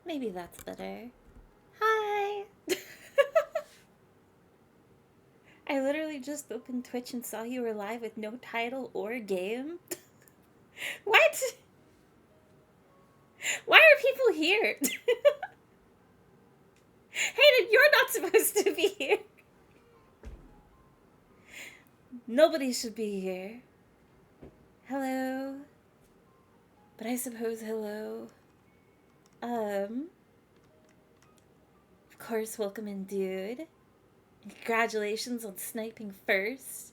Maybe that's better. Hi! I literally just opened Twitch and saw you were live with no title or game. What? Why are people here? Hayden, you're not supposed to be here. Nobody should be here. Hello. But I suppose hello. Of course, welcome in, dude. And congratulations on sniping first.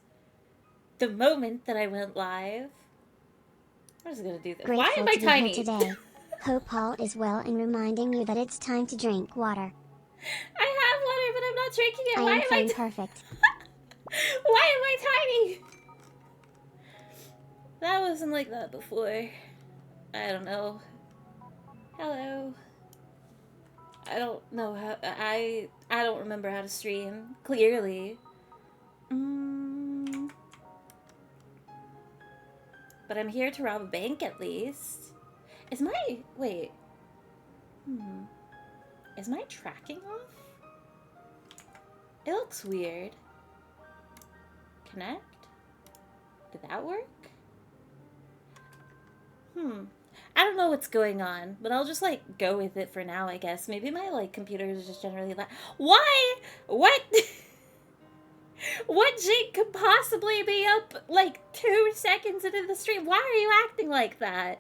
The moment that I went live. I'm just gonna do this. Why Grateful am I to be here tiny? today. Hope all is well and reminding you that it's time to drink water. I have water, but I'm not drinking it. I Why am am playing perfect. Why am I tiny? That wasn't like that before. I don't know. Hello. I don't know how. I don't remember how to stream clearly. Mm, but I'm here to rob a bank at least. Is my wait? Hmm. Is my tracking off? It looks weird. Connect? Did that work? I don't know what's going on, but I'll just like go with it for now, I guess. Maybe my like computer is just generally like, why? What? What Jake could possibly be up like 2 seconds into the stream? Why are you acting like that?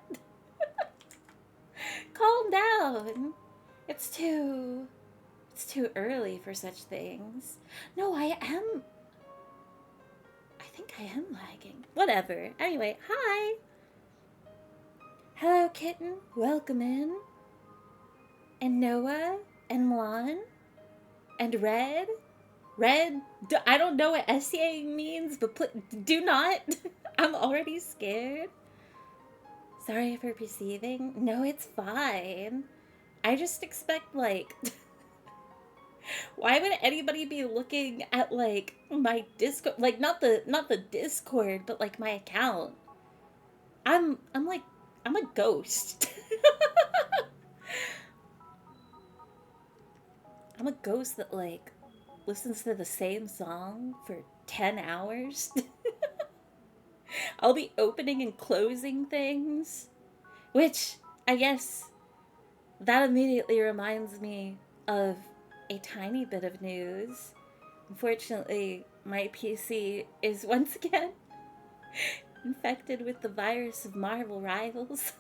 Calm down. It's too early for such things. No, I think I am lagging. Whatever. Anyway, hi. Hello, kitten. Welcome in. And Noah and Milan and Red. Red, I don't know what SCA means, but do not. I'm already scared. Sorry for perceiving. No, it's fine. I just expect, like, why would anybody be looking at, like, my Discord, like, not the Discord, but, like, my account? I'm like, I'm a ghost. I'm a ghost that, like, listens to the same song for 10 hours. I'll be opening and closing things, which I guess that immediately reminds me of a tiny bit of news. Unfortunately, my PC is once again infected with the virus of Marvel Rivals.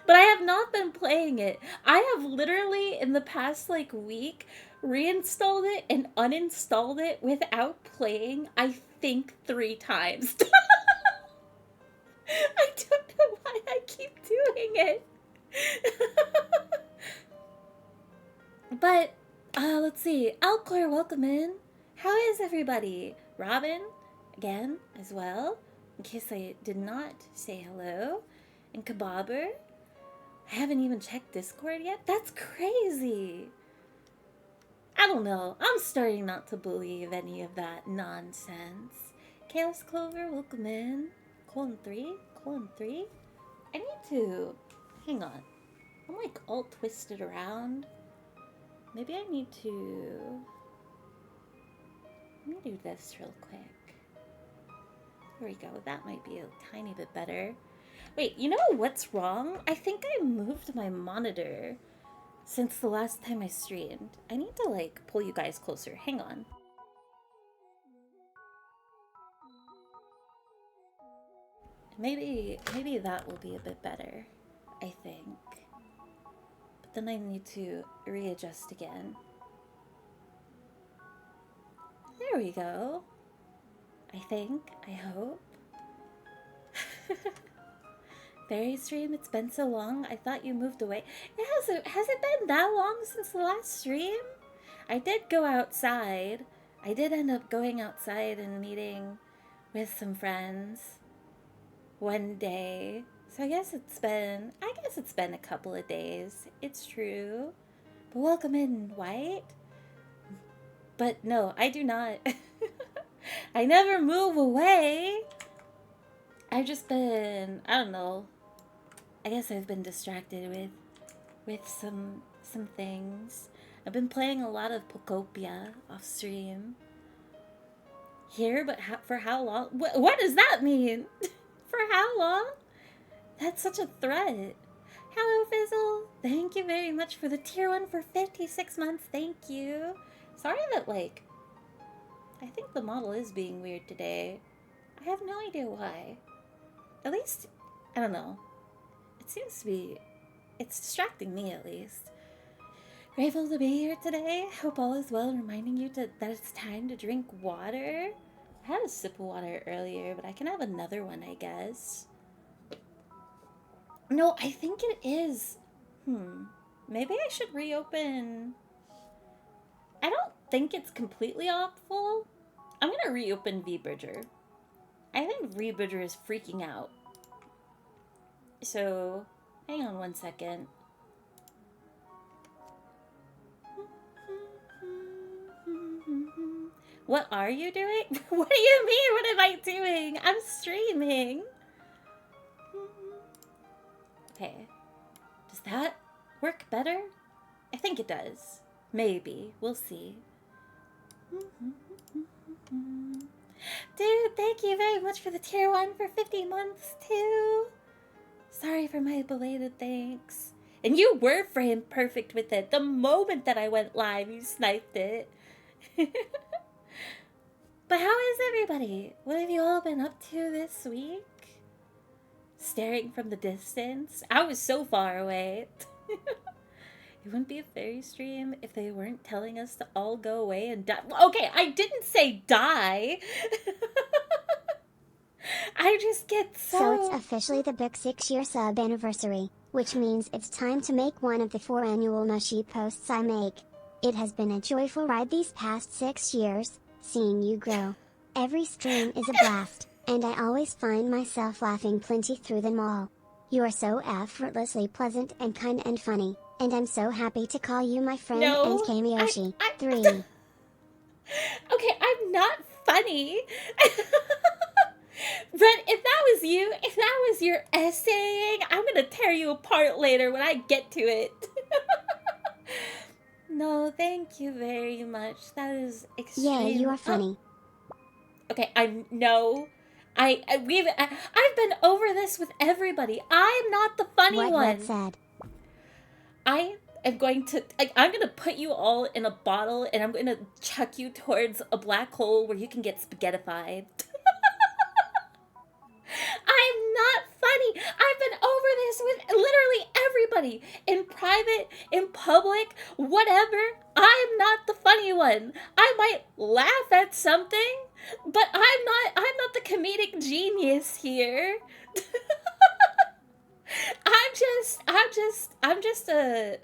But I have not been playing it. I have literally, in the past like week, reinstalled it and uninstalled it without playing, I think 3 times. I don't know why I keep doing it. But, let's see. Alcor, welcome in. How is everybody? Robin, again, as well, in case I did not say hello. And Kebabber. I haven't even checked Discord yet. That's crazy. I don't know. I'm starting not to believe any of that nonsense. Chaos Clover, welcome in. Colon 3? Colon 3? I need to. Hang on. I'm like all twisted around. Maybe I need to. Let me do this real quick. There we go. That might be a tiny bit better. Wait, you know what's wrong? I think I moved my monitor since the last time I streamed. I need to like pull you guys closer. Hang on. Maybe that will be a bit better. I think. But then I need to readjust again. There we go. I think. I hope. Fairy stream, it's been so long. I thought you moved away. Has it been that long since the last stream? I did go outside. I did end up going outside and meeting with some friends one day. So I guess it's been a couple of days. It's true. But welcome in, White. But no, I do not. I never move away. I've just been, I don't know. I guess I've been distracted with with some things. I've been playing a lot of Pokopia off stream here, but for how long? What does that mean? For how long? That's such a threat. Hello, Fizzle. Thank you very much for the tier 1 for 56 months. Thank you. Sorry that, like, I think the model is being weird today. I have no idea why. At least, I don't know. It seems to be, it's distracting me at least. Grateful to be here today. Hope all is well, reminding you that it's time to drink water. I had a sip of water earlier, but I can have another one, I guess. No, I think it is. Maybe I should reopen. I don't think it's completely awful. I'm gonna reopen V-Bridger. I think V-Bridger is freaking out. So, hang on one second. What are you doing? What do you mean? What am I doing? I'm streaming. Okay. Does that work better? I think it does. Maybe. We'll see. Dude, thank you very much for the tier 1 for 50 months, too. Sorry for my belated thanks. And you were frame perfect with it. The moment that I went live, you sniped it. But how is everybody? What have you all been up to this week? Staring from the distance? I was so far away. It wouldn't be a fairy stream if they weren't telling us to all go away and die. Okay, I didn't say die. I just get so... So it's officially the book 6-year sub anniversary, which means it's time to make one of the 4 annual Mushy posts I make. It has been a joyful ride these past 6 years, seeing you grow. Every stream is a blast, and I always find myself laughing plenty through them all. You are so effortlessly pleasant and kind and funny, and I'm so happy to call you my friend and Kamiyoshi. 3. Okay, I'm not funny. But if that was you, if that was your essaying, I'm gonna tear you apart later when I get to it. No, thank you very much. That is extreme. Yeah, you are funny. Okay, I've been over this with everybody. I'm not the funny one. What said? I am going to, I'm going to put you all in a bottle and I'm going to chuck you towards a black hole where you can get spaghettified. I'm not funny. I've been over this with literally everybody. In private, in public, whatever. I am not the funny one. I might laugh at something, but I'm not the comedic genius here. I'm just a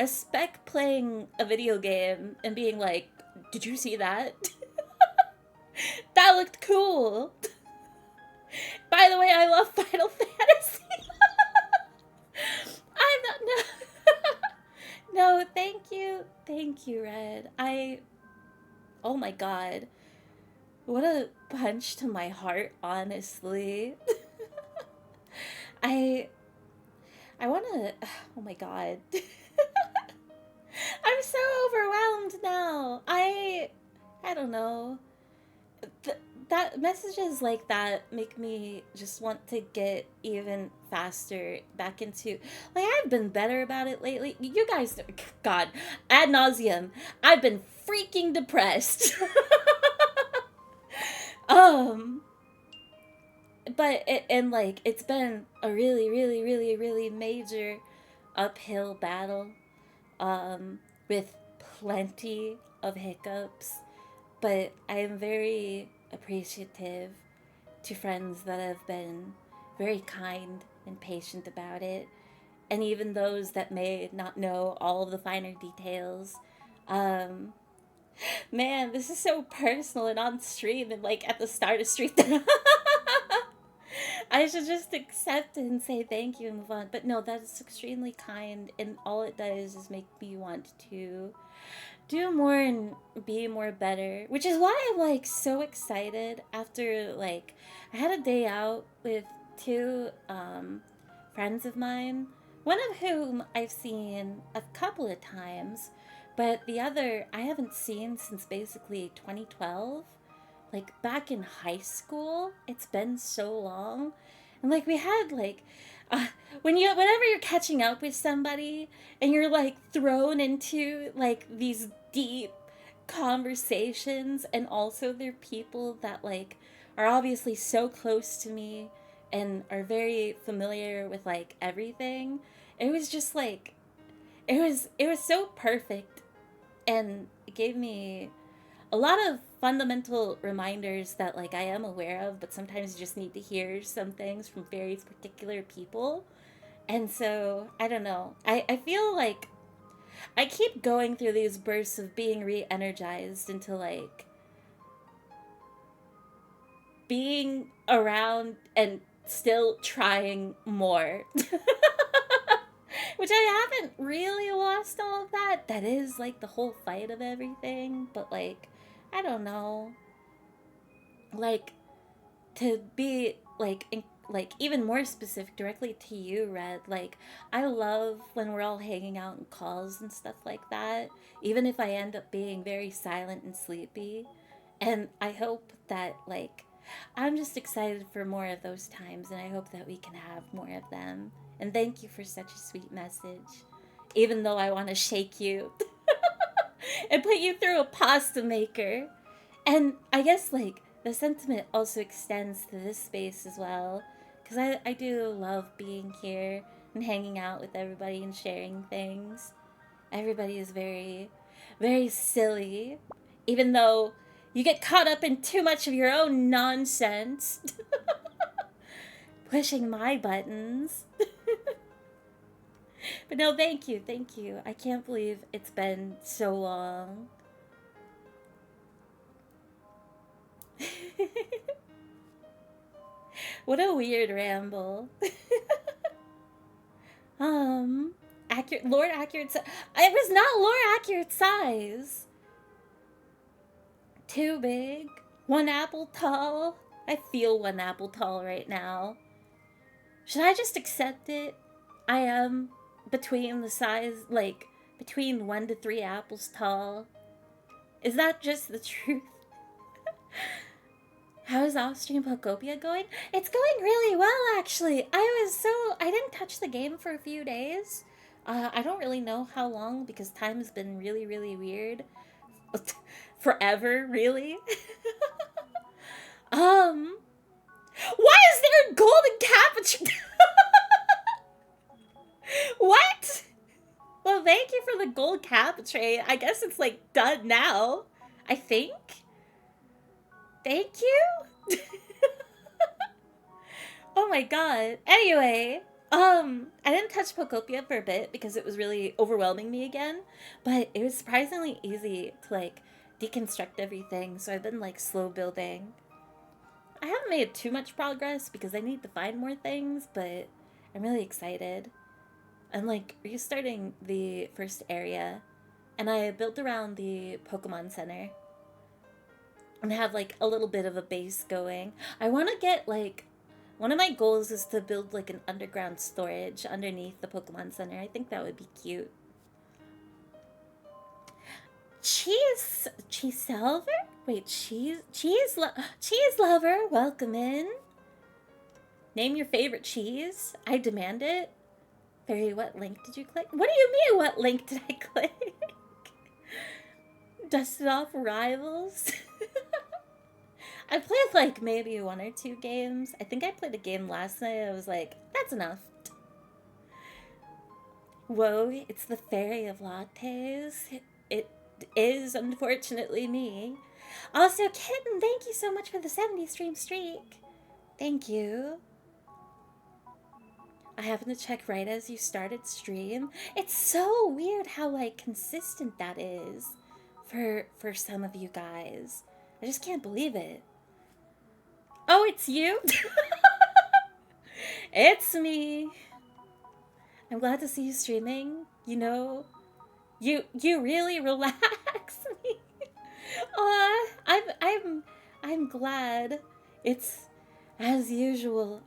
spec playing a video game and being like, did you see that? That looked cool. By the way, I love Final Fantasy. I'm not, no. No, thank you, Red. Oh my god. What a punch to my heart, honestly. I wanna, oh my god. I'm so overwhelmed now. I don't know. That messages like that make me just want to get even faster back into, like, I've been better about it lately. You guys, god, ad nauseum, I've been freaking depressed. But it's been a really major uphill battle, with plenty of hiccups, but I am very appreciative to friends that have been very kind and patient about it, and even those that may not know all of the finer details. Man, this is so personal and on stream and like at the start of stream. I should just accept it and say thank you and move on. But no, that is extremely kind, and all it does is make me want to do more and be more better, which is why I'm like so excited after, like, I had a day out with 2 friends of mine One of whom I've seen a couple of times, but the other I haven't seen since basically 2012. Like back in high school. It's been so long. And like we had like uh, whenever you're catching up with somebody and you're like thrown into like these deep conversations, and also they're people that like are obviously so close to me and are very familiar with like everything. It was just like it was so perfect, and it gave me a lot of fundamental reminders that like I am aware of, but sometimes you just need to hear some things from very particular people. And so I don't know. I feel like I keep going through these bursts of being re-energized into like being around and still trying more. Which I haven't really lost all of that. That is like the whole fight of everything. But like, I don't know. Like, to be like like even more specific directly to you, Red, like I love when we're all hanging out in calls and stuff like that, even if I end up being very silent and sleepy. And I hope that like I'm just excited for more of those times, and I hope that we can have more of them. And thank you for such a sweet message, even though I want to shake you and put you through a pasta maker. And I guess like the sentiment also extends to this space as well, because I do love being here and hanging out with everybody and sharing things. Everybody is very, very silly, even though you get caught up in too much of your own nonsense, pushing my buttons. But no, thank you, thank you. I can't believe it's been so long. What a weird ramble. Accurate, Lord Accurate size. It was not Lord Accurate size. Too big. One apple tall. I feel one apple tall right now. Should I just accept it? I am between the size, like, between 1 to 3 apples tall. Is that just the truth? How is off-stream Pokopia going? It's going really well, actually. I didn't touch the game for a few days. I don't really know how long, because time has been really, really weird. Forever, really. Why is there a golden cappuccino? What? Well, thank you for the gold cap tray. I guess it's like done now. I think. Thank you. Oh my god. Anyway, I didn't touch Pokopia for a bit because it was really overwhelming me again, but it was surprisingly easy to like deconstruct everything, so I've been like slow building. I haven't made too much progress because I need to find more things, but I'm really excited. I'm like restarting the first area, and I built around the Pokemon Center and have like a little bit of a base going. I want to get like one of my goals is to build like an underground storage underneath the Pokemon Center. I think that would be cute. Cheese Salver? Wait, cheese lover, welcome in. Name your favorite cheese. I demand it. Barry, what link did you click? What do you mean, what link did I click? Dusted off rivals. I played like maybe 1 or 2 games. I think I played a game last night. I was like, that's enough. Whoa, it's the fairy of lattes. It is unfortunately me. Also, Kitten, thank you so much for the 70 streak. Thank you. I happened to check right as you started stream. It's so weird how like consistent that is for some of you guys. I just can't believe it. Oh, it's you? It's me. I'm glad to see you streaming. You know, you really relax me. I'm glad. It's as usual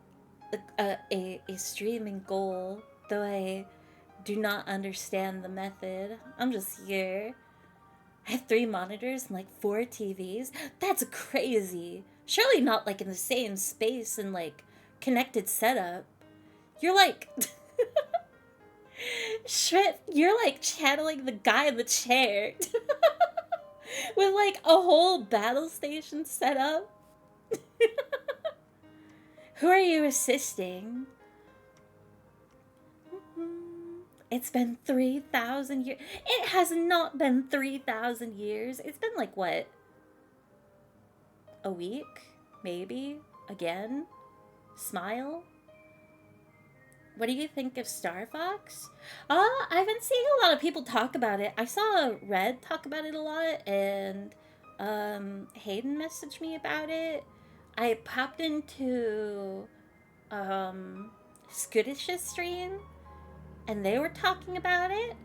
a streaming goal. though I do not understand the method. I'm just here. I have 3 monitors and like 4 TVs. That's crazy. Surely not like in the same space and like connected setup. You're like Shit, you're like channeling the guy in the chair with like a whole battle station set up. Who are you assisting? It's been 3,000 years. It has not been 3,000 years. It's been like what? A week? Maybe? Again? Smile? What do you think of Star Fox? I've been seeing a lot of people talk about it. I saw Red talk about it a lot, and Hayden messaged me about it. I popped into Scootish's stream, and they were talking about it.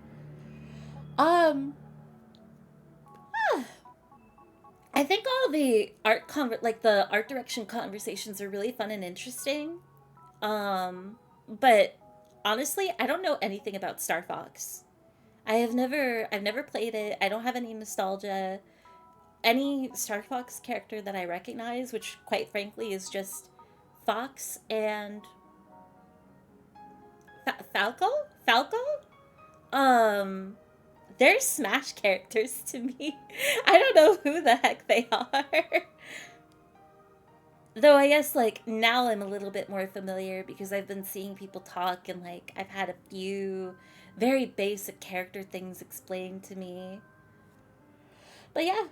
I think all the the art direction conversations are really fun and interesting. But honestly, I don't know anything about Star Fox. I've never played it. I don't have any nostalgia. Any Star Fox character that I recognize, which quite frankly is just Fox and Falco? Falco? They're Smash characters to me. I don't know who the heck they are. Though I guess like now I'm a little bit more familiar because I've been seeing people talk and like I've had a few very basic character things explained to me. But yeah,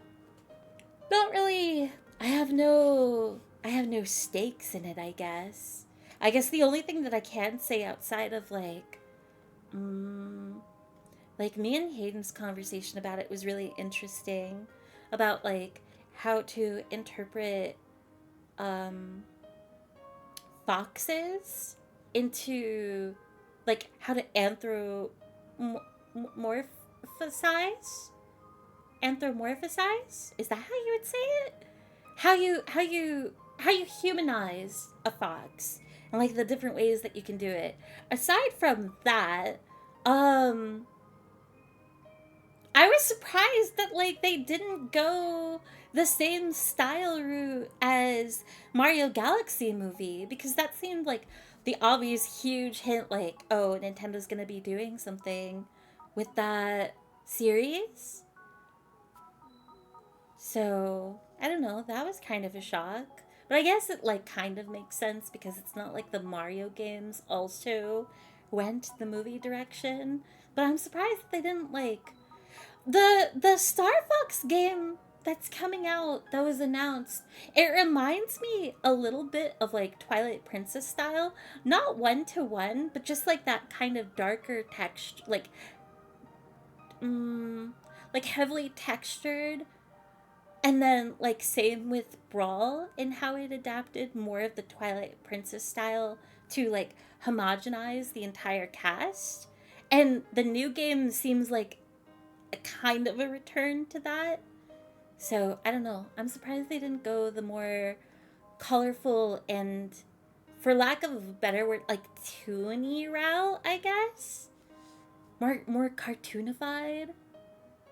not really. I have no stakes in it, I guess. I guess the only thing that I can say outside of like me and Hayden's conversation about it was really interesting about like how to interpret foxes into like how to anthropomorphize, is that how you would say it, how you humanize a fox and like the different ways that you can do it. Aside from that, I was surprised that like they didn't go the same style route as Mario Galaxy movie, because that seemed like the obvious huge hint like, oh, Nintendo's gonna be doing something with that series. So I don't know, that was kind of a shock. But I guess it like kind of makes sense because it's not like the Mario games also went the movie direction. But I'm surprised that they didn't like the Star Fox game that's coming out that was announced. It reminds me a little bit of like Twilight Princess style, not 1-to-1, but just like that kind of darker text, like heavily textured. And then like same with Brawl and how it adapted more of the Twilight Princess style to like homogenize the entire cast. And the new game seems like a kind of a return to that. So I don't know. I'm surprised they didn't go the more colorful and, for lack of a better word, like toony route, I guess. More cartoonified.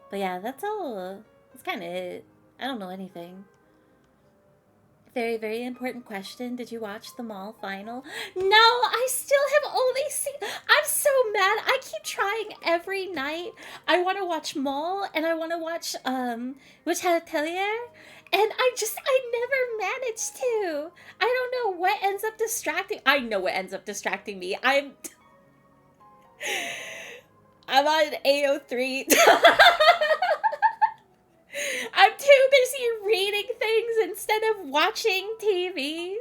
But yeah, that's all. That's kind of it. I don't know anything. Very, very important question. Did you watch the mall final? No, I still have only seen... I'm so mad. I keep trying every night. I want to watch Mall and I want to watch Witch Atelier. And I never managed to. I don't know what ends up distracting... I know what ends up distracting me. I'm on AO3. I'm too busy reading things instead of watching TV.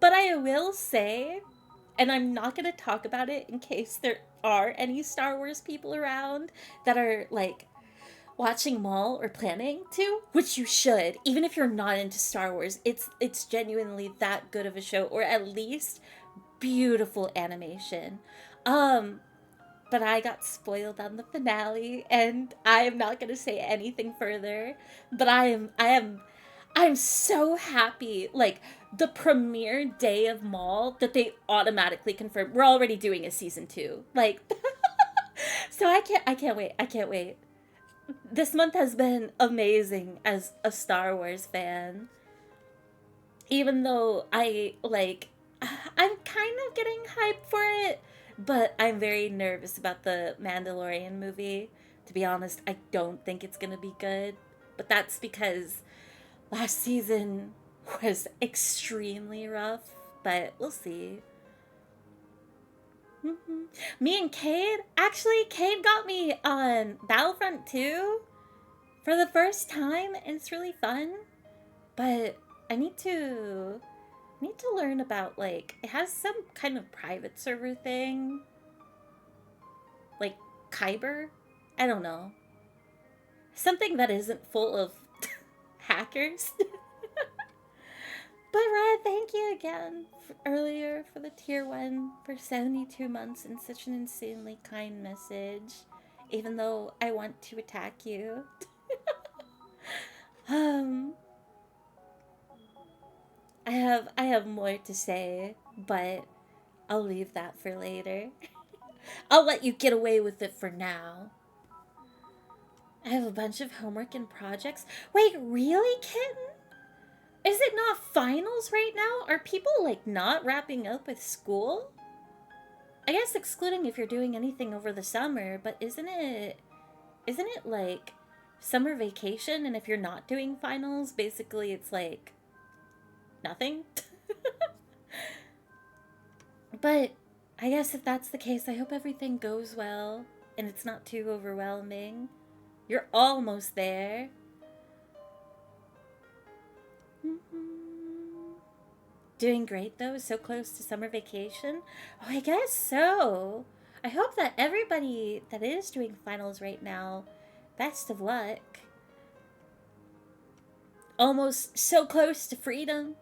But I will say, and I'm not going to talk about it in case there are any Star Wars people around that are like watching Mall or planning to, which you should, even if you're not into Star Wars. It's genuinely that good of a show, or at least beautiful animation. But I got spoiled on the finale, and I am not gonna say anything further. But I'm so happy. Like, the premiere day of Mall that they automatically confirmed we're already doing a season 2. Like, so I can't wait. I can't wait. This month has been amazing as a Star Wars fan. Even though I'm kind of getting hyped for it, but I'm very nervous about the Mandalorian movie. To be honest, I don't think it's gonna be good. But that's because last season was extremely rough, but we'll see. Me and Cade got me on Battlefront 2 for the first time, and it's really fun. But I need to learn about, like, it has some kind of private server thing. Like Kyber? I don't know. Something that isn't full of hackers. But Red, thank you again earlier for the tier 1 for 72 months and such an insanely kind message. Even though I want to attack you. um I have more to say, but I'll leave that for later. I'll let you get away with it for now. I have a bunch of homework and projects. Wait, really, Kitten? Is it not finals right now? Are people, like, not wrapping up with school? I guess excluding if you're doing anything over the summer, but isn't it, like, summer vacation? And if you're not doing finals, basically it's, like, nothing? But I guess if that's the case, I hope everything goes well and it's not too overwhelming. You're almost there. Doing great though, so close to summer vacation. Oh, I guess so. I hope that everybody that is doing finals right now, best of luck. Almost so close to freedom.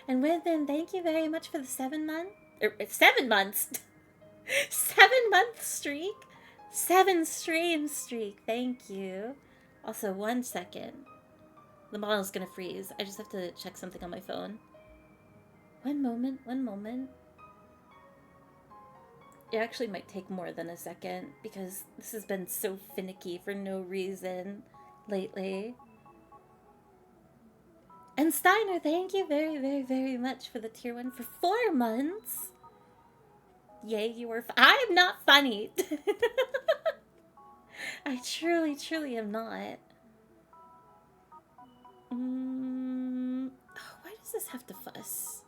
And Within, thank you very much for the 7 month, 7 months, 7-month streak, 7 stream streak. Thank you. Also, 1 second. The model's gonna freeze. I just have to check something on my phone. One moment, one moment. It actually might take more than a second because this has been so finicky for no reason lately. And Steiner, thank you very, very, very much for the tier 1 for 4 months. Yay, you were. I am not funny. I truly, truly am not. Oh, why does this have to fuss?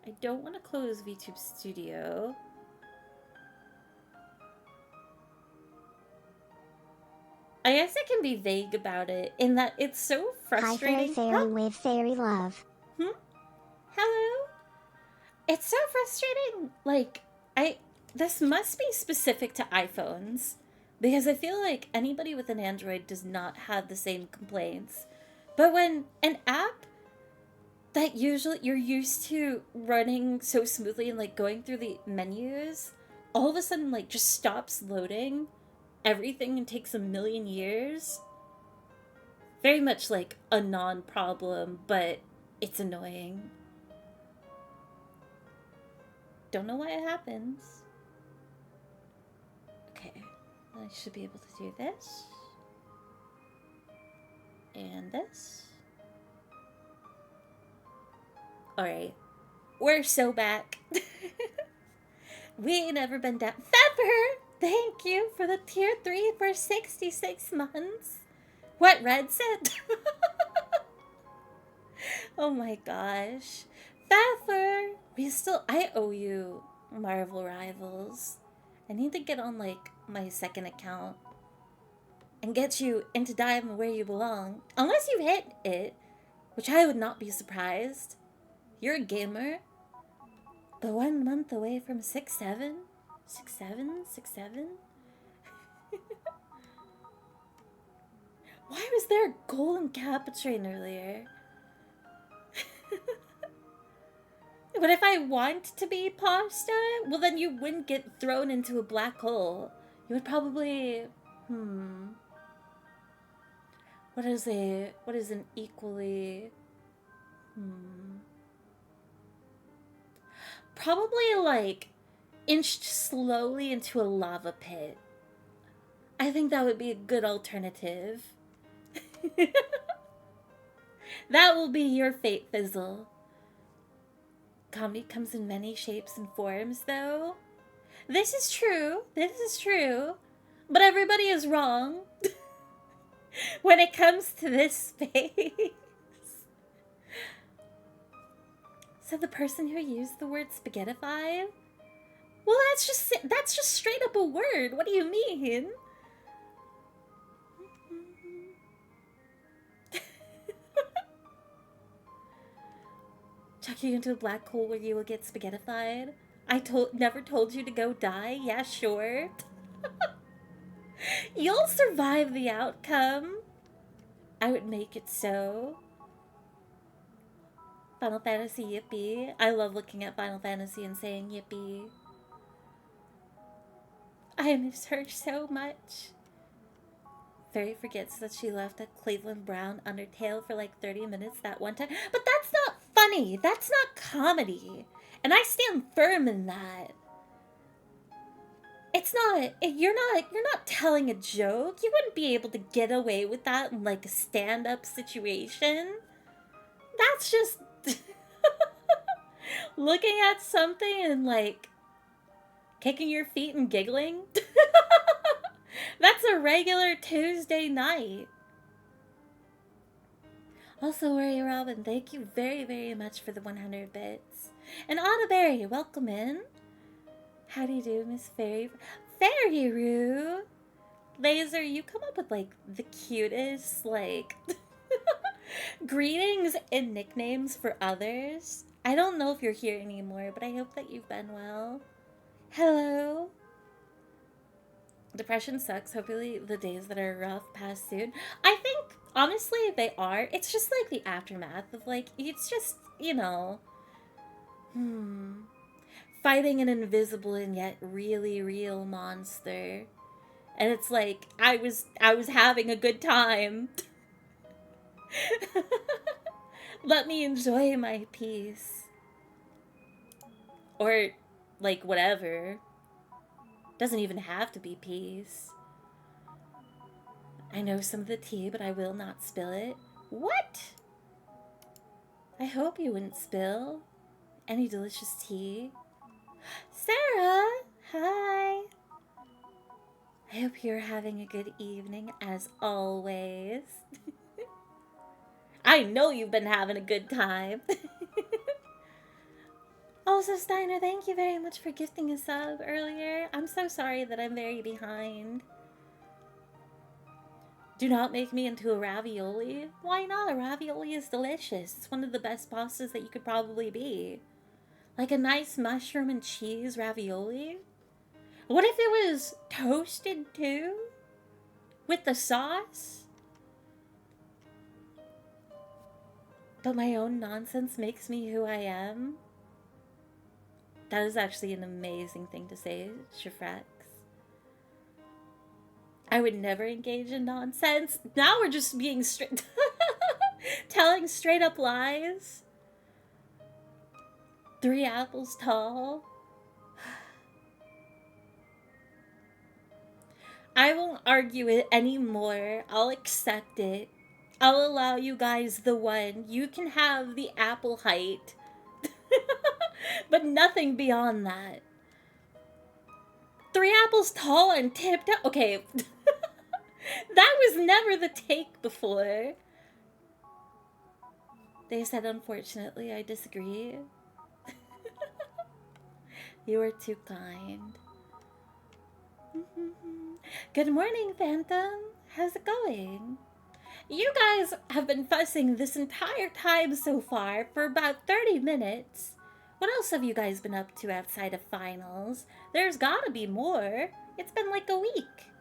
I don't want to close VTube Studio. I guess I can be vague about it in that it's so frustrating. Hi, Fairy with Fairy Love. Hello? It's so frustrating. Like, this must be specific to iPhones. Because I feel like anybody with an Android does not have the same complaints. But when an app that usually you're used to running so smoothly and like going through the menus, all of a sudden like just stops loading everything and takes a million years. Very much like a non-problem, but it's annoying. Don't know why it happens. Okay, I should be able to do this. And this. Alright. We're so back. We ain't never been down. Pepper! Thank you for the tier 3 for 66 months. What Red said? Oh my gosh. Pepper! I owe you Marvel Rivals. I need to get on, like, my second account. And get you into Diamond where you belong. Unless you've hit it. Which I would not be surprised. You're a gamer. But 1 month away from 6-7? 6-7? 6-7? Why was there a golden Caputrain earlier? What if I want to be pasta? Well, then you wouldn't get thrown into a black hole. You would probably... What is an equally Probably like inched slowly into a lava pit. I think that would be a good alternative. That will be your fate, Fizzle. Comedy comes in many shapes and forms, though. This is true. This is true. But everybody is wrong when it comes to this space. So the person who used the word spaghettified? Well, that's just straight up a word. What do you mean? Chuck you into a black hole where you will get spaghettified. Never told you to go die. Yeah, sure. You'll survive the outcome. I would make it so. Final Fantasy yippee. I love looking at Final Fantasy and saying yippee. I miss her so much. Fairy forgets that she left a Cleveland Brown Undertale for like 30 minutes that one time. But that's not funny. That's not comedy. And I stand firm in that. It's not, you're not telling a joke. You wouldn't be able to get away with that in like a stand-up situation. That's just looking at something and like kicking your feet and giggling. That's a regular Tuesday night. Also, Worry Robin, thank you very, very much for the 100 bits. And Audaberry, welcome in. How do you do, Miss Fairy? Fairy Roo! Laser, you come up with like the cutest, like, greetings and nicknames for others. I don't know if you're here anymore, but I hope that you've been well. Hello. Depression sucks. Hopefully the days that are rough pass soon. I think, honestly, they are. It's just like the aftermath of like, it's just, you know, fighting an invisible and yet really real monster. And it's like, I was having a good time. Let me enjoy my peace. Or, like, whatever. Doesn't even have to be peace. I know some of the tea, but I will not spill it. What? I hope you wouldn't spill any delicious tea. Sarah! Hi! I hope you're having a good evening, as always. I know you've been having a good time. Also, Steiner, thank you very much for gifting a sub earlier. I'm so sorry that I'm very behind. Do not make me into a ravioli. Why not? A ravioli is delicious. It's one of the best pastas that you could probably be. Like a nice mushroom and cheese ravioli. What if it was toasted too? With the sauce? But my own nonsense makes me who I am. That is actually an amazing thing to say, Shifrex. I would never engage in nonsense. Now we're just being straight... telling straight up lies. 3 apples tall. I won't argue it anymore. I'll accept it. I'll allow you guys the one. You can have the apple height. But nothing beyond that. 3 apples tall and tipped up. Okay. That was never the take before. They said, unfortunately, I disagree. You are too kind. Good morning, Phantom. How's it going? You guys have been fussing this entire time so far for about 30 minutes. What else have you guys been up to outside of finals? There's gotta be more. It's been like a week.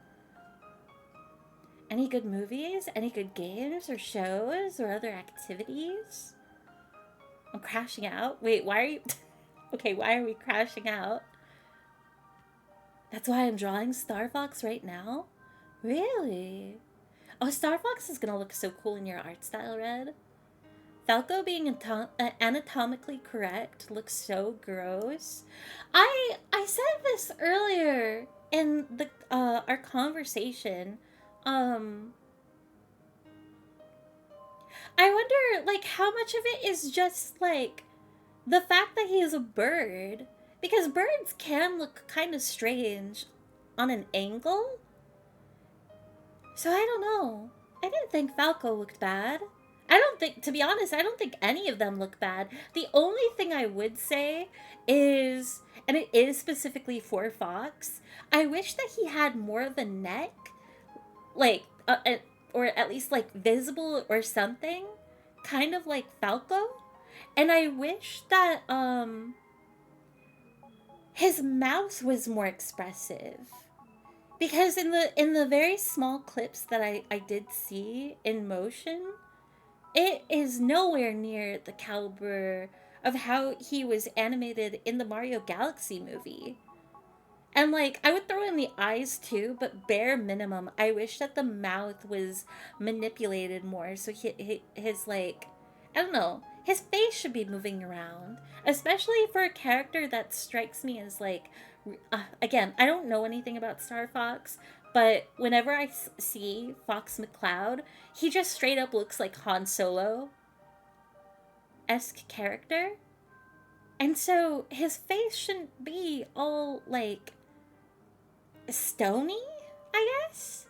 Any good movies? Any good games or shows or other activities? I'm crashing out. Wait, why are you... Okay, why are we crashing out? That's why I'm drawing Star Fox right now? Really? Oh, Star Fox is gonna look so cool in your art style, Red. Falco being anatomically correct looks so gross. I said this earlier in the our conversation. Um, I wonder like how much of it is just like the fact that he is a bird, because birds can look kind of strange on an angle. So I don't know. I didn't think Falco looked bad. I don't think, to be honest, I don't think any of them look bad. The only thing I would say is, and it is specifically for Fox, I wish that he had more of a neck, like, or at least like visible or something, kind of like Falco. And I wish that his mouth was more expressive. Because in the very small clips that I did see in motion, it is nowhere near the caliber of how he was animated in the Mario Galaxy movie. And like I would throw in the eyes too, but bare minimum, I wish that the mouth was manipulated more. So his like, I don't know, his face should be moving around, especially for a character that strikes me as like, again, I don't know anything about Star Fox, but whenever I see Fox McCloud, he just straight up looks like Han Solo esque character. And so his face shouldn't be all like stony, I guess.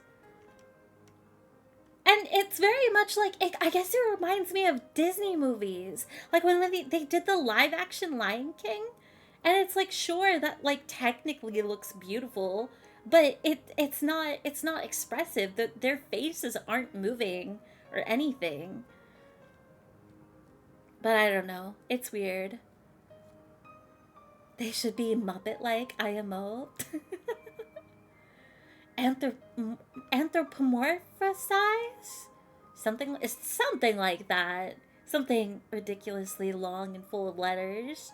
And it's very much like, I guess it reminds me of Disney movies. Like when they did the live action Lion King. And it's like, sure, that like technically looks beautiful, but it's not expressive. Their faces aren't moving or anything. But I don't know. It's weird. They should be Muppet-like, IMO. Anthropomorphize? Something like that. Something ridiculously long and full of letters.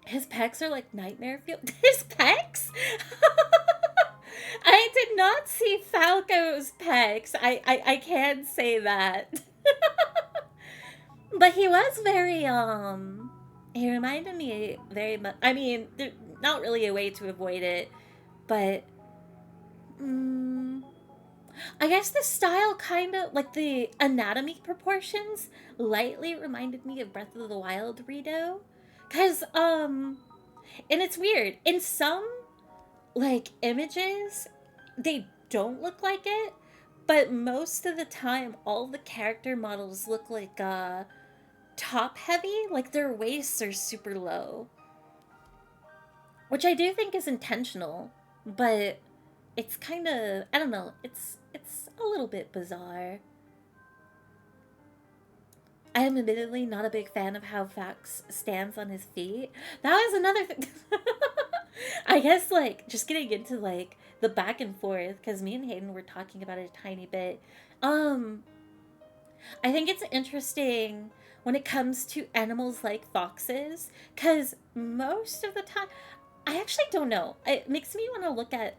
His pecs are like nightmare fuel. His pecs? I did not see Falco's pecs. I can't say that. But he was very, he reminded me very much. I mean, there's not really a way to avoid it, but I guess the style kind of, like the anatomy proportions, lightly reminded me of Breath of the Wild Rito. Because, and it's weird. In some, like, images, they don't look like it, but most of the time, all the character models look like, top heavy, like their waists are super low. Which I do think is intentional, but it's kind of, I don't know, it's a little bit bizarre. I am admittedly not a big fan of how Fox stands on his feet. That was another thing. I guess, like, just getting into, like, the back and forth, because me and Hayden were talking about it a tiny bit. I think it's interesting when it comes to animals like foxes, because most of the time, I actually don't know. It makes me want to look at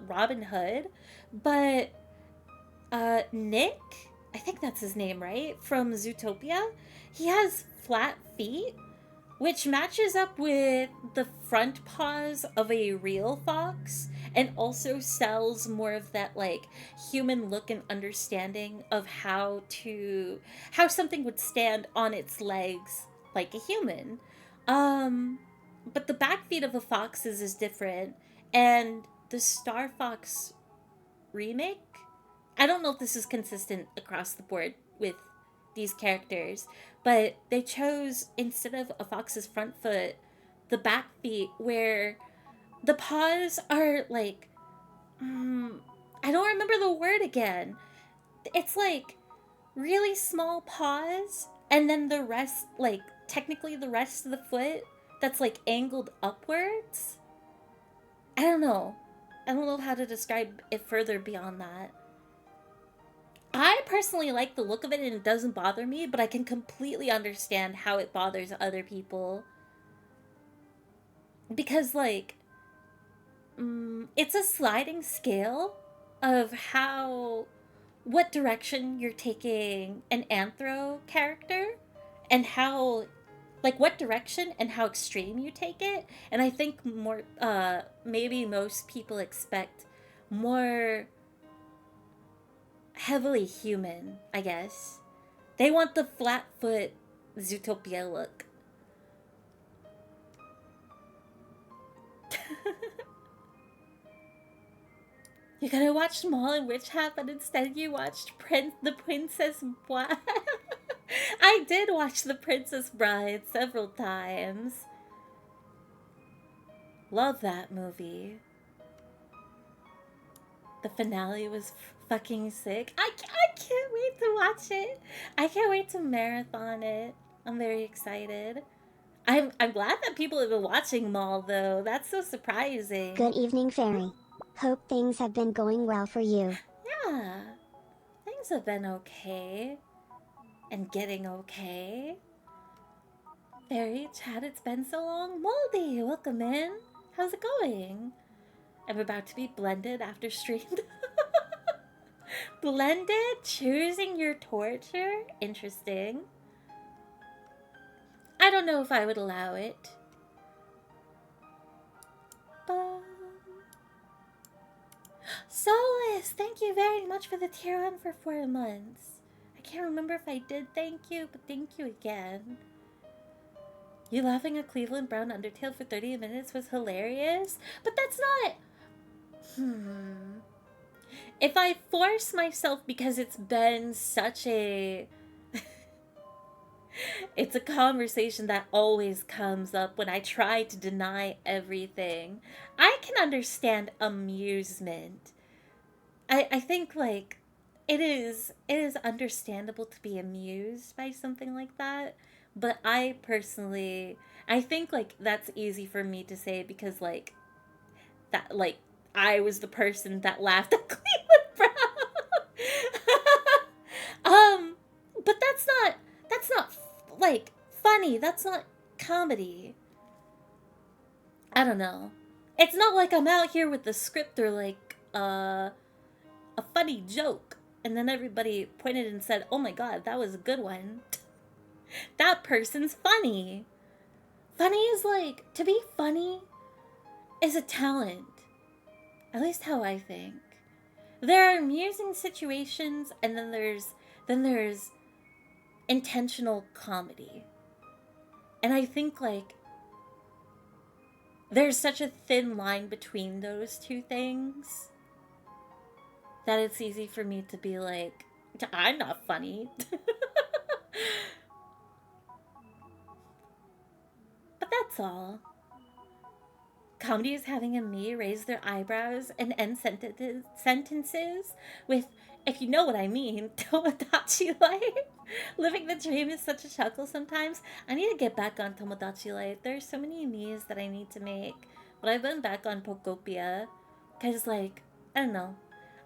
Robin Hood, but Nick, I think that's his name, right? From Zootopia, he has flat feet, which matches up with the front paws of a real fox and also sells more of that like human look and understanding of how something would stand on its legs like a human. Um but the back feet of the foxes is different, and the Star Fox remake, I don't know if this is consistent across the board with these characters, but they chose, instead of a fox's front foot, the back feet, where the paws are like, I don't remember the word again. It's like really small paws, and then the rest, like technically the rest of the foot, that's like angled upwards. I don't know. I don't know how to describe it further beyond that. I personally like the look of it and it doesn't bother me, but I can completely understand how it bothers other people. Because, like, it's a sliding scale of how what direction you're taking an anthro character and how, like, what direction and how extreme you take it. And I think more, maybe most people expect more heavily human, I guess. They want the flat foot Zootopia look. You could have watched Mall and Witch Hat, but instead you watched The Princess Bride. I did watch The Princess Bride several times. Love that movie. The finale was fucking sick. I can't wait to watch it. I can't wait to marathon it. I'm very excited. I'm glad that people have been watching Mall, though. That's so surprising. Good evening, Fairy. Hope things have been going well for you. Yeah. Things have been okay. And getting okay. Fairy chat, it's been so long. Moldy, welcome in. How's it going? I'm about to be blended after stream. Blended? Choosing your torture? Interesting. I don't know if I would allow it. Solus, thank you very much for the tier 1 for 4 months. I can't remember if I did thank you, but thank you again. You laughing at Cleveland Brown Undertale for 30 minutes was hilarious, but that's not... If I force myself, because it's been such a... It's a conversation that always comes up when I try to deny everything. I can understand amusement. I think, like, it is understandable to be amused by something like that. But I personally, I think, like, that's easy for me to say because, like, that, like, I was the person that laughed at Cleveland Brown. But that's not, like, funny. That's not comedy. I don't know. It's not like I'm out here with the script or, like, a funny joke. And then everybody pointed and said, oh my god, that was a good one. That person's funny. Funny is like, to be funny is a talent. At least how I think. There are amusing situations, and then there's intentional comedy. And I think, like, there's such a thin line between those two things that it's easy for me to be like, I'm not funny. But that's all. Comedy is having a me raise their eyebrows and end sentences with, if you know what I mean, Tomodachi Life. Living the dream is such a chuckle sometimes. I need to get back on Tomodachi Life. There's so many me's that I need to make. But I've been back on Pokopia. Because, like, I don't know.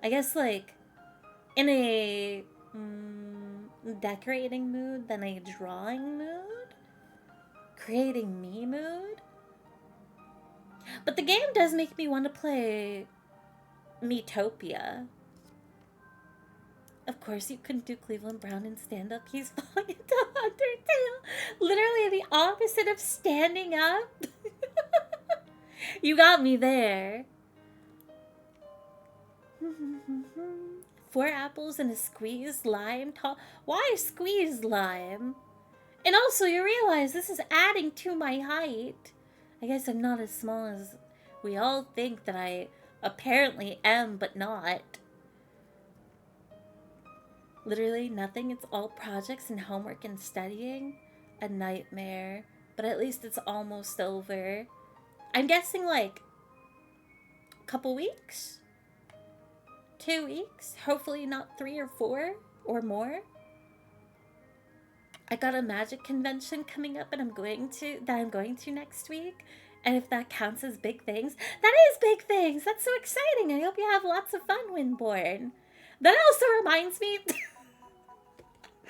I guess, like, in a decorating mood than a drawing mood. Creating me mood. But the game does make me want to play Miitopia. Of course, you couldn't do Cleveland Brown in stand-up. He's falling into Undertale. Literally the opposite of standing up. You got me there. 4 apples and a squeezed lime. Why squeezed lime? And also, you realize this is adding to my height. I guess I'm not as small as we all think that I apparently am, but not. Literally nothing. It's all projects and homework and studying. A nightmare. But at least it's almost over. I'm guessing, like, a couple weeks? 2 weeks? Hopefully not 3 or 4 or more. I got a magic convention coming up and I'm going to next week. And if that counts as big things, that is big things. That's so exciting. I hope you have lots of fun, Windborn. That also reminds me.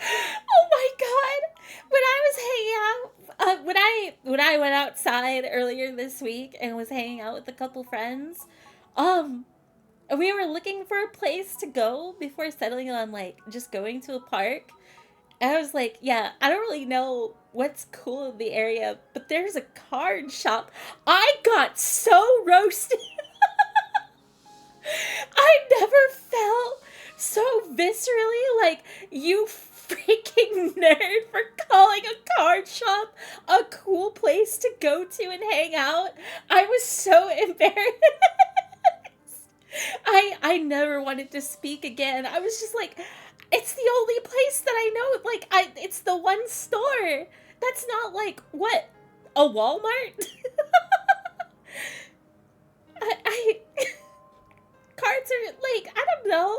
Oh my god! When I was hanging out, when I went outside earlier this week and was hanging out with a couple friends, we were looking for a place to go before settling on like just going to a park. And I was like, yeah, I don't really know what's cool in the area, but there's a card shop. I got so roasted. I never felt so viscerally like, you freaking nerd for calling a card shop a cool place to go to and hang out. I was so embarrassed. I never wanted to speak again. I was just like, it's the only place that I know. Like, it's the one store. That's not like, what, a Walmart? I cards are like, I don't know.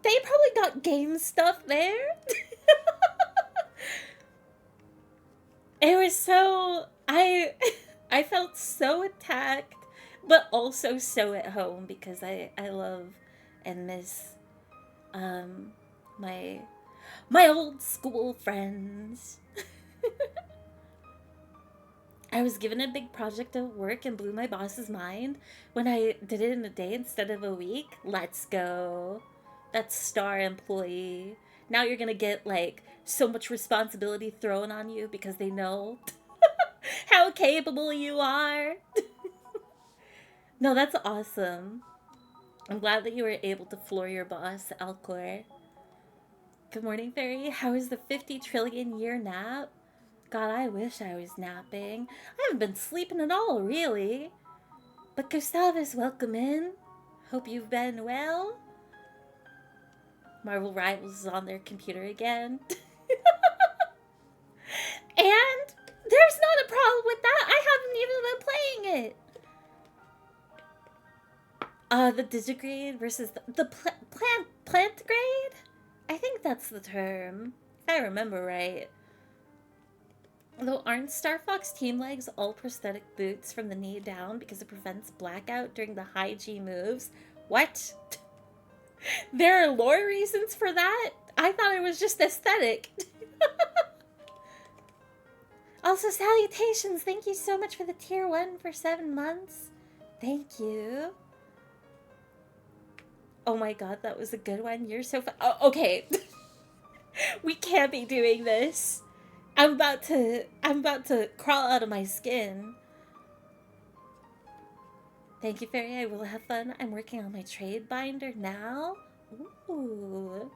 They probably got game stuff there. It was so, I felt so attacked, but also so at home because I love and miss my old school friends. I was given a big project at work and blew my boss's mind when I did it in a day instead of a week. Let's go. That's star employee. Now you're gonna get like so much responsibility thrown on you because they know how capable you are. No, that's awesome. I'm glad that you were able to floor your boss, Alcor. Good morning, Fairy. How is the 50 trillion year nap? God, I wish I was napping. I haven't been sleeping at all, really. But Gustavus, welcome in. Hope you've been well. Marvel Rivals is on their computer again. And there's not a problem with that. I haven't even been playing it. The Digigrade versus the plant grade? I think that's the term, if I remember right. Though aren't Star Fox Team Legs all prosthetic boots from the knee down because it prevents blackout during the high G moves? What? There are lore reasons for that? I thought it was just aesthetic. Also, salutations! Thank you so much for the tier 1 for 7 months. Thank you. Oh my god, that was a good one. You're so oh, okay. We can't be doing this. I'm about to crawl out of my skin. Thank you, Fairy. I will have fun. I'm working on my trade binder now. Ooh.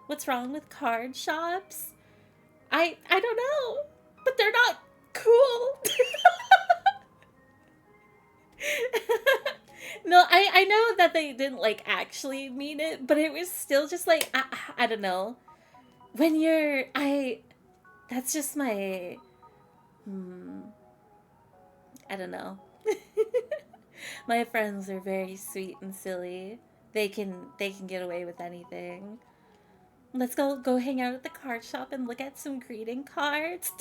What's wrong with card shops? I don't know. But they're not cool. No, I know that they didn't like actually mean it, but it was still just like I don't know. When you're that's just my I don't know. My friends are very sweet and silly. They can get away with anything. Let's go hang out at the card shop and look at some greeting cards.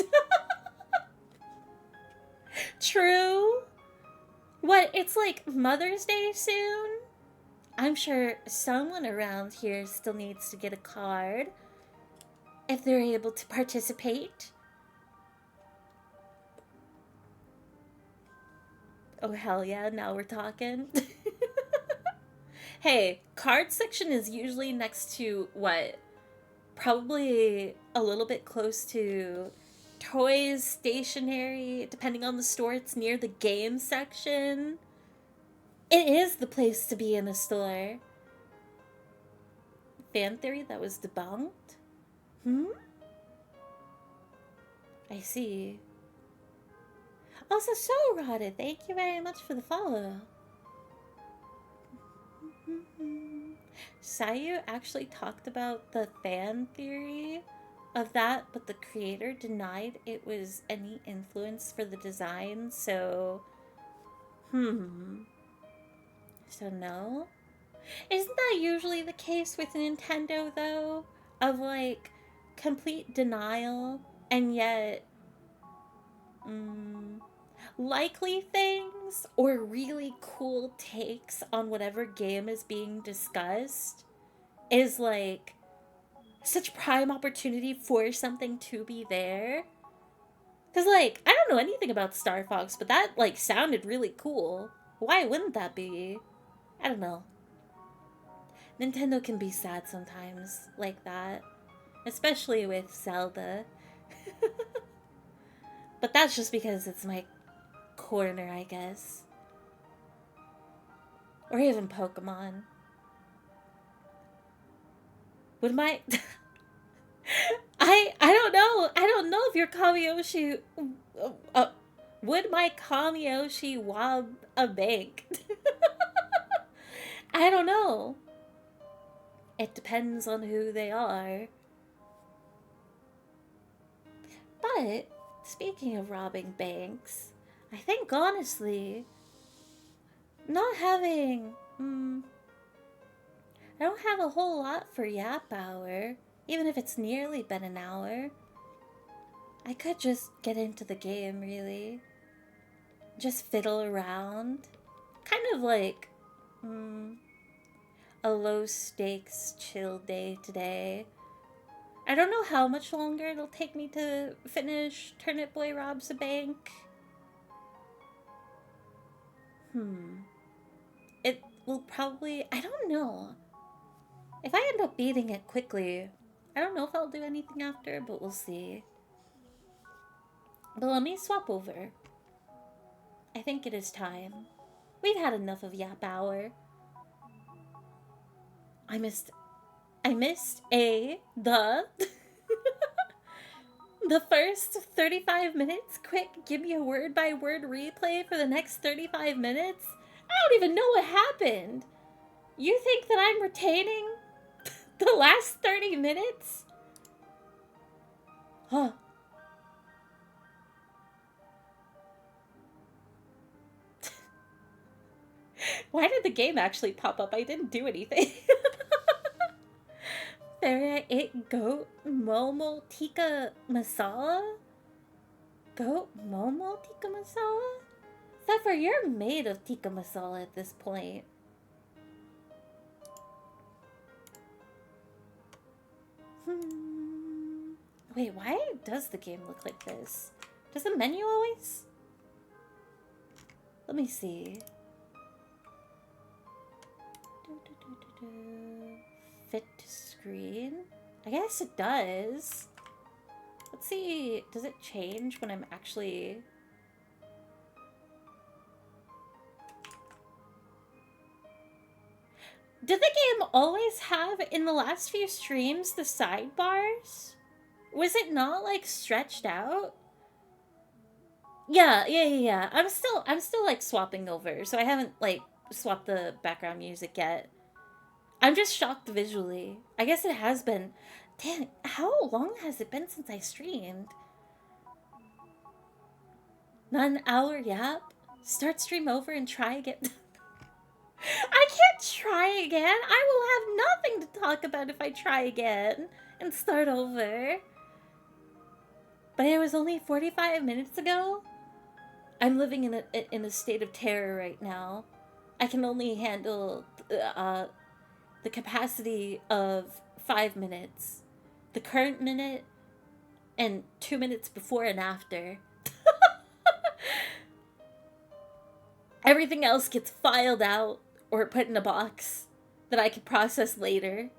True. What, it's like Mother's Day soon? I'm sure someone around here still needs to get a card. If they're able to participate. Oh hell yeah, now we're talking. Hey, card section is usually next to what? Probably a little bit close to toys, stationery, depending on the store. It's near the game section. It is the place to be in a store. Fan theory that was debunked? I see. Also, so rotted. Thank you very much for the follow. Sayu actually talked about the fan theory of that, but the creator denied it was any influence for the design, so... So no? Isn't that usually the case with Nintendo, though? Of, like, complete denial, and yet... likely things, or really cool takes on whatever game is being discussed is, like, such prime opportunity for something to be there. Because, like, I don't know anything about Star Fox, but that, like, sounded really cool. Why wouldn't that be? I don't know. Nintendo can be sad sometimes like that. Especially with Zelda. But that's just because it's my corner, I guess. Or even Pokemon. Would my... I don't know. I don't know if your Kamiyoshi... would my Kamiyoshi wob a bank? I don't know. It depends on who they are. But, speaking of robbing banks, I think honestly, not having... I don't have a whole lot for Yap Hour, even if it's nearly been an hour. I could just get into the game, really. Just fiddle around. Kind of like a low-stakes, chill day today. I don't know how much longer it'll take me to finish Turnip Boy Robs a Bank. It will probably... I don't know. If I end up beating it quickly, I don't know if I'll do anything after, but we'll see. But let me swap over. I think it is time. We've had enough of Yap Hour. I missed the the first 35 minutes. Quick, give me a word-by-word replay for the next 35 minutes. I don't even know what happened. You think that I'm retaining the last 30 minutes? Huh. Why did the game actually pop up? I didn't do anything. There ate goat Momo Tikka Masala? Goat Momo Tikka Masala? Zephyr, you're made of tikka masala at this point. Wait, why does the game look like this? Does the menu always? Let me see. Fit to screen? I guess it does. Let's see. Does it change when I'm actually... Did the game always have, in the last few streams, the sidebars? Was it not, like, stretched out? Yeah. I'm still, like, swapping over, so I haven't, like, swapped the background music yet. I'm just shocked visually. I guess it has been... Damn, how long has it been since I streamed? Not an hour, yep. Start stream over and try again. I can't try again. I will have nothing to talk about if I try again and start over. But it was only 45 minutes ago. I'm living in a state of terror right now. I can only handle the capacity of 5 minutes. The current minute and 2 minutes before and after. Everything else gets filed out or put in a box that I could process later.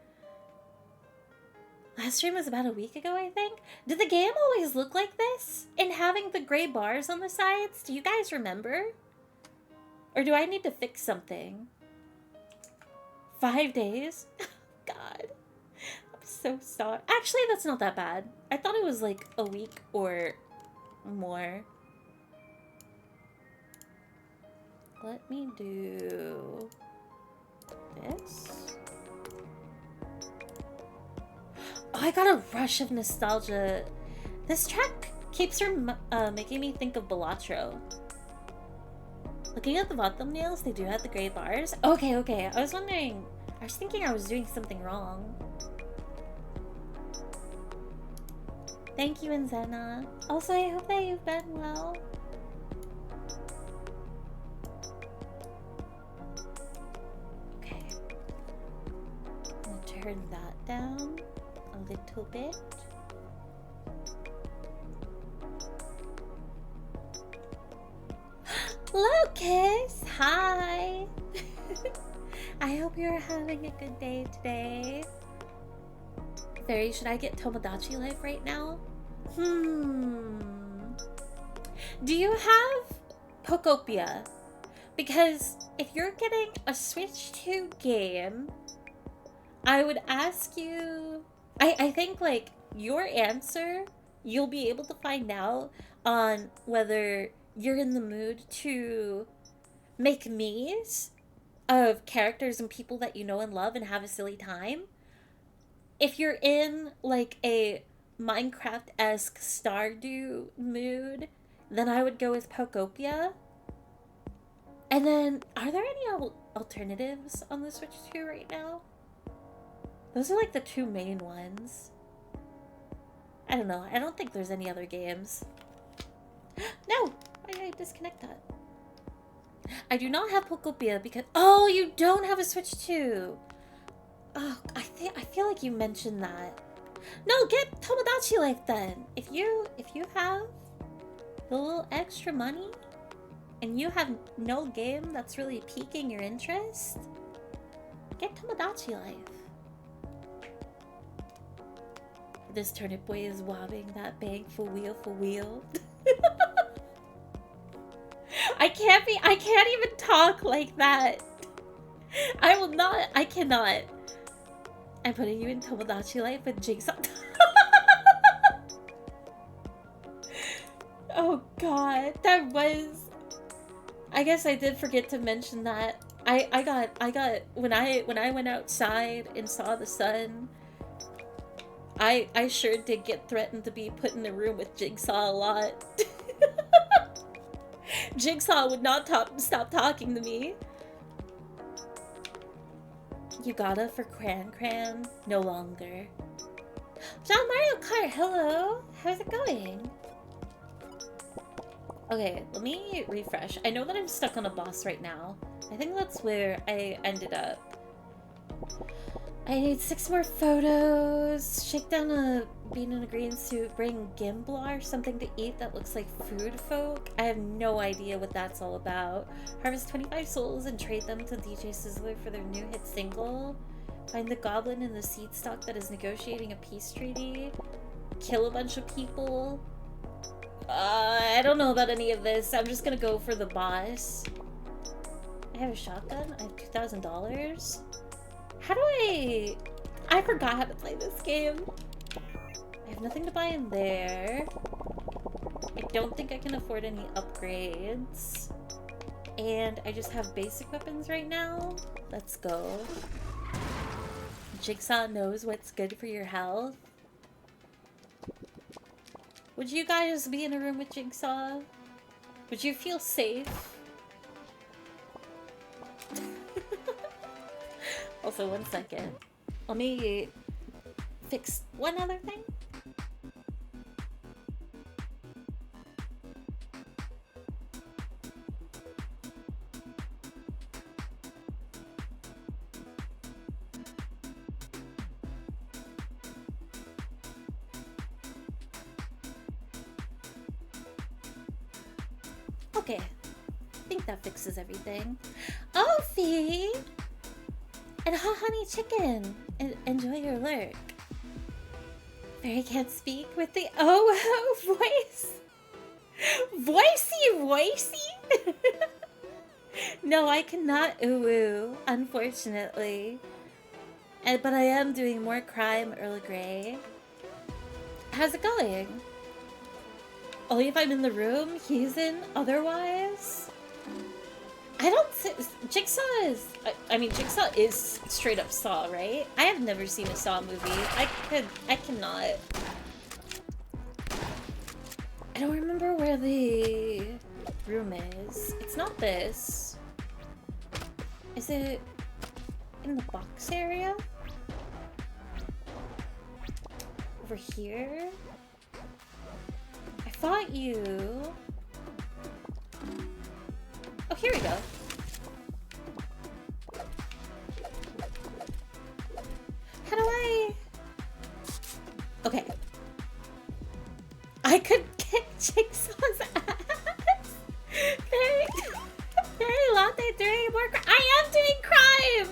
Last stream was about a week ago, I think. Did the game always look like this? And having the gray bars on the sides? Do you guys remember? Or do I need to fix something? 5 days? God. I'm so sorry. Actually, that's not that bad. I thought it was like a week or more. Let me do this. Oh, I got a rush of nostalgia. This track keeps making me think of Balatro. Looking at the bottom nails, they do have the gray bars. Okay. I was wondering. I was thinking I was doing something wrong. Thank you, Inzena. Also, I hope that you've been well. Okay. I'm gonna turn that down a little bit. Lucas, hi. I hope you're having a good day today. Fairy, should I get Tomodachi Life right now? Do you have Pokopia? Because if you're getting a Switch 2 game, I would ask you... I think, like, your answer, you'll be able to find out on whether you're in the mood to make memes of characters and people that you know and love and have a silly time. If you're in, like, a Minecraft-esque Stardew mood, then I would go with Pokopia. And then, are there any alternatives on the Switch 2 right now? Those are like the two main ones. I don't know. I don't think there's any other games. No! Why did I disconnect that? I do not have Pokopia because... Oh, you don't have a Switch 2! Oh, I feel like you mentioned that. No, get Tomodachi Life then! If you have the little extra money, and you have no game that's really piquing your interest, get Tomodachi Life. This turnip boy is wobbing that bank for wheel. I can't even talk like that. I cannot. I'm putting you in Tomodachi Life with Jigsaw. Oh god, that was... I guess I did forget to mention that. I got when I went outside and saw the sun, I sure did get threatened to be put in the room with Jigsaw a lot. Jigsaw would not stop talking to me. You gotta for Cran, no longer. John Mario Kart, hello! How's it going? Okay, let me refresh. I know that I'm stuck on a boss right now. I think that's where I ended up. I need 6 more photos. Shake down a bean in a green suit. Bring Gimblar, something to eat that looks like food folk. I have no idea what that's all about. Harvest 25 souls and trade them to DJ Sizzler for their new hit single. Find the goblin in the seed stock that is negotiating a peace treaty. Kill a bunch of people. I don't know about any of this. I'm just gonna go for the boss. I have a shotgun. I have $2,000. How do I forgot how to play this game. I have nothing to buy in there. I don't think I can afford any upgrades. And I just have basic weapons right now. Let's go. Jigsaw knows what's good for your health. Would you guys be in a room with Jigsaw? Would you feel safe? Also, 1 second. Let me fix one other thing. Okay, I think that fixes everything. Oh, Fee! And Honey Chicken! Enjoy your lurk. Fairy can't speak with the oh voice! Voicey! No, I cannot ooh, unfortunately. But I am doing more crime Earl Grey. How's it going? Only if I'm in the room, he's in. Otherwise, I don't. Jigsaw is. I mean, Jigsaw is straight up Saw, right? I have never seen a Saw movie. I cannot. I don't remember where the room is. It's not this. Is it in the box area? Over here? I thought you... Oh, here we go. How do I... Okay. I could kick Jigsaw's ass! Very latte doing more I am doing crime!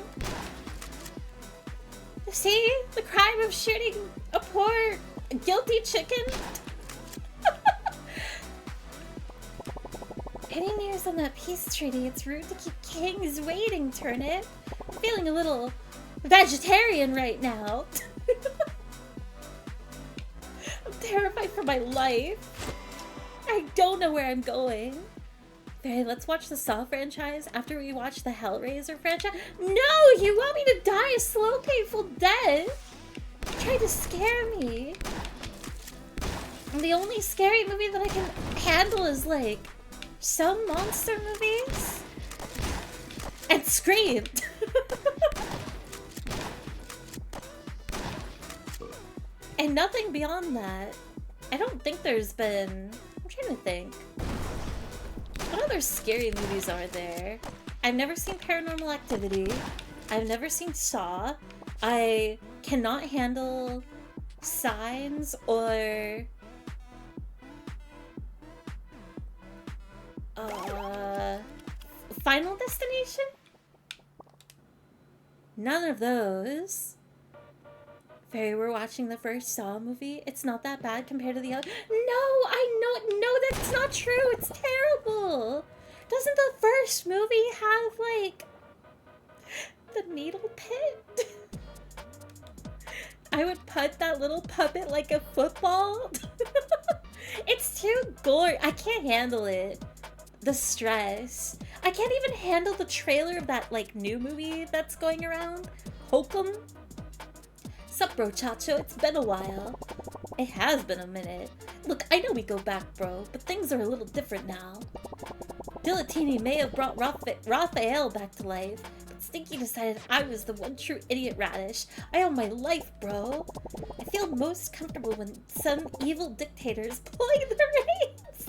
See? The crime of shooting a poor, guilty chicken? Hitting news on that peace treaty. It's rude to keep kings waiting, Turnip. I'm feeling a little vegetarian right now. I'm terrified for my life. I don't know where I'm going. Okay, let's watch the Saw franchise after we watch the Hellraiser franchise. No! You want me to die a slow, painful death? You tried to scare me. And the only scary movie that I can handle is, like, some monster movies. And Scream. And nothing beyond that. I don't think there's been... I'm trying to think. What other scary movies are there? I've never seen Paranormal Activity. I've never seen Saw. I cannot handle Signs or... Final Destination? None of those. Fairy, we're watching the first Saw movie. It's not that bad compared to the other. No, I know. No, that's not true. It's terrible. Doesn't the first movie have, like, the needle pit? I would put that little puppet like a football. It's too gory. I can't handle it. The stress. I can't even handle the trailer of that, like, new movie that's going around. Hokum. Sup, bro, Chacho? It's been a while. It has been a minute. Look, I know we go back, bro, but things are a little different now. Dilatini may have brought Raphael back to life, but Stinky decided I was the one true idiot Radish. I owe my life, bro. I feel most comfortable when some evil dictator is pulling the reins.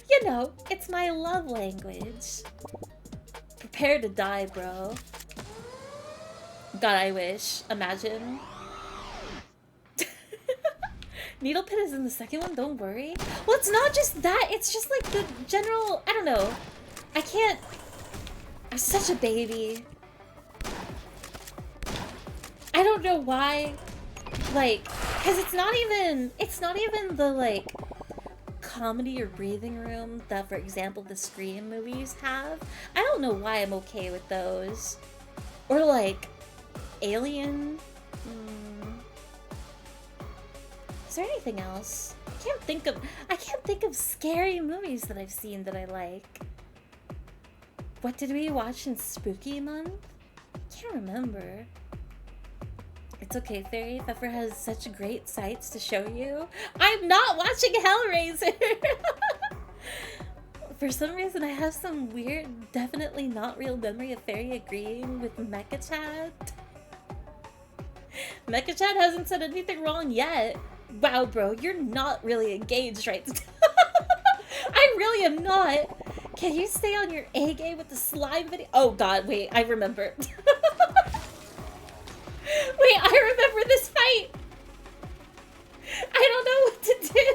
You know, it's my love language. Prepare to die, bro. God, I wish. Imagine. Needle Pit is in the second one, don't worry. Well, it's not just that, it's just like the general, I don't know. I can't, I'm such a baby. I don't know why, like, cause it's not even the, like, comedy or breathing room that, for example, the Scream movies have. I don't know why I'm okay with those. Or, like, Alien. Is there anything else? I can't think of scary movies that I've seen that I like. What did we watch in Spooky Month? I can't remember. It's okay, Fairy. Pfeffer has such great sights to show you. I'm not watching Hellraiser! For some reason, I have some weird, definitely not real memory of Fairy agreeing with Mecha Chat. Mecha Chat hasn't said anything wrong yet. Wow, bro, you're not really engaged right now. I really am not. Can you stay on your A game with the slime video? Oh god, wait, I remember. Wait, I remember this fight. I don't know what to do.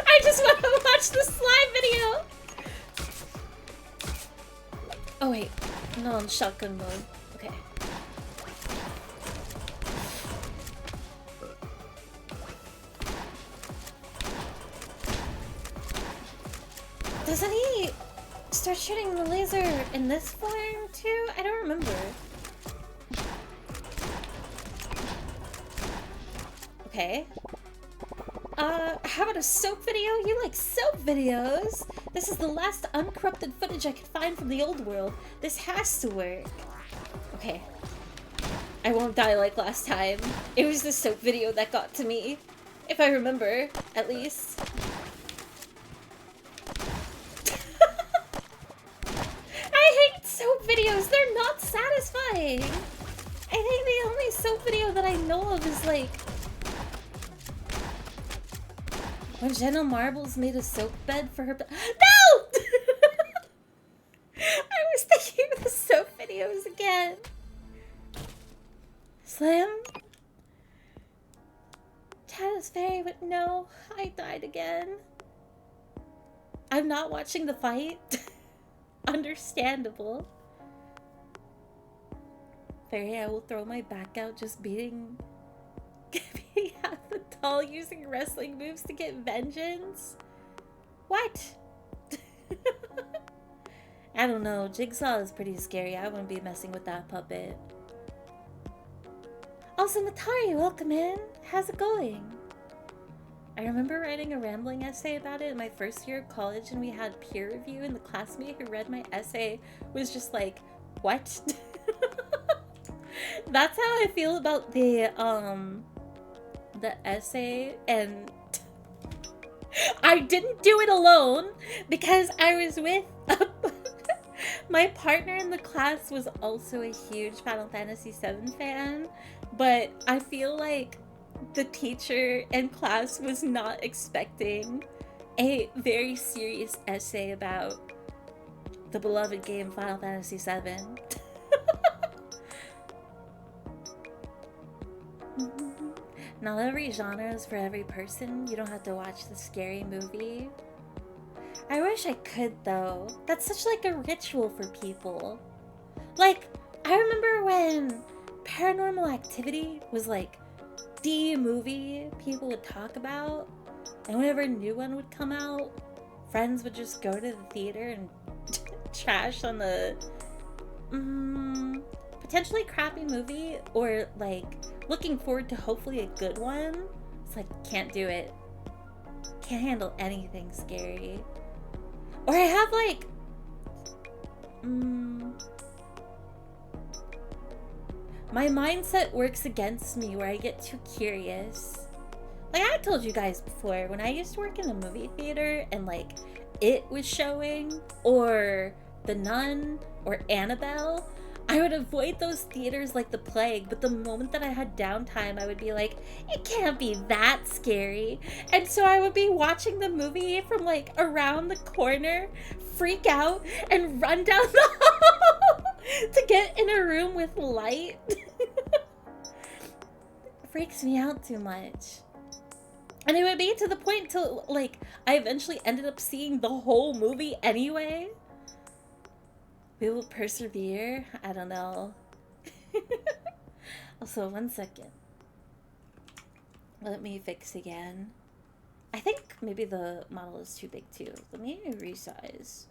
I just want to watch the slime video. Oh wait, I'm not on shotgun mode. Okay. Doesn't he start shooting the laser in this form too? I don't remember. Okay. How about a soap video? You like soap videos? This is the last uncorrupted footage I could find from the old world. This has to work. Okay. I won't die like last time. It was the soap video that got to me. If I remember, at least. I hate soap videos. They're not satisfying. I think the only soap video that I know of is like when Jenna Marbles made a soap bed for her. No! I was thinking of the soap videos again. Slim? Chad is fairy, but no, I died again. I'm not watching the fight. Understandable. Fairy, I will throw my back out just beating half the doll using wrestling moves to get vengeance. What? I don't know. Jigsaw is pretty scary. I wouldn't be messing with that puppet. Also, Matari, welcome in. How's it going? I remember writing a rambling essay about it in my first year of college, and we had peer review, and the classmate who read my essay was just like, what? That's how I feel about the essay, and I didn't do it alone because I was with my partner in the class was also a huge Final Fantasy VII fan, but I feel like the teacher in class was not expecting a very serious essay about the beloved game Final Fantasy VII. Not every genre is for every person. You don't have to watch the scary movie. I wish I could though. That's such like a ritual for people. Like, I remember when Paranormal Activity was like the movie people would talk about, and whenever a new one would come out, friends would just go to the theater and trash on the potentially crappy movie, or like looking forward to hopefully a good one. It's like, can't do it. Can't handle anything scary. Or I have like my mindset works against me where I get too curious. Like I told you guys before, when I used to work in a movie theater and like It was showing, or The Nun, or Annabelle, I would avoid those theaters like the plague, but the moment that I had downtime, I would be like, it can't be that scary. And so I would be watching the movie from like around the corner, freak out, and run down the hall to get in a room with light. It freaks me out too much. And it would be to the point till like I eventually ended up seeing the whole movie anyway. We will persevere. I don't know. Also, 1 second. Let me fix again. I think maybe the model is too big too. Let me resize.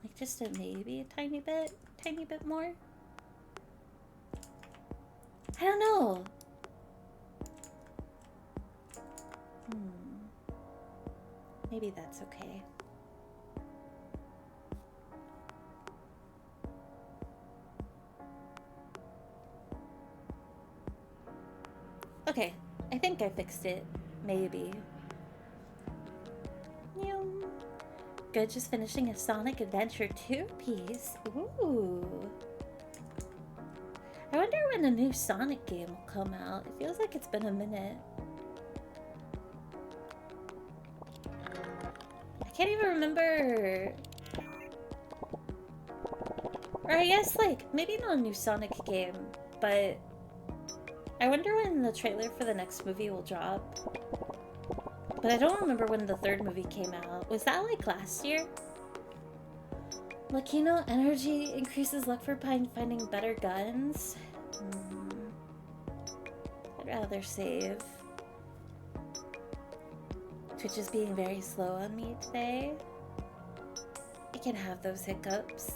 Like just a maybe a tiny bit more. I don't know. Maybe that's okay. Okay, I think I fixed it. Maybe. Good, just finishing a Sonic Adventure 2 piece. Ooh. I wonder when a new Sonic game will come out. It feels like it's been a minute. I can't even remember. Or I guess, like, maybe not a new Sonic game, but I wonder when the trailer for the next movie will drop. But I don't remember when the third movie came out. Was that like last year? Lakino energy increases luck for finding better guns. I'd rather save. Twitch is being very slow on me today. I can have those hiccups.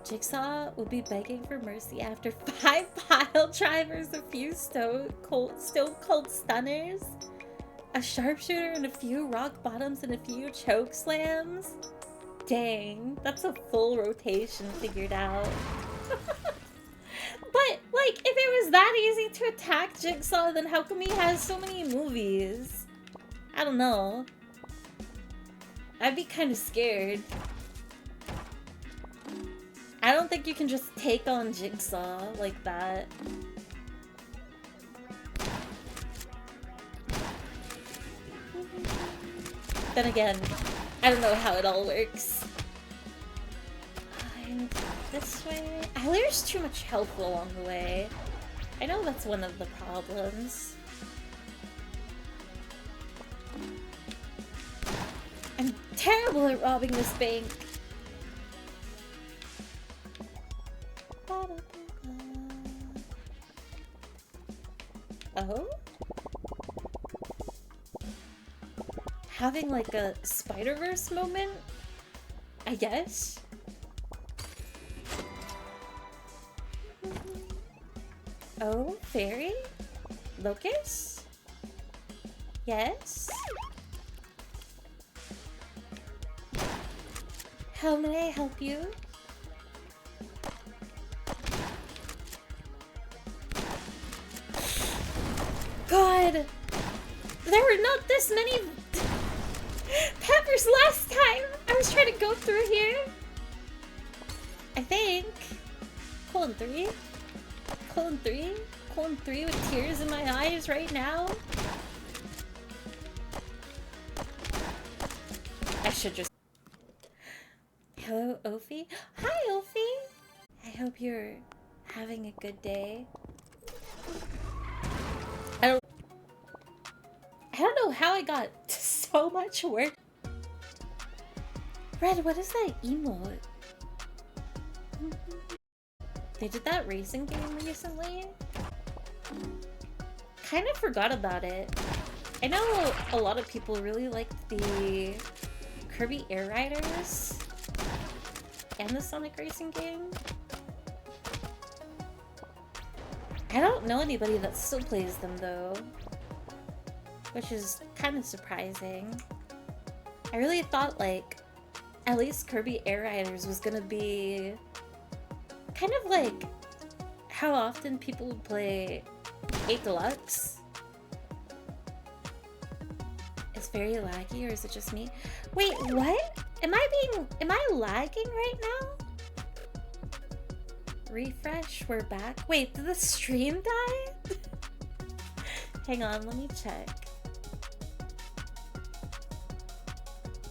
Jigsaw would be begging for mercy after 5 pile drivers, a few stone cold stunners, a sharpshooter, and a few rock bottoms, and a few choke slams. Dang, that's a full rotation figured out. But, like, if it was that easy to attack Jigsaw, then how come he has so many movies? I don't know. I'd be kind of scared. I don't think you can just take on Jigsaw like that. Then again, I don't know how it all works. And this way... there's too much health along the way. I know that's one of the problems. terrible at robbing this bank. Oh? Having like a Spider-Verse moment? I guess? Oh, fairy? Locust? Yes? How may I help you? God! There were not this many peppers last time! I was trying to go through here. I think. Colon 3? Colon 3? Colon 3 with tears in my eyes right now? I should just... Hello, Ophi? Hi, Ophi! I hope you're having a good day. I don't know how I got so much work. Red, what is that emote? They did that racing game recently? Kind of forgot about it. I know a lot of people really liked the Kirby Air Riders and the Sonic Racing game. I don't know anybody that still plays them though, which is kind of surprising. I really thought like at least Kirby Air Riders was gonna be kind of like how often people would play 8 Deluxe. It's very laggy, or is it just me? Wait, what? Am I lagging right now? Refresh, we're back. Wait, did the stream die? Hang on, let me check.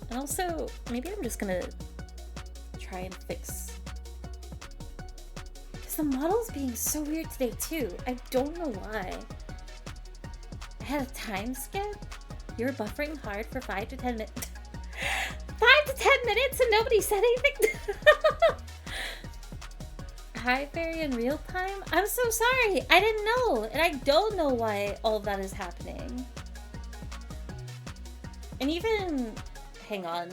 And also, maybe I'm just gonna try and fix... Because the model's being so weird today too. I don't know why. I had a time skip? You're buffering hard for 5 to 10 minutes. 5 to 10 minutes and nobody said anything? Hi, Fairy in real time? I'm so sorry. I didn't know. And I don't know why all of that is happening. And even... Hang on.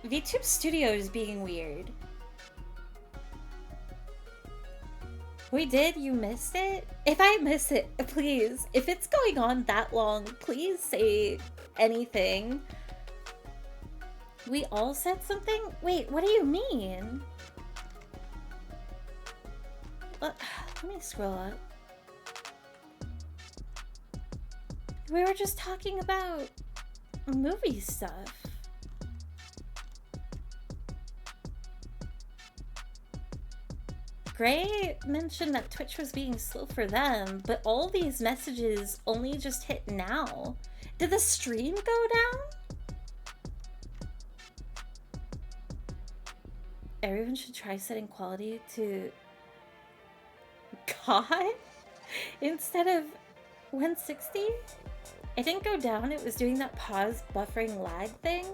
VTube Studio is being weird. We did? You missed it? If I miss it, please. If it's going on that long, please say anything. We all said something? Wait, what do you mean? Let me scroll up. We were just talking about movie stuff. Gray mentioned that Twitch was being slow for them, but all these messages only just hit now. Did the stream go down? Everyone should try setting quality to God instead of 160. It didn't go down, it was doing that pause buffering lag thing.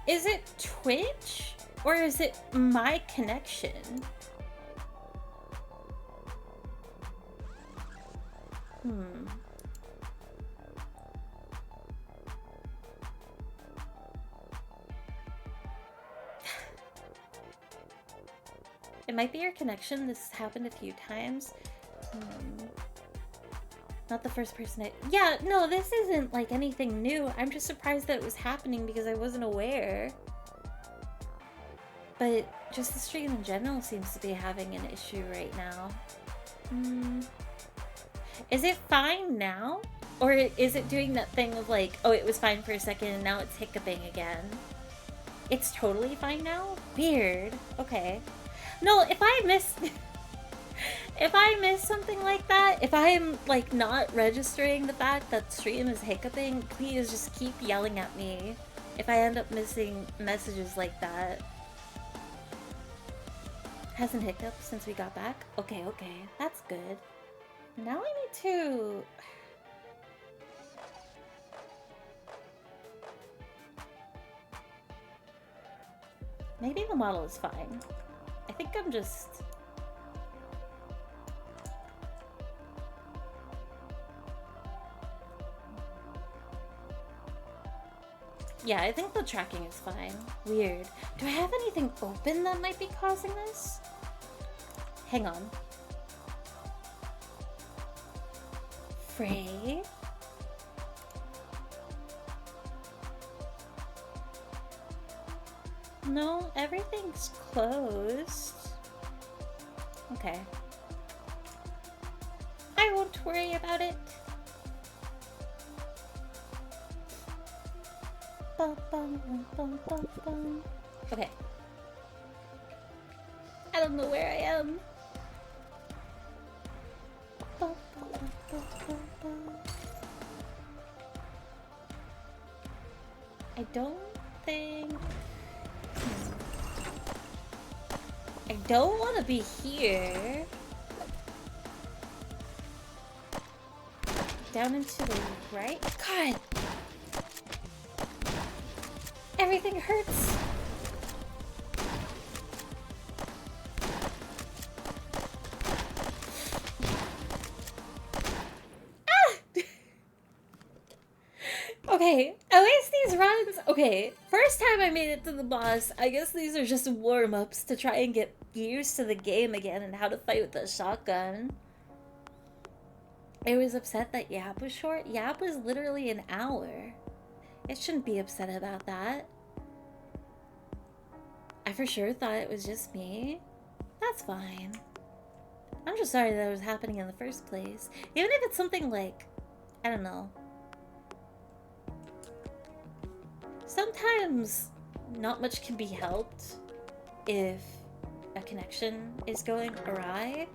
Is it Twitch or is it my connection? It might be your connection. This has happened a few times. Not the first person Yeah, no, this isn't like anything new. I'm just surprised that it was happening because I wasn't aware. But just the stream in general seems to be having an issue right now. Is it fine now? Or is it doing that thing of like, oh, it was fine for a second and now it's hiccuping again? It's totally fine now? Weird. Okay. No, if I miss... if I miss something like that, if I'm like not registering the fact that stream is hiccuping, please just keep yelling at me if I end up missing messages like that. Hasn't hiccuped since we got back? Okay, okay. That's good. Now I need to... Maybe the model is fine. I think I'm just... Yeah, I think the tracking is fine. Weird. Do I have anything open that might be causing this? Hang on. Frey? No, everything's closed. Okay. I won't worry about it. Okay. I don't know where I am. I don't think... I don't want to be here. Down into the right? God! Everything hurts. Ah! Okay, at least these runs... Okay, first time I made it to the boss, I guess these are just warm-ups to try and get used to the game again and how to fight with a shotgun. I was upset that Yap was short. Yap was literally an hour. It shouldn't be upset about that. I for sure thought it was just me. That's fine. I'm just sorry that it was happening in the first place. Even if it's something like, I don't know. Sometimes not much can be helped if a connection is going awry.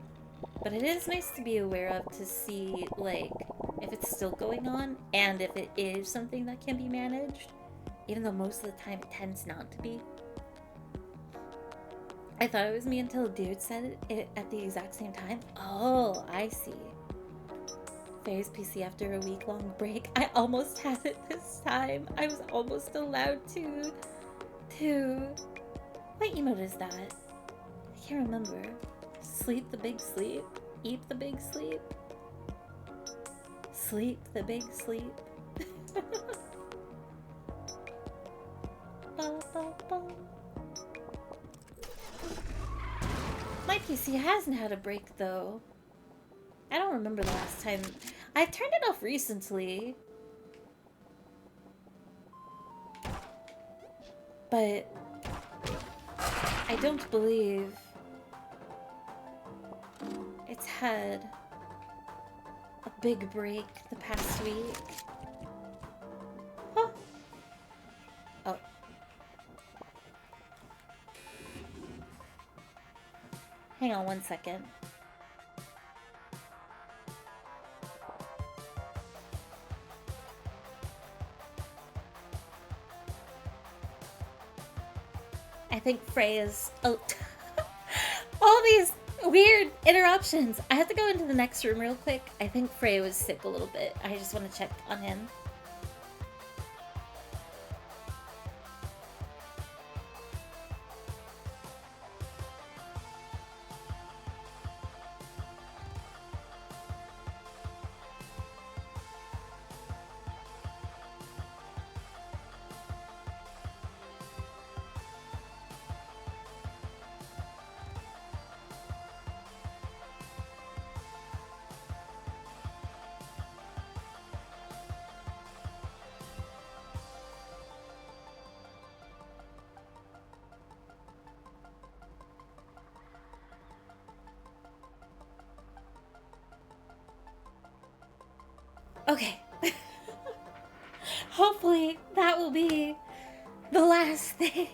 But it is nice to be aware of to see, like, if it's still going on and if it is something that can be managed. Even though most of the time it tends not to be. I thought it was me until a dude said it at the exact same time. Oh, I see. Faye's PC after a week-long break. I almost had it this time. I was almost allowed to... What emote is that? I can't remember. Sleep the big sleep? Eat the big sleep? Sleep the big sleep? My PC hasn't had a break though. I don't remember the last time. I turned it off recently. But I don't believe it's had a big break the past week. Huh. Oh. Hang on one second. I think Frey is... Oh. All these weird interruptions. I have to go into the next room real quick. I think Frey was sick a little bit. I just want to check on him. Okay. Hopefully that will be the last thing.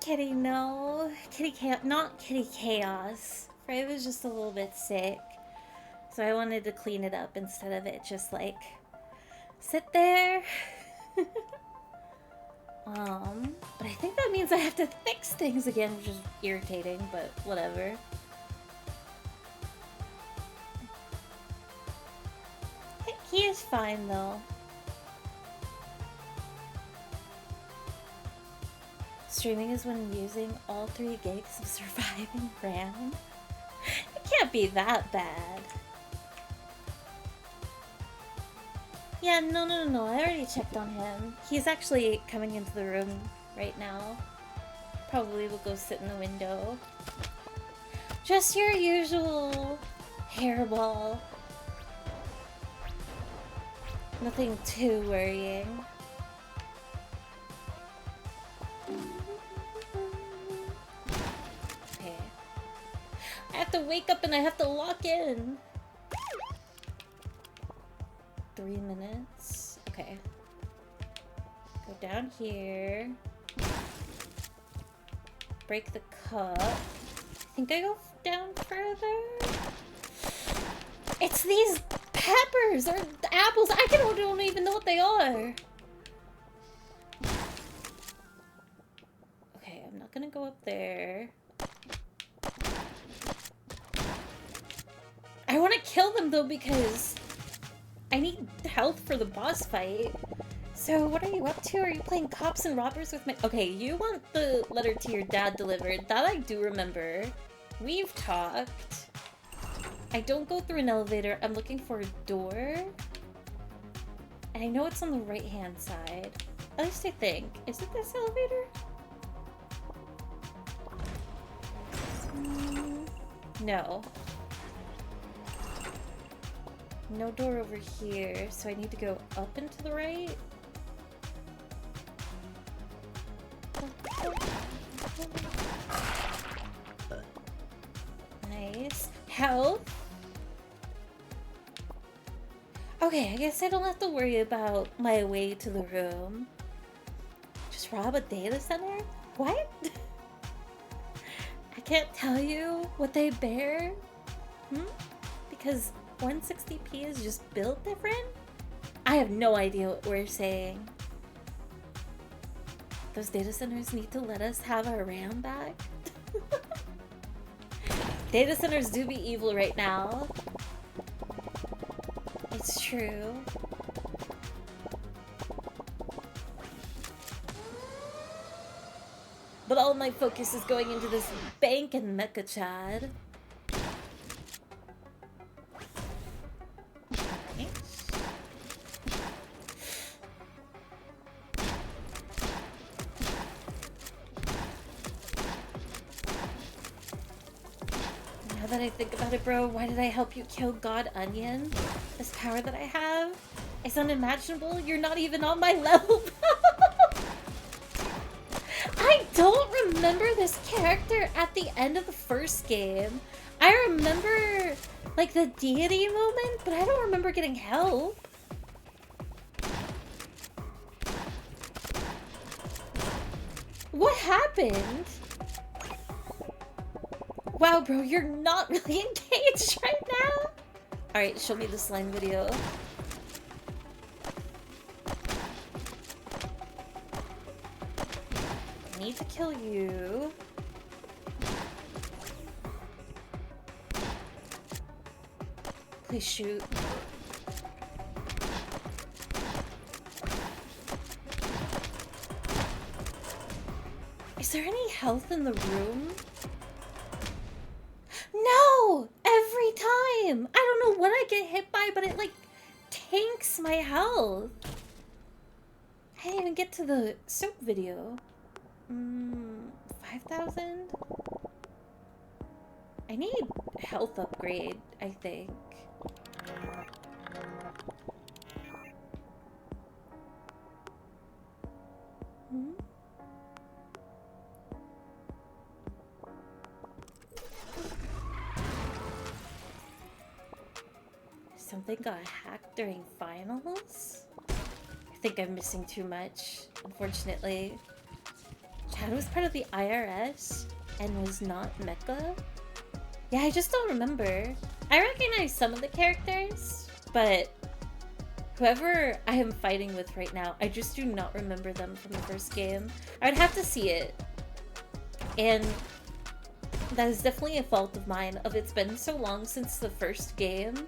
Kitty, no. Kitty Chaos. Not Kitty Chaos. Frey was just a little bit sick. So I wanted to clean it up instead of it just like sit there. But I think that means I have to fix things again, which is irritating, but whatever. He is fine though. Streaming is when using all 3 gigs of surviving RAM. It can't be that bad. Yeah, no. I already checked on him. He's actually coming into the room right now. Probably will go sit in the window. Just your usual hairball. Nothing too worrying. Okay. I have to wake up and I have to lock in. 3 minutes. Okay. Go down here. Break the cup. I think I go down further. It's these peppers or apples. I don't even know what they are. Okay, I'm not gonna go up there. I want to kill them though because I need health for the boss fight. So what are you up to? Are you playing cops and robbers with me? Okay, you want the letter to your dad delivered. That I do remember. We've talked. I don't go through an elevator. I'm looking for a door. And I know it's on the right-hand side. At least I think. Is it this elevator? No. No door over here, so I need to go up and to the right. Nice. Health. Okay, I guess I don't have to worry about my way to the room. Just rob a data center? What? I can't tell you what they bear. Because 160p is just built different? I have no idea what we're saying. Those data centers need to let us have our RAM back. Data centers do be evil right now. It's true. But all my focus is going into this bank in Mecha Chad. Now that I think about it, bro, why did I help you kill God Onion? This power that I have is unimaginable. You're not even on my level. I don't remember this character at the end of the first game. I remember, like, the deity moment, but I don't remember getting help. What happened? Wow, bro, you're not really engaged right now. Alright, show me the slime video. I need to kill you. Please shoot. Is there any health in the room? No! Every time! I don't know what I get hit by, but it, like, tanks my health. I didn't even get to the soap video. 5,000? I need health upgrade, I think. Something got hacked during finals? I think I'm missing too much, unfortunately. Chad was part of the IRS and was not Mecha? Yeah, I just don't remember. I recognize some of the characters, but whoever I am fighting with right now, I just do not remember them from the first game. I would have to see it. And that is definitely a fault of mine, of it's been so long since the first game.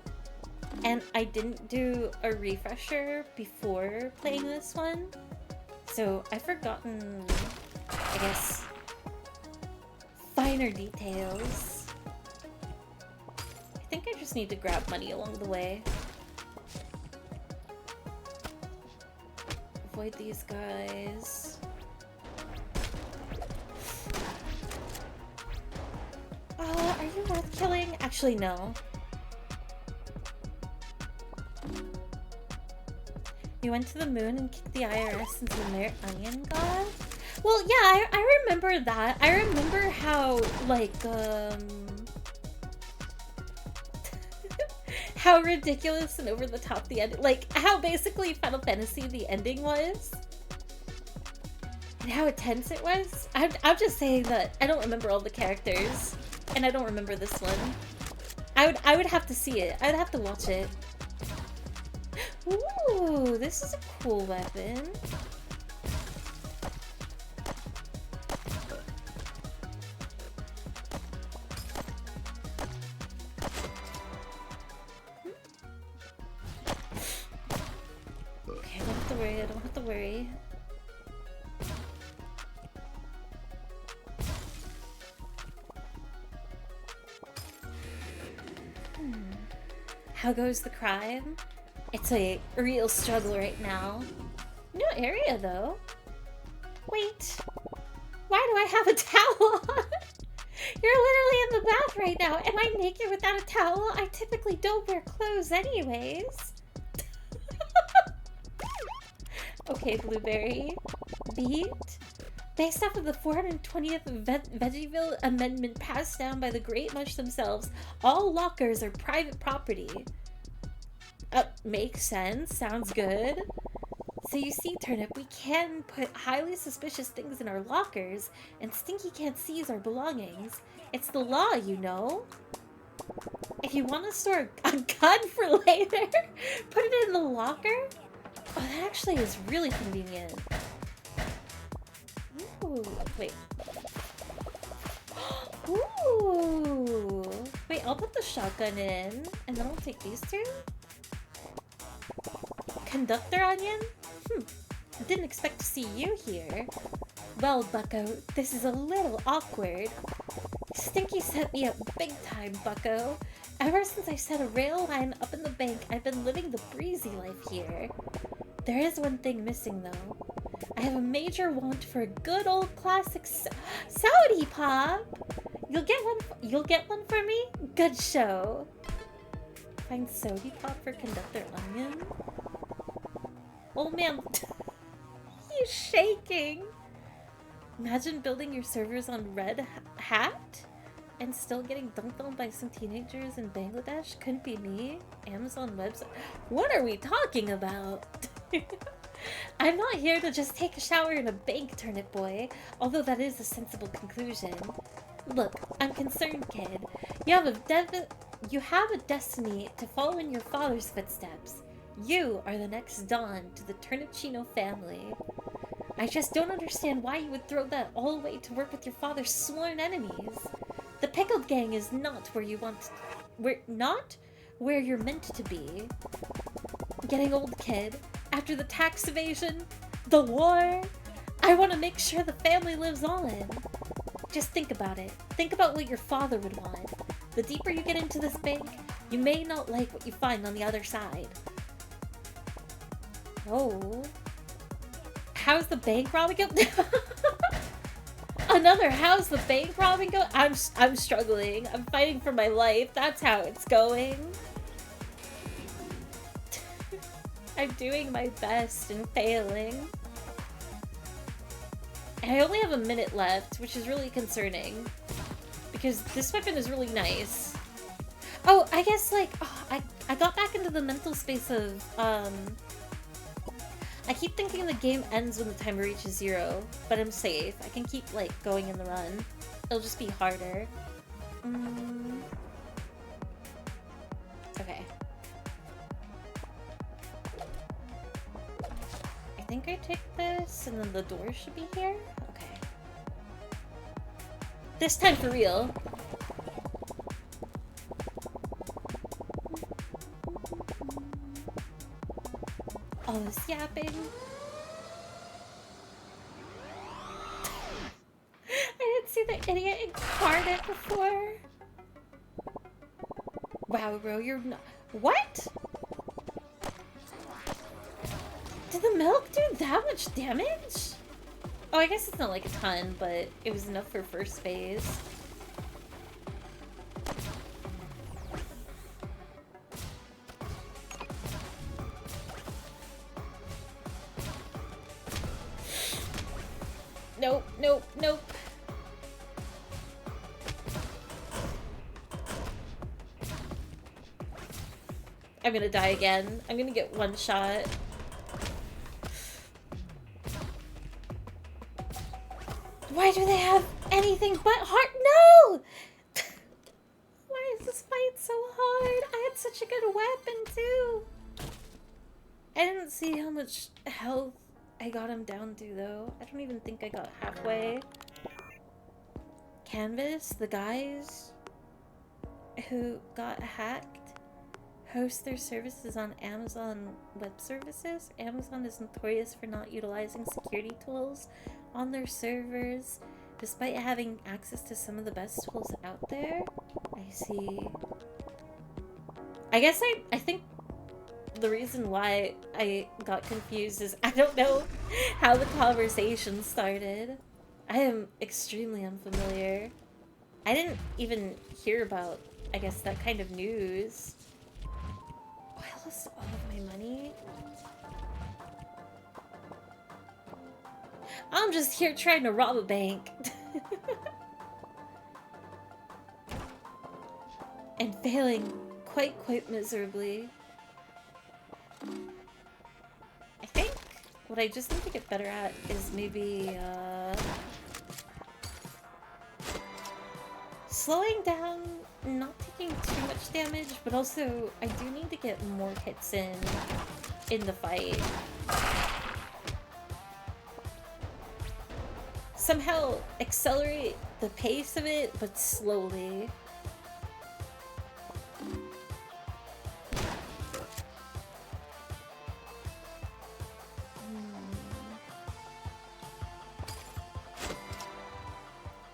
And I didn't do a refresher before playing this one. So I've forgotten I guess, finer details. I think I just need to grab money along the way. Avoid these guys. Are you worth killing? Actually, no. You went to the moon and kicked the IRS into the Merit Onion God? Well, yeah, I remember that. I remember how, like, how ridiculous and over the top the end, like, how basically Final Fantasy the ending was. And how intense it was. I'm just saying that I don't remember all the characters. And I don't remember this one. I would have to see it. I would have to watch it. Ooh, this is a cool weapon. Okay, I don't have to worry. I don't have to worry. How goes the crime? It's a real struggle right now. New area, though. Wait. Why do I have a towel on? You're literally in the bath right now. Am I naked without a towel? I typically don't wear clothes anyways. Okay, Blueberry. Beat. Based off of the 420th Veggieville Amendment passed down by the Great Mush themselves, all lockers are private property. Makes sense. Sounds good. So you see, Turnip, we can put highly suspicious things in our lockers, and Stinky can't seize our belongings. It's the law, you know. If you want to store a gun for later, put it in the locker? Oh, that actually is really convenient. Ooh, wait. Ooh. Wait, I'll put the shotgun in, and then I'll take these two. Conductor Onion? Didn't expect to see you here. Well, Bucko, this is a little awkward. Stinky set me up big time, Bucko. Ever since I set a rail line up in the bank, I've been living the breezy life here. There is one thing missing, though. I have a major want for a good old classic Saudi Pop. You'll get one for me? Good show. Find Saudi Pop for Conductor Onion? Oh man, he's shaking. Imagine building your servers on Red Hat and still getting dunked on by some teenagers in Bangladesh. Couldn't be me. Amazon website. What are we talking about? I'm not here to just take a shower in a bank, Turnip Boy, although that is a sensible conclusion. Look, I'm concerned, kid. You have a destiny to follow in your father's footsteps. You are the next Dawn to the Turnipchino family. I just don't understand why you would throw that all away to work with your father's sworn enemies. The Pickled Gang is not where you want to, not where you're meant to be. Getting old, kid. After the tax evasion, the war, I want to make sure the family lives on. Just think about it. Think about what your father would want. The deeper you get into this bank, you may not like what you find on the other side. Oh. How's the bank robbing go? Another how's the bank robbing go? I'm struggling. I'm fighting for my life. That's how it's going. I'm doing my best and failing. And I only have a minute left, which is really concerning. Because this weapon is really nice. Oh, I guess, like, I got back into the mental space of, I keep thinking the game ends when the timer reaches 0, but I'm safe. I can keep, like, going in the run. It'll just be harder. Okay. I think I take this, and then the door should be here? Okay. This time for real. All this yapping. the idiot incarnate before? Wow, bro, you're not. What? Did the milk do that much damage? Oh, I guess it's not like a ton, but it was enough for first phase. Nope, nope, nope. I'm gonna die again. I'm gonna get one shot. Why do they have anything but heart? No! Why is this fight so hard? I had such a good weapon, too. I didn't see how much health I got him down to, though. I don't even think I got halfway. Canvas, the guys who got hacked, host their services on Amazon Web Services. Amazon is notorious for not utilizing security tools on their servers, despite having access to some of the best tools out there. I see. I guess I think the reason why I got confused is I don't know how the conversation started. I am extremely unfamiliar. I didn't even hear about, I guess, that kind of news. Oh, I lost all of my money. I'm just here trying to rob a bank. And failing quite miserably. I think what I just need to get better at is maybe, slowing down, not taking too much damage, but also I do need to get more hits in the fight. Somehow accelerate the pace of it, but slowly.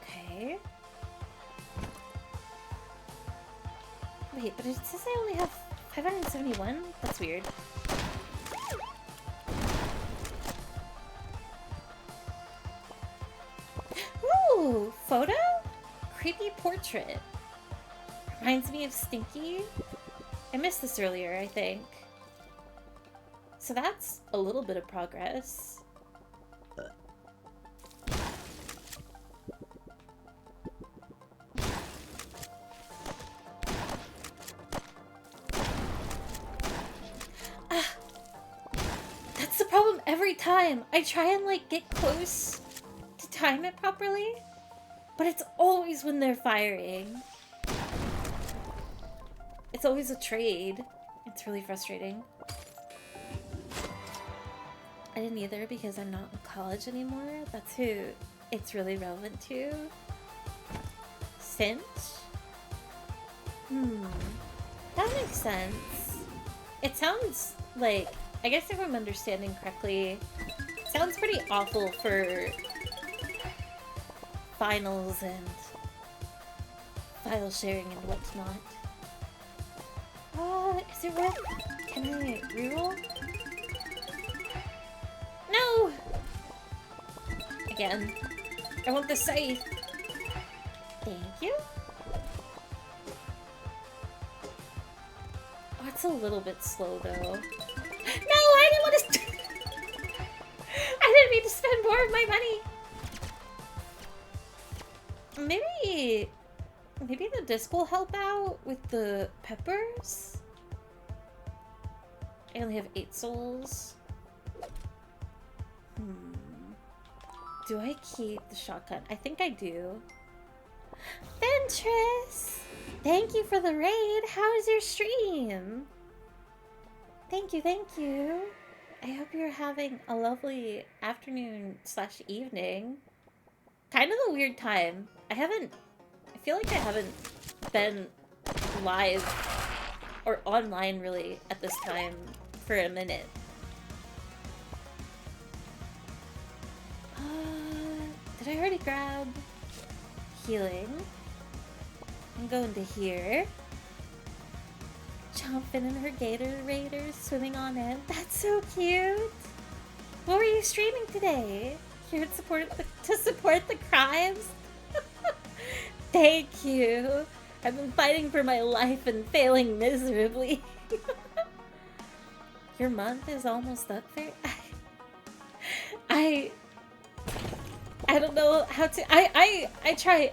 Okay. Wait, but it says I only have 571? That's weird. Ooh, photo? Creepy portrait. Reminds me of Stinky. I missed this earlier, I think. So that's a little bit of progress. Ah! That's the problem every time. I try and like get close to time it properly, but it's always when they're firing. It's always a trade. It's really frustrating. I didn't either because I'm not in college anymore. That's who it's really relevant to. Cinch? That makes sense. It sounds like, I guess if I'm understanding correctly, it sounds pretty awful for finals and file sharing and whatnot. Is it worth? Can I reroll? No! Again. I want the scythe. Thank you. Oh, it's a little bit slow though. No, I didn't want to. I didn't mean to spend more of my money. Maybe the disc will help out with the peppers. I only have 8 souls. Do I keep the shotgun? I think I do. Ventress! Thank you for the raid. How is your stream? Thank you, thank you. I hope you're having a lovely afternoon/evening. Kind of a weird time. I feel like I haven't been live or online really at this time for a minute. Did I already grab? healing. I'm going to here. Chomping in her gator raiders, swimming on in. That's so cute. What were you streaming today? Here to support the crimes? Thank you. I've been fighting for my life and failing miserably. Your month is almost up there. I don't know how to. I try.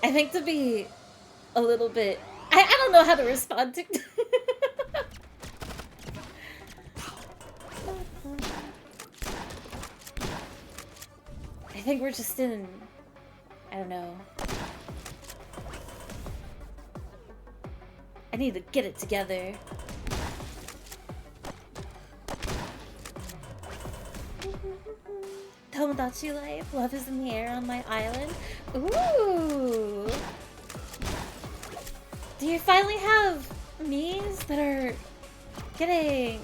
I think to be a little bit. I don't know how to respond to. I think we're just in. I don't know. I need to get it together. Tomodachi life. Love is in the air on my island. Ooh. Do you finally have Miis that are getting...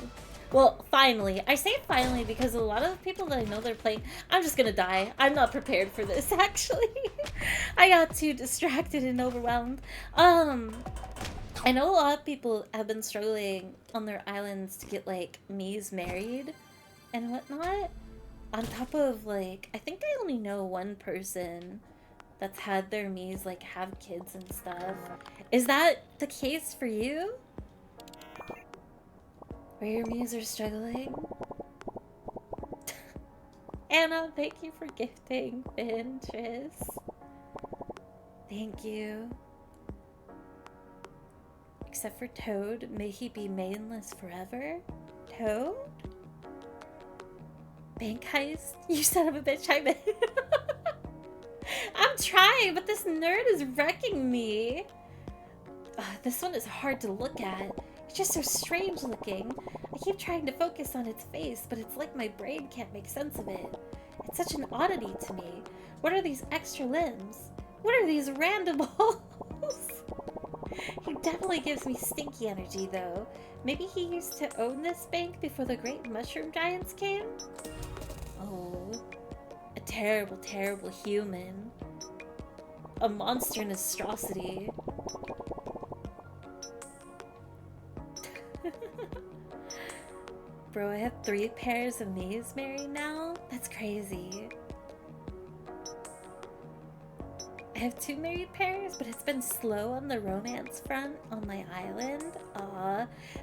Well, finally. I say finally because a lot of people that I know they're playing... I'm just gonna die. I'm not prepared for this, actually. I got too distracted and overwhelmed. I know a lot of people have been struggling on their islands to get, like, Miis married and whatnot. On top of, like, I think I only know one person that's had their Miis, like, have kids and stuff. Is that the case for you? Where your Miis are struggling? Anna, thank you for gifting Ventress. Thank you. Except for Toad, may he be mainless forever? Toad? Bank heist? You son of a bitch, I'm in. I'm trying, but this nerd is wrecking me. This one is hard to look at. It's just so strange looking. I keep trying to focus on its face, but it's like my brain can't make sense of it. It's such an oddity to me. What are these extra limbs? What are these random holes? He definitely gives me stinky energy, though. Maybe he used to own this bank before the great mushroom giants came? Oh, a terrible, terrible human. A monstrosity. Bro, I have 3 pairs of Miis married now? That's crazy. I have 2 married pairs, but it's been slow on the romance front on my island.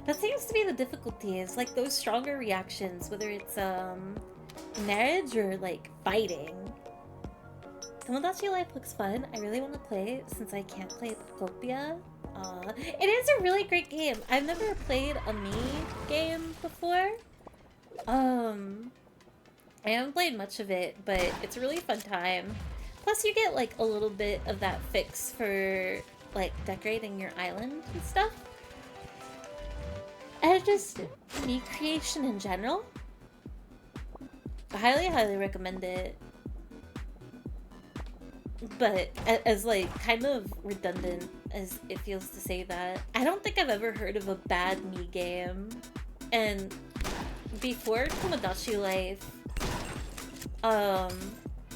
That seems to be the difficulty, is like those stronger reactions, whether it's marriage or like fighting. Tomodachi Life looks fun. I really want to play it since I can't play Pokopia. It is a really great game. I've never played a Mii game before. I haven't played much of it, but it's a really fun time. Plus you get like a little bit of that fix for like decorating your island and stuff. And just Mii creation in general. I highly, highly recommend it. But as like kind of redundant as it feels to say that, I don't think I've ever heard of a bad Mii game. And before Tomodachi Life,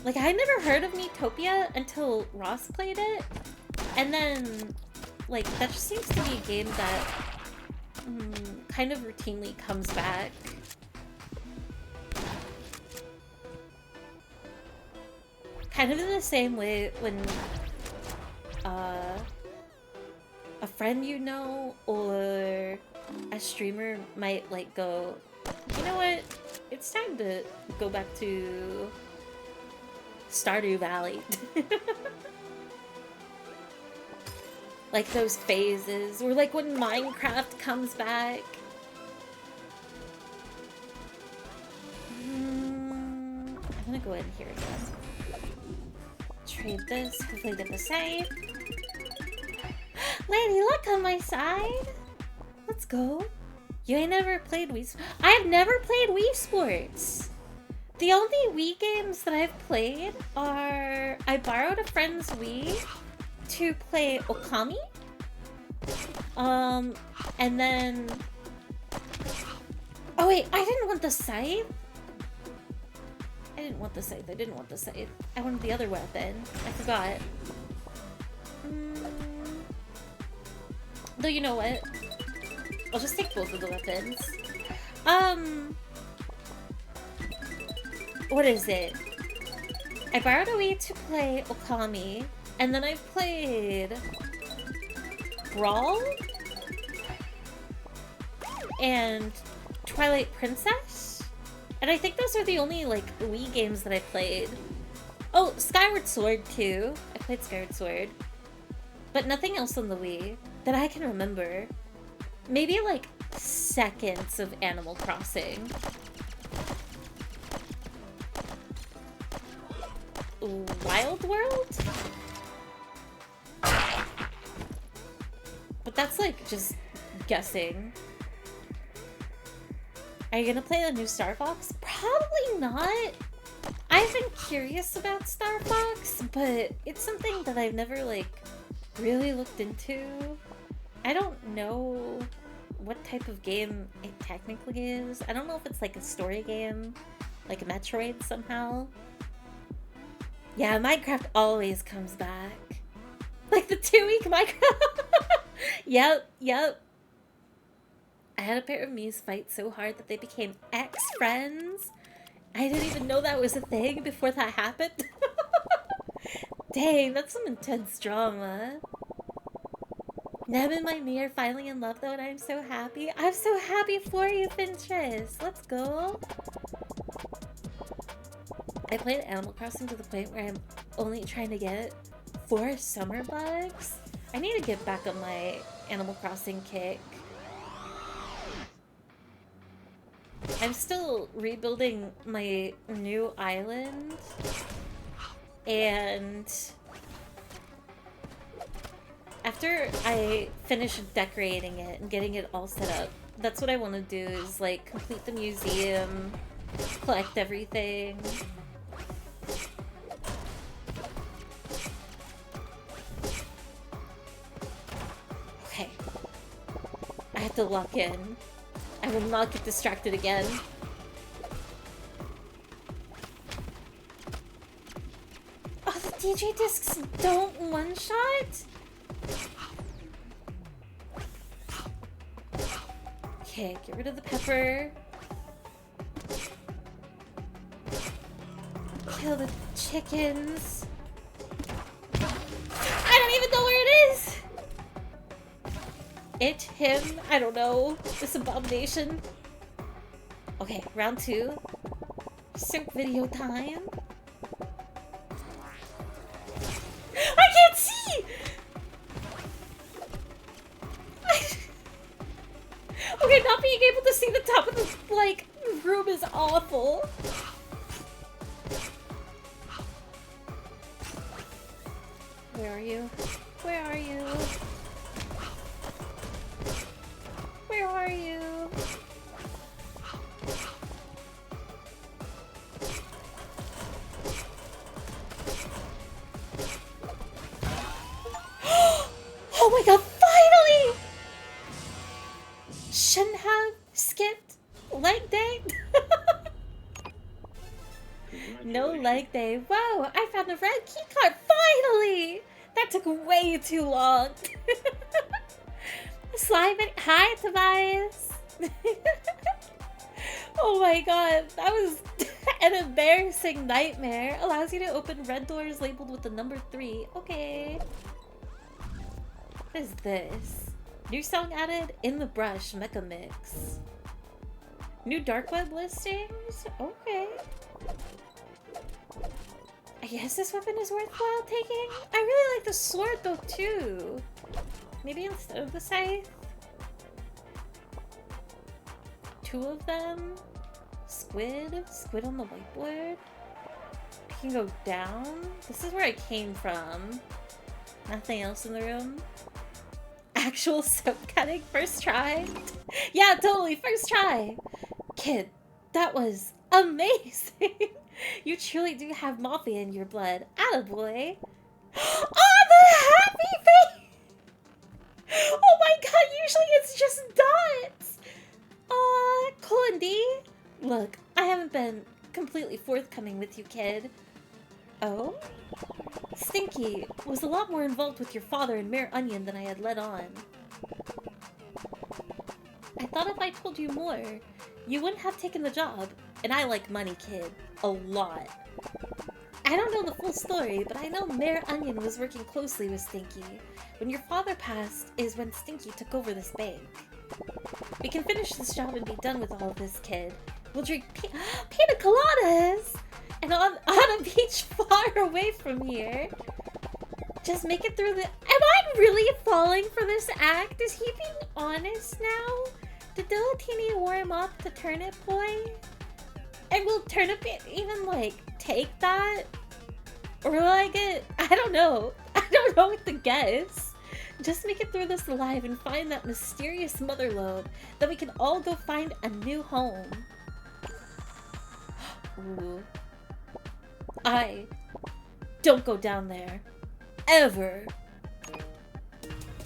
like I never heard of Miitopia until Ross played it. And then like that just seems to be a game that kind of routinely comes back. Kind of in the same way when a friend you know or a streamer might like go, you know what, it's time to go back to Stardew Valley. Like those phases, or like when Minecraft comes back. I'm gonna go in here again. Trade this, hopefully get the save. Lady Luck on my side! Let's go. You ain't never played Wii... I have never played Wii Sports! The only Wii games that I've played are... I borrowed a friend's Wii to play Okami. And then Oh wait, I didn't want the scythe. I didn't want the scythe. I didn't want the scythe. I wanted the other weapon. I forgot. Though you know what? I'll just take both of the weapons. What is it? I borrowed a Wii to play Okami, and then I've played Brawl and Twilight Princess, and I think those are the only like Wii games that I played. Oh, Skyward Sword too. I played Skyward Sword, but nothing else on the Wii that I can remember. Maybe like seconds of Animal Crossing. Wild World? But that's like just guessing. Are you gonna play the new Star Fox? Probably not. I've been curious about Star Fox, but it's something that I've never like really looked into. I don't know what type of game it technically is. I don't know if it's like a story game, like a Metroid somehow. Yeah, Minecraft always comes back. Like the 2-week Minecraft. Yep. I had a pair of Mii's fight so hard that they became ex-friends. I didn't even know that was a thing before that happened. Dang, that's some intense drama. Neb and my Mii are finally in love though, and I'm so happy. I'm so happy for you, Pinterest. Let's go. I played Animal Crossing to the point where I'm only trying to get 4 summer bugs. I need to get back on my Animal Crossing kick. I'm still rebuilding my new island, and after I finish decorating it and getting it all set up, that's what I want to do, is like complete the museum, collect everything. Okay. I have to lock in. I will not get distracted again. Oh, the DJ discs don't one-shot? Okay, get rid of the pepper. Kill the chickens. I don't even know where it is! It, him, I don't know. This abomination. Okay, round 2. Sync video time. I can't see! Okay, not being able to see the top of the, like, room is awful. Where are you? Where are you? Where are you? Oh my god, finally! Shouldn't have skipped leg day. No leg day. Whoa, I found a red keycard, finally! That took way too long. Slime it. Hi, Tobias. Oh my god, that was an embarrassing nightmare. Allows you to open red doors labeled with the number 3. Okay. What is this? New song added, In the Brush, Mecha Mix. New dark web listings? Okay. I guess this weapon is worthwhile taking. I really like the sword though too. Maybe instead of the scythe? 2 of them? Squid? Squid on the whiteboard? I can go down? This is where I came from. Nothing else in the room? Actual soap cutting? First try? Yeah, totally, first try! Kid, that was amazing! You truly do have Mafia in your blood. Attaboy! Oh, the happy face! Oh my god, usually it's just dots! Cool and D, have been completely forthcoming with you, kid. Oh? Stinky was a lot more involved with your father and Mayor Onion than I had let on. I thought if I told you more, you wouldn't have taken the job. And I like money, kid. A lot. I don't know the full story, but I know Mayor Onion was working closely with Stinky. When your father passed is when Stinky took over this bank. We can finish this job and be done with all of this, kid. We'll drink pina coladas! And on a beach far away from here. Just make it through the— Am I really falling for this act? Is he being honest now? Did Dilatini warm up to Turnip Boy? And will Turnip even, like, take that? Or will I get— I don't know. I don't know what to guess. Just make it through this alive and find that mysterious mother lobe. Then we can all go find a new home. Ooh. I don't go down there. Ever.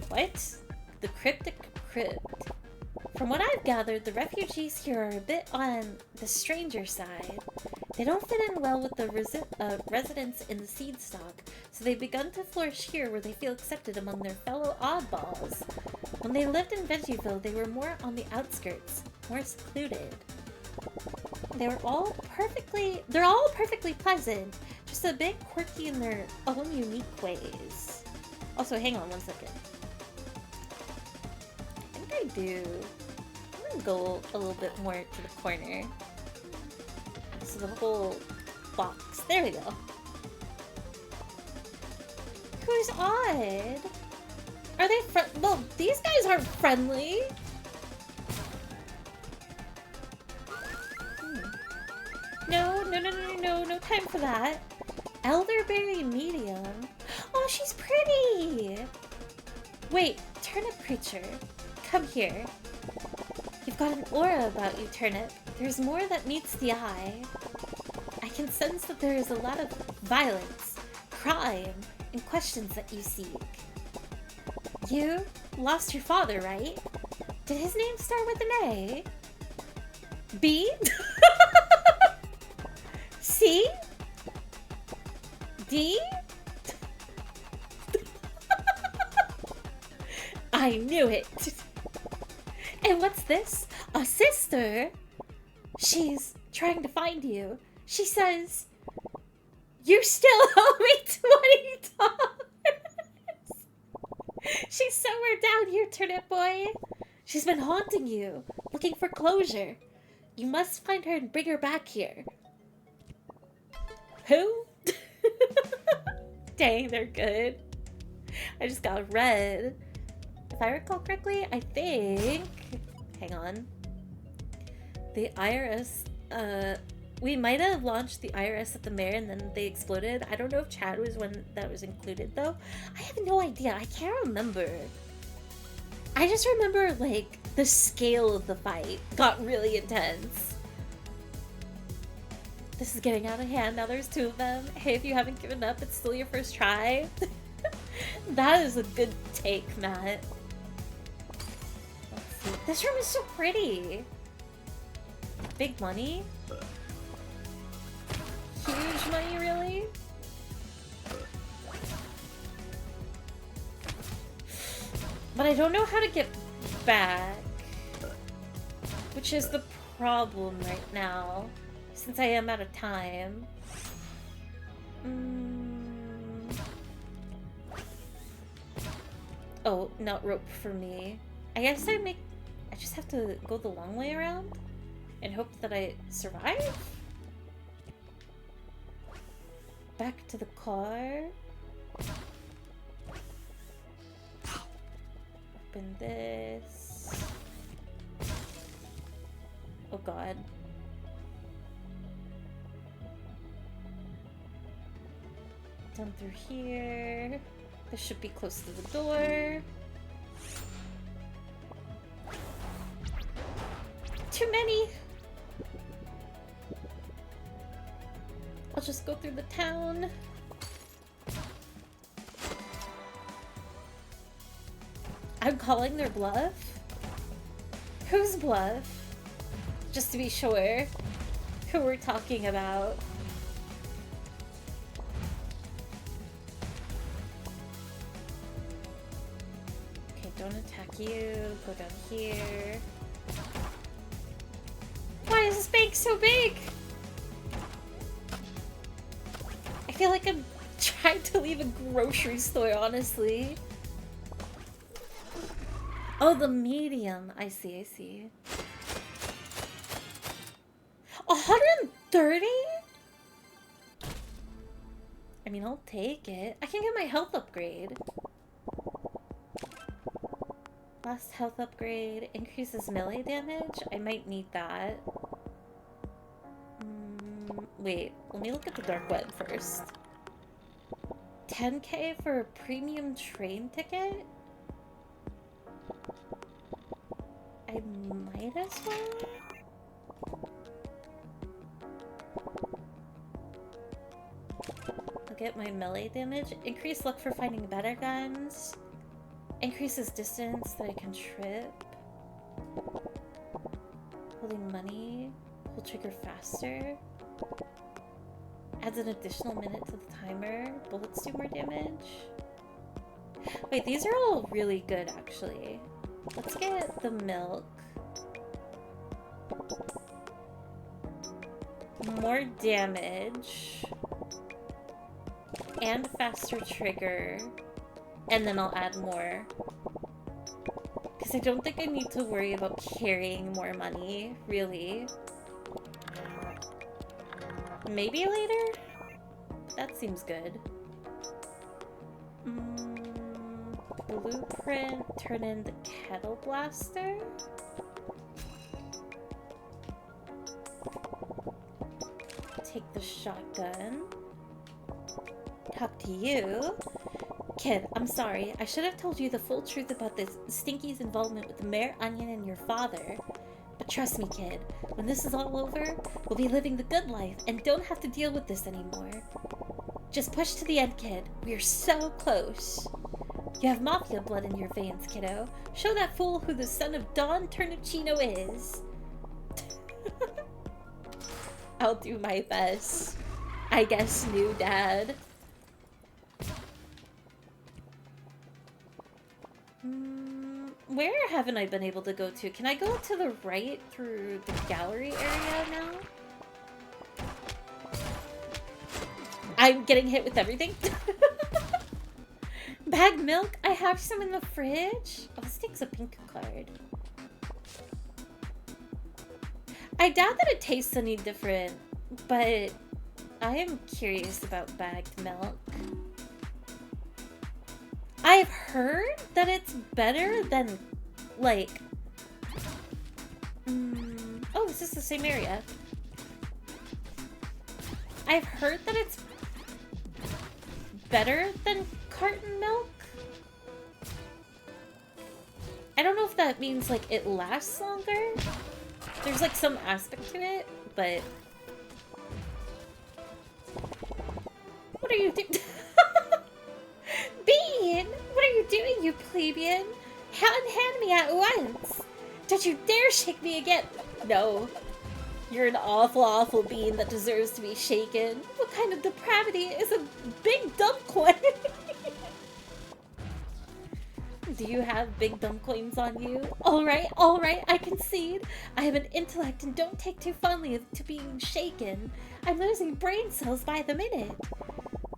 What? The cryptic crypt. From what I've gathered, the refugees here are a bit on the stranger side. They don't fit in well with the residents in the seed stock, so they've begun to flourish here where they feel accepted among their fellow oddballs. When they lived in Veggieville, they were more on the outskirts, more secluded. They're all perfectly pleasant, just a bit quirky in their own unique ways. Also, hang on one second. I think I do. I'm gonna go a little bit more to the corner. So the whole box. There we go. Who's odd? Are they well, these guys aren't friendly. No time for that. Elderberry medium. Oh, she's pretty. Wait, Turnip Preacher, come here. You've got an aura about you, Turnip. There's more that meets the eye. I can sense that there is a lot of violence, crime, and questions that you seek. You lost your father, right? Did his name start with an A? B? C? D? I knew it! And what's this? A sister? She's trying to find you. She says, you still owe me $20! She's somewhere down here, Turnip Boy. She's been haunting you, looking for closure. You must find her and bring her back here. Who? Dang, they're good. I just got red. If I recall correctly, I think... Hang on. The IRS, we might have launched the IRS at the mayor and then they exploded. I don't know if Chad was when that was included, though. I have no idea. I can't remember. I just remember, like, the scale of the fight got really intense. This is getting out of hand. Now there's two of them. Hey, if you haven't given up, it's still your first try. That is a good take, Matt. Let's see. This room is so pretty. Big money? Huge money, really? But I don't know how to get back. Which is the problem right now. Since I am out of time. Oh, not rope for me. I guess I just have to go the long way around and hope that I survive? Back to the car. Open this. Oh god. Down through here. This should be close to the door. Too many! I'll just go through the town. I'm calling their bluff? Whose bluff? Just to be sure. who we're talking about. Okay, don't attack you. Go down here. Why is this bank so big? I feel like I'm trying to leave a grocery store, honestly. Oh, the medium. I see, I see. 130? I mean, I'll take it. I can get my health upgrade. Last health upgrade increases melee damage. I might need that. Wait, let me look at the dark web first. 10k for a premium train ticket? I might as well. I'll get my melee damage. Increase luck for finding better guns. Increases distance that I can trip. Holding money will trigger faster. Adds an additional minute to the timer. Bullets do more damage. Wait, these are all really good, actually. Let's get the milk. More damage. And faster trigger. And then I'll add more. Because I don't think I need to worry about carrying more money, really. Maybe later? That seems good. Blueprint, turn in the kettle blaster. Take the shotgun. Talk to you. Kid, I'm sorry. I should have told you the full truth about this Stinky's involvement with the Mayor Onion and your father. But trust me, kid, when this is all over, we'll be living the good life and don't have to deal with this anymore. Just push to the end, kid. We are so close. You have mafia blood in your veins, kiddo. Show that fool who the son of Don Turnipchino is. I'll do my best. I guess, new dad. Where haven't I been able to go to? Can I go to the right through the gallery area now? I'm getting hit with everything. Bagged milk? I have some in the fridge. Oh, this takes a pink card. I doubt that it tastes any different, but I am curious about bagged milk. I've heard that it's better than, like... Oh, is this the same area? I've heard that it's better than carton milk? I don't know if that means, like, it lasts longer. There's, like, some aspect to it, but... What are you doing? Bean! What are you doing, you plebeian? Hand me at once! Don't you dare shake me again! No. You're an awful, awful bean that deserves to be shaken. What kind of depravity is a big dumb coin? Do you have big dumb coins on you? Alright, I concede. I have an intellect and don't take too fondly to being shaken. I'm losing brain cells by the minute.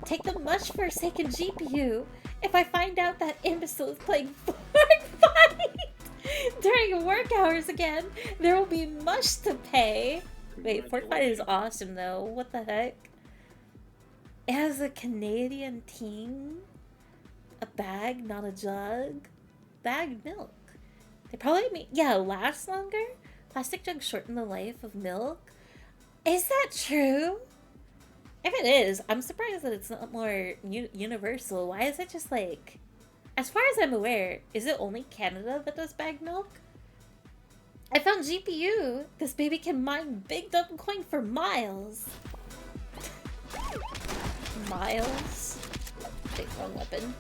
Take the much forsaken GPU. If I find out that imbecile is playing Fortnite during work hours again, there will be much to pay. Wait, Fortnite is awesome though. What the heck? It has a Canadian team. A bag, not a jug. Bagged milk. They probably make, yeah, lasts longer. Plastic jugs shorten the life of milk. Is that true? If it is, I'm surprised that it's not more universal. Why is it just like... As far as I'm aware, is it only Canada that does bagged milk? I found GPU. This baby can mine big dumb coin for miles. Miles? Wait, wrong weapon.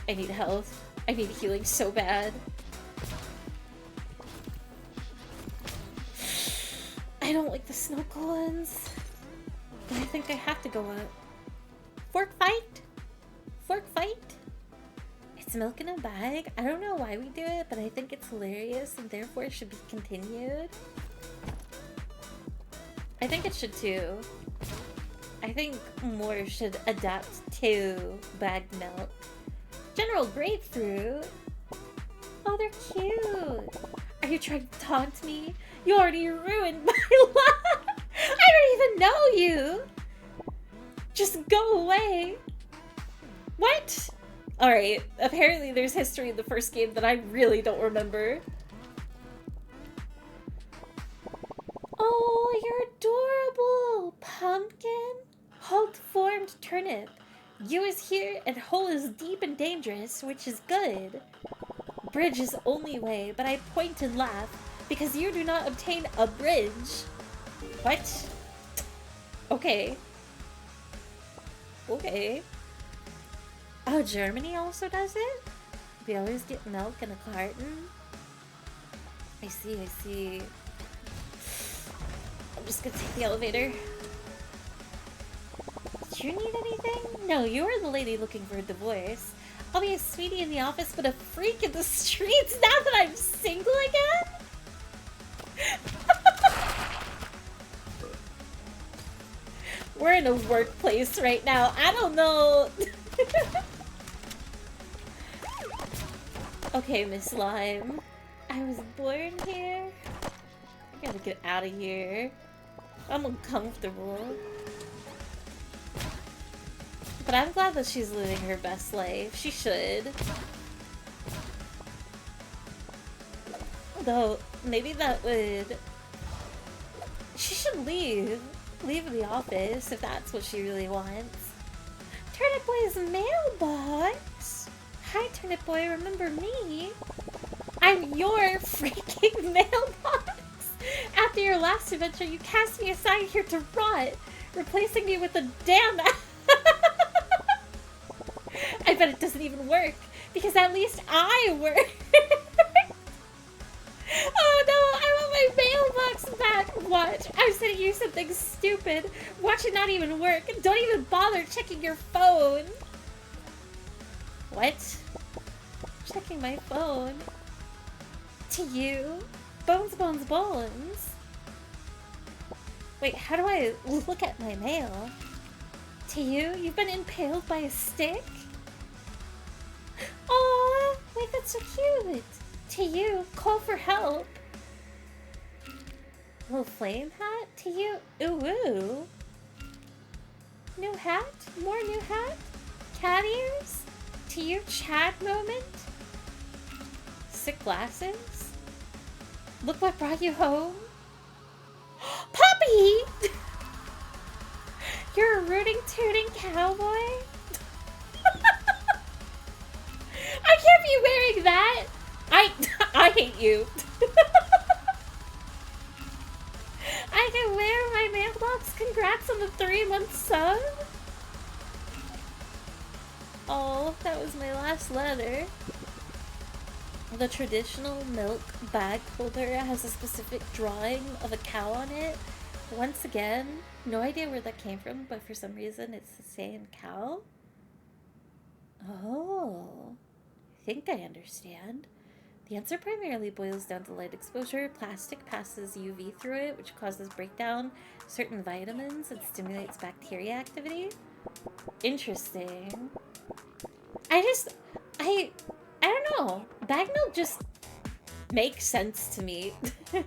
I need health. I need healing so bad. I I don't like the snow cones. And I think I have to go up. Fork fight? Fork fight? It's milk in a bag. I don't know why we do it, but I think it's hilarious and therefore it should be continued. I think it should too. I think more should adapt to bagged milk. General Grapefruit. Oh, they're cute. Are you trying to taunt me? You already ruined my life. I don't even know you. Just go away. What? Alright, apparently there's history in the first game that I really don't remember. Oh, you're adorable! Pumpkin? Hulk-formed turnip. You is here and hole is deep and dangerous, which is good. Bridge is only way, but I point and laugh, because you do not obtain a bridge. What? Okay. Okay. Oh, Germany also does it? We always get milk in a carton? I see, I see. I'm just gonna take the elevator. Do you need anything? No, you are the lady looking for a divorce. I'll be a sweetie in the office, but a freak in the streets now that I'm single again? We're in a workplace right now. I don't know. Okay, Miss Lime. I was born here. I gotta get out of here. I'm uncomfortable. But I'm glad that she's living her best life. She should. Though, maybe that would... She should leave. Leave the office if that's what she really wants. Turnip Boy's mailbox? Hi, Turnip Boy, remember me? I'm your freaking mailbox! After your last adventure, you cast me aside here to rot, replacing me with a damn... I bet it doesn't even work, because at least I work! Oh no, I want my mailbox back! Watch, I'm sending you something stupid. Watch it not even work. Don't even bother checking your phone. What? Checking my phone? To you? Bones, bones, bones. Wait, how do I look at my mail? To you? You've been impaled by a stick? Aw, wait, that's so cute. To you, call for help. Little flame hat? To you, ooh ooh. New hat? More new hat? Cat ears? To you, Chad moment? Sick glasses? Look what brought you home. Puppy! You're a rooting, tooting cowboy? I can't be wearing that! I hate you. I can wear my mailbox. Congrats on the 3-month sub. Oh, that was my last letter. The traditional milk bag holder has a specific drawing of a cow on it. Once again, no idea where that came from, but for some reason it's saying cow. Oh, I think I understand. The answer primarily boils down to light exposure. Plastic passes UV through it, which causes breakdown of certain vitamins and stimulates bacteria activity. Interesting. I don't know. Bag milk just makes sense to me. I'm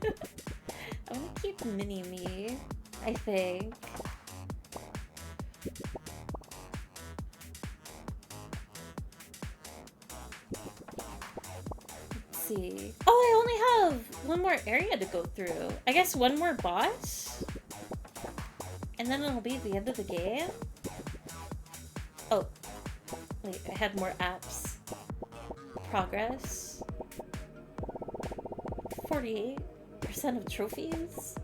gonna keep mini-me, I think. See. Oh, I only have one more area to go through. I guess one more boss? And then it'll be the end of the game? Oh. Wait, I had more apps. Progress. 48% of trophies?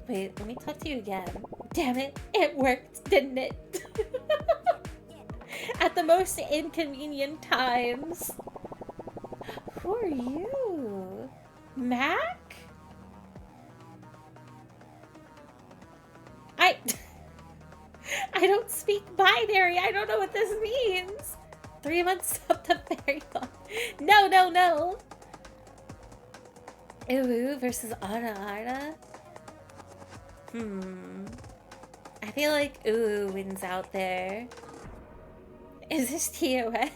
Wait, let me talk to you again. Damn it, it worked, didn't it? At the most inconvenient times. Who are you? Mac? binary. I don't know what this means. 3 months up the very long. No, no, no. Uwu versus Ara Ara. I feel like Uwu wins out there. Is this TOS?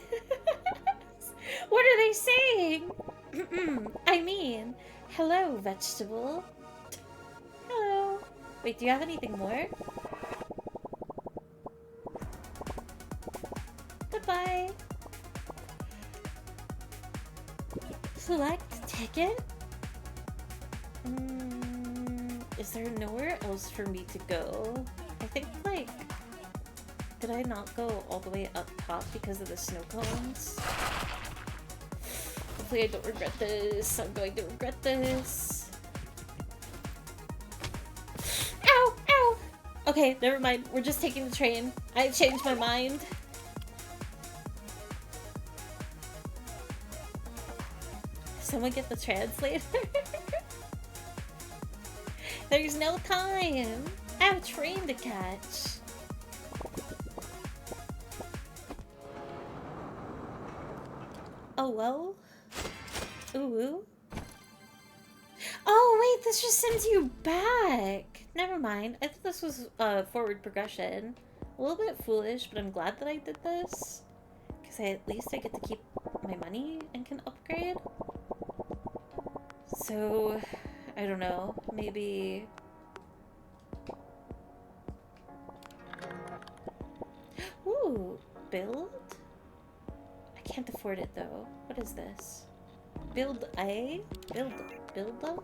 What are they saying? I mean, hello, vegetable. Hello. Wait, do you have anything more? Goodbye. Select ticket? Is there nowhere else for me to go? I think, like... Did I not go all the way up top because of the snow cones? Hopefully I don't regret this. I'm going to regret this. Ow! Ow! Okay, never mind. We're just taking the train. I changed my mind. Someone get the translator? There's no time! I have a train to catch. Oh, well? Ooh. Oh, wait, this just sends you back! Never mind. I thought this was forward progression. A little bit foolish, but I'm glad that I did this. Because at least I get to keep my money and can upgrade. So, I don't know. Maybe... Ooh, build? I can't afford it though. What is this? Build A? Build up?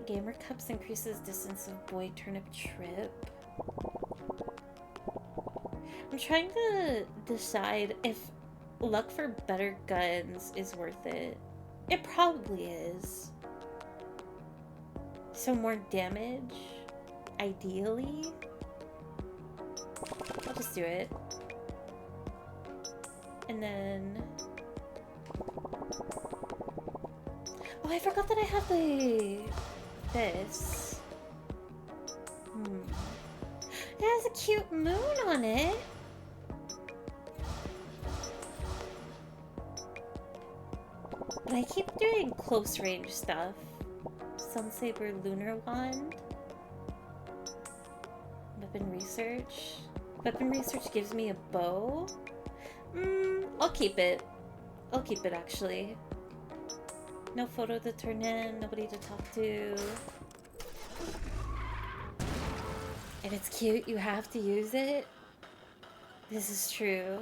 Gamer Cups increases distance of boy turnip trip. I'm trying to decide if luck for better guns is worth it. It probably is. So more damage, ideally. I'll just do it. And then... Oh, I forgot that I have this. It has a cute moon on it. But I keep doing close range stuff. Sunsaber Lunar Wand. Weapon research. Weapon research gives me a bow. I'll keep it. I'll keep it actually. No photo to turn in, nobody to talk to. If it's cute, you have to use it. This is true.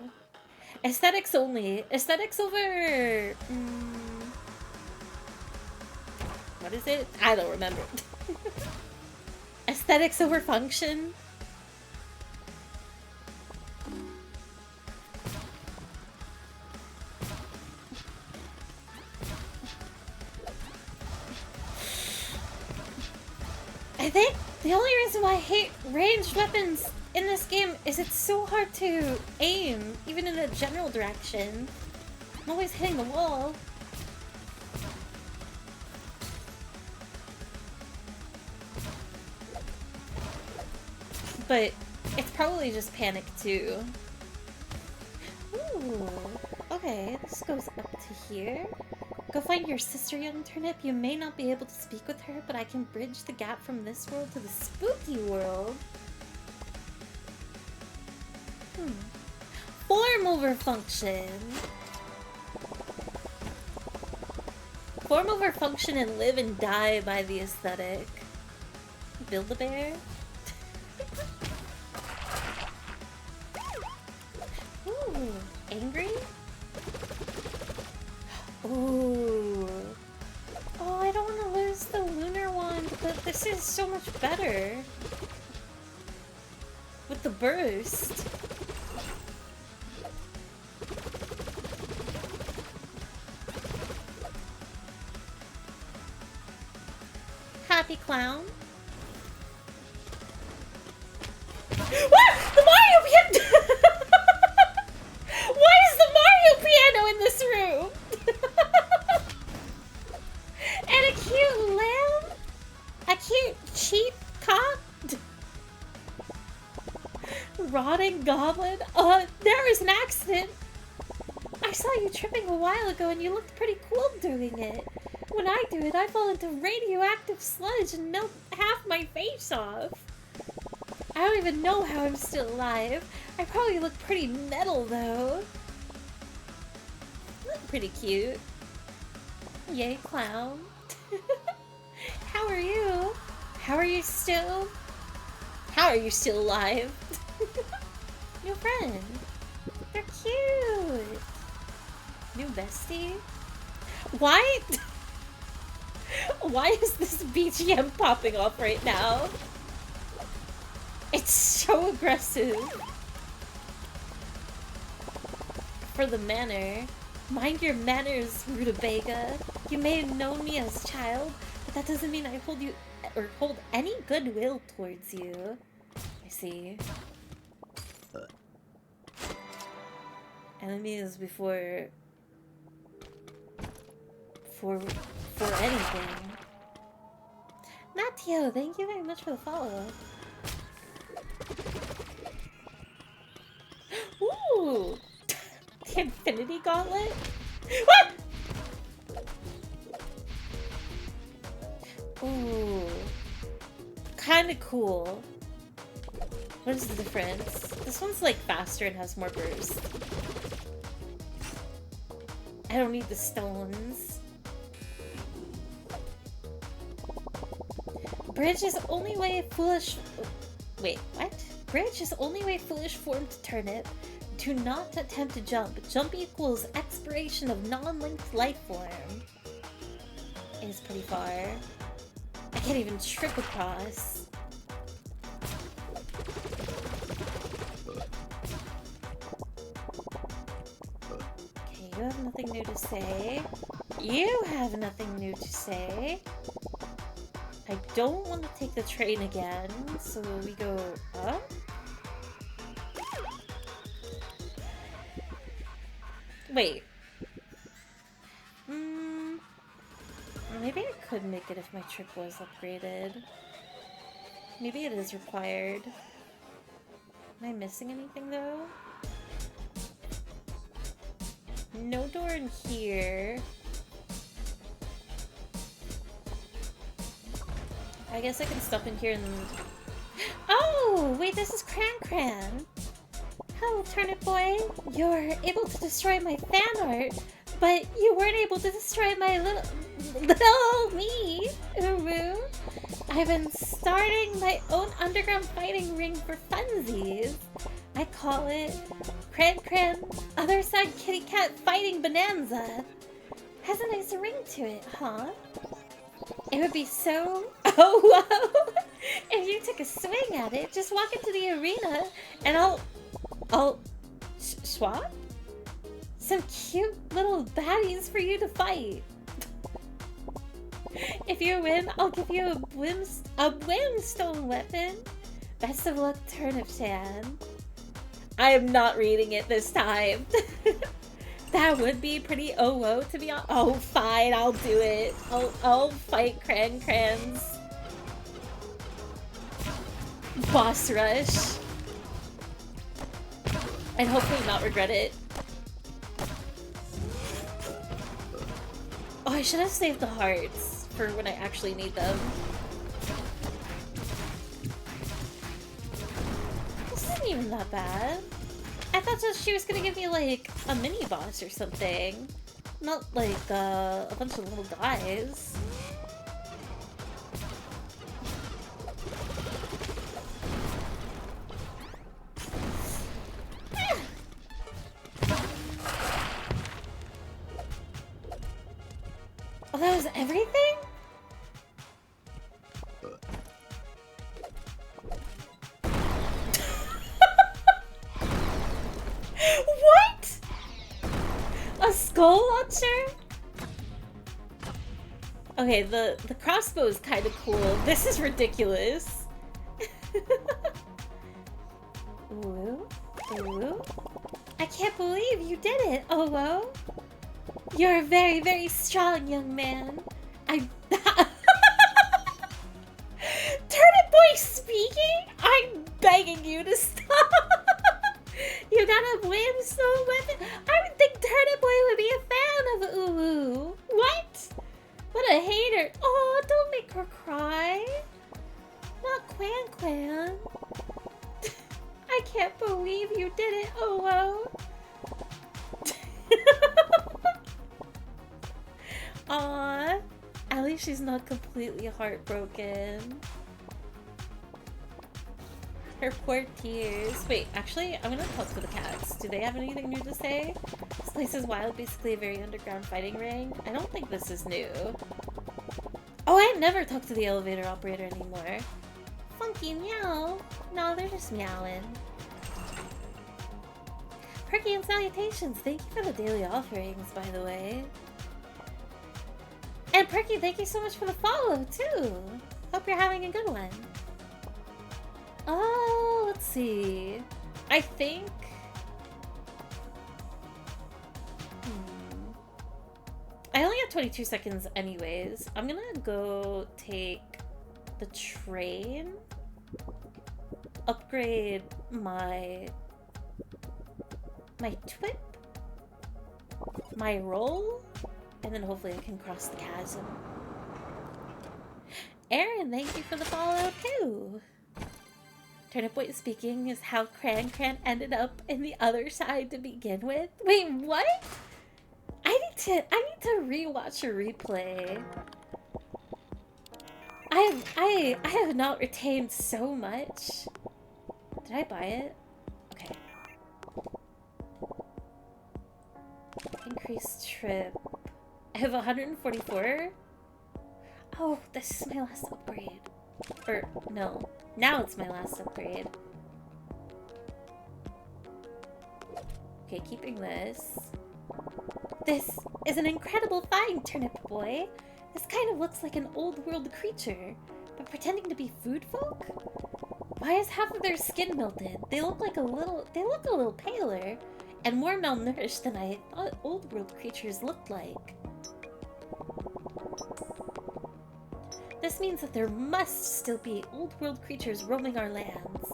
Aesthetics only. Aesthetics over... What is it? I don't remember. Aesthetics over function? I think the only reason why I hate ranged weapons in this game is it's so hard to aim, even in a general direction. I'm always hitting the wall. But it's probably just panic too. Ooh, okay, this goes up to here. Go find your sister, young turnip. You may not be able to speak with her, but I can bridge the gap from this world to the spooky world. Form over function. Form over function and live and die by the aesthetic. Build-A-Bear. Ooh, angry? Ooh. Oh, I don't want to lose the lunar wand, but this is so much better. With the burst. Happy clown. What? The Mario piano! Why is the Mario piano in this room? And a cute lamb? A cute cheap cock? Rotting goblin? There was an accident! I saw you tripping a while ago and you looked pretty cool doing it. When I do it, I fall into radioactive sludge and melt half my face off. I don't even know how I'm still alive. I probably look pretty metal, though. You look pretty cute. Yay, clown. How are you? How are you still alive? New friend. They're cute. New bestie. Why? Why is this BGM popping off right now? It's so aggressive. For the manner. Mind your manners, Rutabaga. You may have known me as a child, but that doesn't mean I hold you or hold any goodwill towards you. I see. Enemies before for anything. Matteo, thank you very much for the follow. Ooh! The Infinity Gauntlet? What? Ooh. Kinda cool. What is the difference? This one's like faster and has more burst. I don't need the stones. Bridge is only way foolish... Wait, what? Bridge is only way foolish form to turnip. Do not attempt to jump. Jump equals expiration of non-linked life form. It is pretty far. I can't even trip across. Okay, you have nothing new to say. You have nothing new to say. I don't want to take the train again, so we go up. Wait. Maybe I could make it if my trip was upgraded. Maybe it is required. Am I missing anything though? No door in here. I guess I can stop in here and... Oh! Wait, this is Cran. Hello, Turnip Boy. You're able to destroy my fan art, but you weren't able to destroy my little me, Uru. I've been starting my own underground fighting ring for funsies. I call it Cran, Other Side Kitty Cat Fighting Bonanza. Has a nice ring to it, huh? It would be so... Oh, whoa! If you took a swing at it, just walk into the arena and I'll swap some cute little baddies for you to fight. If you win, I'll give you a brimstone weapon. Best of luck, Turnip Shan. I am not reading it this time. That would be pretty oh to be honest. Oh, fine, I'll do it. I'll fight Cran's boss rush. And hopefully not regret it. Oh, I should have saved the hearts for when I actually need them. This isn't even that bad. I thought she was gonna give me like a mini boss or something. Not like a bunch of little guys. Oh, that was everything? What? A skull launcher? Okay, the crossbow is kind of cool. This is ridiculous. Ooh, ooh. I can't believe you did it, Owo. You're a very, very strong young man. Turnip Boy speaking? I'm begging you to stop. Turnip Boy, I'm so with it. I would think Turnip Boy would be a fan of Uwu. What? What a hater. Oh, don't make her cry. Not Quan Quan. I can't believe you did it, Uwu. Aw. At least she's not completely heartbroken. Her poor tears. Wait, actually, I'm gonna talk to the cats. Do they have anything new to say? This place is wild, basically a very underground fighting ring. I don't think this is new. Oh, I never talk to the elevator operator anymore. Funky meow. No, they're just meowing. Perky and salutations. Thank you for the daily offerings, by the way. And Perky, thank you so much for the follow, too. Hope you're having a good one. Oh, let's see. I think... I only have 22 seconds anyways. I'm gonna go take the train, upgrade my twip, my roll, and then hopefully I can cross the chasm. Aaron, thank you for the follow too. Turnip Boy speaking is how Cran ended up in the other side to begin with. Wait, what? I need to rewatch a replay. I have not retained so much. Did I buy it? Okay. Increased trip. I have 144. Oh, this is my last upgrade. Or no, now it's my last upgrade. Okay, keeping this. This is an incredible find, Turnip Boy. This kind of looks like an old world creature, but pretending to be food folk? Why is half of their skin melted? They look a little paler and more malnourished than I thought old world creatures looked like. This means that there must still be old world creatures roaming our lands.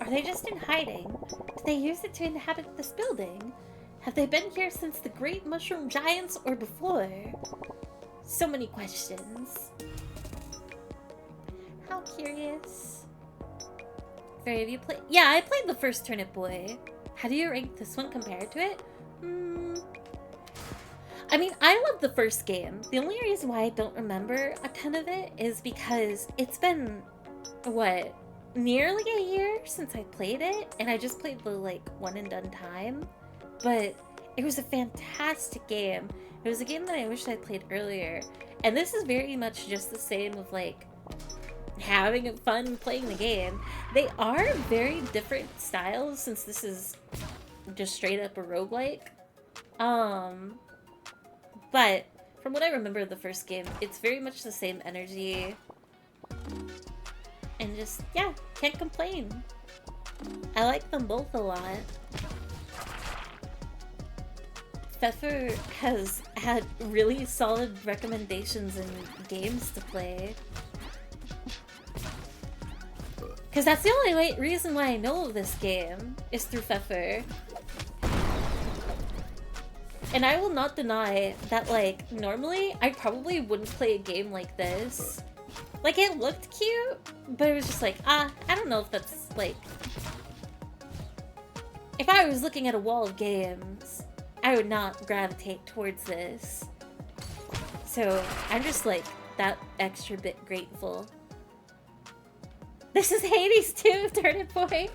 Are they just in hiding? Did they use it to inhabit this building? Have they been here since the Great Mushroom Giants or before? So many questions. How curious. Very, have you played? Yeah, I played the first Turnip Boy. How do you rank this one compared to it? I mean, I love the first game. The only reason why I don't remember a ton of it is because it's been, what, nearly a year since I played it, and I just played the, like, one and done time. But it was a fantastic game. It was a game that I wish I played earlier. And this is very much just the same of, like, having fun playing the game. They are very different styles since this is just straight up a roguelike. But from what I remember of the first game, it's very much the same energy. And just, yeah, can't complain. I like them both a lot. Pfeffer has had really solid recommendations and games to play. Because that's the only reason why I know of this game, is through Pfeffer. And I will not deny that, like, normally I probably wouldn't play a game like this. Like, it looked cute, but it was just like, I don't know if that's, like... If I was looking at a wall of games, I would not gravitate towards this. So, I'm just, like, that extra bit grateful. This is Hades too, Turnip Boy!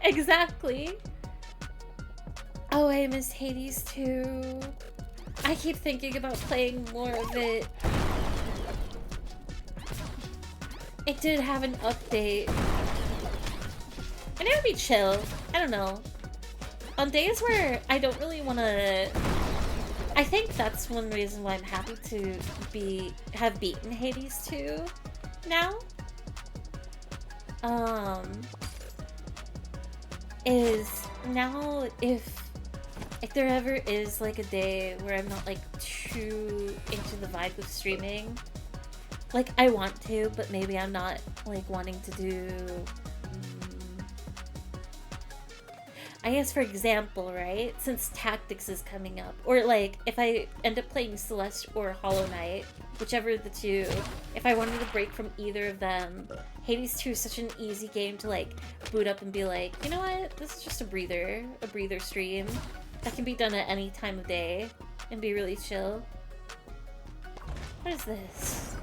Exactly! Oh, I miss Hades too. I keep thinking about playing more of it. It did have an update. And it would be chill. I don't know. On days where I don't really want to... I think that's one reason why I'm happy to have beaten Hades 2 now. Is now if there ever is like a day where I'm not like too into the vibe of streaming, like I want to, but maybe I'm not like wanting to do I guess for example, right? Since Tactics is coming up, or like if I end up playing Celeste or Hollow Knight, whichever of the two, if I wanted to break from either of them, Hades 2 is such an easy game to like boot up and be like, you know what? This is just a breather stream that can be done at any time of day and be really chill. What is this?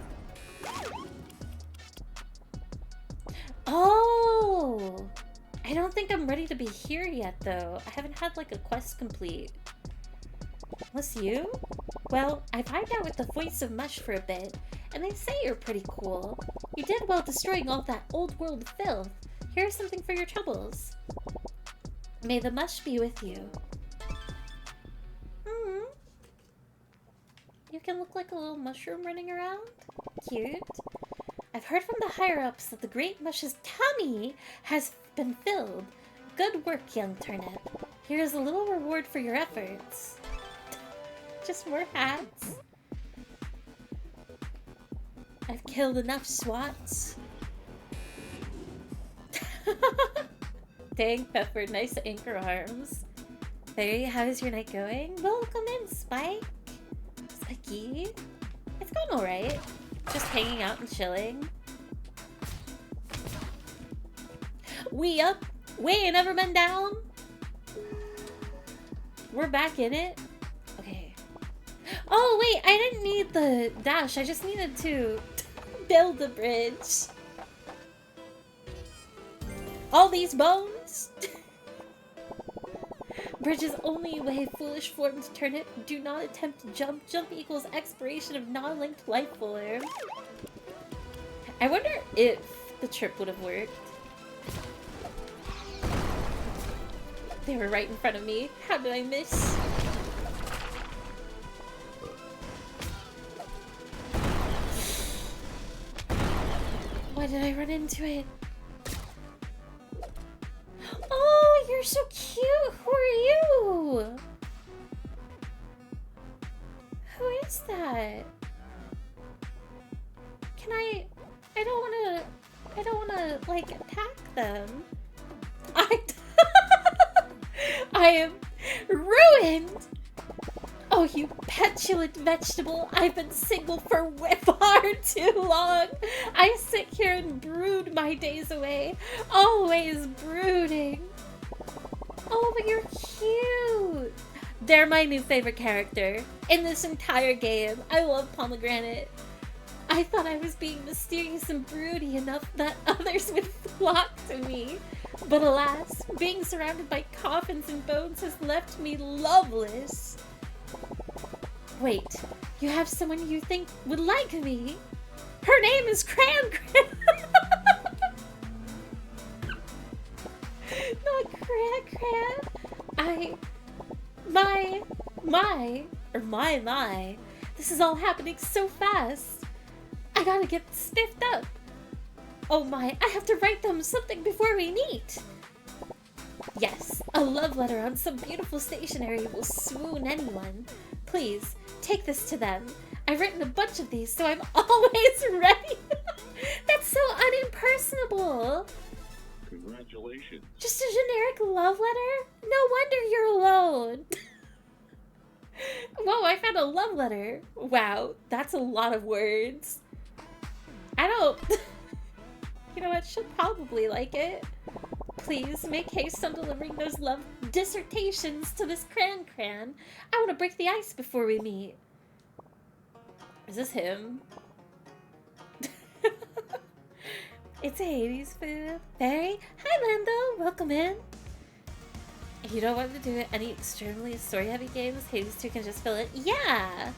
Oh! I don't think I'm ready to be here yet, though. I haven't had, like, a quest complete. Unless you? Well, I've hived out with the Voice of Mush for a bit, and they say you're pretty cool. You did well destroying all that old world filth. Here's something for your troubles. May the mush be with you. You can look like a little mushroom running around. Cute. I've heard from the higher-ups that the Great Mush's tummy has been filled. Good work, young turnip. Here's a little reward for your efforts. Just more hats. I've killed enough swats. Dang, Pepper, nice anchor arms. Fairy, how is your night going? Welcome in, Spike. Spiky. It's going alright. Just hanging out and chilling. We up? We ain't never been down? We're back in it? Okay. Oh wait, I didn't need the dash. I just needed to build the bridge. All these bones? Bridge is only a way foolish forms turn it. Do not attempt to jump. Jump equals expiration of non-linked life form. I wonder if the trip would have worked. They were right in front of me. How did I miss? Why did I run into it? Oh, you're so cute! Who are you? Who is that? Can I don't wanna, like, attack them. I am ruined! Oh, you petulant vegetable. I've been single for far too long. I sit here and brood my days away. Always brooding. Oh, but you're cute. They're my new favorite character in this entire game. I love Pomegranate. I thought I was being mysterious and broody enough that others would flock to me. But alas, being surrounded by coffins and bones has left me loveless. Wait, you have someone you think would like me? Her name is Cran Cran. Not Cran Cran. My. This is all happening so fast. I gotta get stiffed up. Oh my, I have to write them something before we meet. Yes, a love letter on some beautiful stationery will swoon anyone. Please, take this to them. I've written a bunch of these, so I'm always ready. That's so unimpersonable. Congratulations. Just a generic love letter? No wonder you're alone. Whoa, I found a love letter. Wow, that's a lot of words. I don't... You know what, she'll probably like it. Please, make haste on delivering those love dissertations to this Cran Cran. I want to break the ice before we meet. Is this him? It's Hades food. Fairy? Hi, Lando. Welcome in. If you don't want to do any extremely story-heavy games, Hades 2 can just fill it. Yeah!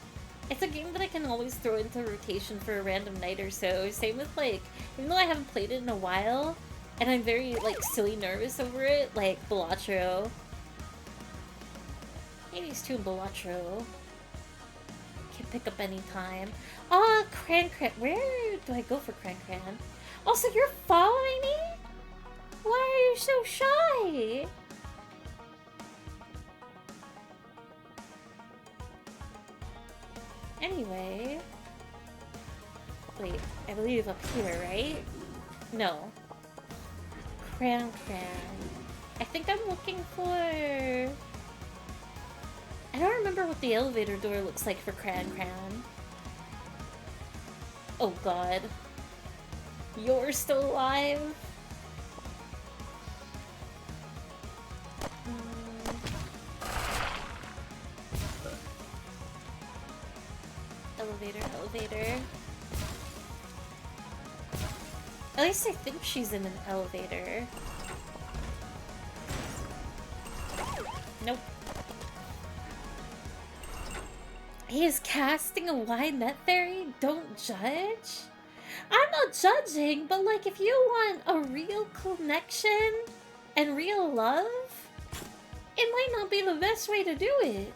It's a game that I can always throw into rotation for a random night or so. Same with, like, even though I haven't played it in a while, and I'm very, like, silly nervous over it, like Balatro. Hades 2 and Balatro. Can pick up any time. Oh, Cran Cran. Where do I go for Cran Cran? Also, you're following me? Why are you so shy? Anyway. Wait, I believe up here, right? No. Cran Cran. I think think I'm looking for? I don't remember what the elevator door looks like for Cran Cran. Oh god. You're still alive? Elevator, elevator. At least I think she's in an elevator. Nope. He is casting a wide net theory? Don't judge? I'm not judging, but like if you want a real connection and real love, it might not be the best way to do it.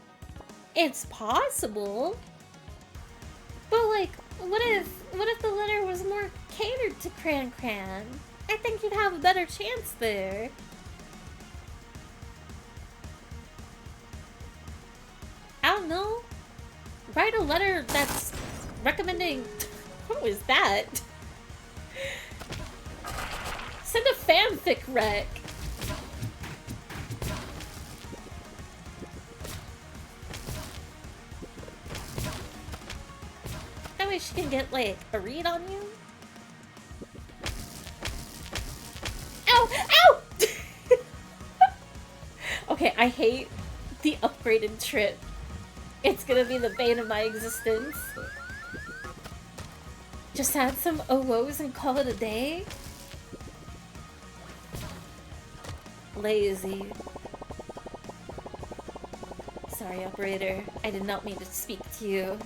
It's possible. But like, what if the letter was more catered to Cran Cran? I think you'd have a better chance there. I don't know. Write a letter that's recommending... What was that? Send a fanfic rec. That way she can get, like, a read on you. Ow! Ow! Okay, I hate the upgraded trip. It's gonna be the bane of my existence. Just add some OOs and call it a day? Lazy. Sorry, operator. I did not mean to speak to you.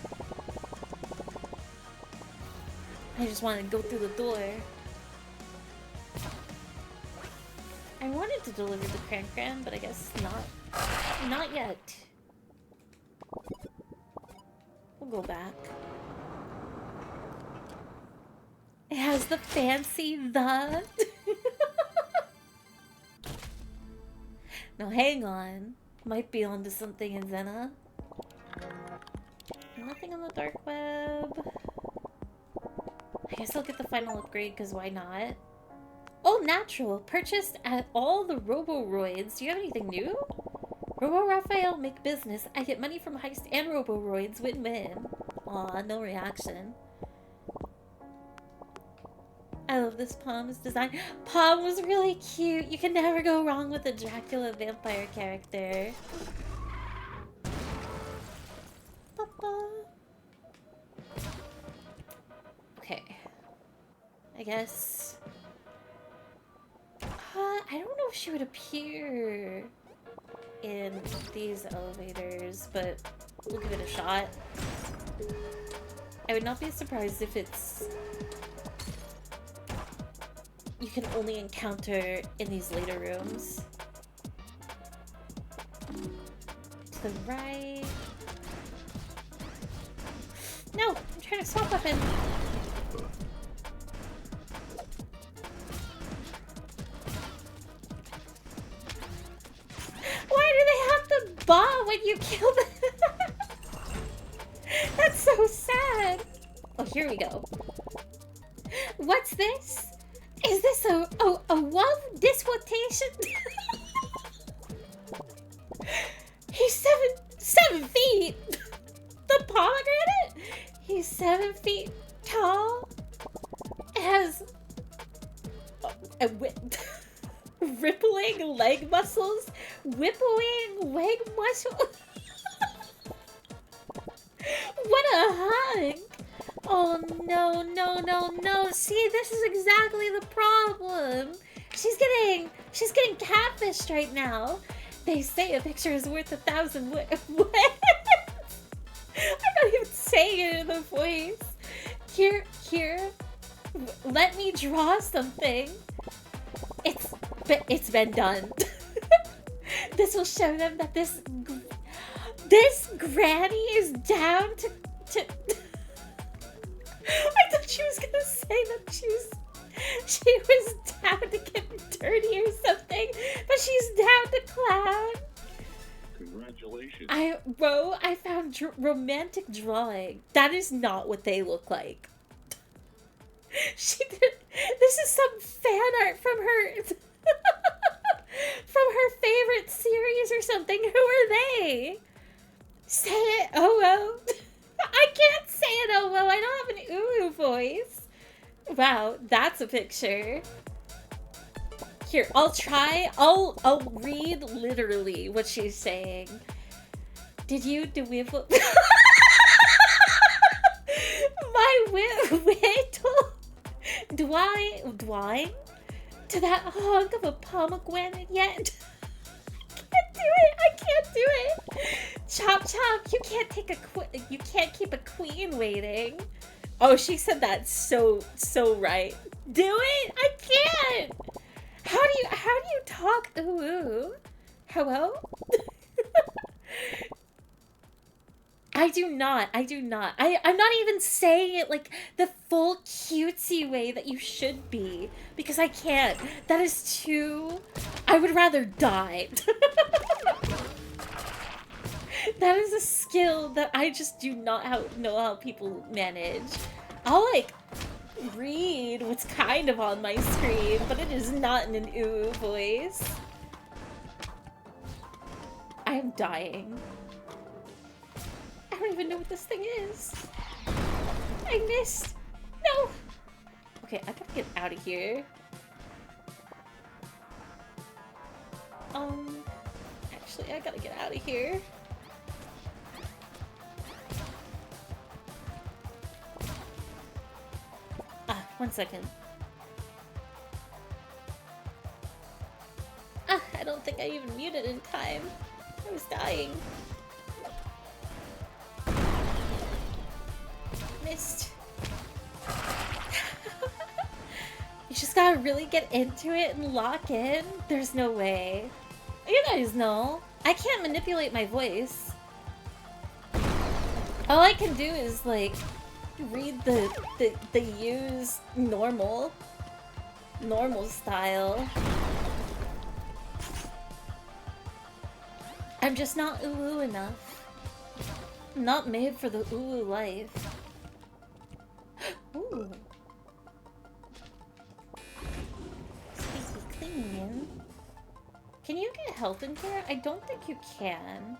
I just wanted to go through the door. I wanted to deliver the Cran Cran, but I guess not. Not yet. We'll go back. It has the fancy the. Now hang on. Might be onto something in Zena. Nothing on the dark web. I guess I'll get the final upgrade, because why not? Oh, natural! Purchased at all the Roboroids. Do you have anything new? Robo Raphael make business. I get money from heist and Roboroids. Win-win. Aw, no reaction. I love this Pom's design. Pom was really cute. You can never go wrong with a Dracula vampire character. Papa. Okay. I guess... I don't know if she would appear in these elevators, but we'll give it a shot. I would not be surprised if it's... you can only encounter in these later rooms. To the right... No! I'm trying to swap weapon! Why do they have to bomb when you kill them? That's so sad! Oh, here we go. What's this? Is this a love disquotation? He's seven feet! The pomegranate? He's 7 feet tall. It has a rippling leg muscles. Whippling leg muscles. What a hunk! Oh no, no, no, no. See, this is exactly the problem. She's getting catfished right now. They say a picture is worth 1,000 what? I'm not even saying it in the voice. Here, let me draw something. It's been done. This will show them that this granny is down to I thought she was gonna say that she was down to get dirty or something, but she's down to clown. Congratulations. I found romantic drawing. That is not what they look like. This is some fan art from her or something. Who are they? Say it, oh. I can't say it, oh. I don't have an ooh voice. Wow, that's a picture. Here, I'll try. I'll read literally what she's saying. Did you do we have my whittle dwine to that hunk of a pomegranate yet? I can't do it. Chop chop, you can't keep a queen waiting. Oh, she said that so right. Do it? I can't. How do you talk? Ooh. Hello? I do not. I'm not even saying it like the full cutesy way that you should be, because I can't. That is too... I would rather die. That is a skill that I just do not know how people manage. I'll like read what's kind of on my screen, but it is not in an ooh voice. I am dying. I don't even know what this thing is. I missed. No. Okay, I gotta get out of here. Actually, I gotta get out of here. Ah, 1 second. Ah, I don't think I even muted in time. I was dying. Missed. You just gotta really get into it and lock in. There's no way. You guys know. I can't manipulate my voice. All I can do is like read the use normal style. I'm just not ooh enough. I'm not made for the ooh life. Ooh. Squeaky clean. Can you get health in here? I don't think you can.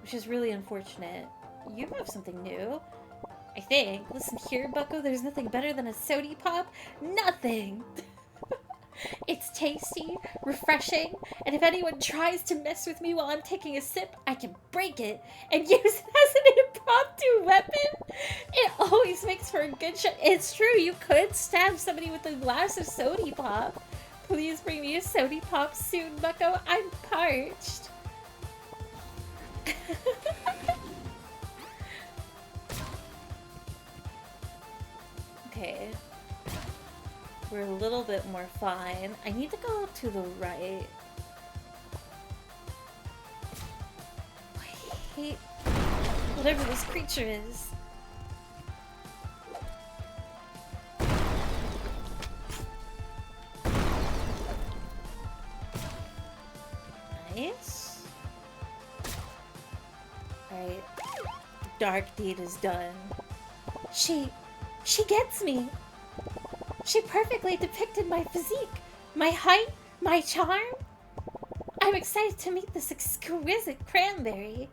Which is really unfortunate. You have something new. I think. Listen here, bucko, there's nothing better than a sody pop. Nothing! It's tasty, refreshing, and if anyone tries to mess with me while I'm taking a sip, I can break it and use it as an impromptu weapon. It always makes for a good shot. It's true, you could stab somebody with a glass of sody pop. Please bring me a sody pop soon, bucko. I'm parched. Okay. We're a little bit more fine. I need to go to the right. I hate whatever this creature is. Nice. Alright. Dark deed is done. She gets me! She perfectly depicted my physique, my height, my charm. I'm excited to meet this exquisite cranberry.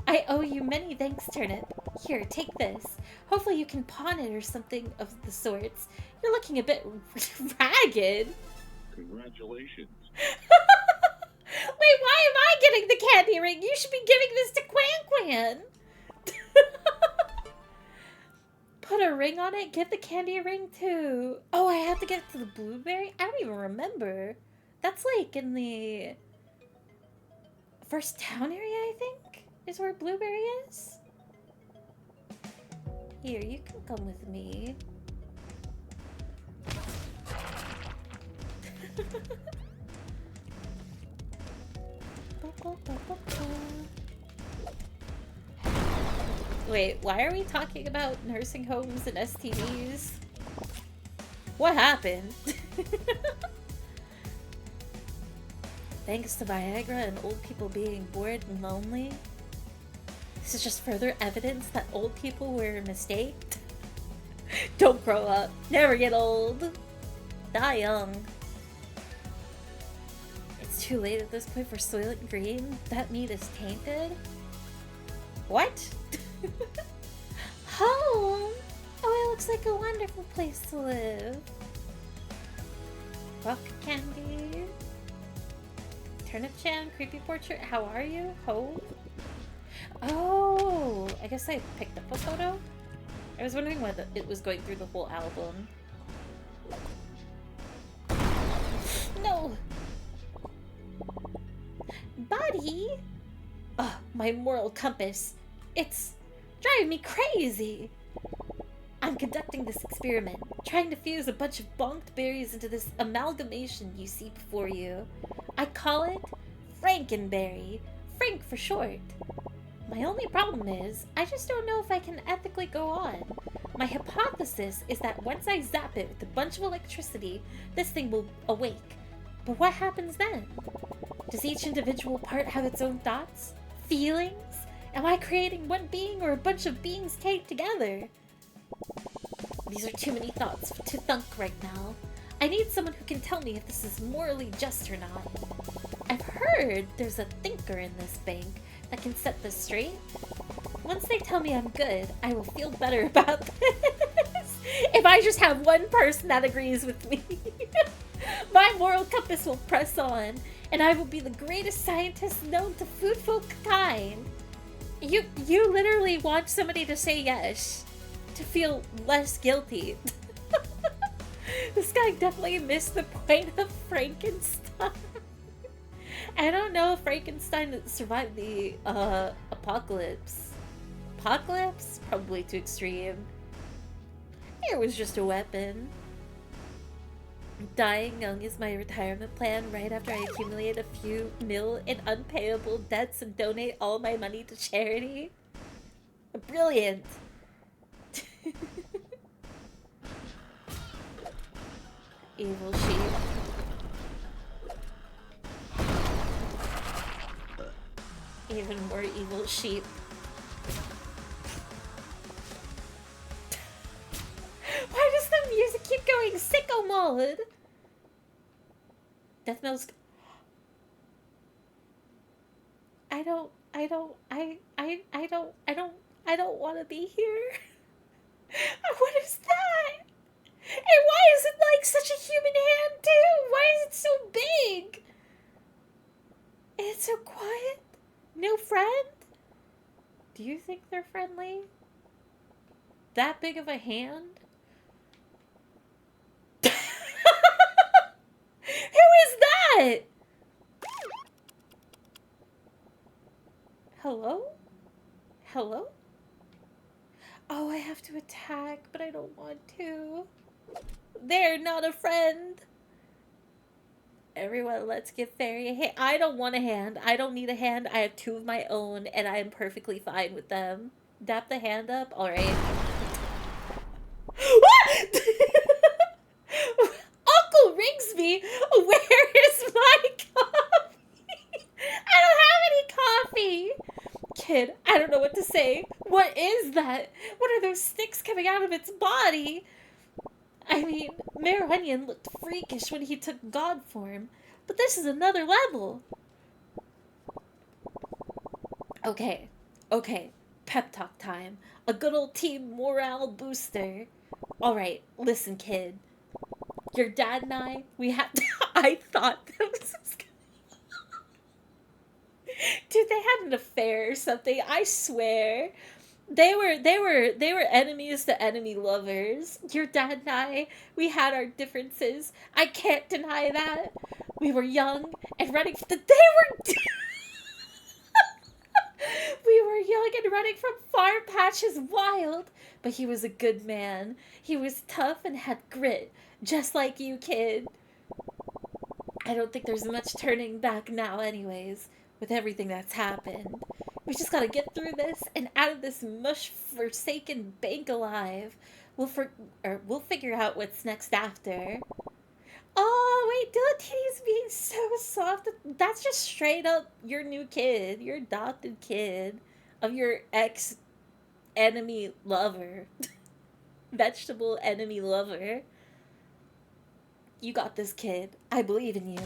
I owe you many thanks, Turnip. Here, take this. Hopefully you can pawn it or something of the sorts. You're looking a bit ragged. Congratulations. Wait, why am I getting the candy ring? You should be giving this to Quan Quan. Put a ring on it? Get the candy ring too. Oh, I have to get to the blueberry? I don't even remember. That's like in the first town area, I think, is where blueberry is. Here, you can come with me. Wait, why are we talking about nursing homes and STDs? What happened? Thanks to Viagra and old people being bored and lonely? This is just further evidence that old people were a mistake? Don't grow up. Never get old. Die young. It's too late at this point for Soylent Green. That meat is tainted. What? Home? Oh, it looks like a wonderful place to live. Rock candy. Turnip Chan, creepy portrait. How are you? Home? Oh, I guess I picked up a photo. I was wondering why it was going through the whole album. No! Buddy? Ugh, my moral compass. It's driving me crazy. I'm conducting this experiment, trying to fuse a bunch of bonked berries into this amalgamation you see before you. I call it Frankenberry. Frank for short. My only problem is, I just don't know if I can ethically go on. My hypothesis is that once I zap it with a bunch of electricity, this thing will awake. But what happens then? Does each individual part have its own thoughts? Feelings? Am I creating one being or a bunch of beings taped together? These are too many thoughts to thunk right now. I need someone who can tell me if this is morally just or not. I've heard there's a thinker in this bank that can set this straight. Once they tell me I'm good, I will feel better about this. If I just have one person that agrees with me, my moral compass will press on, and I will be the greatest scientist known to foodful kind. You literally want somebody to say yes, to feel less guilty. This guy definitely missed the point of Frankenstein. I don't know if Frankenstein survived the apocalypse. Apocalypse? Probably too extreme. It was just a weapon. Dying young is my retirement plan right after I accumulate a few mil in unpayable debts and donate all my money to charity. Brilliant. Evil sheep. Even more evil sheep. Why does the music keep going sicko mode? Death Metal's... I don't want to be here. What is that? And why is it like such a human hand too? Why is it so big? And it's so quiet? No friend? Do you think they're friendly? That big of a hand? Who is that? Hello? Hello? Oh, I have to attack, but I don't want to. They're not a friend. Everyone, let's give Fairy a hand. I don't want a hand. I don't need a hand. I have two of my own, and I am perfectly fine with them. Dap the hand up? Alright. What? Uncle Rigsby, where is my coffee? I don't have any coffee. Kid, I don't know what to say. What is that? What are those sticks coming out of its body? I mean, Mayor Onion looked freakish when he took God form, but this is another level. Okay, pep talk time. A good old team morale booster. Alright, listen kid. Your dad and I, we had I thought that was... Dude, they had an affair or something, I swear. They were enemies to enemy lovers. Your dad and I, we had our differences. I can't deny that. We were young and running from we were young and running from farm patches wild. But he was a good man. He was tough and had grit, just like you, kid. I don't think there's much turning back now anyways, with everything that's happened. We just gotta get through this and out of this mush-forsaken bank alive. We'll figure out what's next after. Oh, wait, Dillatini's being so soft. That's just straight up your new kid, your adopted kid of your ex-enemy lover. Vegetable enemy lover. You got this, kid. I believe in you.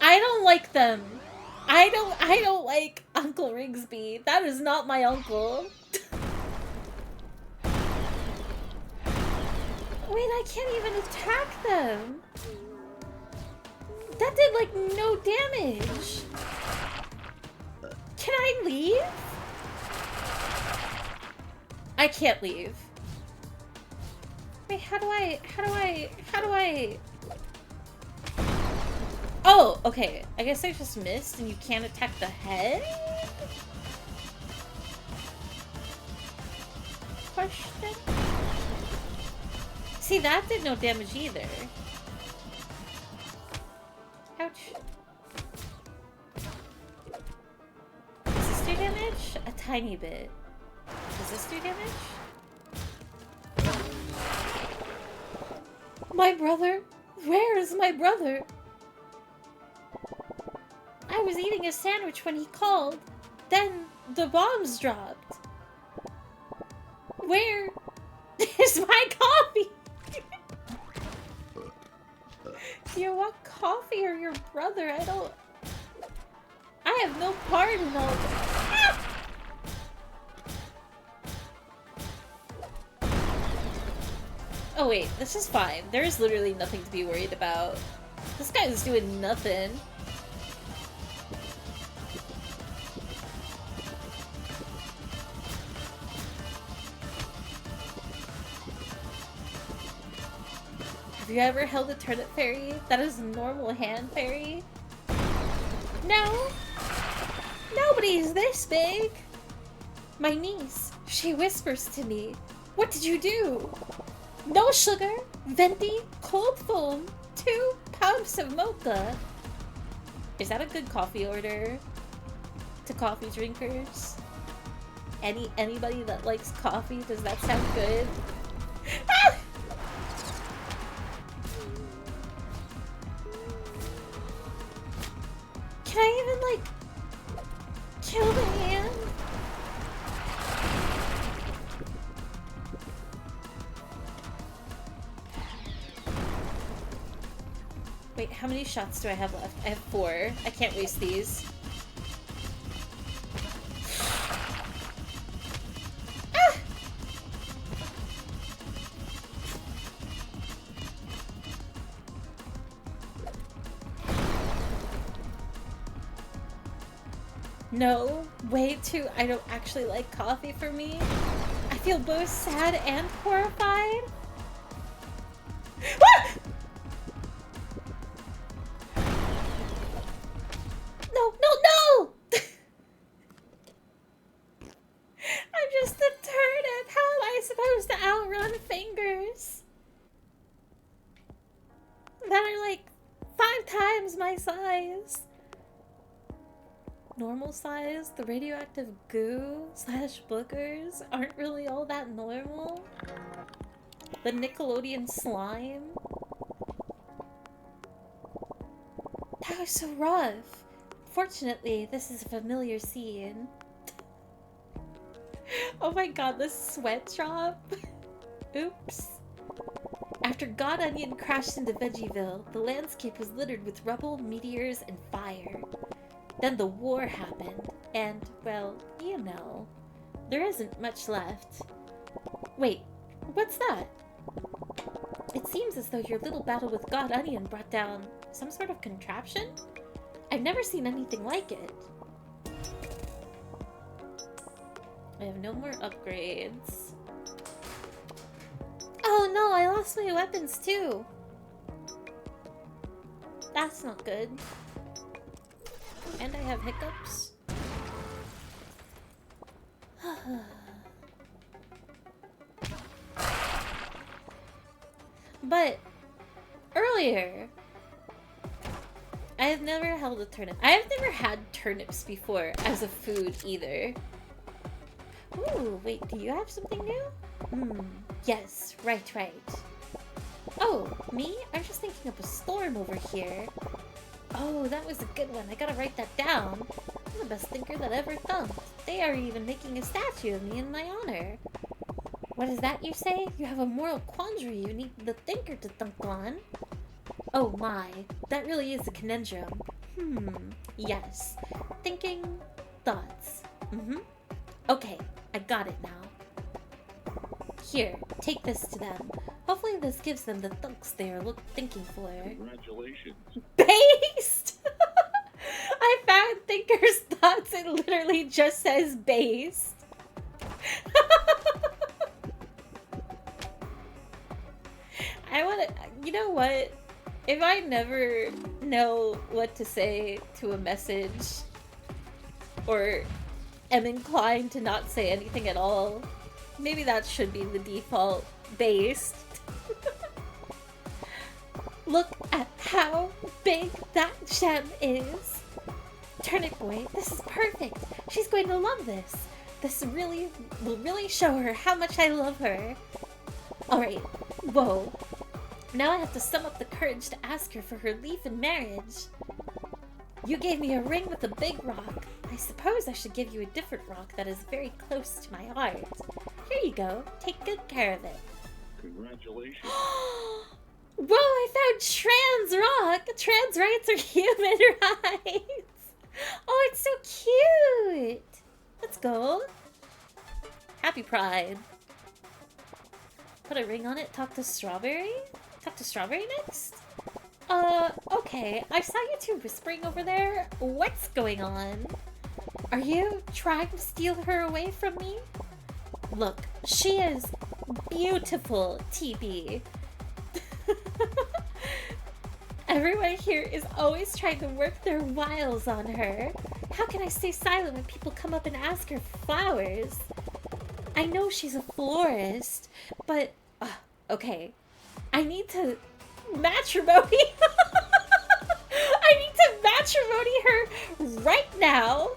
I don't like them. I don't like Uncle Rigsby. That is not my uncle. Wait, I can't even attack them. That did like no damage. Can I leave? I can't leave. Wait, how do I... Oh, okay. I guess I just missed and you can't attack the head? Question? See, that did no damage either. Ouch. Does this do damage? A tiny bit. Does this do damage? My brother? Where is my brother? I was eating a sandwich when he called. Then the bombs dropped. Where is my coffee? Do you want coffee or your brother? I have no part in all this. Ah! Oh wait, this is fine. There is literally nothing to be worried about. This guy is doing nothing. Have you ever held a turnip fairy? That is a normal hand fairy. No. Nobody's this big. My niece, she whispers to me, "What did you do?" No sugar, venti, cold foam, 2 pumps of mocha. Is that a good coffee order to coffee drinkers? Anybody that likes coffee, does that sound good? Ah! Can I even, like, kill the hand? Wait, how many shots do I have left? I have 4. I can't waste these. Ah! No, way too. I don't actually like coffee for me. I feel both sad and horrified. Ah! No, no, no! I'm just a turnip. How am I supposed to outrun fingers that are like 5 times my size? Normal size? The radioactive goo / boogers aren't really all that normal. The Nickelodeon slime. That was so rough. Fortunately, this is a familiar scene. Oh my god, the sweat drop. Oops. After God Onion crashed into Veggieville, the landscape was littered with rubble, meteors, and fire. Then the war happened, and, well, you know, there isn't much left. Wait, what's that? It seems as though your little battle with God Onion brought down some sort of contraption? I've never seen anything like it. I have no more upgrades. Oh no, I lost my weapons too. That's not good. And I have hiccups. But earlier, I have never held a turnip. I have never had turnips before as a food either. Ooh, wait, do you have something new? Yes, right. Oh, me? I'm just thinking of a storm over here. Oh, that was a good one. I gotta write that down. I'm the best thinker that ever thumped. They are even making a statue of me in my honor. What is that you say? You have a moral quandary you need the thinker to thunk on. Oh my, that really is a conundrum. Yes. Thinking, thoughts. Okay, I got it now. Here, take this to them. Hopefully this gives them the thunks they are thinking for. Congratulations. Based! I found Thinker's thoughts. It literally just says based. I want to... You know what? If I never know what to say to a message, or am inclined to not say anything at all, maybe that should be the default. Based. Look at how big that gem is. Turnip Boy, this is perfect. She's going to love this. This will really show her how much I love her. Alright, whoa. Now I have to sum up the courage to ask her for her leave in marriage. You gave me a ring with a big rock. I suppose I should give you a different rock that is very close to my heart. Here you go. Take good care of it. Congratulations. Whoa, I found trans rock! Trans rights are human rights! Oh, it's so cute! Let's go. Happy Pride. Put a ring on it. Talk to Strawberry? Talk to Strawberry next? Okay. I saw you two whispering over there. What's going on? Are you trying to steal her away from me? Look, she is beautiful, TB. Everyone here is always trying to work their wiles on her. How can I stay silent when people come up and ask her for flowers? I know she's a florist, but... okay. I need to matrimony. I need to matrimony her right now.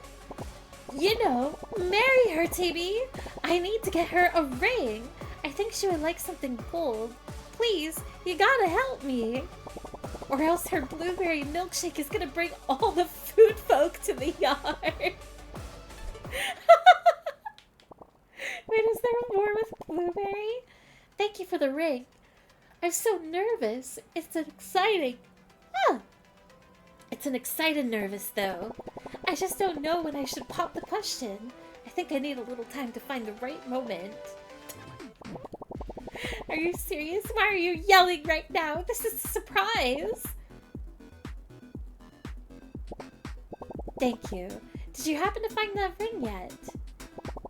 You know, marry her, TB. I need to get her a ring. I think she would like something gold. Please, you gotta help me. Or else her blueberry milkshake is gonna bring all the food folk to the yard. Wait, is there more with blueberry? Thank you for the ring. I'm so nervous. It's exciting. It's an excited nervous, though. I just don't know when I should pop the question. I think I need a little time to find the right moment. Are you serious? Why are you yelling right now? This is a surprise. Thank you. Did you happen to find that ring yet?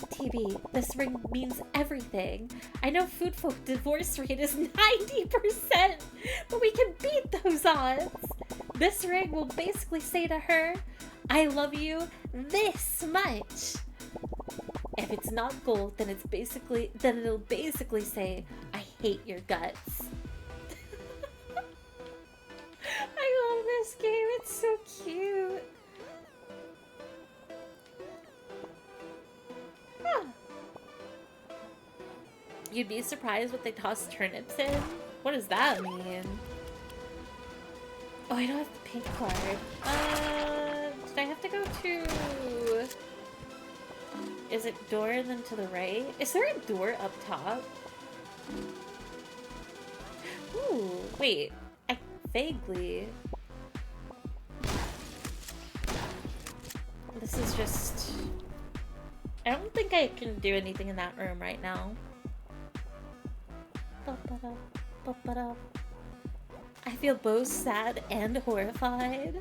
TB, this ring means everything. I know food folk divorce rate is 90%, but we can beat those odds. This ring will basically say to her, I love you this much. If it's not gold, then it'll basically say, I hate your guts. I love this game, it's so cute. You'd be surprised what they toss turnips in? What does that mean? Oh, I don't have the pink card. Did I have to go to... Is it door and then to the right? Is there a door up top? Ooh, wait. I vaguely... This is just... I don't think I can do anything in that room right now. I feel both sad and horrified.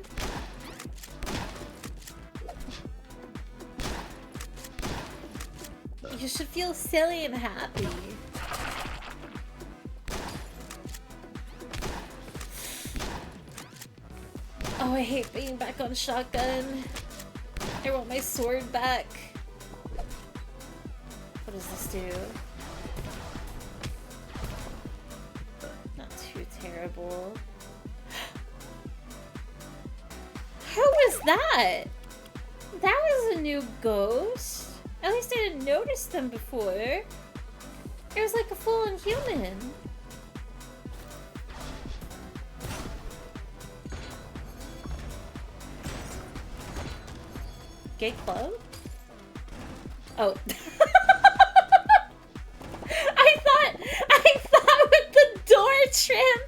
You should feel silly and happy. Oh, I hate being back on shotgun. I want my sword back. What does this do? Not too terrible. How was that? That was a new ghost. At least I didn't notice them before. It was like a full-on human. Gay club? Oh. I thought with the door trim.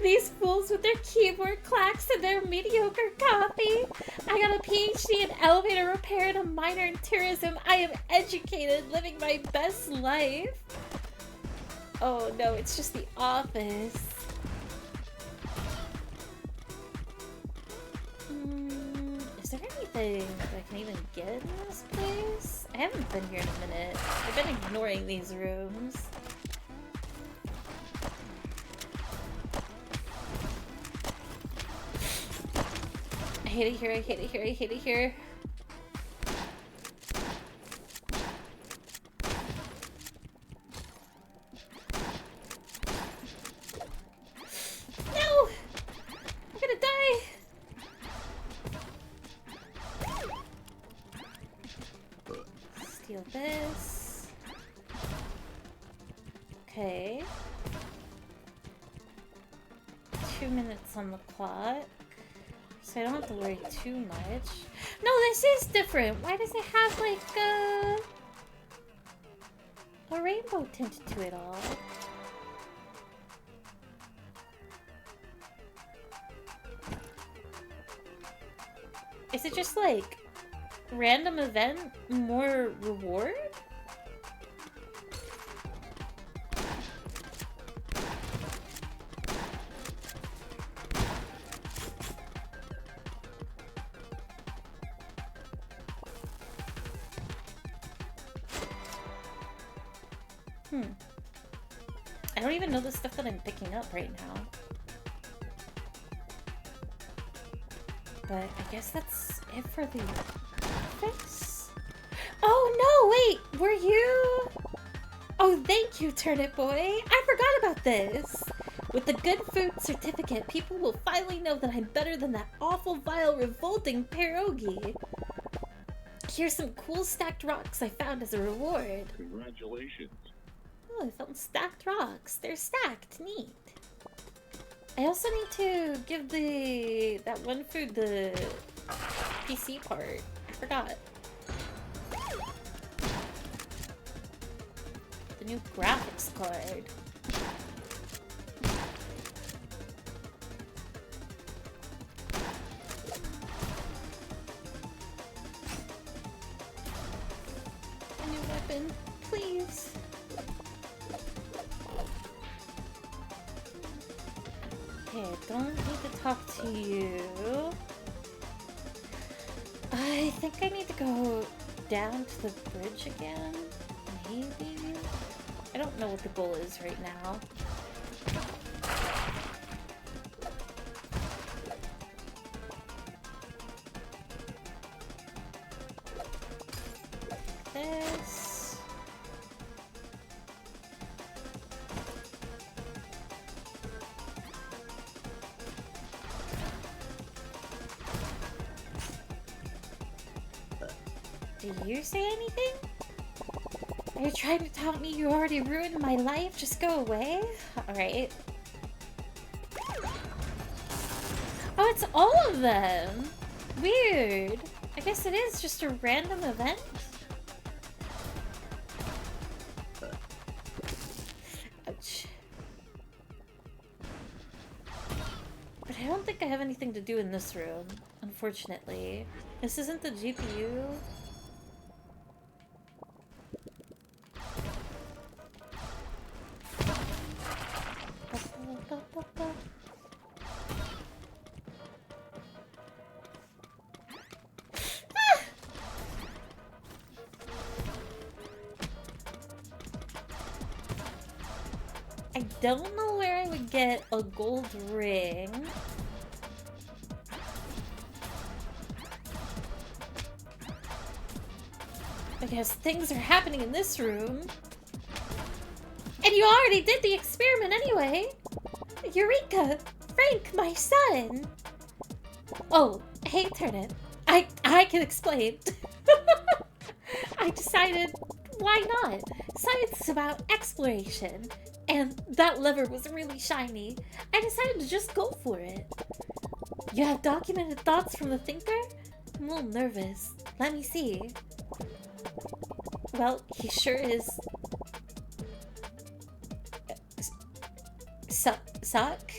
These fools with their keyboard clacks and their mediocre copy. I got a PhD in elevator repair and a minor in tourism. I am educated, living my best life. Oh no, it's just the office. Is there anything that I can even get in this place? I haven't been here in a minute. I've been ignoring these rooms. I hate it here, I hate it here, I hate it here. No! I'm gonna die! Steal this. Okay. 2 minutes on the clock. So I don't have to worry too much. No, this is different. Why does it have like a rainbow tint to it all? Is it just like random event, more reward? I don't even know the stuff that I'm picking up right now. But I guess that's it for the office? Oh no, wait! Were you... Oh, thank you, Turnip Boy! I forgot about this! With the good food certificate, people will finally know that I'm better than that awful, vile, revolting pierogi. Here's some cool stacked rocks I found as a reward. Congratulations. Oh, I found stacked rocks. They're stacked. Neat. I also need to give that one food the PC part. I forgot. The new graphics card. A new weapon, please. Okay, I don't need to talk to you. I think I need to go down to the bridge again. Maybe? I don't know what the goal is right now. This. Did you say anything? Are you trying to tell me you already ruined my life? Just go away? Alright. Oh, it's all of them! Weird. I guess it is just a random event? Ouch. But I don't think I have anything to do in this room, unfortunately. This isn't the GPU. I don't know where I would get a gold ring. Because things are happening in this room. And you already did the experiment anyway! Eureka! Frank, my son! Oh, hey Turnip. I can explain. I decided, why not? Science is about exploration. And that lever was really shiny. I decided to just go for it. You have documented thoughts from the thinker? I'm a little nervous. Let me see. Well, he sure is... Suck?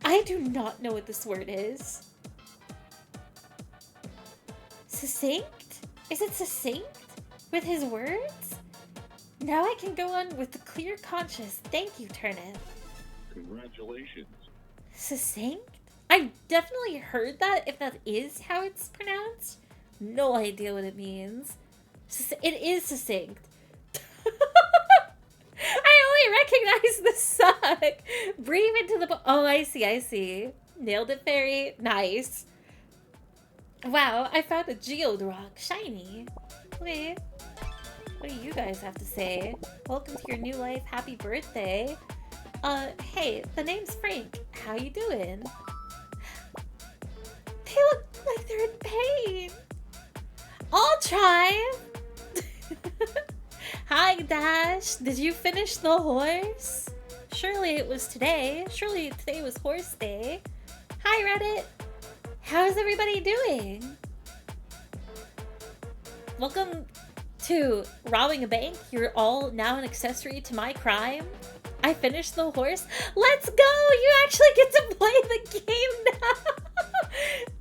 I do not know what this word is. Succinct? Is it succinct with his words? Now I can go on with a clear conscience. Thank you, Turnip. Congratulations. Succinct? I definitely heard that, if that is how it's pronounced. No idea what it means. It is succinct. I only recognize the suck. Breathe into the... Oh, I see. Nailed it, Fairy. Nice. Wow, I found a geode rock. Shiny. Wait. What do you guys have to say? Welcome to your new life. Happy birthday. Hey, the name's Frank. How you doing? They look like they're in pain. I'll try. Hi, Dash. Did you finish the horse? Surely it was today. Surely today was horse day. Hi, Reddit. How's everybody doing? Welcome to robbing a bank. You're all now an accessory to my crime. I finished the horse. Let's go! You actually get to play the game now.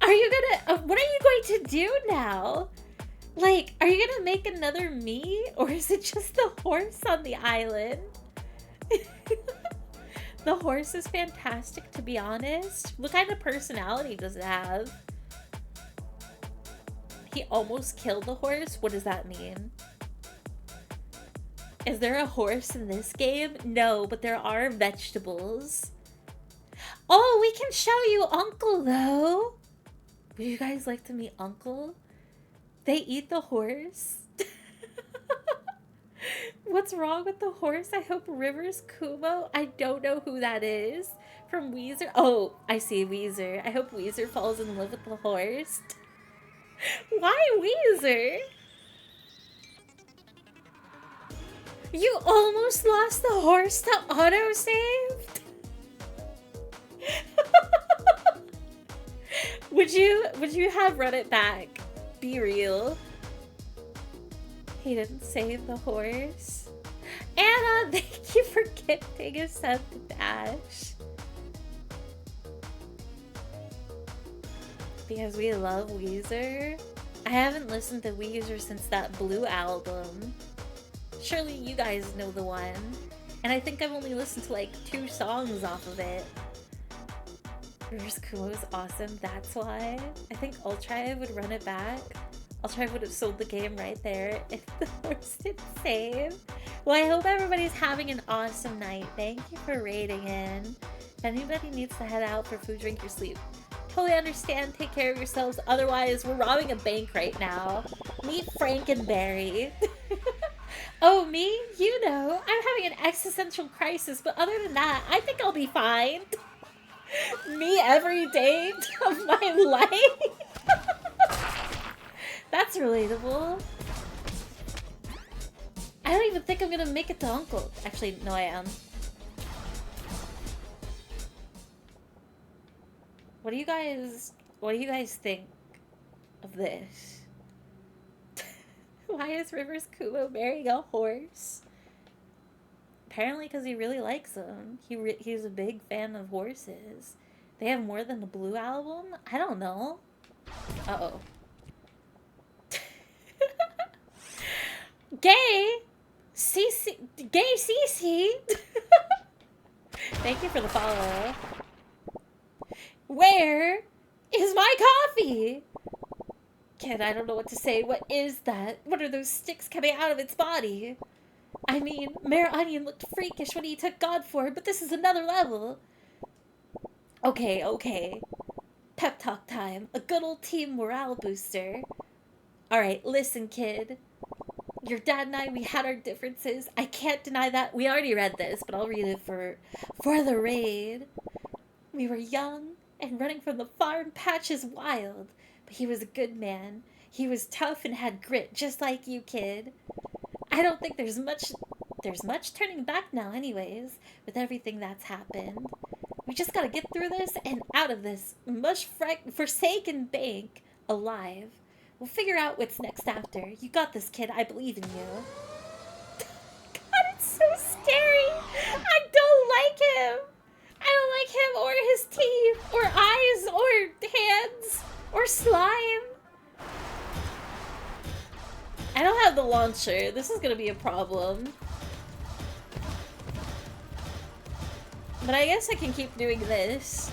Are you gonna... what are you going to do now? Like, are you gonna make another me? Or is it just the horse on the island? The horse is fantastic, to be honest. What kind of personality does it have? He almost killed the horse? What does that mean? Is there a horse in this game? No, but there are vegetables. Oh, we can show you Uncle, though. Would you guys like to meet Uncle? They eat the horse? What's wrong with the horse? I hope Rivers Kumo. I don't know who that is. From Weezer. Oh, I see Weezer. I hope Weezer falls in love with the horse. Why Weezer? You almost lost the horse to autosave? Would you have run it back? Be real. He didn't save the horse. Anna, thank you for gifting a sub to Dash. Because we love Weezer. I haven't listened to Weezer since that Blue album. Surely you guys know the one. And I think I've only listened to like 2 songs off of it. Rivers Kumo is awesome, that's why. I think Ultra would run it back. Ultra would have sold the game right there if the horse didn't save. Well, I hope everybody's having an awesome night. Thank you for raiding in. If anybody needs to head out for food, drink, or sleep, totally understand. Take care of yourselves. Otherwise, we're robbing a bank right now. Meet Frank and Barry. Oh, me? You know, I'm having an existential crisis, but other than that, I think I'll be fine. Me every day of my life. That's relatable. I don't even think I'm gonna make it to Uncle. Actually, no, I am. What do you guys think of this? Why is Rivers Kumo marrying a horse? Apparently because he really likes them. He's a big fan of horses. They have more than the Blue album? I don't know. Uh-oh. Gay CC. Thank you for the follow. Where is my coffee? Kid, I don't know what to say. What is that? What are those sticks coming out of its body? I mean, Mayor Onion looked freakish when he took God for it, but this is another level. Okay. Pep talk time. A good old team morale booster. Alright, listen, kid. Your dad and I, we had our differences. I can't deny that. We already read this, but I'll read it for the raid. We were young and running from the farm patches wild, but he was a good man. He was tough and had grit, just like you, kid. I don't think there's much turning back now anyways, with everything that's happened. We just gotta get through this and out of this forsaken bank alive. We'll figure out what's next after. You got this, kid. I believe in you. God, it's so scary. I don't like him. launcher. This is gonna be a problem. But I guess I can keep doing this.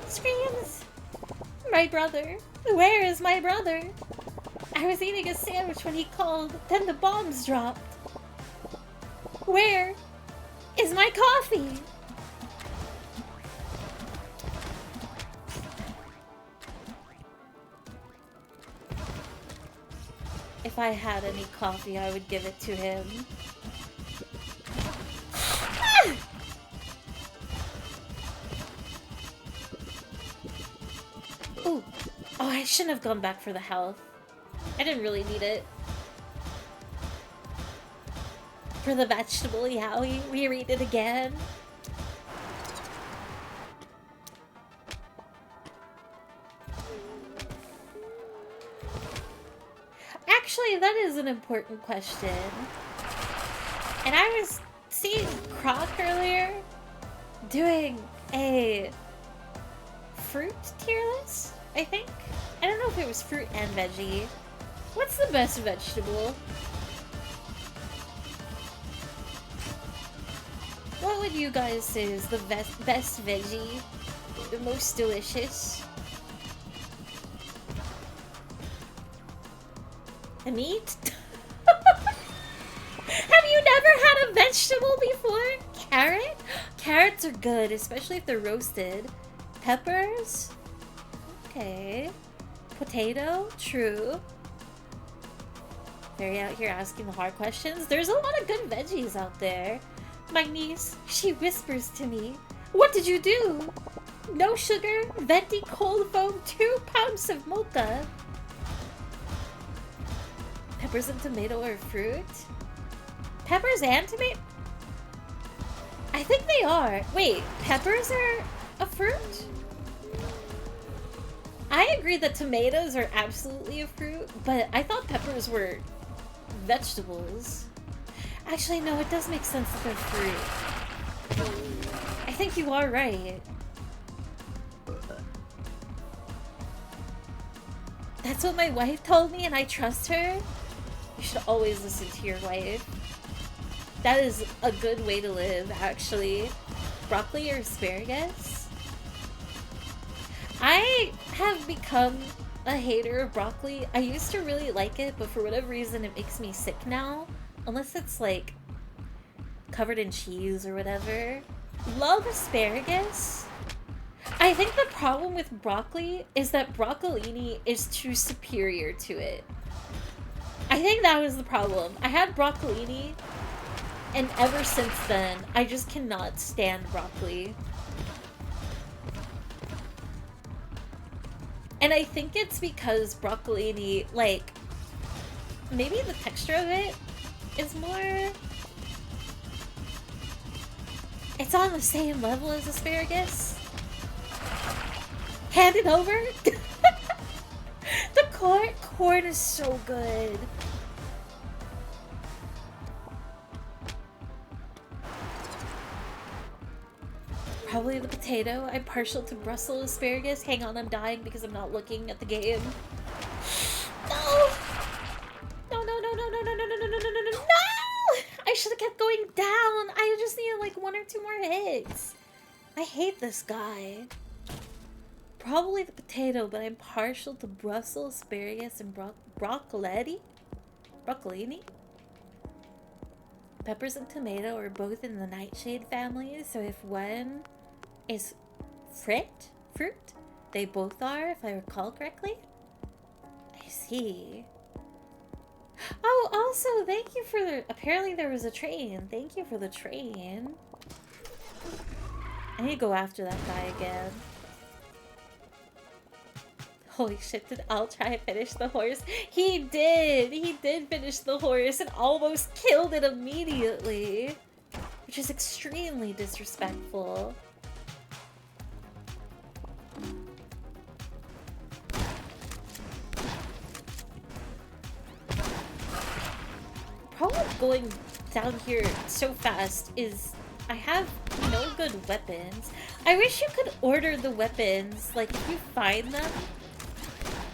Screams! My brother. Where is my brother? I was eating a sandwich when he called, then the bombs dropped. Where is my coffee? If I had any coffee, I would give it to him. Ah! Ooh. Oh, I shouldn't have gone back for the health. I didn't really need it. For the vegetable, yeah, we read it again. Actually, that is an important question. And I was seeing Croc earlier doing a fruit tier list, I think. I don't know if it was fruit and veggie. What's the best vegetable? What would you guys say is the best veggie? The most delicious? The meat? Have you never had a vegetable before? Carrot? Carrots are good, especially if they're roasted. Peppers? Okay. Potato? True. They're out here asking the hard questions. There's a lot of good veggies out there. My niece, she whispers to me, "What did you do?" No sugar, venti cold foam, 2 pounds of mocha. Peppers and tomato are fruit? Peppers and tomato? I think they are. Wait, peppers are a fruit? I agree that tomatoes are absolutely a fruit, but I thought peppers were vegetables. Actually, no, it does make sense that they're fruit. I think you are right. That's what my wife told me, and I trust her. You should always listen to your wife. That is a good way to live, actually. Broccoli or asparagus? I have become a hater of broccoli. I used to really like it, but for whatever reason it makes me sick now. Unless it's like covered in cheese or whatever. Love asparagus. I think the problem with broccoli is that broccolini is too superior to it. I think that was the problem. I had broccolini, and ever since then, I just cannot stand broccoli. And I think it's because broccolini, like, maybe the texture of it is more... It's on the same level as asparagus. Hand it over. The corn is so good. Probably the potato. I'm partial to Brussels asparagus. Hang on, I'm dying because I'm not looking at the game. No! No, no, no, no, no, no, no, no, no, no, no, no, no! I should have kept going down. I just needed like 1 or 2 more hits. I hate this guy. Probably the potato, but I'm partial to Brussels asparagus and broccolini. Peppers and tomato are both in the nightshade family, so if one is fruit, they both are, if I recall correctly. I see. Oh, also, thank you for the... Apparently there was a train. Thank you for the train. I need to go after that guy again. Holy shit, did Al try and finish the horse? He did! He did finish the horse and almost killed it immediately. Which is extremely disrespectful. Problem going down here so fast is I have no good weapons. I wish you could order the weapons, like if you find them.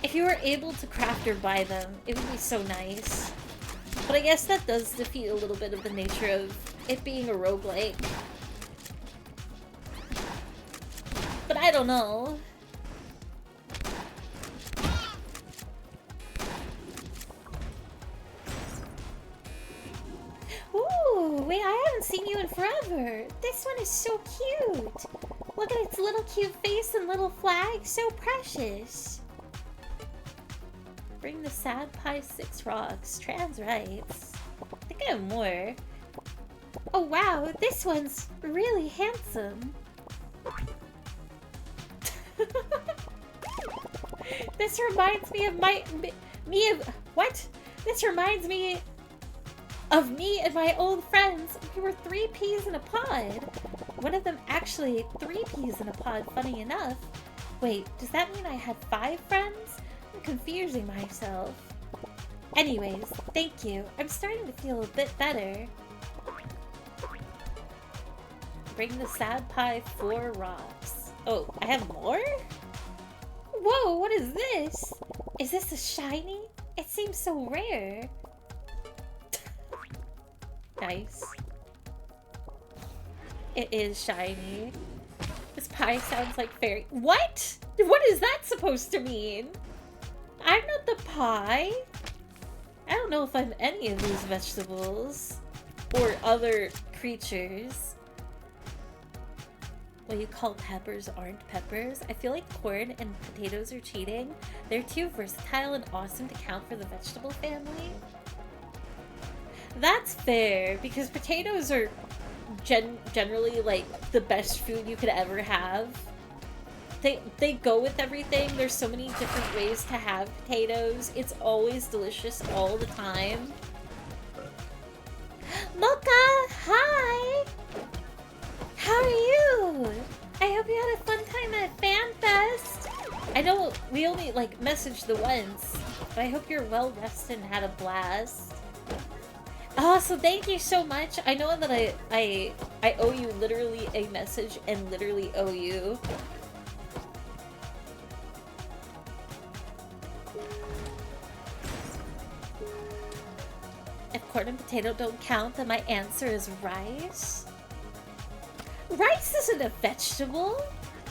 If you were able to craft or buy them, it would be so nice. But I guess that does defeat a little bit of the nature of it being a roguelike. But I don't know. Ooh, wait, I haven't seen you in forever. This one is so cute. Look at its little cute face and little flag. So precious. Bring the sad pie 6 rocks. Trans rights. I think I have more. Oh wow, this one's really handsome. This reminds me of This reminds me of me and my old friends. We were 3 peas in a pod. One of them actually 3 peas in a pod, funny enough. Wait, does that mean I had 5 friends? I'm confusing myself. Anyways, thank you. I'm starting to feel a bit better. Bring the sad pie 4 rocks. Oh, I have more? Whoa, what is this? Is this a shiny? It seems so rare. Nice. It is shiny. This pie sounds like fairy. What? What is that supposed to mean? I'm not the pie. I don't know if I'm any of these vegetables or other creatures. What you call peppers aren't peppers. I feel like corn and potatoes are cheating. They're too versatile and awesome to count for the vegetable family. That's fair, because potatoes are generally like the best food you could ever have. They go with everything. There's so many different ways to have potatoes. It's always delicious all the time. Mocha, hi! How are you? I hope you had a fun time at FanFest. I know we only like messaged the once, but I hope you're well rested and had a blast. Oh, so thank you so much. I know that I owe you literally a message and literally owe you. If corn and potato don't count, then my answer is rice. Rice isn't a vegetable.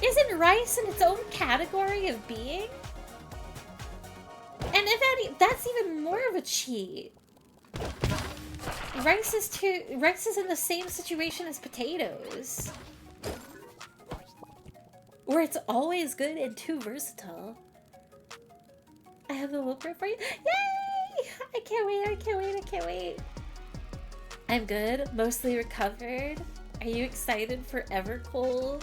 Isn't rice in its own category of being? And if any, that's even more of a cheat. Rice is in the same situation as potatoes. Where it's always good and too versatile. I have the whooper for you. Yay! I can't wait, I can't wait, I can't wait. I'm good, mostly recovered. Are you excited for Evercold?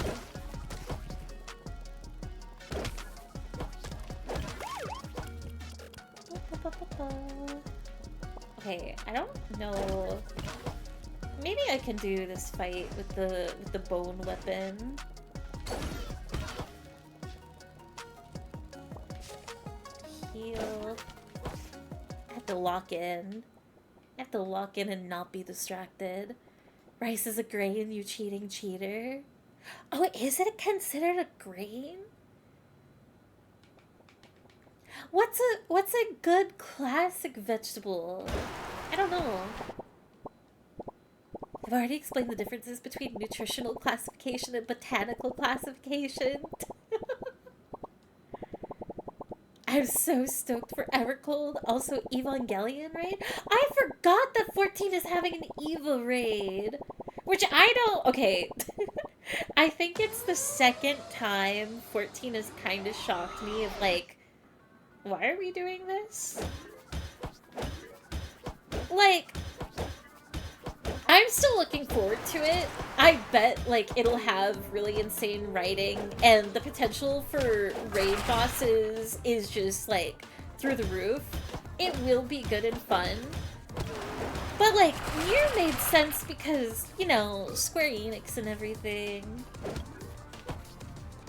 Okay, I don't know. Maybe I can do this fight with the bone weapon. Heal. I have to lock in. I have to lock in and not be distracted. Rice is a grain, you cheating cheater. Oh, is it considered a grain? What's a good classic vegetable? I don't know. I've already explained the differences between nutritional classification and botanical classification. I'm so stoked for Evercold. Also, Evangelion raid. I forgot that 14 is having an Eva raid. Which I don't... Okay. I think it's the second time 14 has kind of shocked me of like, why are we doing this? Like, I'm still looking forward to it. I bet, like, it'll have really insane writing, and the potential for raid bosses is just, like, through the roof. It will be good and fun. But, like, Nier made sense because, you know, Square Enix and everything.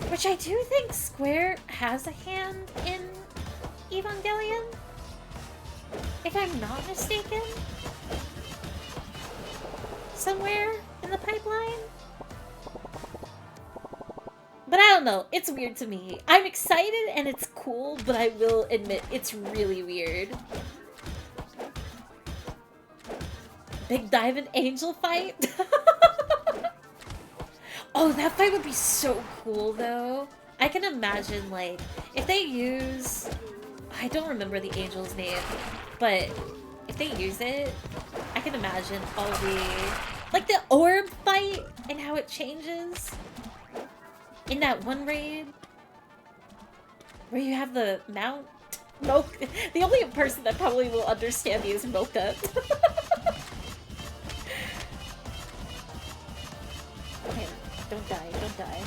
Which I do think Square has a hand in Evangelion, if I'm not mistaken. Somewhere. in the pipeline. But I don't know, it's weird to me. I'm excited and it's cool, but I will admit it's really weird. Big Diamond Angel fight? Oh, that fight would be so cool though. I can imagine, like, if they use... I don't remember the angel's name, but if they use it, I can imagine all the... Like the orb fight and how it changes in that one raid where you have the mount. Mocha. The only person that probably will understand me is Mocha. Okay, don't die, don't die.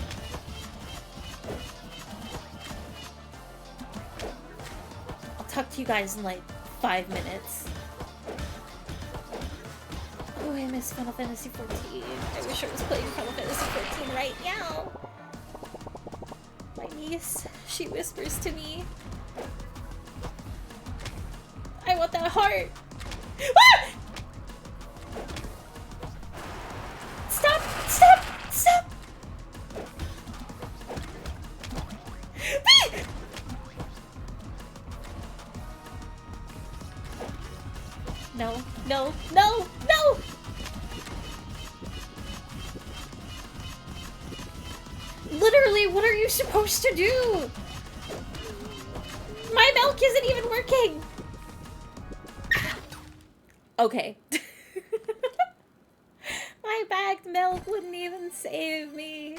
I'll talk to you guys in like 5 minutes. Oh, I miss Final Fantasy XIV. I wish I was playing Final Fantasy XIV right now. My niece, she whispers to me, I want that heart. Ah! Stop! Stop! Stop! Ah! No, no, no, no! Literally, what are you supposed to do? My milk isn't even working! Okay. My bagged milk wouldn't even save me.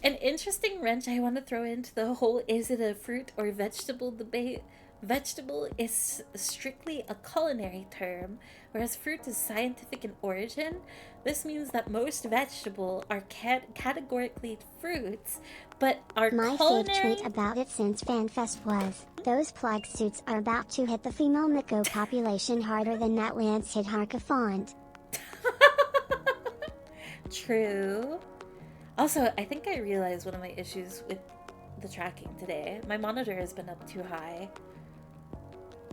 An interesting wrench I want to throw into the whole is it a fruit or vegetable debate. Vegetable is strictly a culinary term, whereas fruit is scientific in origin. This means that most vegetable are categorically fruits, but are My culinary... fave tweet about it since FanFest was, those plug suits are about to hit the female Miko population harder than that Lance hit Harkafond. True. Also, I think I realized one of my issues with the tracking today. My monitor has been up too high.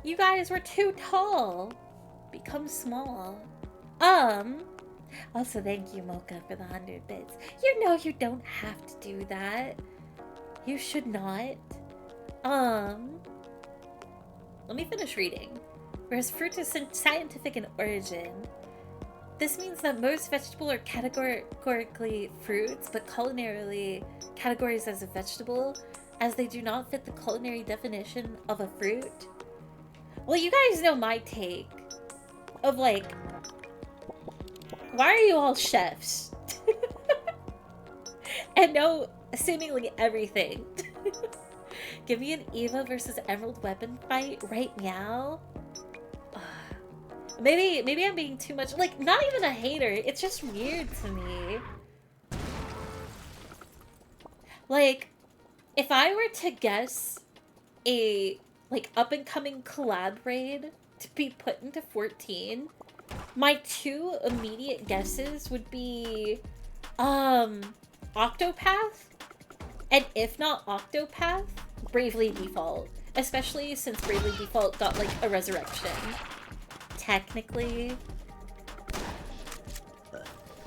You guys were too tall. Become small. Also, thank you, Mocha, for the 100 bits. You know you don't have to do that. You should not. Let me finish reading. Whereas fruit is scientific in origin, this means that most vegetable are categorically fruits, but culinarily categorized as a vegetable, as they do not fit the culinary definition of a fruit. Well, you guys know my take of, like, why are you all chefs? And know seemingly everything. Give me an Eva versus Emerald weapon fight right now. Maybe I'm being too much, like, not even a hater, it's just weird to me. Like, if I were to guess a, like, up-and-coming collab raid to be put into 14, my two immediate guesses would be, Octopath, and if not Octopath, Bravely Default. Especially since Bravely Default got, like, a resurrection. Technically.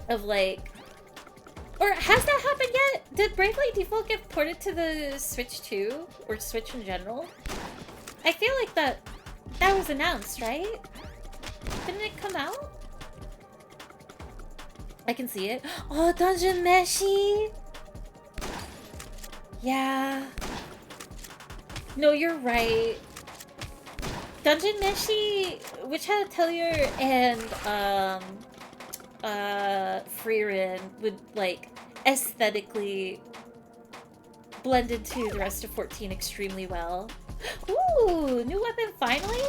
Of, like... Or has that happened yet? Did Bravely Default get ported to the Switch too? Or Switch in general? I feel like that was announced, right? Didn't it come out? I can see it. Oh, Dungeon Meshi! Yeah. No, you're right. Dungeon Meshi, Witch Hat Atelier, and Freerin would, like, aesthetically blend into the rest of 14 extremely well. Ooh, new weapon finally?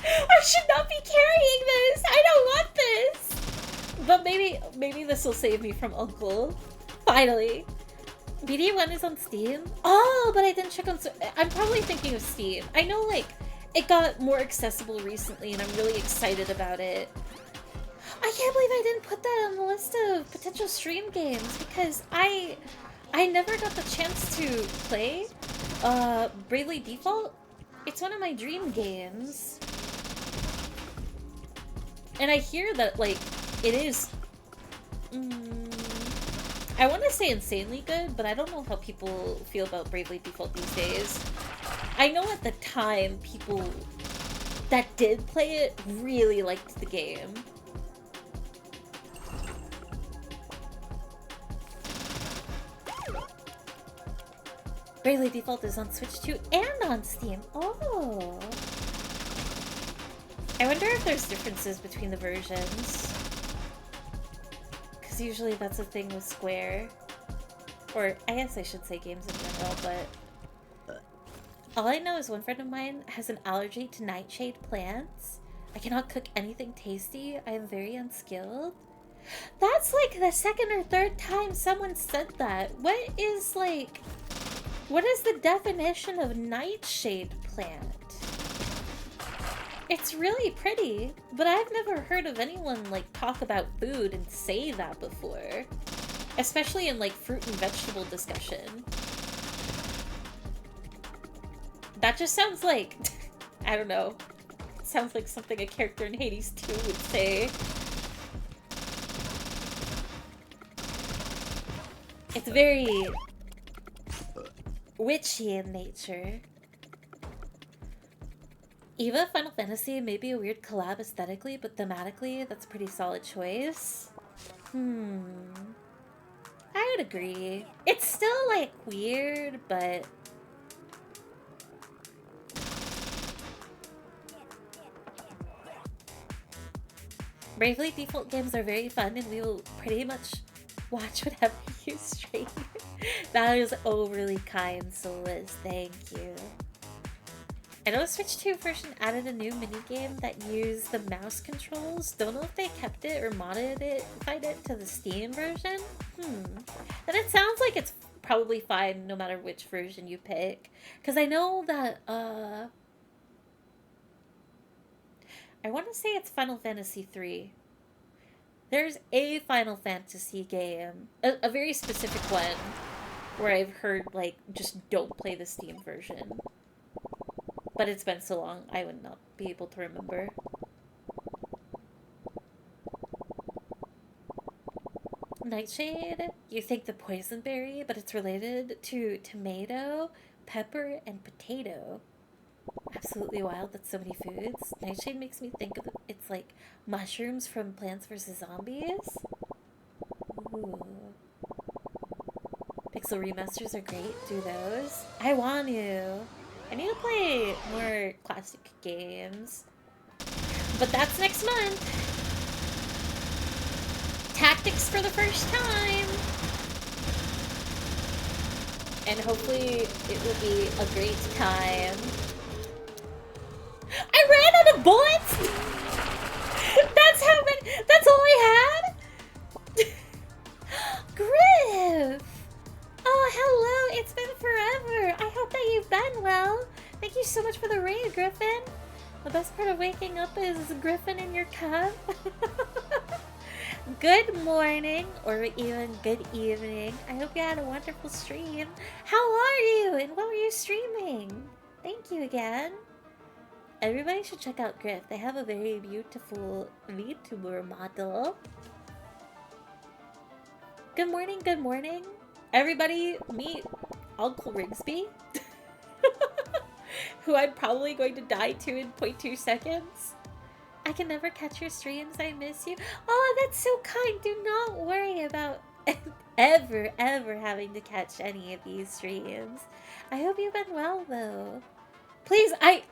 I should not be carrying this! I don't want this! But maybe this will save me from Uncle. Finally. BD1 is on Steam? Oh, but I didn't check on... I'm probably thinking of Steam. I know, like, it got more accessible recently, and I'm really excited about it. I can't believe I didn't put that on the list of potential stream games, because I never got the chance to play Bravely Default. It's one of my dream games. And I hear that, like, it is... I want to say insanely good, but I don't know how people feel about Bravely Default these days. I know at the time, people that did play it really liked the game. Bravely Default is on Switch too and on Steam. Oh! I wonder if there's differences between the versions. Because usually that's a thing with Square. Or, I guess I should say games in general, but... all I know is one friend of mine has an allergy to nightshade plants. I cannot cook anything tasty. I am very unskilled. That's like the second or third time someone said that. What is, like... what is the definition of nightshade plant? It's really pretty, but I've never heard of anyone, like, talk about food and say that before. Especially in, like, fruit and vegetable discussion. That just sounds like... I don't know. It sounds like something a character in Hades 2 would say. It's very... witchy in nature. Eva, Final Fantasy may be a weird collab aesthetically, but thematically, that's a pretty solid choice. I would agree. It's still, like, weird, but... Bravely Default games are very fun, and we will pretty much watch whatever you stream. That is overly kind, Solus. Thank you. I know Switch 2 version added a new minigame that used the mouse controls. Don't know if they kept it or modified it to the Steam version. Then it sounds like it's probably fine no matter which version you pick. Because I know that, I want to say it's Final Fantasy 3. There's a Final Fantasy game, a very specific one, where I've heard, like, just don't play the Steam version. But it's been so long, I would not be able to remember. Nightshade, you think the poison berry, but it's related to tomato, pepper, and potato. Absolutely wild, that's so many foods. Nightshade makes me think of it's like mushrooms from Plants vs. Zombies. Ooh. Pixel remasters are great, do those. I want to. I need to play more classic games. But that's next month. Tactics for the first time. And hopefully it will be a great time. I ran out of bullets! That's how many, that's all I had? Griff! Oh, hello, it's been forever. I hope that you've been well. Thank you so much for the raid, Griffin. The best part of waking up is Griffin in your cup. Good morning, or even good evening. I hope you had a wonderful stream. How are you, and what were you streaming? Thank you again. Everybody should check out Griff. They have a very beautiful VTuber model. Good morning, good morning. Everybody meet Uncle Rigsby. Who I'm probably going to die to in 0.2 seconds. I can never catch your streams. I miss you. Oh, that's so kind. Do not worry about ever having to catch any of these streams. I hope you've been well, though. Please, I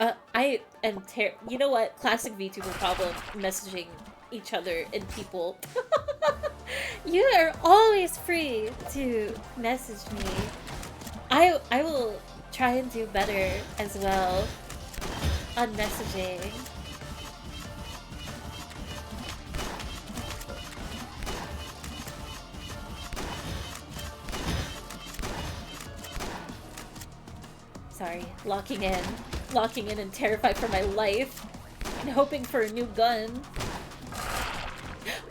am you know what? Classic VTuber problem, messaging each other and people. You are always free to message me. I will try and do better as well on messaging. Sorry, locking in and terrified for my life and hoping for a new gun.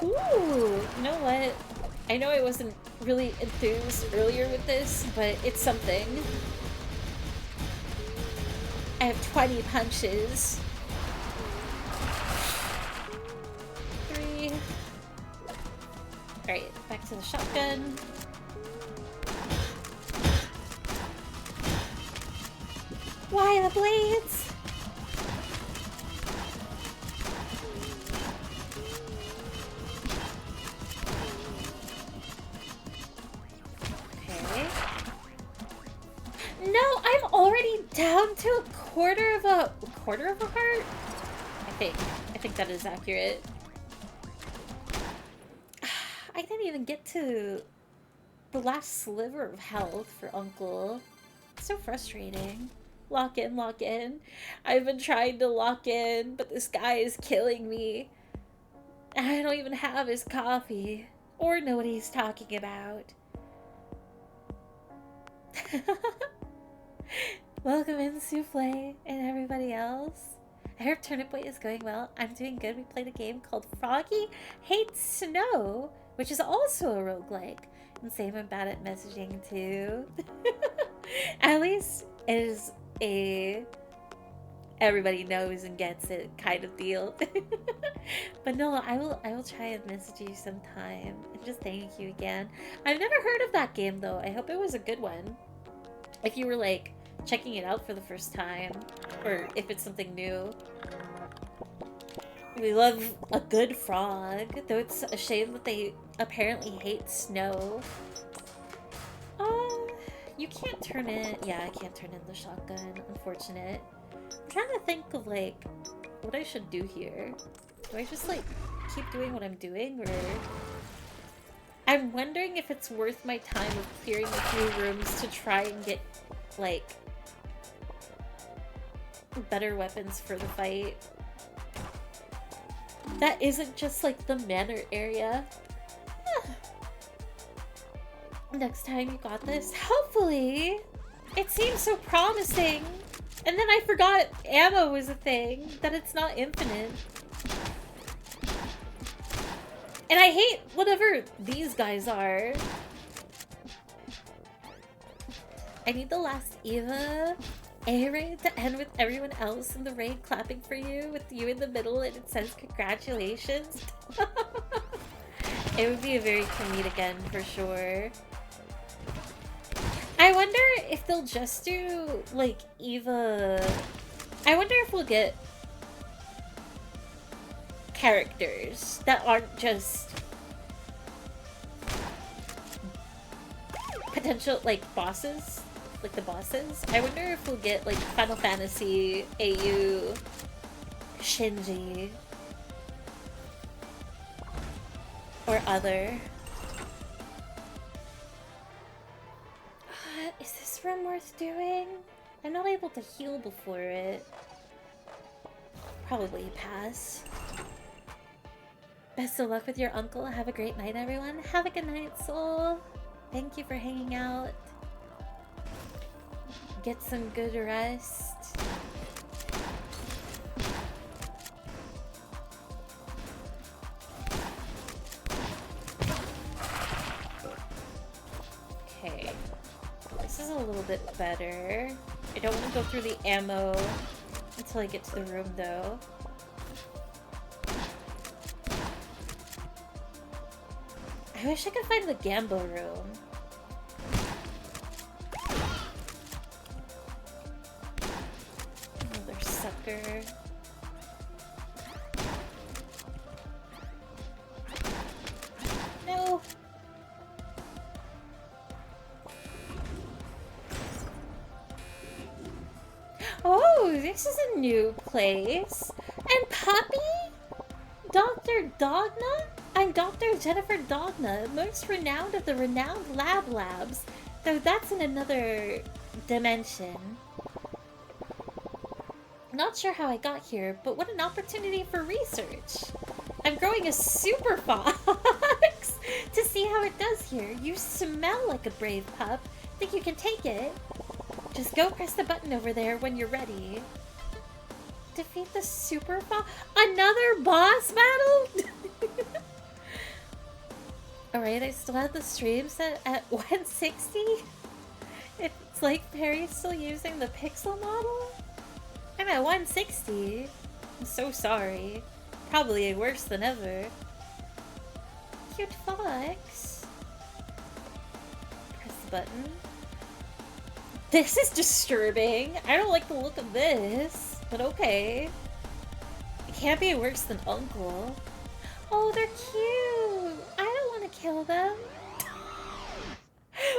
Ooh, you know what? I know I wasn't really enthused earlier with this, but it's something. I have 20 punches. Alright, back to the shotgun. Why the blades? Okay. No, I'm already down to a quarter of a heart? I think that is accurate. I didn't even get to the last sliver of health for Uncle. It's so frustrating. Lock in, lock in. I've been trying to lock in, but this guy is killing me. And I don't even have his coffee. Or know what he's talking about. Welcome in, Souffle, and everybody else. I hope Turnip Boy is going well. I'm doing good. We played a game called Froggy Hates Snow, which is also a roguelike. And same, I'm bad at messaging too. At least it is a everybody knows and gets it kind of deal. But no, I will try and message you sometime. And just thank you again. I've never heard of that game though. I hope it was a good one. If you were like checking it out for the first time, or if it's something new. We love a good frog, though it's a shame that they apparently hate snow. You can't turn in... Yeah, I can't turn in the shotgun. Unfortunate. I'm trying to think of, like, what I should do here. Do I just, like, keep doing what I'm doing, or... I'm wondering if it's worth my time of clearing a few rooms to try and get, like, better weapons for the fight. That isn't just, like, the manor area. Next time you got this. Hopefully! It seems so promising! And then I forgot ammo was a thing. That it's not infinite. And I hate whatever these guys are. I need the last Eva A-raid to end with everyone else in the raid clapping for you, with you in the middle and it says congratulations. It would be a very comedic end for sure. I wonder if they'll just do, like, Eva... I wonder if we'll get characters that aren't just potential, like, bosses. Like, the bosses. I wonder if we'll get, like, Final Fantasy, AU, Shinji, or other. Is this room worth doing? I'm not able to heal before it. Probably pass. Best of luck with your uncle. Have a great night, everyone. Have a good night, Soul. Thank you for hanging out. Get some good rest. Okay. This is a little bit better. I don't want to go through the ammo until I get to the room, though. I wish I could find the Gambo room. Another sucker. No! Oh, this is a new place. And Puppy? Dr. Dogna? I'm Dr. Jennifer Dogna, most renowned of the renowned Labs, though that's in another dimension. Not sure how I got here, but what an opportunity for research. I'm growing a super fox to see how it does here. You smell like a brave pup. Think you can take it? Just go press the button over there when you're ready. Defeat the super fox? Another boss battle? Alright, I still have the stream set at 160. It's like Perry's still using the pixel model. I'm at 160. I'm so sorry. Probably worse than ever. cute fox. Press the button. This is disturbing. I don't like the look of this, but okay. It can't be worse than Uncle. Oh, they're cute. I don't want to kill them.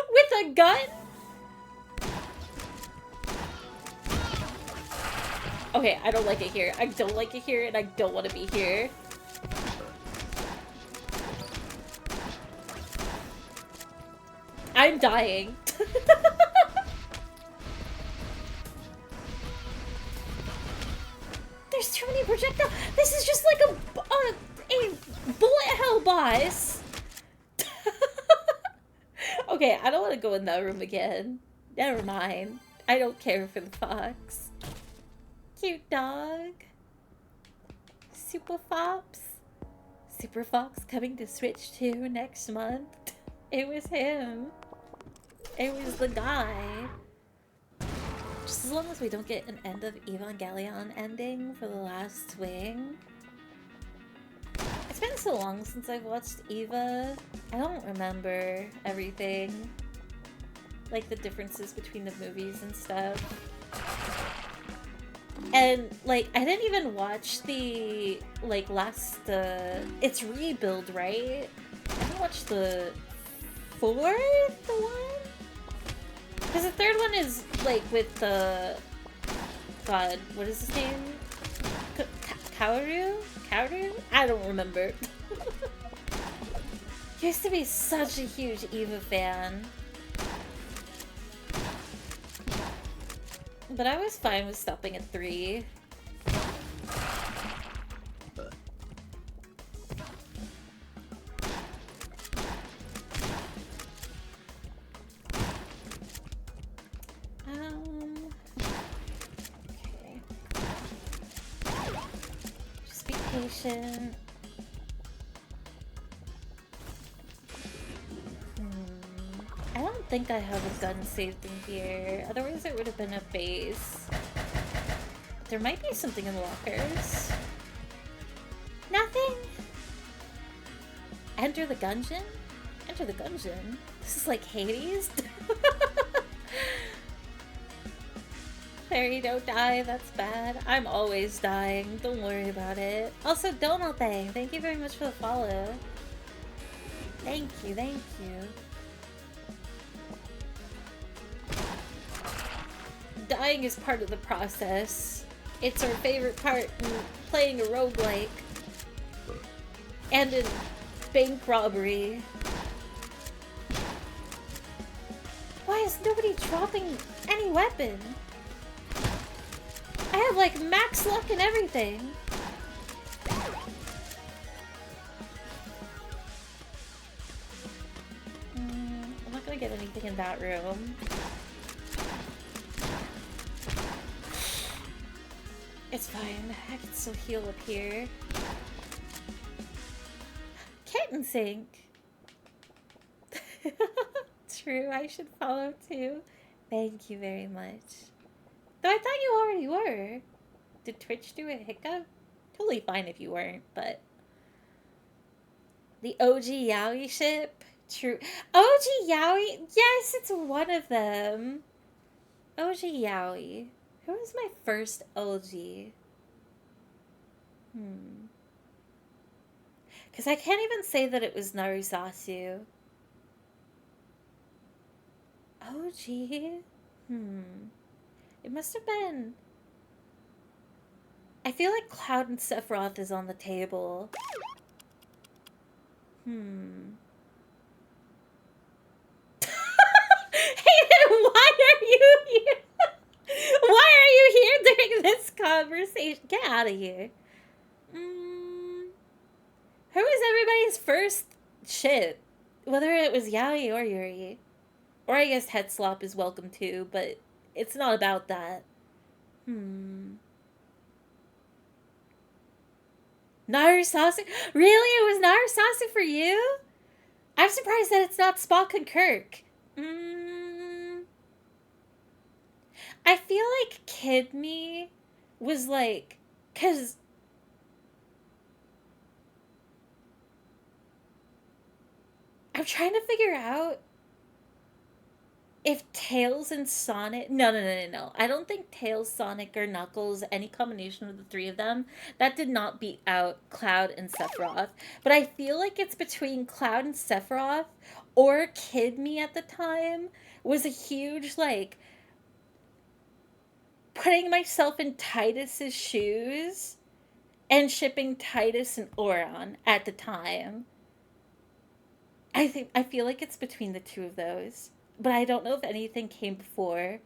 With a gun? Okay, I don't like it here. I don't like it here, and I don't want to be here. I'm dying. There's too many projectiles. This is just like a bullet hell boss. Okay, I don't want to go in that room again. Never mind. I don't care for the fox. Cute dog. Super Fox. Super Fox coming to Switch 2 next month. It was him. It was the guy. Just as long as we don't get an end of Evangelion ending for the last swing. It's been so long since I've watched Eva. I don't remember everything. Like the differences between the movies and stuff. And like I didn't even watch the like last it's Rebuild, right? I didn't watch the fourth one? Because the third one is like with the God, what is his name? Kaoru? Kaoru? I don't remember. Used to be such a huge Eva fan. But I was fine with stopping at 3. Okay. Just be patient. I don't think I have a gun saved in here. Otherwise it would have been a base. There might be something in the lockers. Nothing? Enter the gungeon? Enter the gungeon? This is like Hades? Fairy, don't die. That's bad. I'm always dying. Don't worry about it. Also, Donald Thing, thank you very much for the follow. Thank you, thank you. Dying is part of the process. It's our favorite part in playing a roguelike. And in bank robbery. Why is nobody dropping any weapon? I have like max luck and everything. I'm not gonna get anything in that room. It's fine. I can still heal up here. Kitten sink. True, I should follow too. Thank you very much. Though I thought you already were. Did Twitch do a hiccup? Totally fine if you weren't, but... The OG Yaoi ship? True. OG Yaoi? Yes, it's one of them. OG Yaoi. Who was my first OG? Because I can't even say that it was Narusasu. OG? It must have been... I feel like Cloud and Sephiroth is on the table. Hayden, why are you here? Why are you here during this conversation? Get out of here. Who was everybody's first ship? Whether it was Yaoi or Yuri. Or I guess Headslop is welcome too, but it's not about that. Narusasu? Really? It was Narusasu for you? I'm surprised that it's not Spock and Kirk. I feel like Kid Me was like... Because... trying to figure out if Tails and Sonic... No. I don't think Tails, Sonic, or Knuckles, any combination of the three of them, that did not beat out Cloud and Sephiroth. But I feel like it's between Cloud and Sephiroth, or Kid Me at the time, was a huge, like, putting myself in Tidus's shoes and shipping Tidus and Auron at the time. I feel like it's between the two of those. But I don't know if anything came before.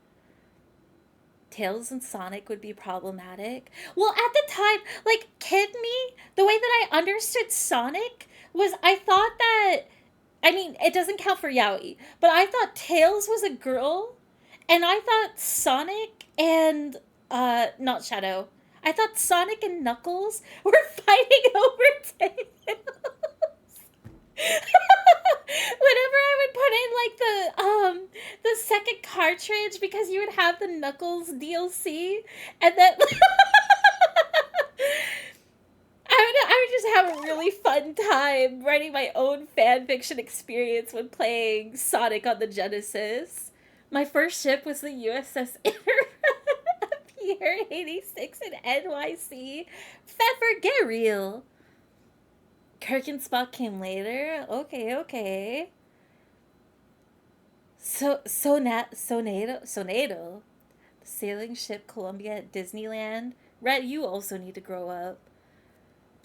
Tails and Sonic would be problematic. Well, at the time, like, Kid Me, the way that I understood Sonic was I thought that... I mean, it doesn't count for Yaoi, but I thought Tails was a girl, and I thought Sonic and... not Shadow. I thought Sonic and Knuckles were fighting over Tails. Whenever I would put in, like, the second cartridge, because you would have the Knuckles DLC, and then I would just have a really fun time writing my own fanfiction experience when playing Sonic on the Genesis. My first ship was the USS Pier 86 in NYC. Pfeffer Kirk and Spock came later. Okay. Sonado. The sailing ship Columbia at Disneyland. Rhett, you also need to grow up.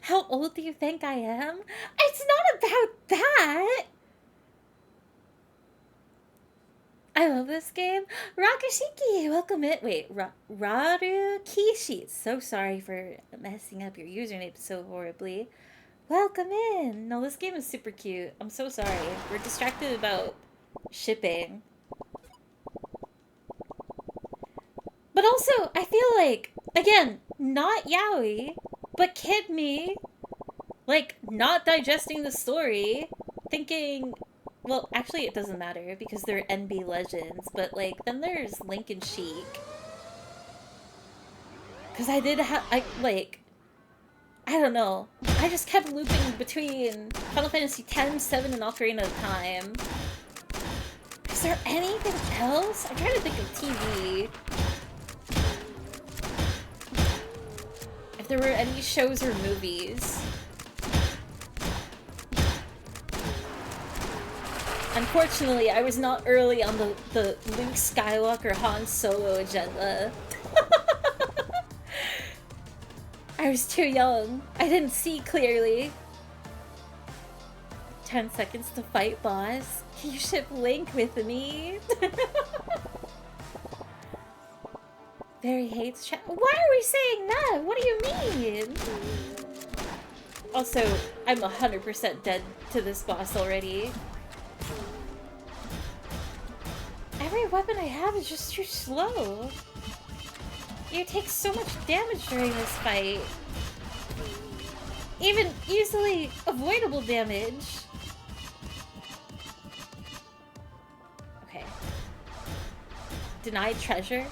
How old do you think I am? It's not about that! I love this game. Rakashiki, welcome in. Wait, Raru Kishi. So sorry for messing up your username so horribly. Welcome in. No, this game is super cute. I'm so sorry. We're distracted about shipping. But also, I feel like, again, not Yaoi, but Kid Me, like, not digesting the story, thinking, well, actually it doesn't matter because they're NB Legends, but, like, then there's Link and Sheik. Because I did have, I don't know. I just kept looping between Final Fantasy X, 7, and Ocarina of Time. Is there anything else? I'm trying to think of TV. If there were any shows or movies. Unfortunately, I was not early on the Luke Skywalker Han Solo agenda. I was too young. I didn't see clearly. 10 seconds to fight boss. Can you ship Link with me? Very hates chat. Why are we saying that? What do you mean? Also, I'm 100% dead to this boss already. Every weapon I have is just too slow. You take so much damage during this fight. Even easily avoidable damage. Okay. Denied treasure.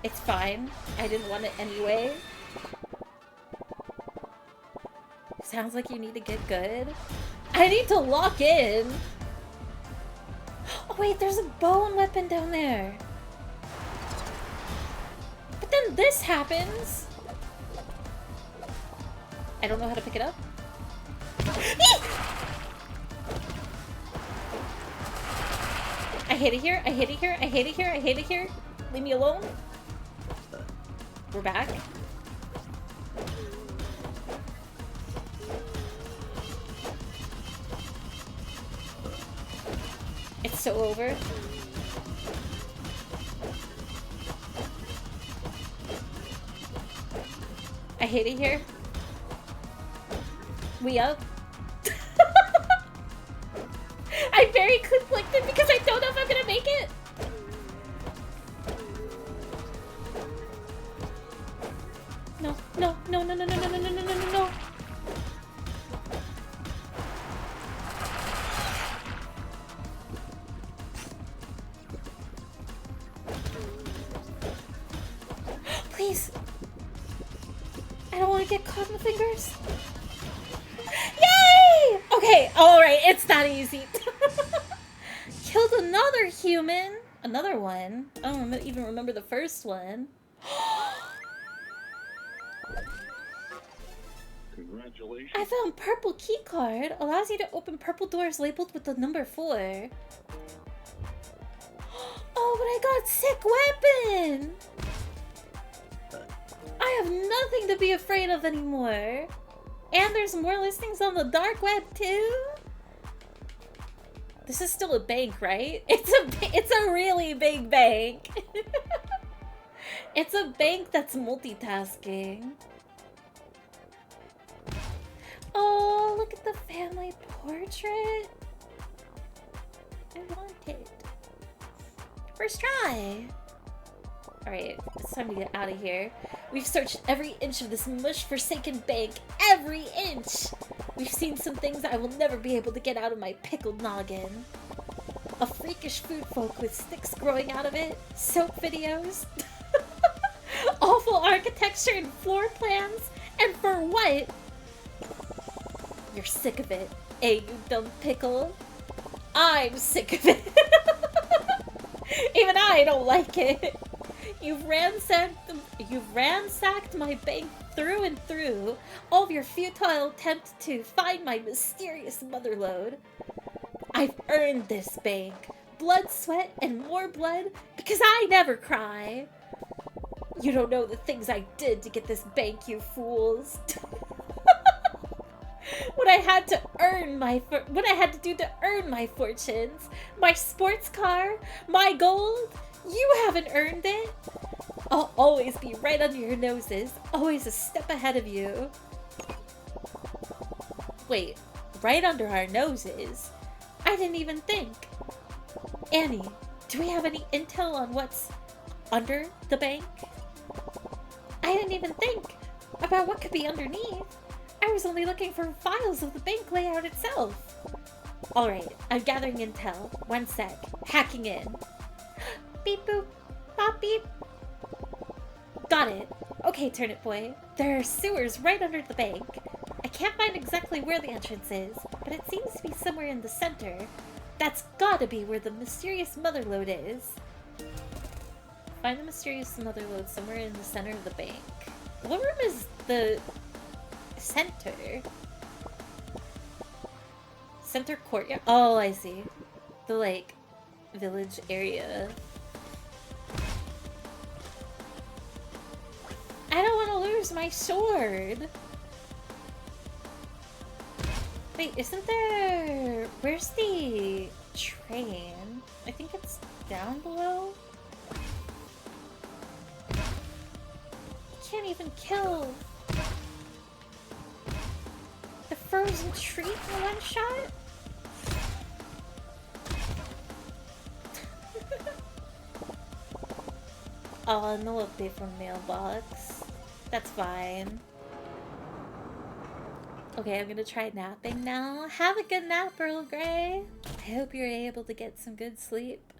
It's fine. I didn't want it anyway. Sounds like you need to get good. I need to lock in. Oh wait, there's a bone weapon down there. But then this happens. I don't know how to pick it up. I hate it here, I hate it here, I hate it here, I hate it here. Leave me alone. We're back. It's so over. I hate it here. We up? I'm very conflicted because I don't know if I'm gonna make it. No, no, no, no, no, no, no, no, no, no, no, no. Please. I don't want to get caught in the fingers. Yay! Okay, alright, it's that easy. killed another human! Another one? I don't even remember the first one. Congratulations. I found purple key card. Allows you to open purple doors labeled with the number 4. Oh, but I got sick weapon! I have nothing to be afraid of anymore. And there's more listings on the dark web too? This is still a bank, right? It's a really big bank. It's a bank that's multitasking. Oh, look at the family portrait. I want it. First try. Alright, it's time to get out of here. We've searched every inch of this mush-forsaken bank. Every inch! We've seen some things I will never be able to get out of my pickled noggin. A freakish food folk with sticks growing out of it. Soap videos. Awful architecture and floor plans. And for what? You're sick of it, eh, you dumb pickle? I'm sick of it. Even I don't like it. You've ransacked my bank through and through. All of your futile attempt to find my mysterious motherlode. I've earned this bank. Blood, sweat, and more blood because I never cry. You don't know the things I did to get this bank, you fools. What I had to do to earn my fortunes, my sports car, my gold. You haven't earned it. I'll always be right under your noses, always a step ahead of you. Wait, right under our noses? I didn't even think. Annie, do we have any intel on what's under the bank? I didn't even think about what could be underneath. I was only looking for files of the bank layout itself. Alright, I'm gathering intel. One sec. Hacking in. Beep boop. Bop beep. Got it. Okay, Turnip Boy. There are sewers right under the bank. I can't find exactly where the entrance is, but it seems to be somewhere in the center. That's gotta be where the mysterious motherlode is. Find the mysterious motherlode somewhere in the center of the bank. What room is the center? Center courtyard? Oh, I see. The, like, village area. I don't want to lose my sword! Wait, isn't there... Where's the train? I think it's down below? Can't even kill the frozen tree in one shot? Oh, no update from mailbox. That's fine. Okay, I'm gonna try napping now. Have a good nap, Earl Grey. I hope you're able to get some good sleep.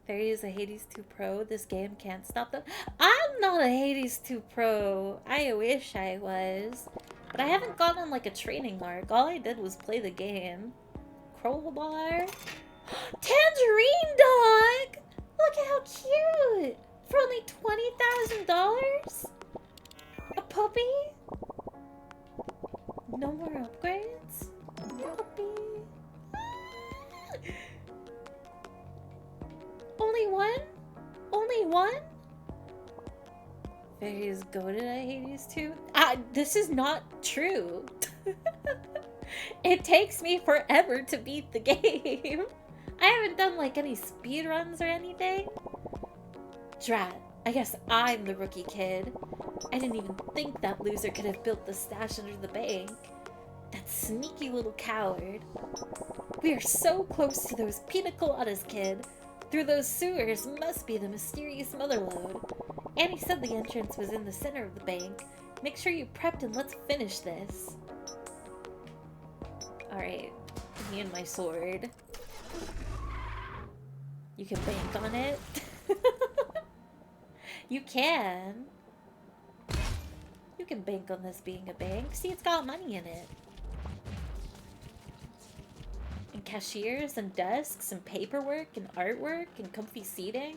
There is a Hades 2 Pro. This game can't stop them. I'm not a Hades 2 Pro. I wish I was. But I haven't gone on like a training arc. All I did was play the game. Crowbar. Tangerine Dog! Look at how cute! For only $20,000? A puppy? No more upgrades? Puppy. Only one? Only one? Fairies goaded at Hades too? This is not true. It takes me forever to beat the game. I haven't done like any speedruns or anything. Drat, I guess I'm the rookie kid. I didn't even think that loser could have built the stash under the bank. That sneaky little coward. We are so close to those pina coladas, kid. Through those sewers must be the mysterious motherlode. Annie said the entrance was in the center of the bank. Make sure you prepped and let's finish this. Alright, me and my sword. You can bank on it. You can. You can bank on this being a bank. See, it's got money in it. In cashiers and desks and paperwork and artwork and comfy seating.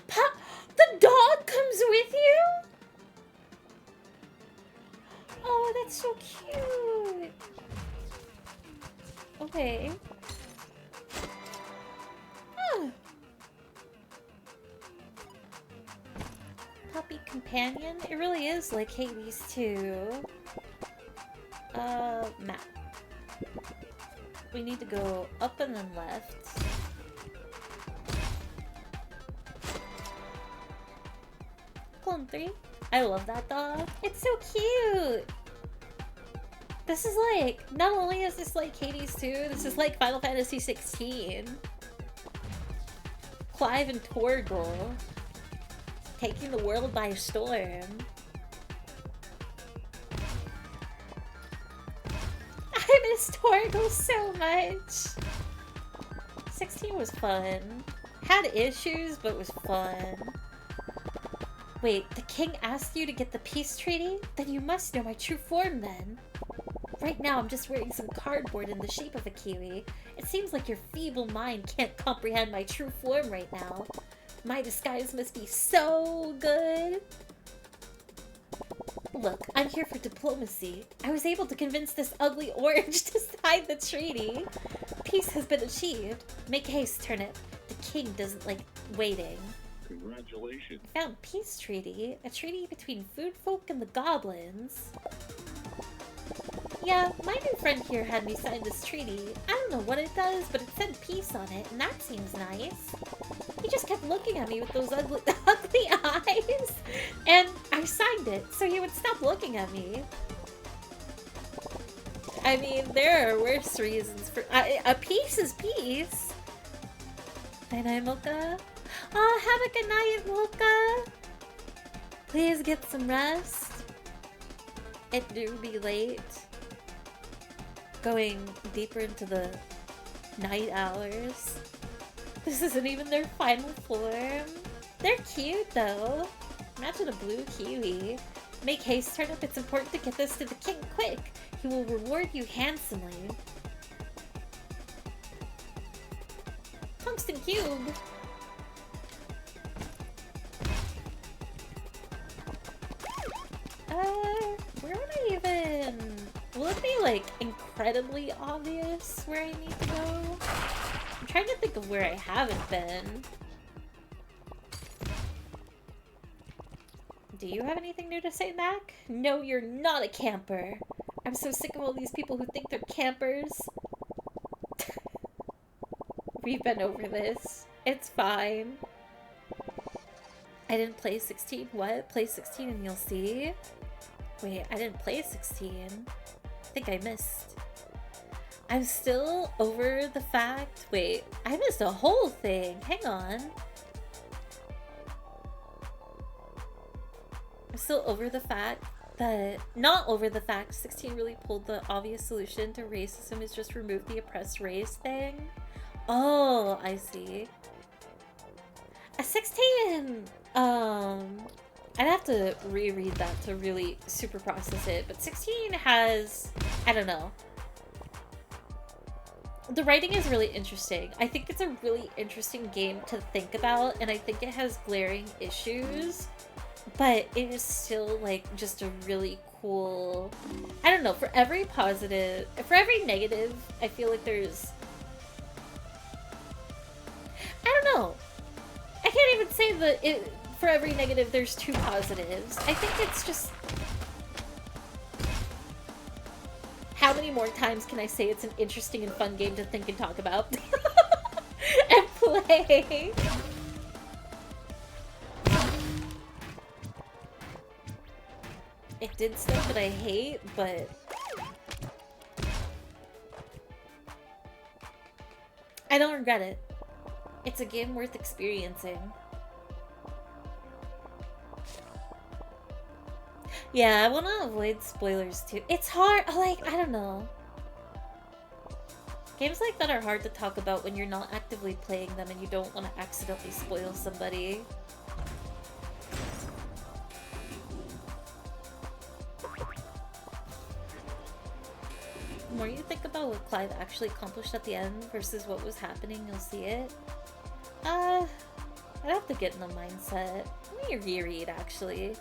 Pop, the dog comes with you? Oh, that's so cute. Okay. Huh. Puppy companion? It really is like Hades too. Map. We need to go up and then left. Clone 3. I love that dog. It's so cute! This is like, not only is this like Hades 2, this is like Final Fantasy 16. Clive and Torgal taking the world by storm. I miss Torgal so much. 16 was fun. Had issues, but was fun. Wait, the king asked you to get the peace treaty? Then you must know my true form then. Right now I'm just wearing some cardboard in the shape of a kiwi. It seems like your feeble mind can't comprehend my true form right now. My disguise must be so good. Look, I'm here for diplomacy. I was able to convince this ugly orange to sign the treaty. Peace has been achieved. Make haste, Turnip. The king doesn't like waiting. Congratulations. I found peace treaty. A treaty between food folk and the goblins. Yeah, my new friend here had me sign this treaty. I don't know what it does, but it said peace on it, and that seems nice. He just kept looking at me with those ugly eyes, and I signed it so he would stop looking at me. I mean, there are worse reasons for... a peace is peace. Night-night, Mocha. Oh, have a good night, Mocha. Please get some rest. It do be late. Going deeper into the night hours. This isn't even their final form. They're cute, though. Imagine a blue kiwi. Make haste, Turnip. It's important to get this to the king quick. He will reward you handsomely. Tungsten cube. Where would I even... Will it be, like, incredibly obvious where I need to go? I'm trying to think of where I haven't been. Do you have anything new to say, Mac? No, you're not a camper. I'm so sick of all these people who think they're campers. We've been over this. It's fine. I didn't play 16. What? Play 16 and you'll see? Wait, I didn't play 16. I think I missed. I'm still over the fact... Wait, I missed a whole thing. Hang on. I'm still over the fact that... Not over the fact 16 really pulled the obvious solution to racism is just remove the oppressed race thing. Oh, I see. A 16! I'd have to reread that to really super process it, but 16 has... I don't know. The writing is really interesting. I think it's a really interesting game to think about, and I think it has glaring issues, but it is still, like, just a really cool... I don't know, for every positive... For every negative, I feel like there's... I don't know. I can't even say that for every negative there's two positives. I think it's just... How many more times can I say it's an interesting and fun game to think and talk about? And play? It did stuff that I hate, but... I don't regret it. It's a game worth experiencing. Yeah, I want to avoid spoilers too. It's hard, like, I don't know. Games like that are hard to talk about when you're not actively playing them and you don't want to accidentally spoil somebody. more you think about what Clive actually accomplished at the end versus what was happening, you'll see it. I'd have to get in the mindset. Let me reread, actually.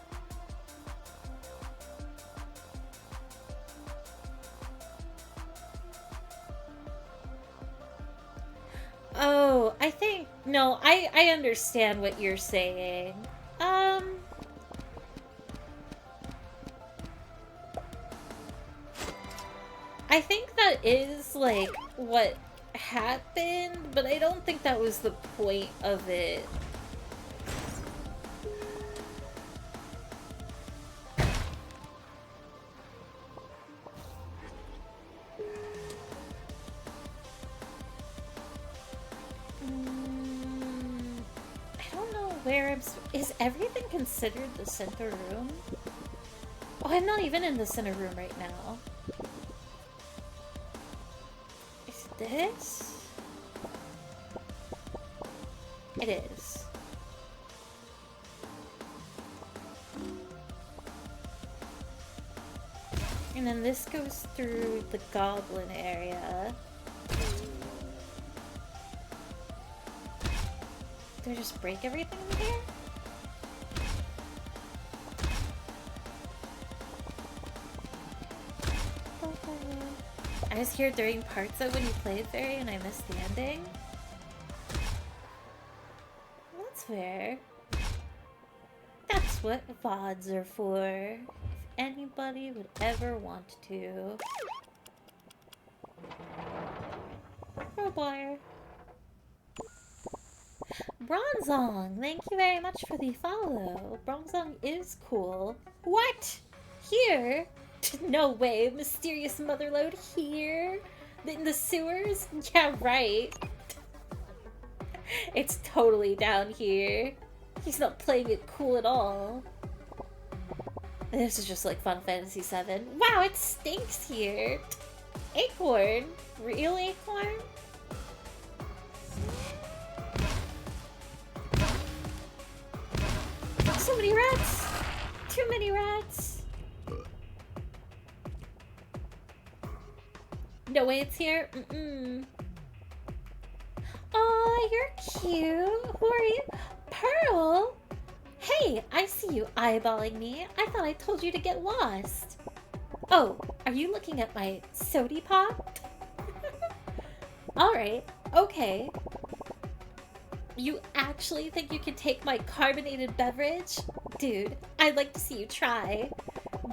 Oh, I think... No, I understand what you're saying. I think that is, like, what happened, but I don't think that was the point of it. I don't know where I'm... Is everything considered the center room? Oh, I'm not even in the center room right now. Is this? It is. And then this goes through the goblin area. Do I just break everything in here? I was here during parts of when you played Fairy and I missed the ending. That's fair. That's what VODs are for. If anybody would ever want to. Oh boy. Bronzong, thank you very much for the follow. Bronzong is cool. What? Here? No way, mysterious motherlode here? In the sewers? Yeah, right. It's totally down here. He's not playing it cool at all. This is just like Final Fantasy VII. Wow, it stinks here. Acorn? Real acorn? So many rats! Too many rats! No way it's here? Mm-mm. Aw, you're cute! Who are you? Pearl? Hey, I see you eyeballing me. I thought I told you to get lost. Oh, are you looking at my sody pop? Alright, okay. You actually think you can take my carbonated beverage? Dude, I'd like to see you try.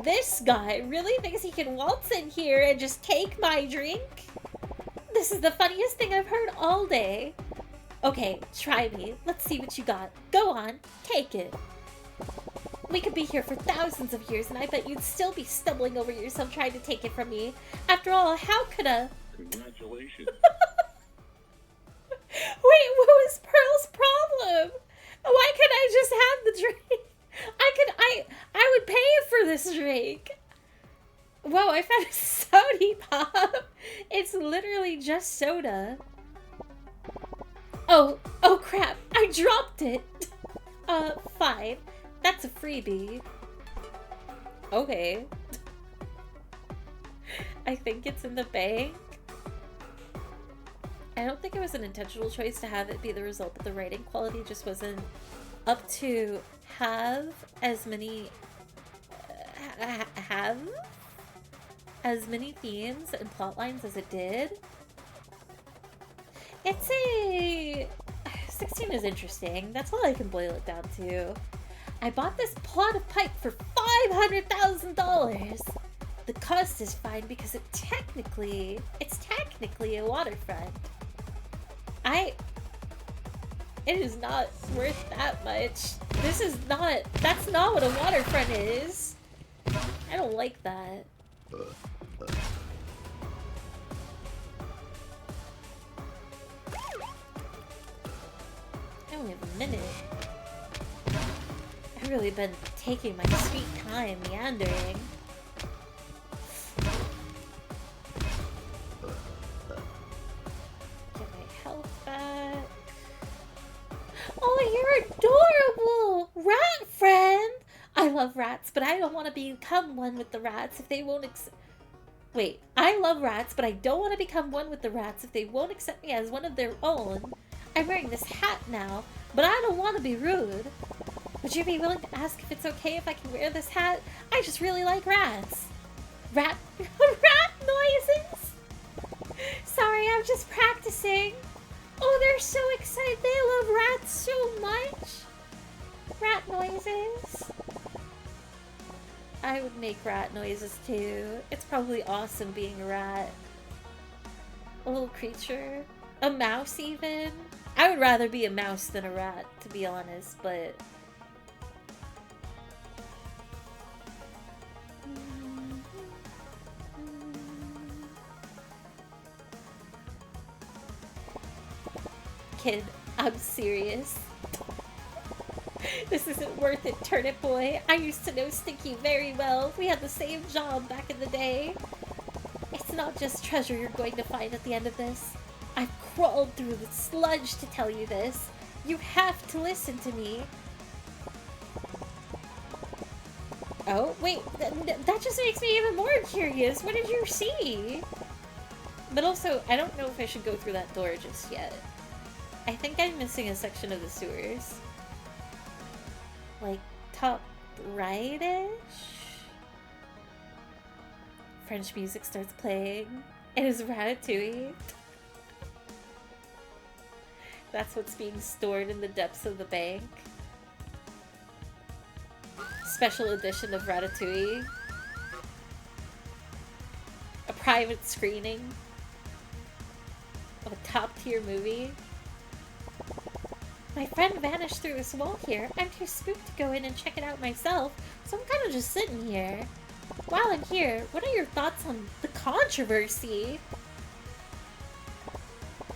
This guy really thinks he can waltz in here and just take my drink? This is the funniest thing I've heard all day. Okay, try me. Let's see what you got. Go on, take it. We could be here for thousands of years and I bet you'd still be stumbling over yourself trying to take it from me. After all, how could a... Congratulations. Wait, what was Pearl's problem? Why couldn't I just have the drink? I would pay for this drink. Whoa, I found a sody pop. It's literally just soda. Oh crap, I dropped it. Fine. That's a freebie. Okay. I think it's in the bank. I don't think it was an intentional choice to have it be the result, but the writing quality just wasn't up to have as many themes and plot lines as it did. It's a 16 is interesting. That's all I can boil it down to. I bought this plot of pipe for $500,000. The cost is fine because it's technically a waterfront. It is not worth that much. That's not what a waterfront is. I don't like that. I only have a minute. I've really been taking my sweet time meandering. Get my health back. Oh, you're adorable! Rat friend! I love rats, but I don't want to become one with the rats if they won't Wait, I love rats, but I don't want to become one with the rats if they won't accept me as one of their own. I'm wearing this hat now, but I don't want to be rude. Would you be willing to ask if it's okay if I can wear this hat? I just really like rats. Rat noises? Sorry, I'm just practicing. Oh, they're so excited. They love rats so much. Rat noises. I would make rat noises too. It's probably awesome being a rat. A little creature. A mouse even. I would rather be a mouse than a rat, to be honest, but... Kid, I'm serious. This isn't worth it, Turnip Boy. I used to know Stinky very well. We had the same job back in the day. It's not just treasure you're going to find at the end of this. I've crawled through the sludge to tell you this. You have to listen to me. Oh, wait. That just makes me even more curious. What did you see? But also, I don't know if I should go through that door just yet. I think I'm missing a section of the sewers. Like, top right-ish? French music starts playing. It is Ratatouille. That's what's being stored in the depths of the bank. Special edition of Ratatouille. A private screening of a top-tier movie. My friend vanished through this wall here. I'm too spooked to go in and check it out myself, so I'm kind of just sitting here. While I'm here, what are your thoughts on the controversy?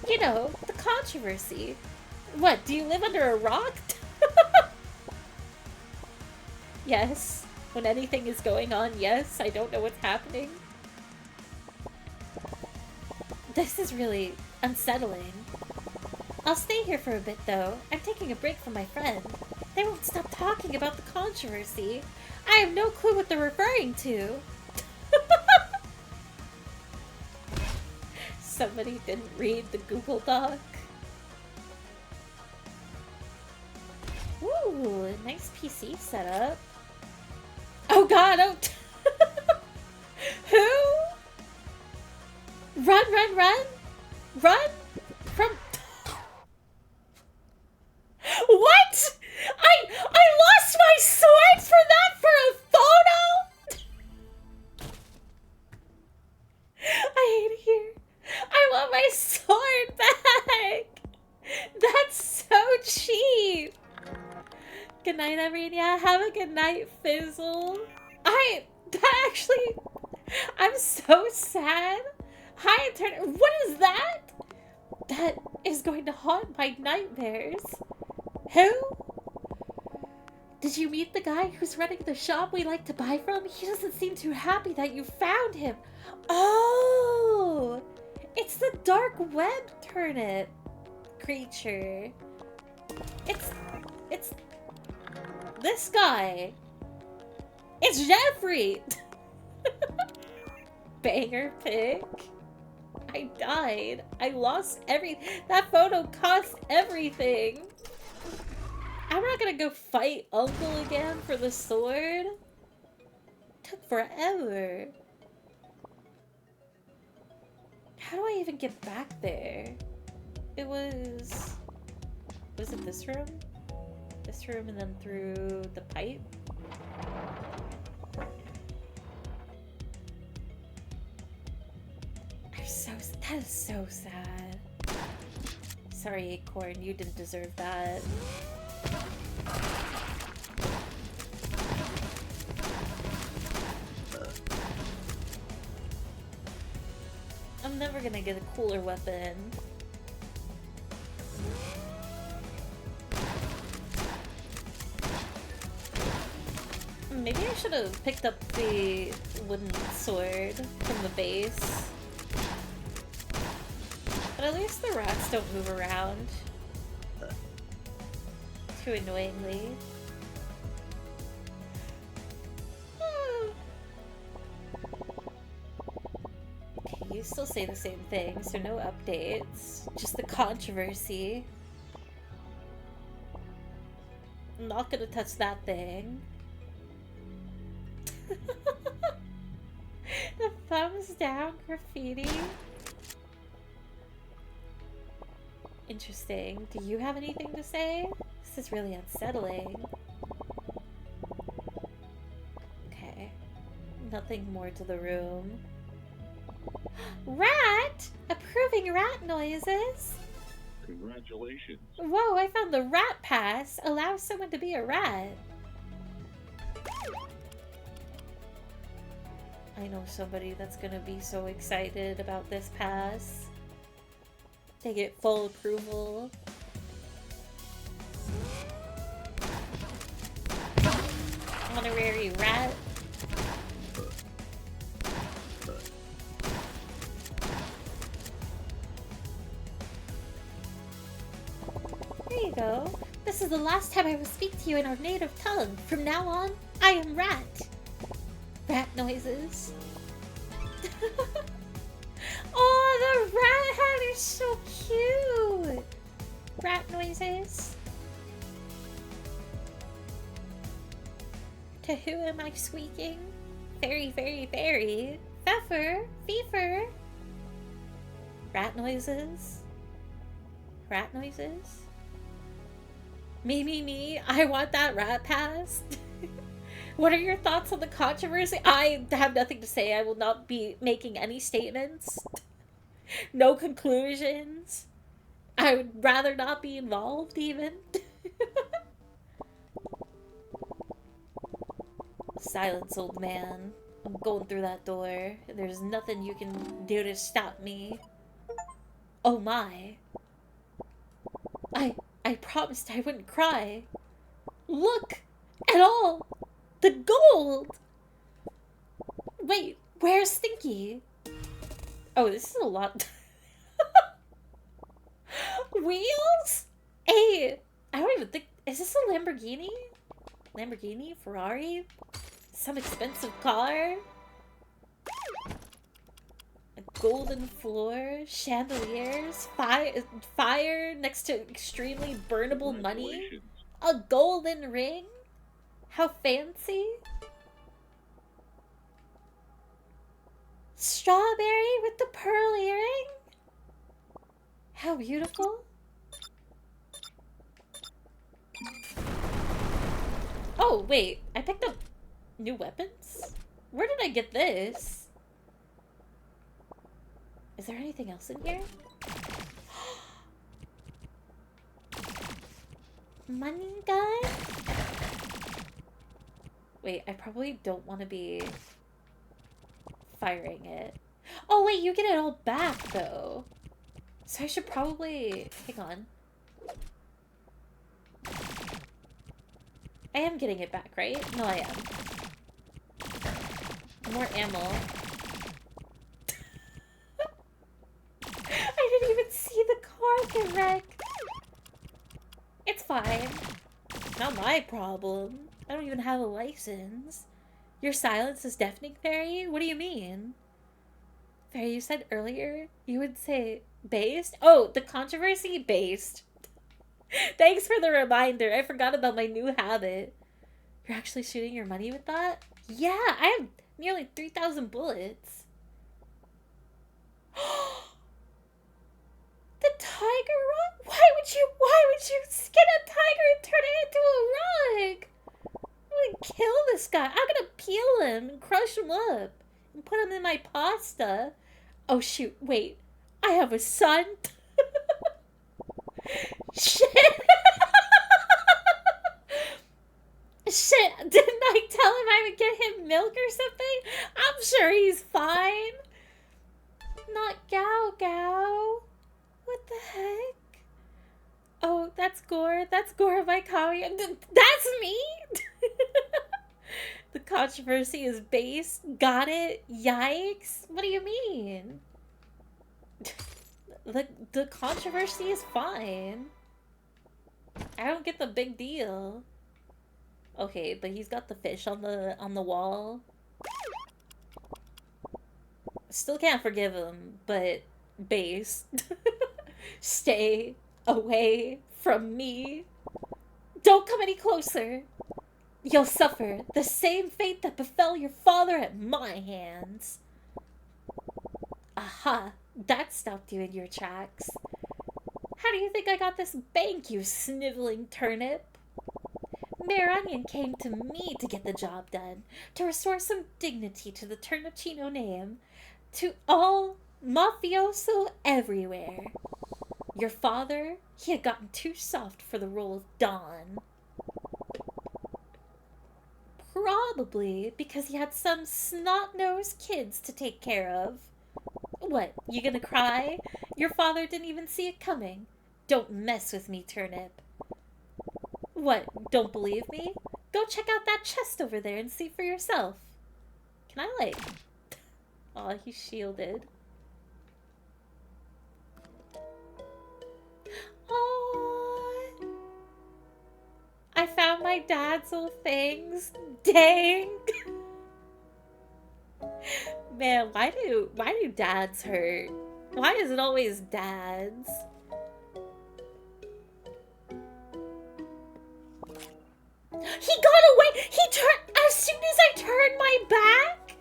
You know, the controversy. What, do you live under a rock? Yes. When anything is going on, yes. I don't know what's happening. This is really unsettling. I'll stay here for a bit, though. I'm taking a break from my friend. They won't stop talking about the controversy. I have no clue what they're referring to. Somebody didn't read the Google Doc. Ooh, nice PC setup. Oh god, oh! Who? Run, run, run! Run! From... What?! I lost my sword for that for a photo?! I hate it here. I want my sword back! That's so cheap! Good night, Arinia. Have a good night, Fizzle. I'm so sad. Hi, what is that? That is going to haunt my nightmares. Who? Did you meet the guy who's running the shop we like to buy from? He doesn't seem too happy that you found him. Oh! It's the dark web turnip creature. It's this guy. It's Jeffrey! Banger pic. I died. I lost that photo cost everything. I'm not gonna go fight Uncle again for the sword. Took forever. How do I even get back there? It was it this room? This room and then through the pipe? That is so sad. Sorry, Acorn, you didn't deserve that. I'm never gonna get a cooler weapon. Maybe I should have picked up the wooden sword from the base. But at least the rats don't move around too annoyingly. you still say the same thing, so no updates. Just the controversy. I'm not gonna touch that thing. The thumbs down graffiti. Interesting. Do you have anything to say? This is really unsettling. Okay. Nothing more to the room. Rat! Approving rat noises? Congratulations. Whoa, I found the rat pass. Allows someone to be a rat. I know somebody that's gonna be so excited about this pass. They get full approval. Honorary rat. There you go. This is the last time I will speak to you in our native tongue. From now on, I am Rat. Rat noises. Oh, the rat hat is so cute. Rat noises. To who am I squeaking? Very, very, very. Pfeffer, fever. Rat noises. Rat noises. Me, I want that rat pass. What are your thoughts on the controversy? I have nothing to say. I will not be making any statements. No conclusions. I would rather not be involved, even. Silence, old man. I'm going through that door. There's nothing you can do to stop me. Oh my. I promised I wouldn't cry. Look at all the gold! Wait, where's Stinky? Oh, this is a lot. Wheels? Hey, I don't even think... Is this a Lamborghini? Lamborghini? Ferrari? Some expensive car? A golden floor? Chandeliers? Fire next to extremely burnable money? Congratulations. A golden ring? How fancy? Strawberry with the pearl earring? How beautiful. Oh, wait. I picked up new weapons? Where did I get this? Is there anything else in here? Money gun? Wait, I probably don't want to be firing it. Oh wait, you get it all back though. So I should probably... Hang on. I am getting it back, right? No, I am. More ammo. I didn't even see the car get wrecked. It's fine. Not my problem. I don't even have a license. Your silence is deafening, Fairy? What do you mean? Fairy, you said earlier you would say based? Oh, the controversy based. Thanks for the reminder. I forgot about my new habit. You're actually shooting your money with that? Yeah, I have nearly 3,000 bullets. The tiger rug? Why would you skin a tiger and turn it into a rug? I'm gonna kill this guy. I'm gonna peel him and crush him up and put him in my pasta. Oh shoot, wait. I have a son? Shit! Shit, didn't I tell him I would get him milk or something? I'm sure he's fine. Not Gao Gao. What the heck? Oh, that's Gore. That's Gore Vaikawi. That's me? The controversy is based. Got it? Yikes. What do you mean? The controversy is fine. I don't get the big deal. Okay, but he's got the fish on the wall. Still can't forgive him, but base. Stay away from me. Don't come any closer. You'll suffer the same fate that befell your father at my hands. Aha, that stopped you in your tracks. How do you think I got this bank, you sniveling turnip? Mayor Onion came to me to get the job done, to restore some dignity to the Turnipcino name, to all mafioso everywhere. Your father, he had gotten too soft for the role of Don. Probably because he had some snot-nosed kids to take care of. What, you gonna cry? Your father didn't even see it coming. Don't mess with me, Turnip. What, don't believe me? Go check out that chest over there and see for yourself. Can I, like... Aw, he's shielded. Aww. I found my dad's old things. Dang. Man, why do dads hurt? Why is it always dads? He got away! He turned as soon as I turned my back!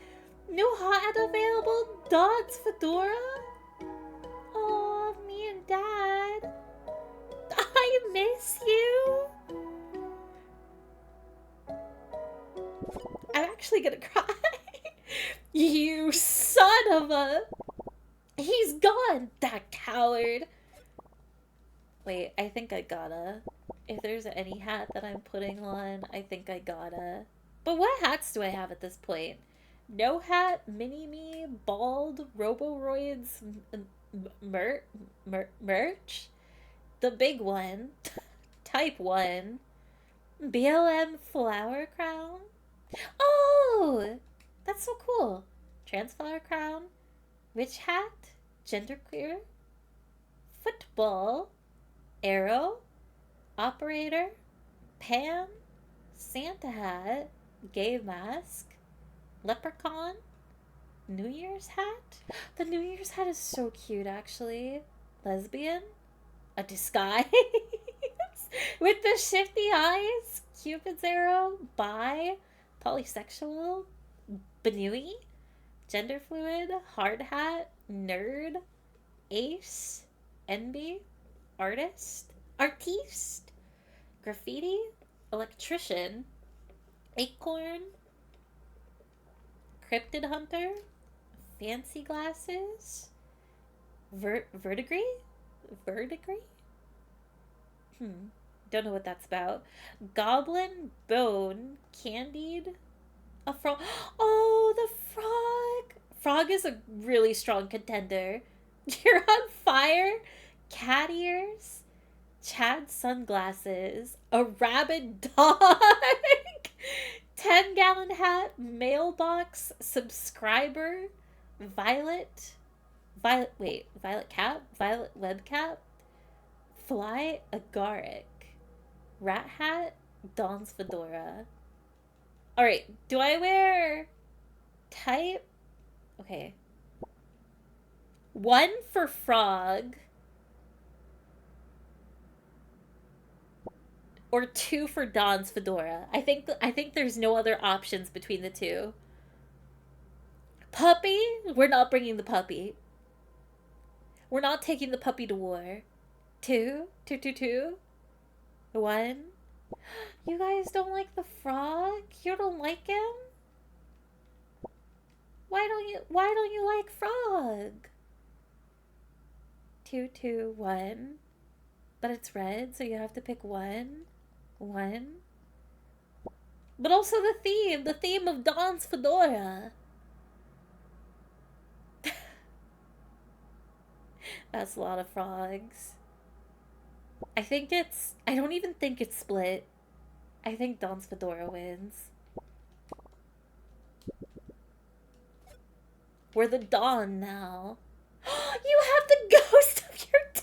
No hot available? Don's fedora? Oh, me and Dad. I miss you. I'm actually gonna cry. You son of a... He's gone, that coward. Wait, I think I gotta. If there's any hat that I'm putting on, I think I gotta. But what hats do I have at this point? No hat, mini-me, bald, Roboroids, merch? The big one. Type 1. BLM flower crown? Oh! That's so cool. Trans flower crown. Witch hat. Genderqueer. Football. Arrow. Operator. Pan. Santa hat. Gay mask. Leprechaun. New Year's hat. The New Year's hat is so cute, actually. Lesbian. A disguise. With the shifty eyes. Cupid's arrow. Bi. Polysexual. Banui. Gender fluid. Hard hat. Nerd. Ace. Envy. Artist. Artiste. Graffiti. Electrician. Acorn. Cryptid hunter. Fancy glasses. Verdigris? Verdigris? Don't know what that's about. Goblin bone. Candied. A frog. Oh, the frog. Frog is a really strong contender. You're on fire. Cat ears. Chad sunglasses. A rabid dog. 10-gallon hat. Mailbox. Subscriber. Violet cap. Violet web cap. Fly agaric. Rat hat. Don's fedora. Alright, do I wear type? Okay. 1 for frog. Or 2 for Don's fedora. I think there's no other options between the two. Puppy? We're not bringing the puppy. We're not taking the puppy to war. 2? 2? 1? You guys don't like the frog? You don't like him? Why don't you like frog? 2, 1. But it's red, so you have to pick 1. 1. But also the theme of Don's fedora. That's a lot of frogs. I don't even think it's split. I think Don's fedora wins. We're the Don now. You have the ghost of your dad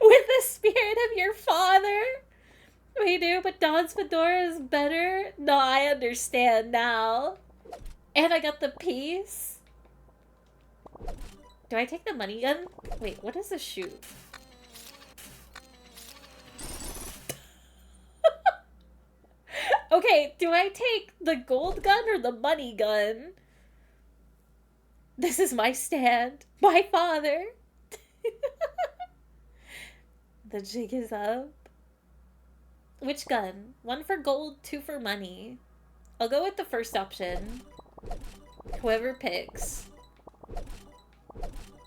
with the spirit of your father. We do, but Don's fedora is better. No, I understand now. And I got the piece. Do I take the money gun? Wait, what is a shoot? Okay, do I take the gold gun or the money gun? This is my stand. My father. The jig is up. Which gun? One for gold, two for money. I'll go with the first option. Whoever picks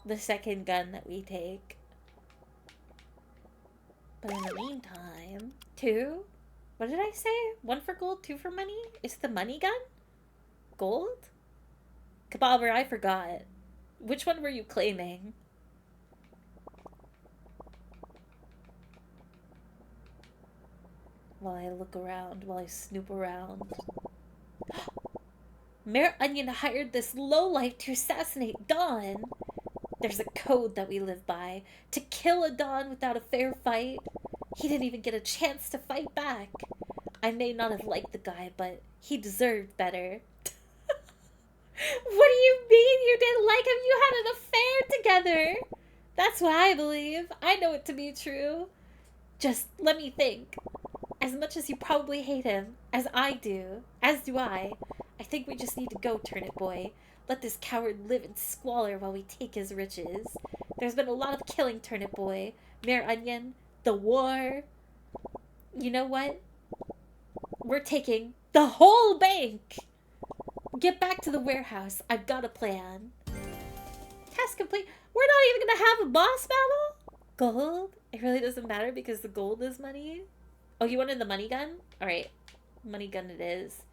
the second gun that we take. But in the meantime, two? What did I say? One for gold, two for money? Is the money gun? Gold? Kababer, I forgot. Which one were you claiming? While I look around, while I snoop around. Mayor Onion hired this lowlife to assassinate Dawn. There's a code that we live by. To kill a Dawn without a fair fight. He didn't even get a chance to fight back. I may not have liked the guy, but he deserved better. What do you mean you didn't like him? You had an affair together. That's what I believe. I know it to be true. Just let me think. As much as you probably hate him, as I do, as do I think we just need to go, Turnip Boy. Let this coward live in squalor while we take his riches. There's been a lot of killing, Turnip Boy. Mayor Onion, the war. You know what? We're taking the whole bank. Get back to the warehouse. I've got a plan. Task complete. We're not even gonna have a boss battle? Gold? It really doesn't matter because the gold is money? Oh, you wanted the money gun? Alright. Money gun it is.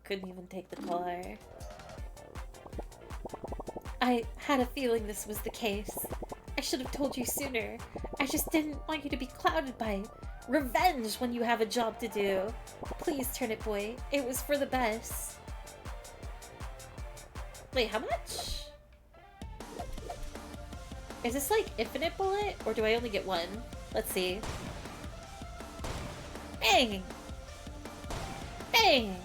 Couldn't even take the car. I had a feeling this was the case. I should have told you sooner. I just didn't want you to be clouded by revenge when you have a job to do. Please, Turnip Boy. It was for the best. Wait, how much? Is this like infinite bullet? Or do I only get one? Let's see. Bang! Bang!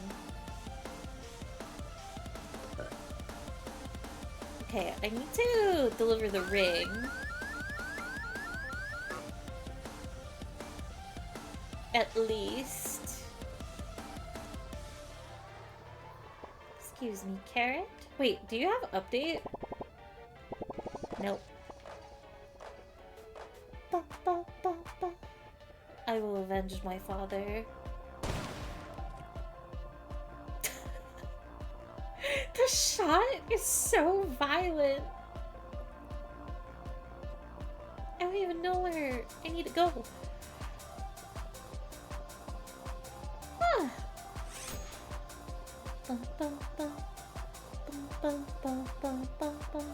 Okay, I need to deliver the ring. At least. Excuse me, Carrot? Wait, do you have update? Nope. Ba, ba, ba, ba. I will avenge my father. The shot is so violent. I don't even know where I need to go. Ah. Bum, bum, bum. Bum, bum, bum, bum, bum.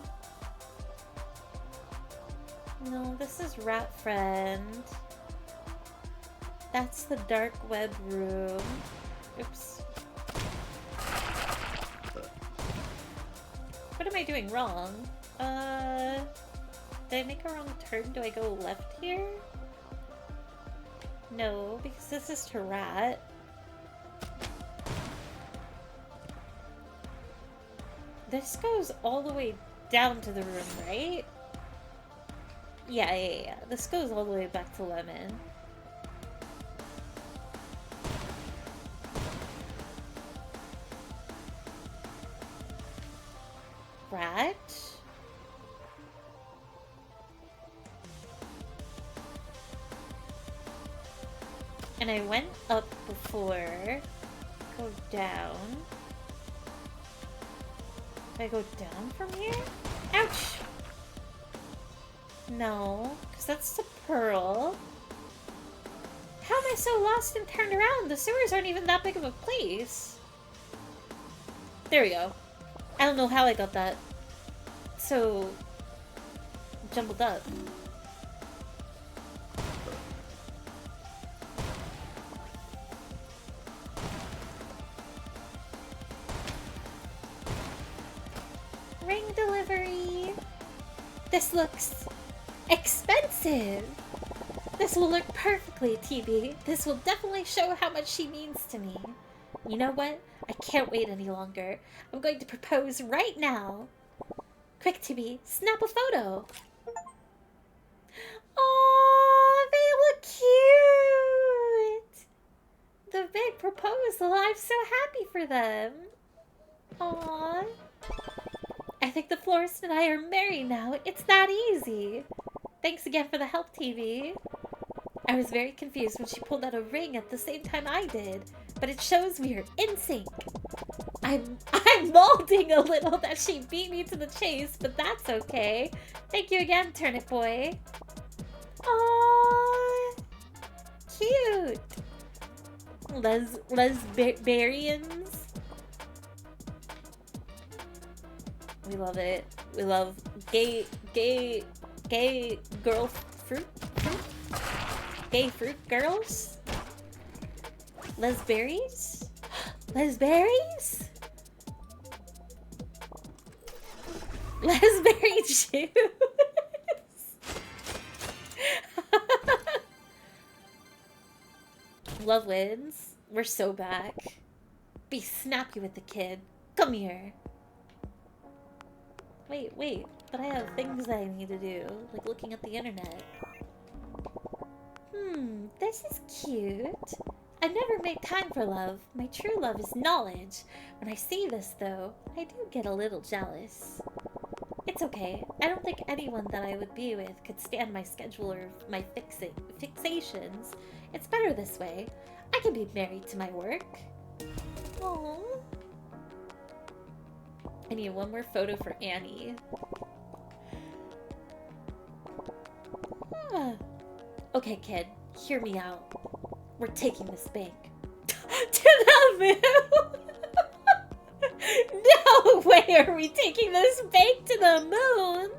No, this is Rat Friend. That's the dark web room. Oops. What am I doing wrong? Did I make a wrong turn? Do I go left here? No, because this is to Rat. This goes all the way down to the room, right? Yeah. This goes all the way back to Lemon. Rat? And I went up before. Go down. Did I go down from here? Ouch! No, because that's the pearl. How am I so lost and turned around? The sewers aren't even that big of a place. There we go. I don't know how I got that so jumbled up. Ring delivery. This looks expensive. This will look perfectly, TB. This will definitely show how much she means to me. You know what? I can't wait any longer. I'm going to propose right now. Quick, TB, snap a photo. Aww, they look cute. The big proposal. I'm so happy for them. Aww. I think the florist and I are married now. It's that easy. Thanks again for the help, TV. I was very confused when she pulled out a ring at the same time I did, but it shows we are in sync. I'm molding a little that she beat me to the chase, but that's okay. Thank you again, Turnip Boy. Aww, cute. Lesbarians. We love it. We love gay girl fruit. Gay fruit girls. Lesberries. Lesberries. Lesberry juice. Love wins. We're so back. Be snappy with the kid. Come here. Wait. But I have things that I need to do, like looking at the internet. This is cute. I never make time for love. My true love is knowledge. When I see this, though, I do get a little jealous. It's okay. I don't think anyone that I would be with could stand my schedule or my fixations. It's better this way. I can be married to my work. Aww. I need one more photo for Annie. Okay, kid. Hear me out. We're taking this bank. To the moon! No way are we taking this bank to the moon!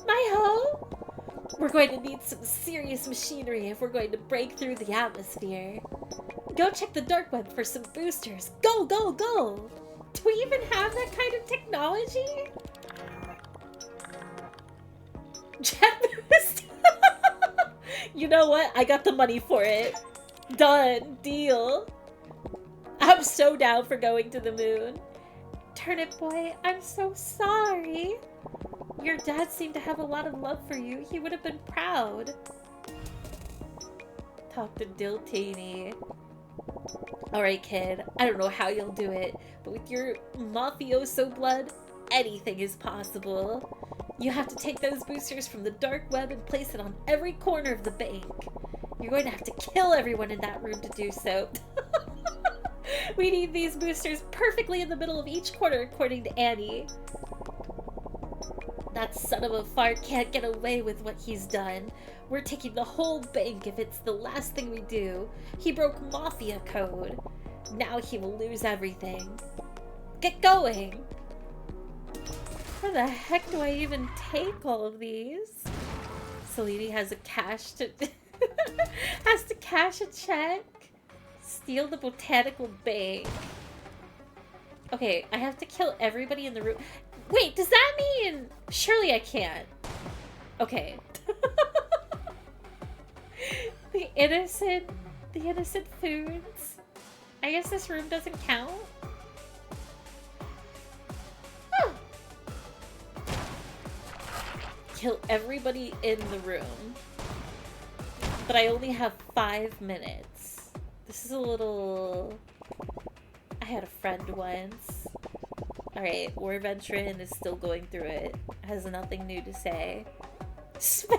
My-ho! We're going to need some serious machinery if we're going to break through the atmosphere. Go check the dark web for some boosters. Go, go, go! Do we even have that kind of technology? Jet boost? You know what? I got the money for it. Done. Deal. I'm so down for going to the moon. Turnip Boy, I'm so sorry. Your dad seemed to have a lot of love for you. He would have been proud. Talk to Diltini. Alright, kid. I don't know how you'll do it, but with your mafioso blood, anything is possible. You have to take those boosters from the dark web and place it on every corner of the bank. You're going to have to kill everyone in that room to do so. We need these boosters perfectly in the middle of each corner, according to Annie. That son of a fart can't get away with what he's done. We're taking the whole bank if it's the last thing we do. He broke Mafia code. Now he will lose everything. Get going! Where the heck do I even take all of these? Salini has a cash to... has to cash a check. Steal the botanical bank. Okay, I have to kill everybody in the room. Wait, does that mean... Surely I can't. Okay. The innocent foods. I guess this room doesn't count. Oh. Kill everybody in the room. But I only have 5 minutes. This is a little... I had a friend once. Alright, War Veteran is still going through it. Has nothing new to say. Space!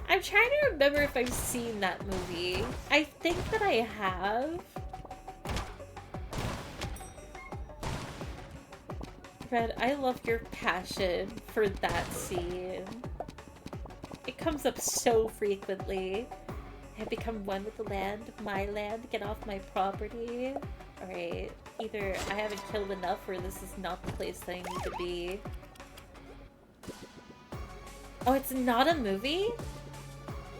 I'm trying to remember if I've seen that movie. I think that I have. Red, I love your passion for that scene. It comes up so frequently. I have become one with the land, my land, get off my property. Alright, either I haven't killed enough or this is not the place that I need to be. Oh, it's not a movie?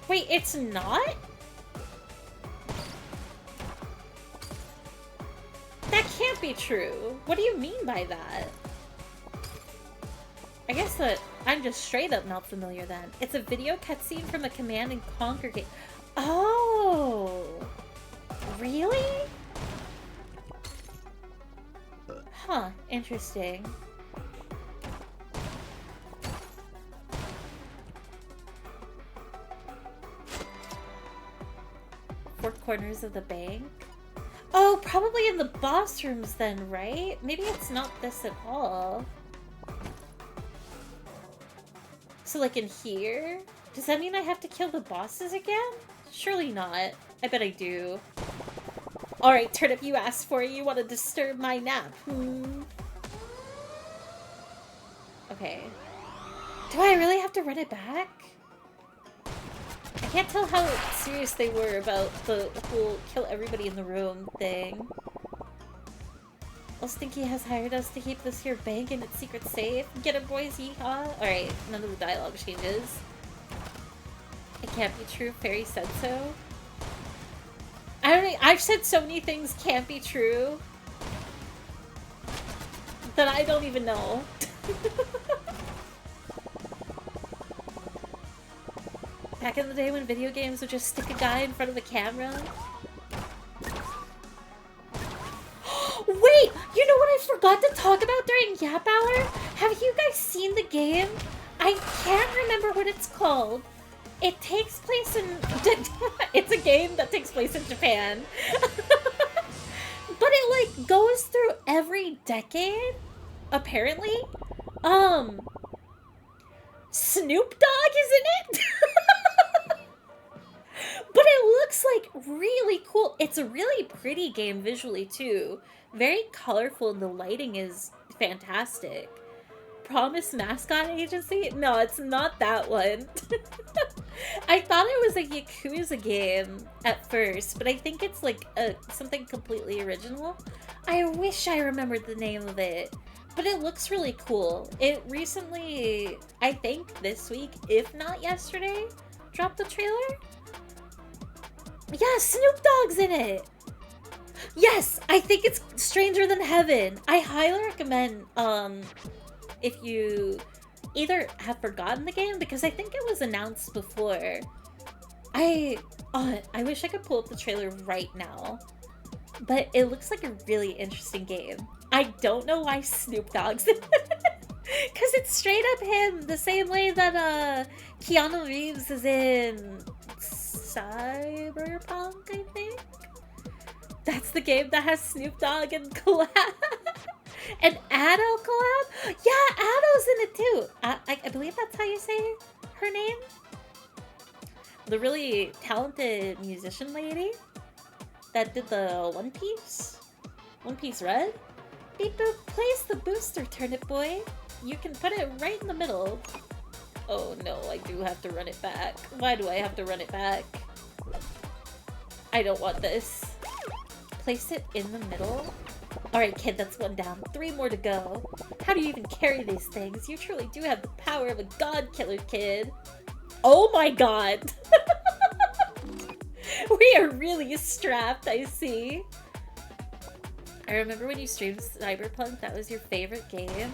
Wait, it's not? That can't be true. What do you mean by that? I guess that I'm just straight up not familiar then. It's a video cutscene from a Command and Conquer game. Oh! Really? Huh, interesting. Four corners of the bank? Oh, probably in the boss rooms then, right? Maybe it's not this at all. So like in here? Does that mean I have to kill the bosses again? Surely not. I bet I do. Alright, Turnip, you asked for it. You want to disturb my nap. Okay. Do I really have to run it back? I can't tell how serious they were about the whole kill everybody in the room thing. Old Stinky has hired us to keep this here bank in its secret safe. Get it, boys, yeehaw! Alright, none of the dialogue changes. It can't be true, Fairy said so. I don't know, I've said so many things can't be true that I don't even know. Back in the day when video games would just stick a guy in front of the camera. Wait! You know what I forgot to talk about during Yap Hour? Have you guys seen the game? I can't remember what it's called. It takes place in... It's a game that takes place in Japan. But it, like, goes through every decade, apparently. Snoop Dogg is in it? But it looks like really cool. It's a really pretty game visually too. Very colorful and the lighting is fantastic. Promise Mascot Agency? No, it's not that one. I thought it was a Yakuza game at first, but I think it's like something completely original. I wish I remembered the name of it. But it looks really cool. It recently, I think this week, if not yesterday, dropped the trailer. Yeah, Snoop Dogg's in it! Yes! I think it's Stranger Than Heaven. I highly recommend, if you either have forgotten the game, because I think it was announced before. I wish I could pull up the trailer right now. But it looks like a really interesting game. I don't know why Snoop Dogg's in it. Because it's straight up him, the same way that, Keanu Reeves is in Cyberpunk, I think? That's the game that has Snoop Dogg and collab. And Ado collab? Yeah, Ado's in it too. I believe that's how you say her name. The really talented musician lady that did the One Piece? One Piece Red? Beep boop, place the booster, Turnip Boy. You can put it right in the middle. Oh no, I do have to run it back. Why do I have to run it back? I don't want this. Place it in the middle? Alright, kid, that's one down. 3 more to go. How do you even carry these things? You truly do have the power of a god killer, kid. Oh my god! We are really strapped, I see. I remember when you streamed Cyberpunk, that was your favorite game.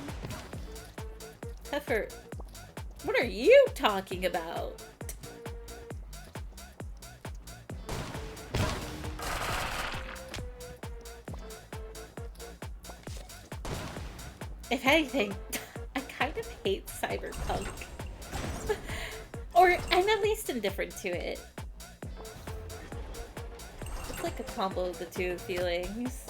Pepper, what are you talking about? If anything, I kind of hate Cyberpunk. Or I'm at least indifferent to it. It's like a combo of the two feelings.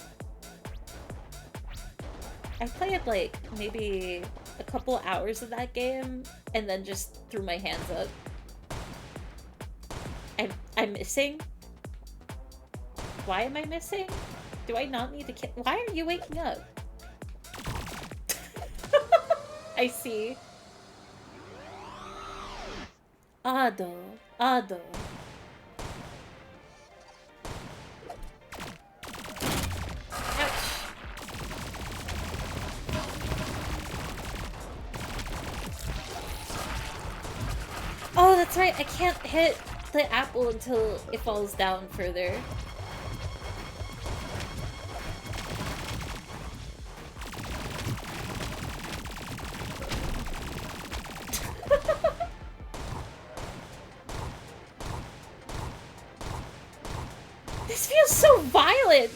I played like maybe a couple hours of that game and then just threw my hands up. I'm missing? Why am I missing? Do I not need to kill? Why are you waking up? I see. Ado. Ado. Ouch. Oh, that's right. I can't hit the apple until it falls down further. This feels so violent!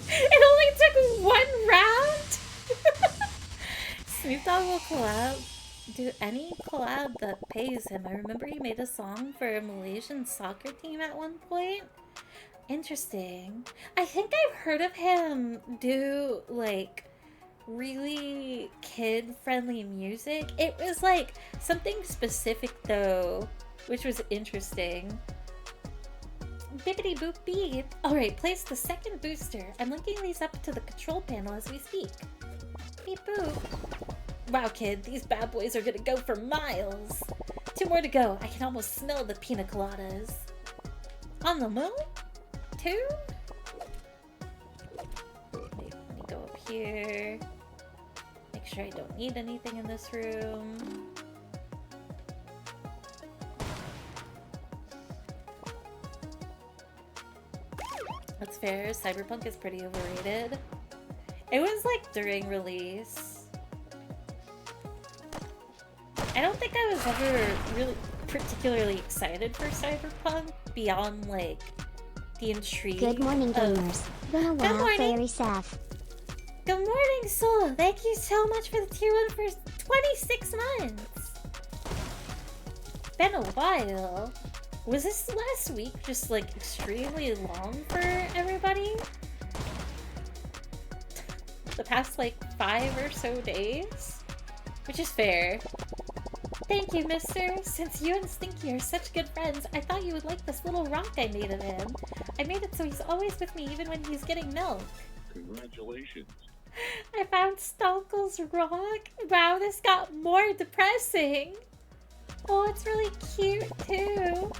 It only took one round? Snoop Dogg will do any collab that pays him. I remember he made a song for a Malaysian soccer team at one point. Interesting. I think I've heard of him do, like, really kid-friendly music. It was, like, something specific, though, which was interesting. Bippity boop beep. Alright, place the second booster. I'm linking these up to the control panel as we speak. Beep boop. Wow, kid, these bad boys are gonna go for miles. 2 more to go. I can almost smell the pina coladas. On the moon? 2? Let me go up here. Make sure I don't need anything in this room. That's fair. Cyberpunk is pretty overrated. It was like during release. I don't think I was ever really particularly excited for Cyberpunk beyond like the intrigue. Good morning, gamers. Been a while, morning. Fairy Saf. Good morning, Soul. Thank you so much for the tier 1 for 26 months. Been a while. Was this last week just like extremely long for everybody? The past like 5 or so days? Which is fair. Thank you, mister. Since you and Stinky are such good friends, I thought you would like this little rock I made of him. I made it so he's always with me even when he's getting milk. Congratulations. I found Stonkel's rock. Wow, this got more depressing. Oh, it's really cute too.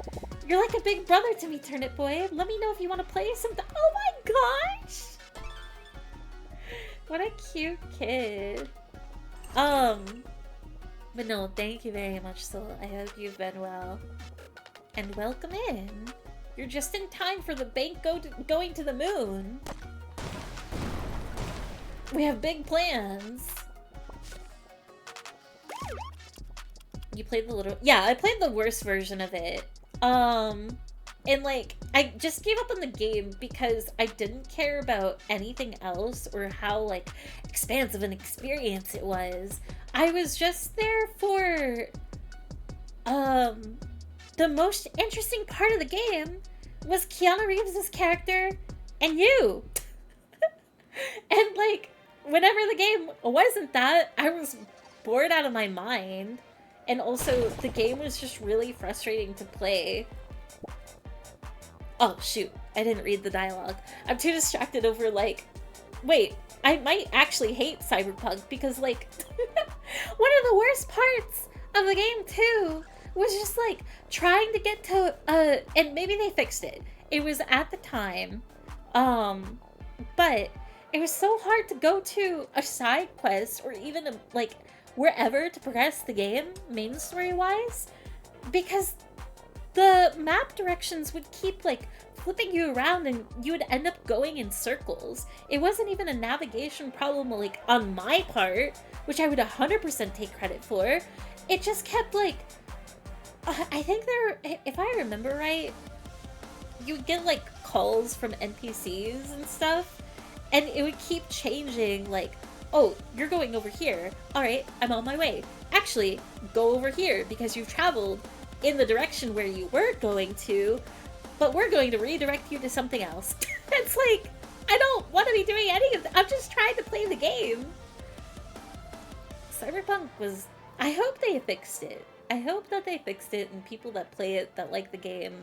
You're like a big brother to me, Turnip Boy. Let me know if you want to play some. Oh my gosh! What a cute kid. But no, thank you very much, Soul. I hope you've been well. And welcome in. You're just in time for the bank going to the moon. We have big plans. You played the little... Yeah, I played the worst version of it. And like, I just gave up on the game because I didn't care about anything else or how like expansive an experience it was. I was just there for the most interesting part of the game was Keanu Reeves' character and you. And like, whenever the game wasn't that, I was bored out of my mind. And also, the game was just really frustrating to play. Oh, shoot. I didn't read the dialogue. I'm too distracted over, like... Wait, I might actually hate Cyberpunk because, like... one of the worst parts of the game, too, was just, like, trying to get to... and maybe they fixed it. It was at the time. But it was so hard to go to a side quest or even, like... wherever to progress the game, main story-wise, because the map directions would keep, like, flipping you around and you would end up going in circles. It wasn't even a navigation problem, like, on my part, which I would 100% take credit for. It just kept, like... I think if I remember right, you would get, like, calls from NPCs and stuff, and it would keep changing, like, oh, you're going over here. Alright, I'm on my way. Actually, go over here because you've traveled in the direction where you were going to, but we're going to redirect you to something else. It's like, I don't want to be doing any of that. I'm just trying to play the game. Cyberpunk was... I hope they fixed it. I hope that they fixed it and people that play it, that like the game,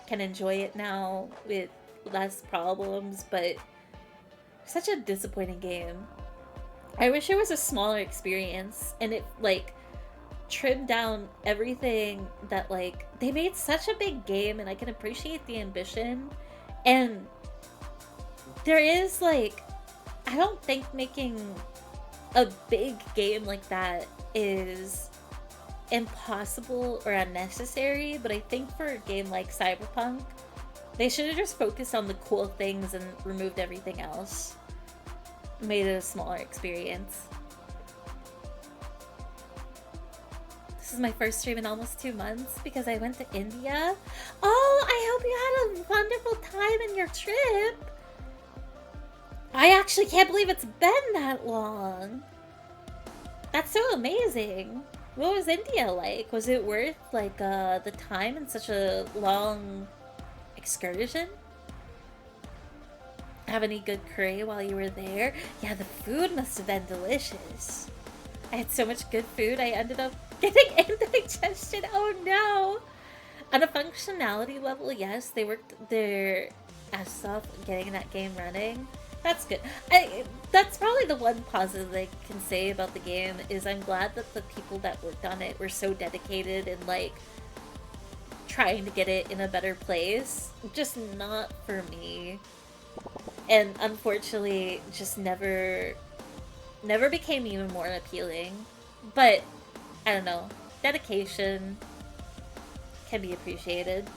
can enjoy it now with less problems, but such a disappointing game. I wish it was a smaller experience and it, like, trimmed down everything that, like, they made such a big game and I can appreciate the ambition. And there is, like, I don't think making a big game like that is impossible or unnecessary, but I think for a game like Cyberpunk, they should have just focused on the cool things and removed everything else. Made it a smaller experience. This is my first stream in almost 2 months because I went to India. Oh, I hope you had a wonderful time in your trip. I actually can't believe it's been that long. That's so amazing. What was India like? Was it worth like the time in such a long excursion? Have any good curry while you were there? Yeah, the food must have been delicious. I had so much good food, I ended up getting indigestion. Oh no! On a functionality level, yes, they worked their ass off getting that game running. That's good. That's probably the one positive I can say about the game is I'm glad that the people that worked on it were so dedicated and like trying to get it in a better place. Just not for me. And unfortunately, just never became even more appealing. But I don't know. Dedication can be appreciated.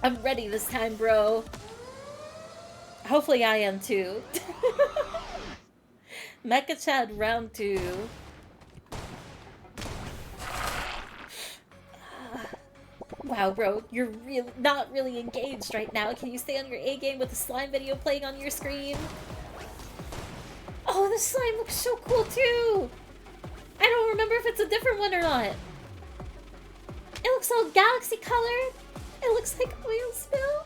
I'm ready this time, bro. Hopefully I am too. Mecha Chad round 2. Wow, bro, you're really not really engaged right now. Can you stay on your A game with the slime video playing on your screen? Oh, the slime looks so cool too! I don't remember if it's a different one or not. It looks all galaxy colored. It looks like oil spill.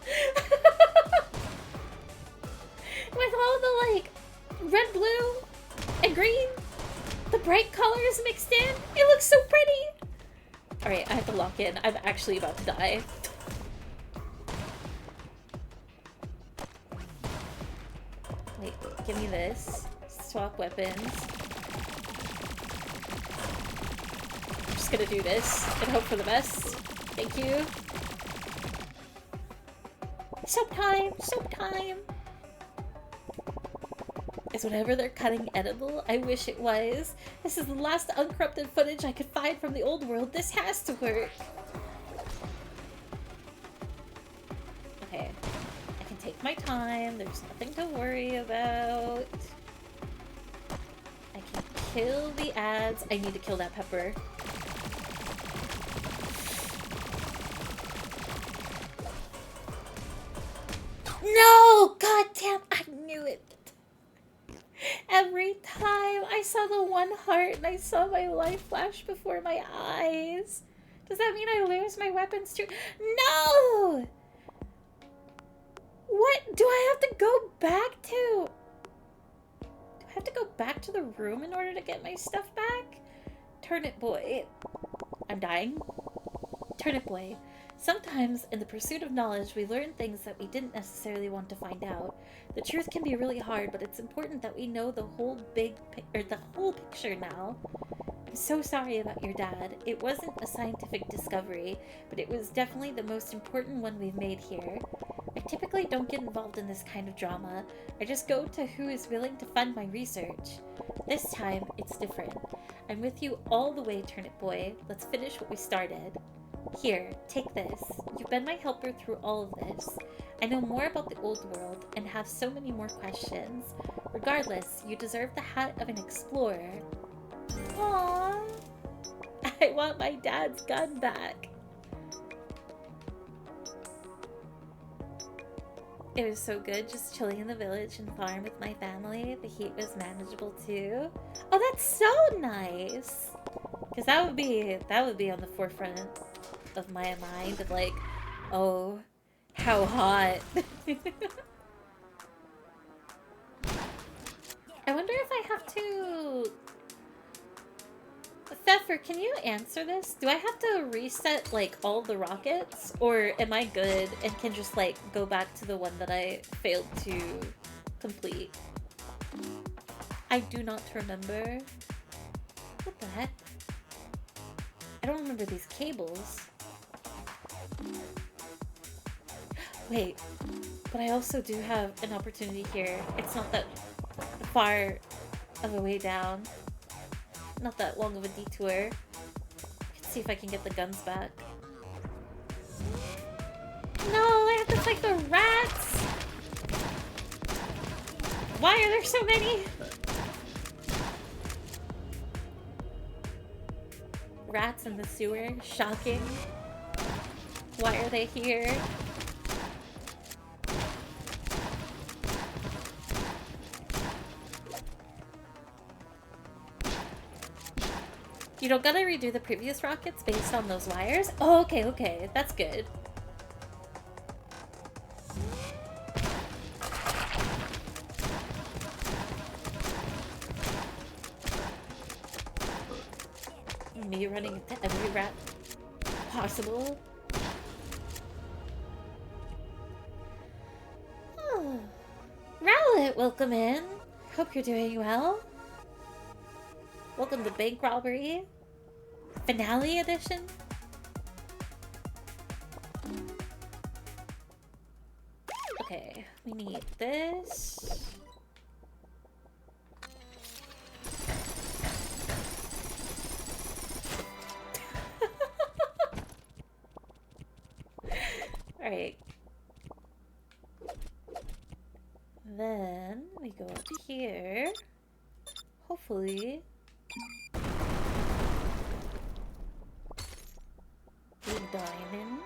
With all the like red, blue, and green, the bright colors mixed in. It looks so pretty. Alright, I have to lock in. I'm actually about to die. Wait, give me this. Swap weapons. I'm just gonna do this and hope for the best. Thank you. Soap time! Soap time! Is whatever they're cutting edible? I wish it was. This is the last uncorrupted footage I could find from the old world. This has to work. Okay. I can take my time. There's nothing to worry about. I can kill the ads. I need to kill that pepper. No! God damn! I knew it! Every time I saw the one heart and I saw my life flash before my eyes. Does that mean I lose my weapons too? No! What? Do I have to go back to? Do I have to go back to the room in order to get my stuff back? Turnip boy. I'm dying. Turnip boy. Sometimes, in the pursuit of knowledge, we learn things that we didn't necessarily want to find out. The truth can be really hard, but it's important that we know the whole picture now. I'm so sorry about your dad. It wasn't a scientific discovery, but it was definitely the most important one we've made here. I typically don't get involved in this kind of drama. I just go to who is willing to fund my research. This time, it's different. I'm with you all the way, Turnip Boy. Let's finish what we started. Here, take this. You've been my helper through all of this. I know more about the old world and have so many more questions. Regardless, you deserve the hat of an explorer. Aww. I want my dad's gun back. It was so good just chilling in the village and farm with my family. The heat was manageable too. Oh, that's so nice. Because that would be on the forefront of my mind of like, oh, how hot. I wonder if I have to... Pfeffer, can you answer this? Do I have to reset like all the rockets? Or am I good and can just like go back to the one that I failed to complete? I do not remember. What the heck? I don't remember these cables. Wait, but I also do have an opportunity here. It's not that far of a way down. Not that long of a detour. Let's see if I can get the guns back. No, I have to fight the rats! Why are there so many? Rats in the sewer. Shocking. Why are they here? You don't gotta redo the previous rockets based on those wires? Oh, okay, okay. That's good. Me running into every rat possible. Oh. Rowlet, welcome in. Hope you're doing well. Welcome to Bank Robbery Finale Edition. Okay, we need this. Alright. Then we go up here. Hopefully. Blue diamond.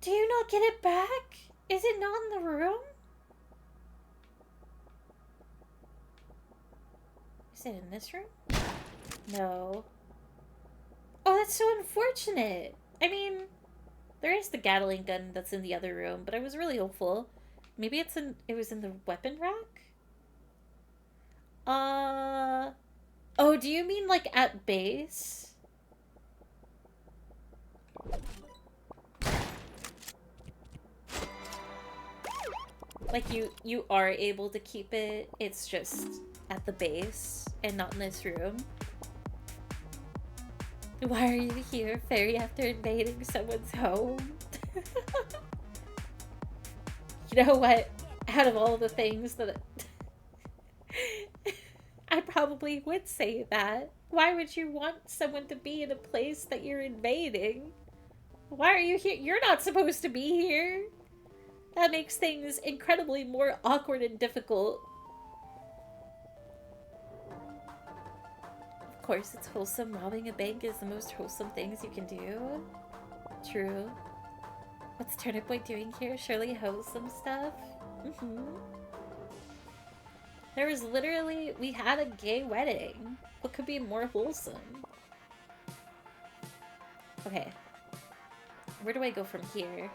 Do you not get it back? Is it not in the room? Is it in this room? No. Oh, that's so unfortunate. I mean, there is the Gatling gun that's in the other room, but I was really hopeful. Maybe it was in the weapon rack? Oh, do you mean like at base? Like you are able to keep it, it's just at the base and not in this room. Why are you here, fairy, after invading someone's home? You know what? Out of all the things that I probably would say that. Why would you want someone to be in a place that you're invading? Why are you here? You're not supposed to be here. That makes things incredibly more awkward and difficult. Of course, it's wholesome. Robbing a bank is the most wholesome things you can do. True. What's Turnip Boy doing here? Surely wholesome stuff? There was literally... We had a gay wedding. What could be more wholesome? Okay. Where do I go from here?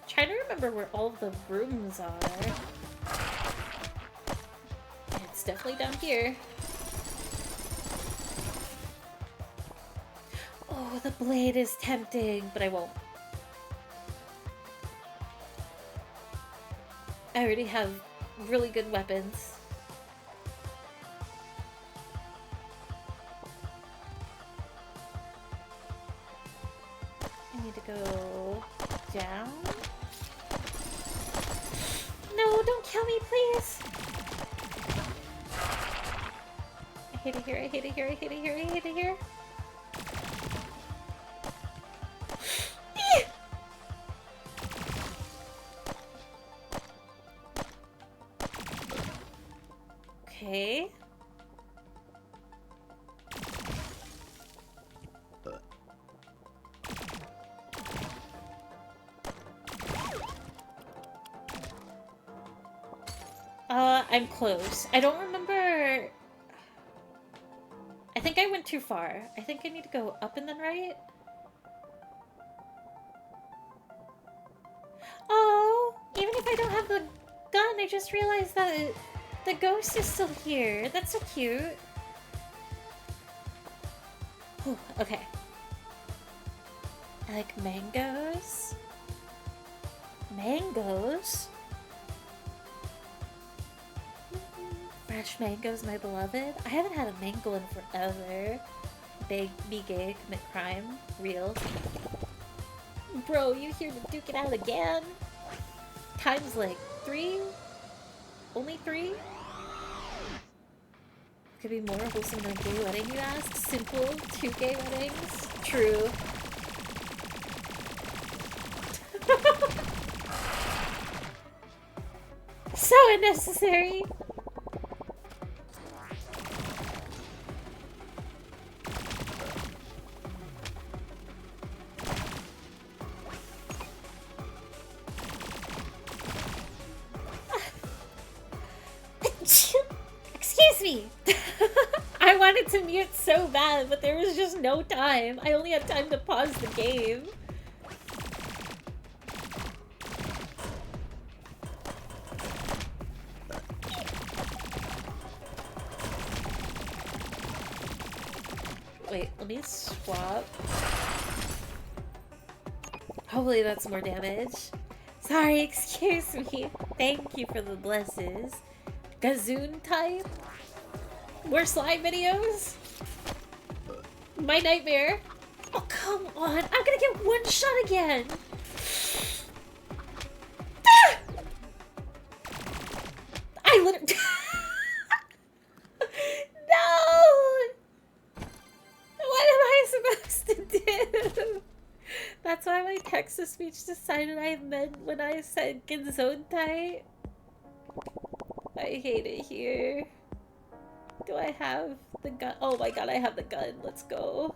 Trying to remember where all of the rooms are. It's definitely down here. Oh, the blade is tempting, but I won't. I already have really good weapons. I need to go down. No, don't kill me, please. I hate it here, I hate it here, I hate it here, I hate it here. Okay. I'm close. I don't remember... I think I went too far. I think I need to go up and then right. Oh, even if I don't have the gun, I just realized that the ghost is still here. That's so cute. Whew, okay. I like mangoes. Mangoes? Fresh mangoes, my beloved. I haven't had a mango in forever. Big, be gay, commit crime. Real. Bro, you here to duke it out again? Times like 3? Only 3? Could be more wholesome than a gay wedding, you ask? Simple, 2 gay weddings? True. So unnecessary! it so bad, but there was just no time. I only had time to pause the game. Wait, let me swap. Hopefully that's more damage. Sorry, excuse me. Thank you for the blesses. Gazoon type? More slime videos? My nightmare. Oh, come on. I'm gonna get one shot again. Ah! I literally... No! What am I supposed to do? That's why my text-to-speech decided I meant when I said Gesundheit. I hate it here. Do I have the gun? Oh my god, I have the gun. Let's go.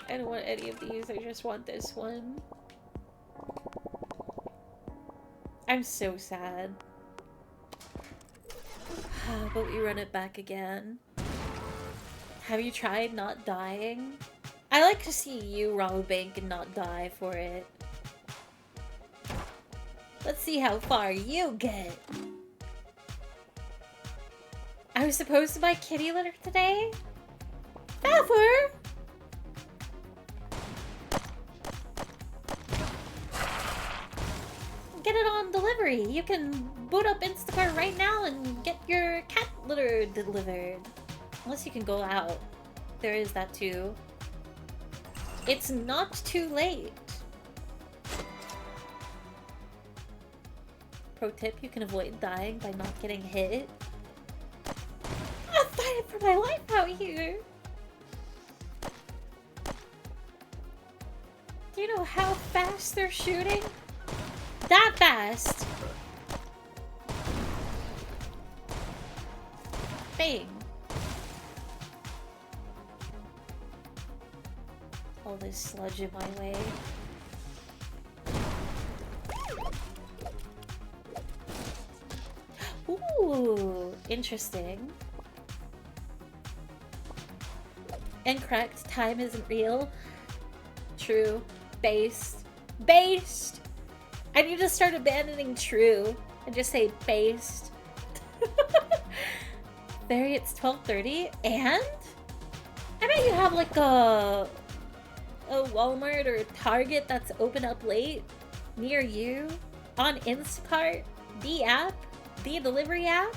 I don't want any of these. I just want this one. I'm so sad. But we run it back again. Have you tried not dying? I like to see you rob a bank and not die for it. Let's see how far you get. I was supposed to buy kitty litter today? Never! Get it on delivery. You can boot up Instacart right now and get your cat litter delivered. Unless you can go out. There is that too. It's not too late. Pro tip, you can avoid dying by not getting hit. I'm fighting for my life out here. Do you know how fast they're shooting? That fast. Bang. All this sludge in my way. Ooh, interesting. Incorrect. Time isn't real. True. Based. Based! I need to start abandoning true and just say based. Barry, it's 12:30 and? I bet you have like a Walmart or a Target that's open up late near you on Instacart, the app, the delivery app,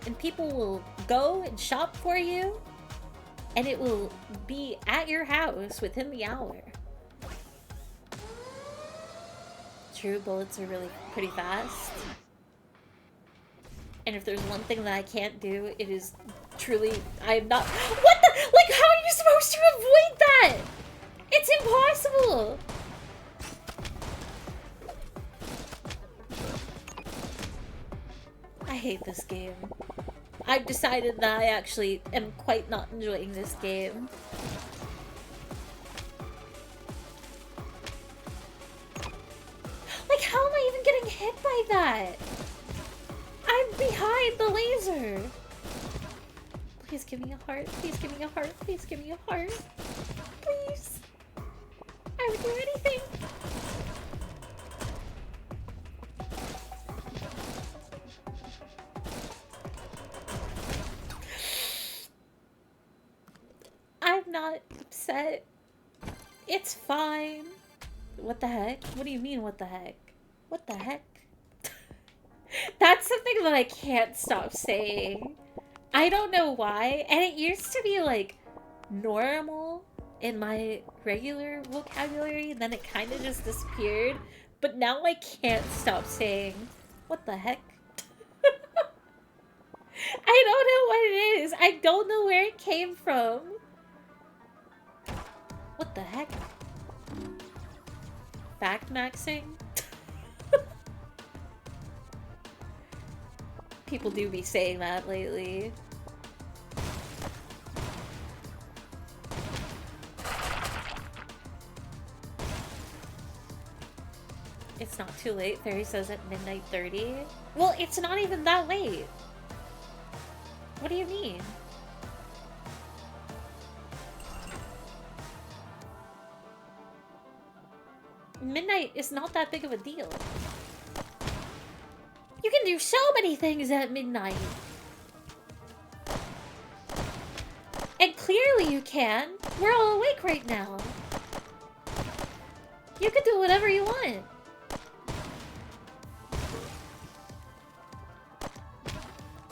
and people will go and shop for you and it will be at your house within the hour. True, bullets are really pretty fast. And if there's one thing that I can't do, it is truly, I'm not— What the— Like, how are you supposed to avoid that? It's impossible! I hate this game. I've decided that I actually am quite not enjoying this game. Like, how am I even getting hit by that? I'm behind the laser! Please give me a heart. Please give me a heart. Please give me a heart. Please. I would do anything. I'm not upset. It's fine. What the heck? What do you mean, what the heck? What the heck? That's something that I can't stop saying. I don't know why. And it used to be like normal in my regular vocabulary, and then it kind of just disappeared. But now I can't stop saying, what the heck? I don't know what it is. I don't know where it came from. What the heck? Fact maxing? People do be saying that lately. It's not too late. Fairy says at midnight 30. Well, it's not even that late. What do you mean? midnight is not that big of a deal. You can do so many things at midnight. And clearly you can. We're all awake right now. You can do whatever you want.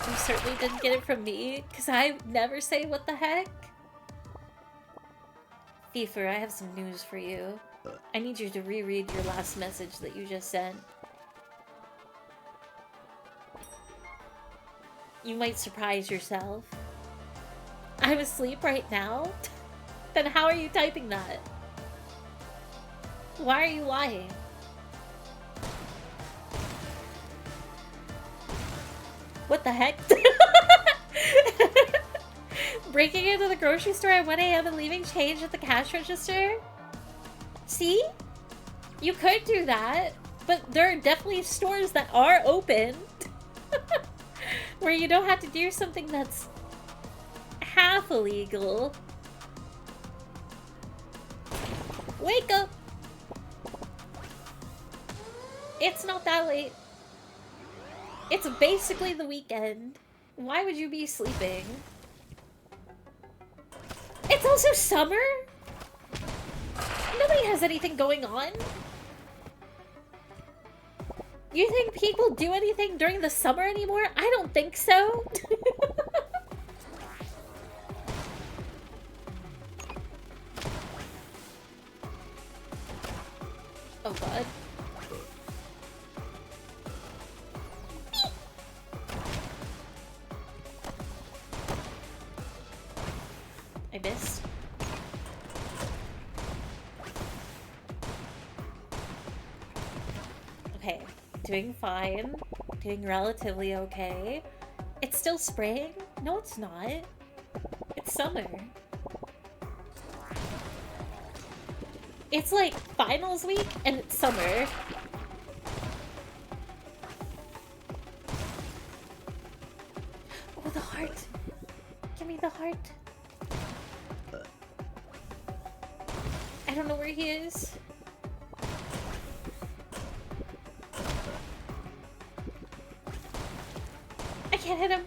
You certainly didn't get it from me, because I never say what the heck. Fifer, I have some news for you. I need you to reread your last message that you just sent. You might surprise yourself. I'm asleep right now? Then how are you typing that? Why are you lying? What the heck? Breaking into the grocery store at 1 AM and leaving change at the cash register? See? You could do that, but there are definitely stores that are open where you don't have to do something that's half illegal. Wake up! It's not that late. It's basically the weekend. Why would you be sleeping? It's also summer? Nobody has anything going on. You think people do anything during the summer anymore? I don't think so. Oh god. I missed. Okay, doing fine. Doing relatively okay. It's still spring? No, it's not. It's summer. It's like finals week and it's summer. Oh, the heart. Give me the heart. I don't know where he is. I can't hit him.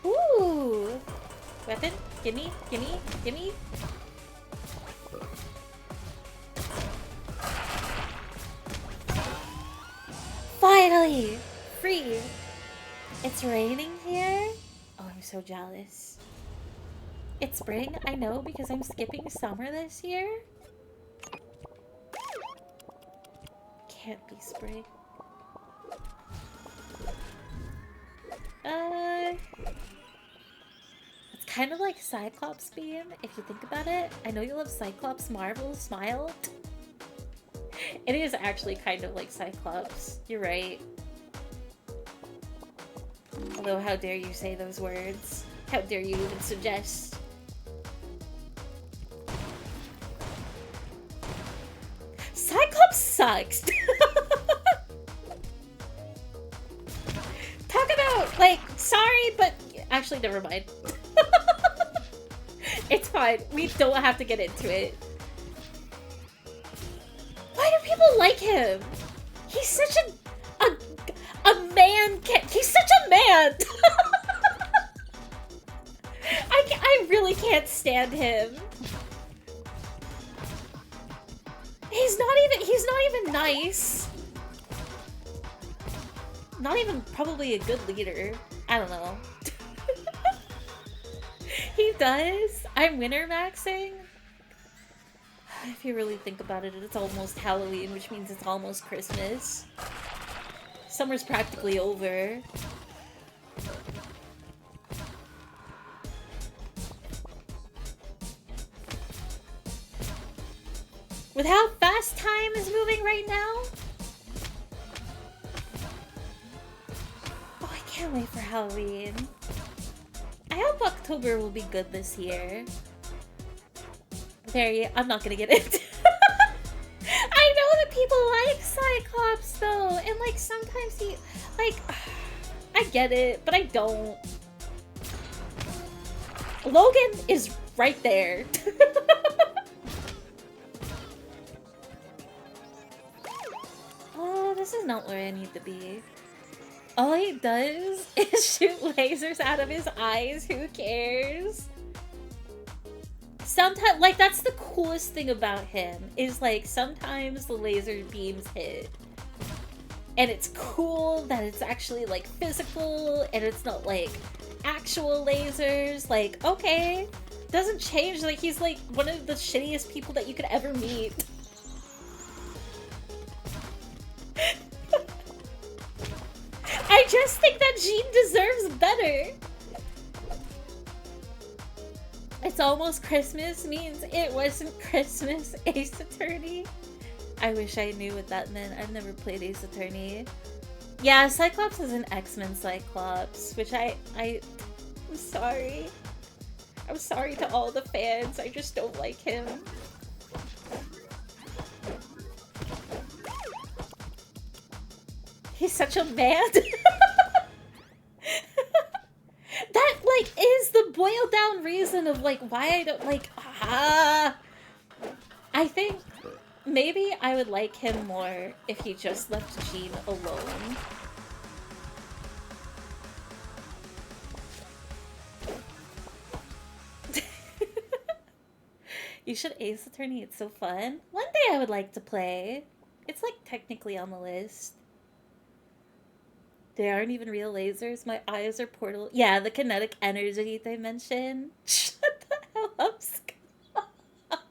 Ooh. Weapon? Gimme, gimme, gimme. Finally! Free! It's raining here? Oh, I'm so jealous. It's spring, I know, because I'm skipping summer this year. Can't be spring. It's kind of like Cyclops Beam, if you think about it. I know you love Cyclops Marvel Smile. It is actually kind of like Cyclops. You're right. Although, how dare you say those words? How dare you even suggest? Cyclops sucks! Talk about, like, sorry, but... Actually, never mind. It's fine. We don't have to get into it. Why do people like him? He's such a man. He's such a man. I really can't stand him. He's not even nice. Not even probably a good leader. I don't know. He does. I'm winter maxing. If you really think about it, it's almost Halloween, which means it's almost Christmas. Summer's practically over. With how fast time is moving right now? Oh, I can't wait for Halloween. I hope October will be good this year. I'm not gonna get into I know that people like Cyclops though, and like sometimes he, like, I get it, but I don't. Logan is right there. Oh, this is not where I need to be. All he does is shoot lasers out of his eyes. Who cares? Sometimes, like, that's the coolest thing about him, is, like, sometimes the laser beams hit. And it's cool that it's actually, like, physical, and it's not, like, actual lasers. Like, okay. Doesn't change. Like, he's, like, one of the shittiest people that you could ever meet. I just think that Jean deserves better. It's almost Christmas means it wasn't Christmas, Ace Attorney. I wish I knew what that meant. I've never played Ace Attorney. Yeah, Cyclops is an X-Men Cyclops, which I'm sorry. I'm sorry to all the fans. I just don't like him. He's such a man. That, like, is the boiled down reason of, like, why I don't, like, I think maybe I would like him more if he just left Jean alone. You should Ace Attorney, it's so fun. One day I would like to play. It's, like, technically on the list. They aren't even real lasers. My eyes are portal. Yeah, the kinetic energy they mentioned. Shut the hell up, Scott. But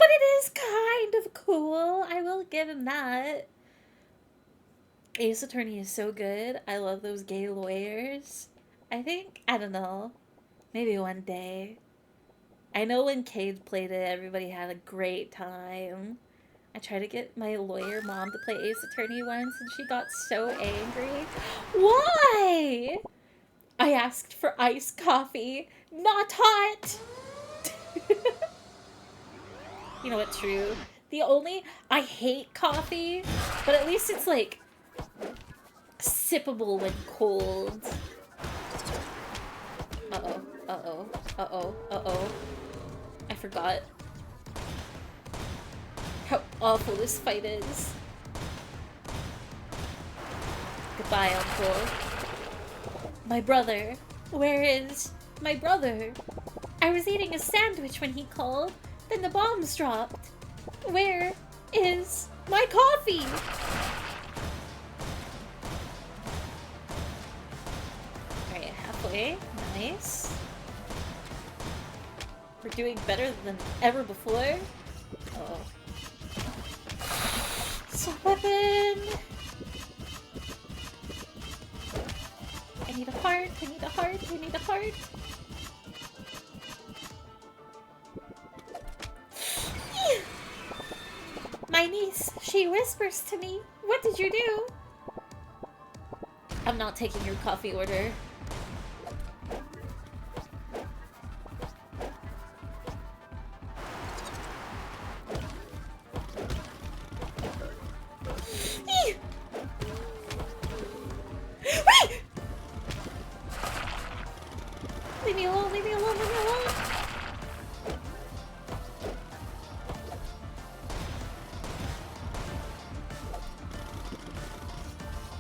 it is kind of cool. I will give him that. Ace Attorney is so good. I love those gay lawyers. I think, I don't know. Maybe one day. I know when Cade played it, everybody had a great time. I tried to get my lawyer mom to play Ace Attorney once, and she got so angry. Why? I asked for iced coffee, not hot. You know what, true. I hate coffee, but at least it's, like, sippable when cold. Uh-oh, uh-oh, uh-oh, uh-oh. I forgot how awful this fight is. Goodbye, Uncle. My brother. Where is my brother? I was eating a sandwich when he called, then the bombs dropped. Where is my coffee? Alright, halfway. Nice. We're doing better than ever before. Uh-oh. Weapon. I need a heart. I need a heart. I need a heart. My niece, she whispers to me. What did you do? I'm not taking your coffee order. Leave me alone, leave me alone, leave me alone!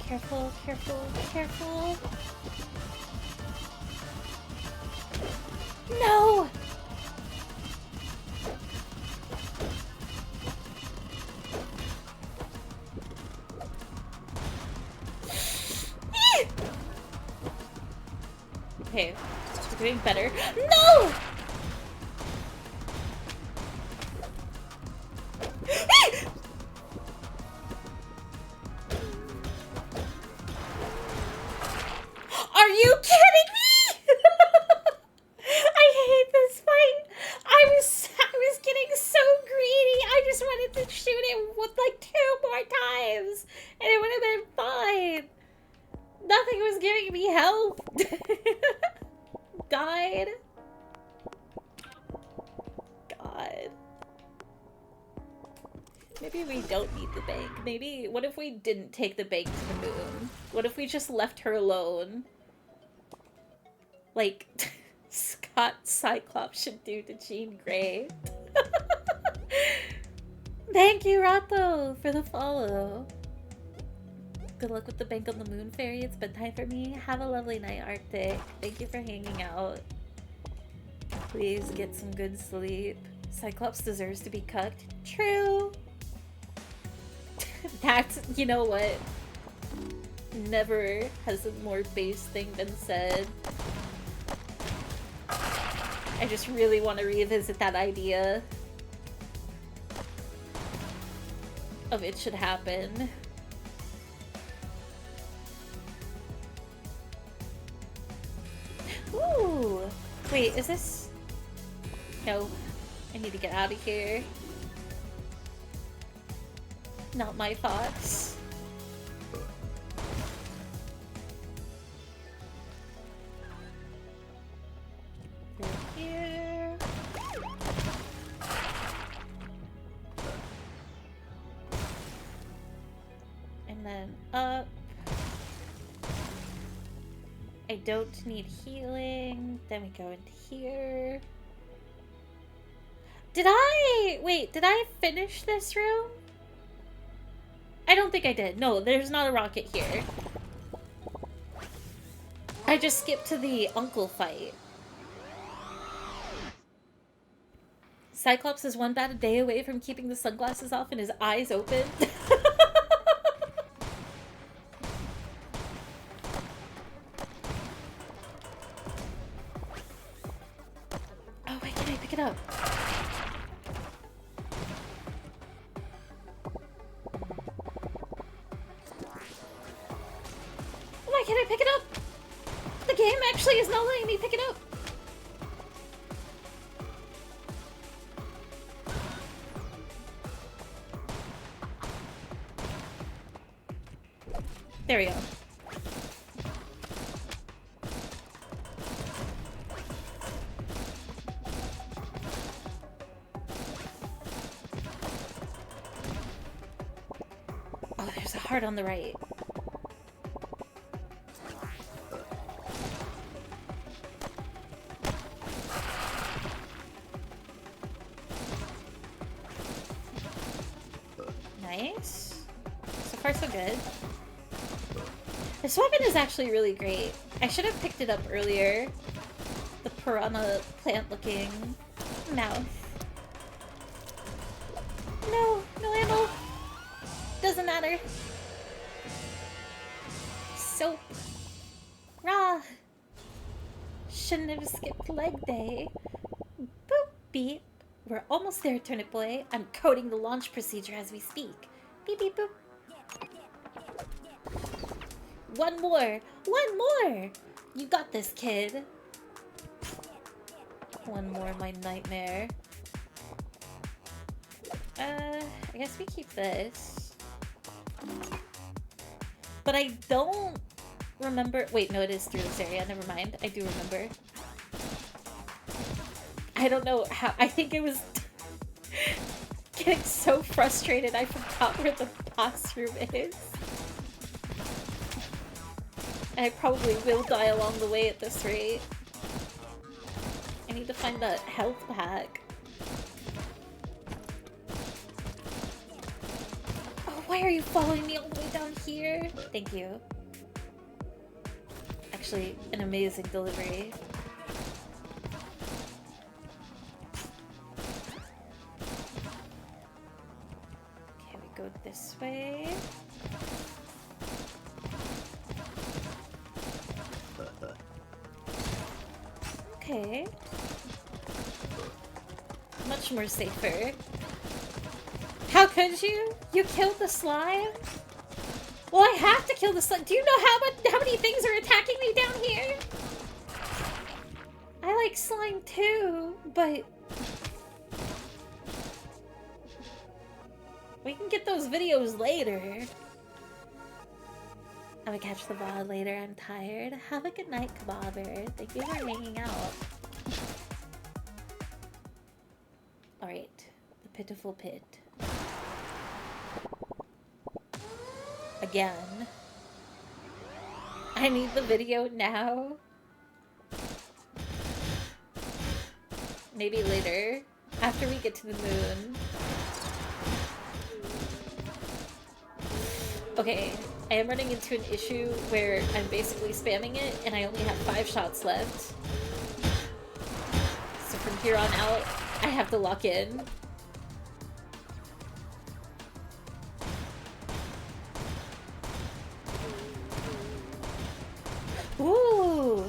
Careful, careful, careful. No! Okay, we're doing better. No! Are you kidding me? I hate this fight. I was getting so greedy. I just wanted to shoot it with like 2 more times, and it would have been fine. Nothing was giving me help. Died. God. Maybe we don't need the bank. Maybe, what if we didn't take the bank to the moon? What if we just left her alone? Like, Scott. thought Cyclops should do to Jean Grey. Thank you, Rato, for the follow. Good luck with the Bank on the Moon Fairy. It's bedtime for me. Have a lovely night, Arctic. Thank you for hanging out. Please get some good sleep. Cyclops deserves to be cucked. True. That's, you know what? Never has a more base thing been said. I just really want to revisit that idea of it should happen. Ooh! Wait, is this... No. I need to get out of here. Not my thoughts. Through here. And then up. I don't need healing. Then we go into here. Did I finish this room? I don't think I did. No, there's not a rocket here. I just skipped to the uncle fight. Cyclops is one bad day away from keeping the sunglasses off and his eyes open. Oh, wait, can I pick it up? Why can't I pick it up? The game actually is not letting me pick it up. There we go. Oh, there's a heart on the right. Nice. So far, so good. This weapon is actually really great. I should have picked it up earlier. The piranha plant-looking mouth. No, no ammo. Doesn't matter. Soap. Rah. Shouldn't have skipped leg day. Boop, beep. We're almost there, Turnip Boy. I'm coding the launch procedure as we speak. Beep, beep, boop. One more! One more! You got this, kid. One more, my nightmare. I guess we keep this. But I don't remember... Wait, no, it is through this area. Never mind. I do remember. I don't know how... I think it was... getting so frustrated I forgot where the boss room is. I probably will die along the way at this rate. I need to find that health pack. Oh, why are you following me all the way down here? Thank you. Actually, an amazing delivery. Okay, we go this way. Okay. Much more safer. How could you? You killed the slime? Well, I have to kill the slime. Do you know how many things are attacking me down here? I like slime too, but... we can get those videos later. I'm gonna catch the VOD later. I'm tired. Have a good night, Kabobber. Thank you for hanging out. Alright. The pitiful pit. Again. I need the video now. Maybe later, after we get to the moon. Okay, I am running into an issue where I'm basically spamming it and I only have 5 shots left. So from here on out, I have to lock in. Ooh!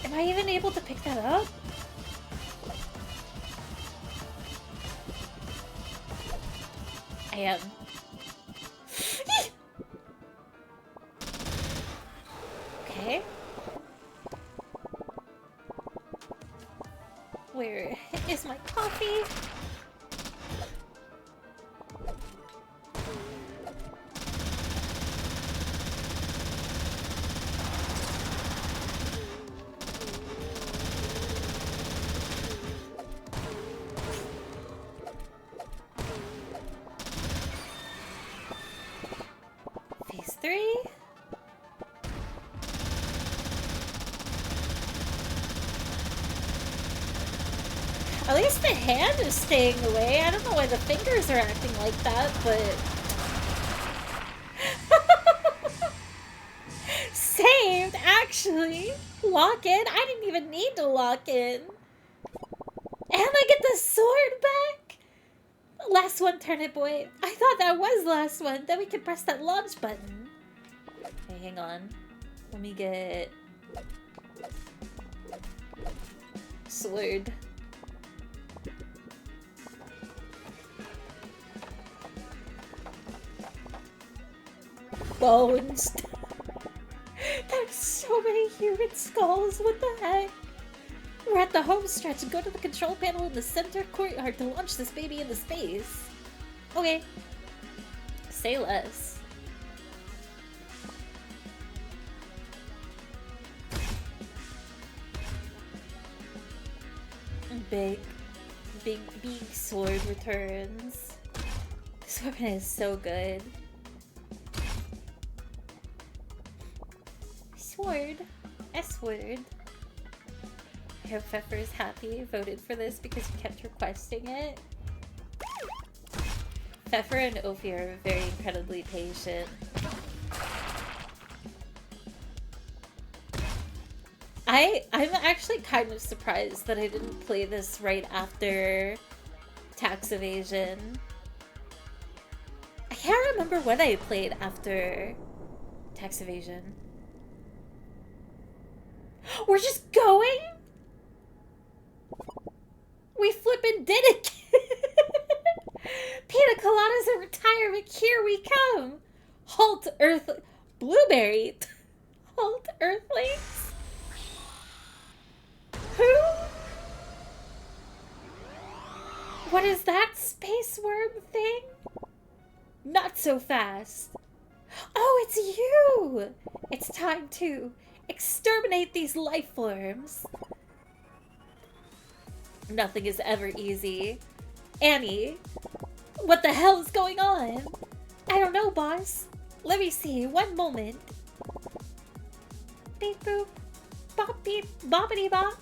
Am I even able to pick that up? I am. Okay. Where is my coffee? Phase 3? At least the hand is staying away. I don't know why the fingers are acting like that, but... Saved, actually! Lock in? I didn't even need to lock in. And I get the sword back? Last one, Turnip Boy. I thought that was the last one. Then we can press that launch button. Okay, hang on. Let me get... sword. Bones. There's so many human skulls. What the heck? We're at the home stretch. Go to the control panel in the center courtyard to launch this baby into space. Okay. Say less. Big sword returns. This weapon is so good. Sword. S-word. I hope Pfeffer is happy. Voted for this because he kept requesting it. Pfeffer and Ophi are very incredibly patient. I'm actually kind of surprised that I didn't play this right after Tax Evasion. I can't remember what I played after Tax Evasion. We're just going? We flippin' did it! Pina coladas in retirement, here we come! Halt, Earth... Blueberry! Halt, Earthlings! Who? What is that space worm thing? Not so fast. Oh, it's you! It's time to exterminate these life forms. Nothing is ever easy. Annie, what the hell is going on? I don't know, boss. Let me see, one moment. Beep boop. Bop beep. Boppity bop.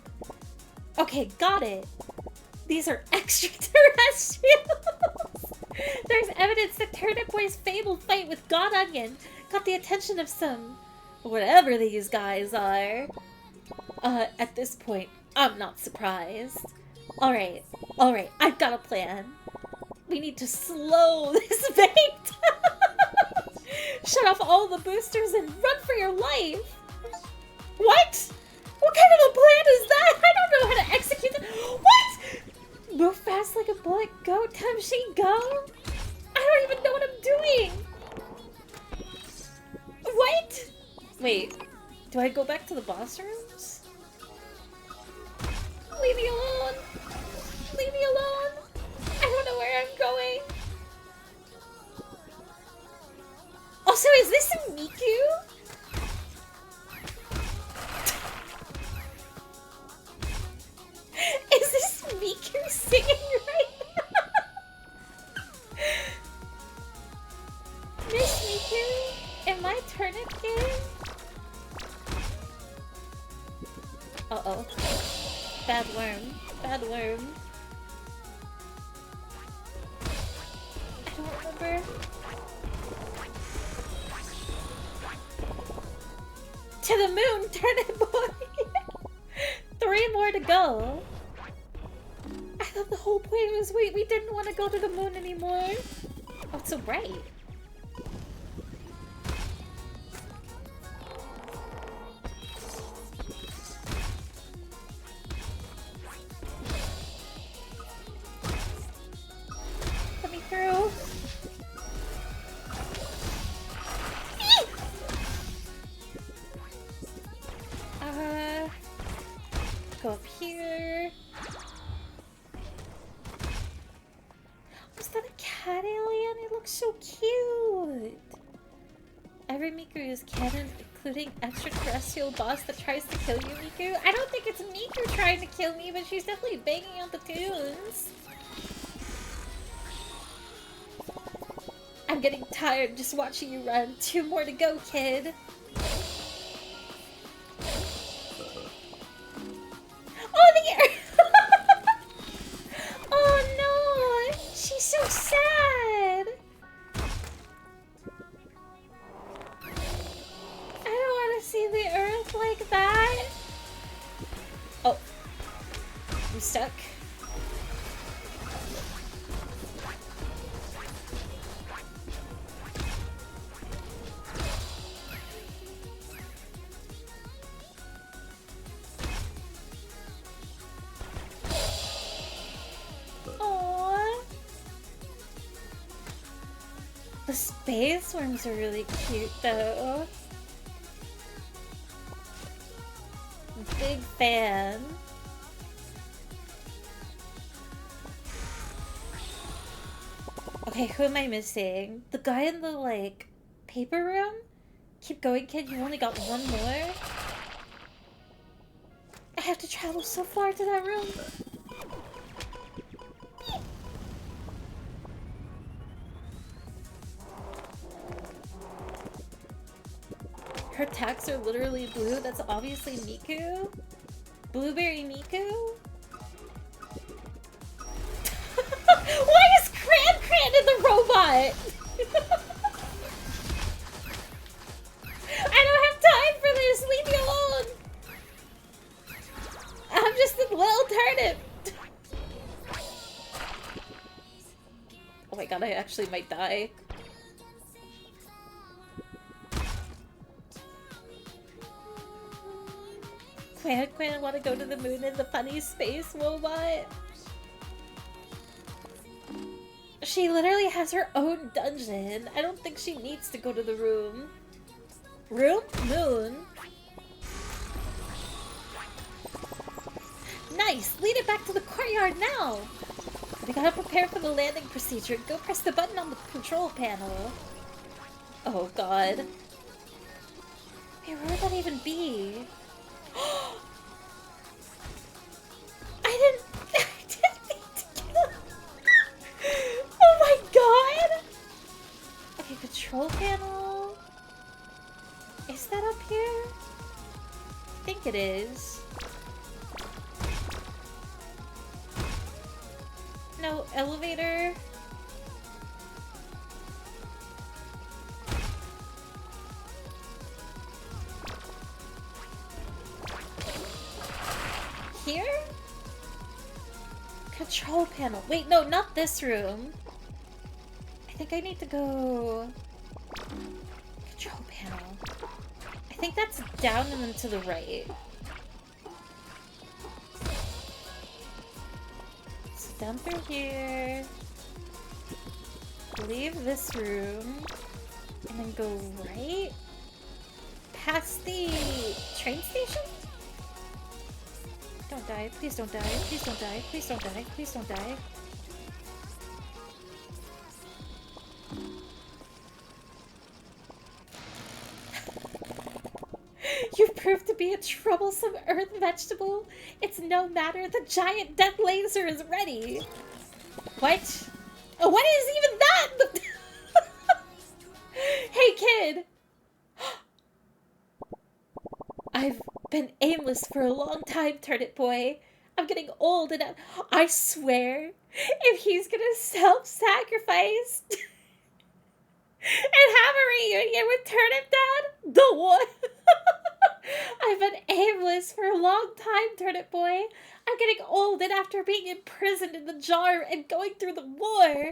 Okay, got it. These are extraterrestrials. There's evidence that Turnip Boy's fabled fight with God Onion got the attention of some... whatever these guys are. At this point, I'm not surprised. Alright, I've got a plan. We need to slow this bait. Shut off all the boosters and run for your life. What? What kind of a plan is that? I don't know how to execute it. What? Move fast like a bullet, go, time machine, go? I don't even know what I'm doing. What? Wait, do I go back to the boss rooms? Leave me alone. Leave me alone. I don't know where I'm going. Also, is this a Miku? Is this Miku singing right now? Miss Miku? In my turnip game? Uh-oh. Bad worm. Bad worm. I don't remember. To the moon, turnip boy! 3 more to go. I thought the whole point was we didn't want to go to the moon anymore. Oh, it's so bright. Let me through. Go up here. Was that a cat alien? It looks so cute. Every Miku is canon, including extraterrestrial boss that tries to kill you, Miku. I don't think it's Miku trying to kill me, but she's definitely banging out the tunes. I'm getting tired just watching you run. 2 more to go, kid. Oh, the air! Oh no! She's so sad! I don't want to see the earth like that. Oh. I'm stuck. The space worms are really cute though. Big fan. Okay, who am I missing? The guy in the, like, paper room? Keep going, kid. You've only got 1 more. I have to travel so far to that room. Her attacks are literally blue. That's obviously Miku. Blueberry Miku? Why is Cran in the robot? I don't have time for this. Leave me alone. I'm just a little turnip. Oh my god, I actually might die. Quan want to go to the moon in the funny space robot. She literally has her own dungeon. I don't think she needs to go to the room. Room? Moon? Nice! Lead it back to the courtyard now! We gotta prepare for the landing procedure. Go press the button on the control panel. Oh god. Hey, where would that even be? I didn't mean to kill him. Oh my god! Okay, control panel. Is that up here? I think it is. No, elevator. Here? Control panel. Wait, no, not this room. I think I need to go... Control panel. I think that's down and then to the right. So down through here. Leave this room. And then go right. Past the train station? Don't die. Please don't die. Please don't die. Please don't die. Please don't die. You've proved to be a troublesome earth vegetable. It's no matter. The giant death laser is ready. What? Oh, what is even that? Hey, kid. been aimless for a long time, Turnip Boy. I'm getting old and I swear, if he's gonna self-sacrifice and have a reunion with Turnip Dad, the one. I've been aimless for a long time, Turnip Boy. I'm getting old, and after being imprisoned in the jar and going through the war,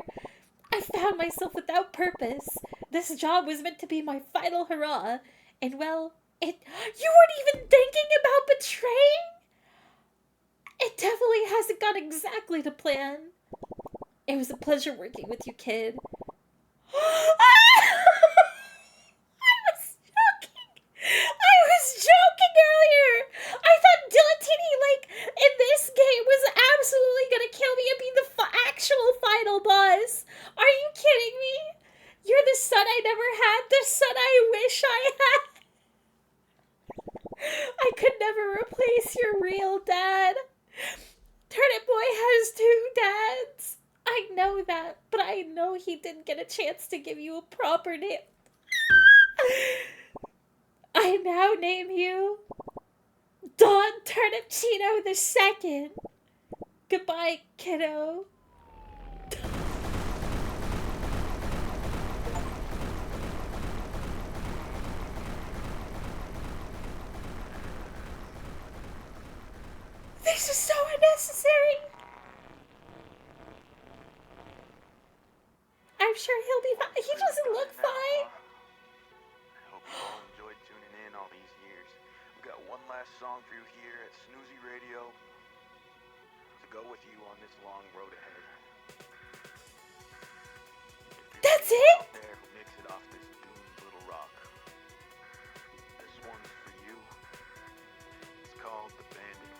I found myself without purpose. This job was meant to be my final hurrah, and well, you weren't even thinking about betraying? It definitely hasn't gone exactly to plan. It was a pleasure working with you, kid. I was joking earlier. I thought Dilatini, in this game, was absolutely gonna kill me and be the actual final boss. Are you kidding me? You're the son I never had, the son I wish I had. I could never replace your real dad. Turnip Boy has 2 dads. I know that, but I know he didn't get a chance to give you a proper name. I now name you Don Turnipchino II. Goodbye, kiddo. This is so unnecessary. I'm sure he'll be fine. He doesn't look fine. I hope you all enjoyed tuning in all these years. We got one last song for you here at Snoozy Radio to go with you on this long road ahead. That's it? Out there who makes it off this doomed little rock. This one's for you. It's called The Bandit.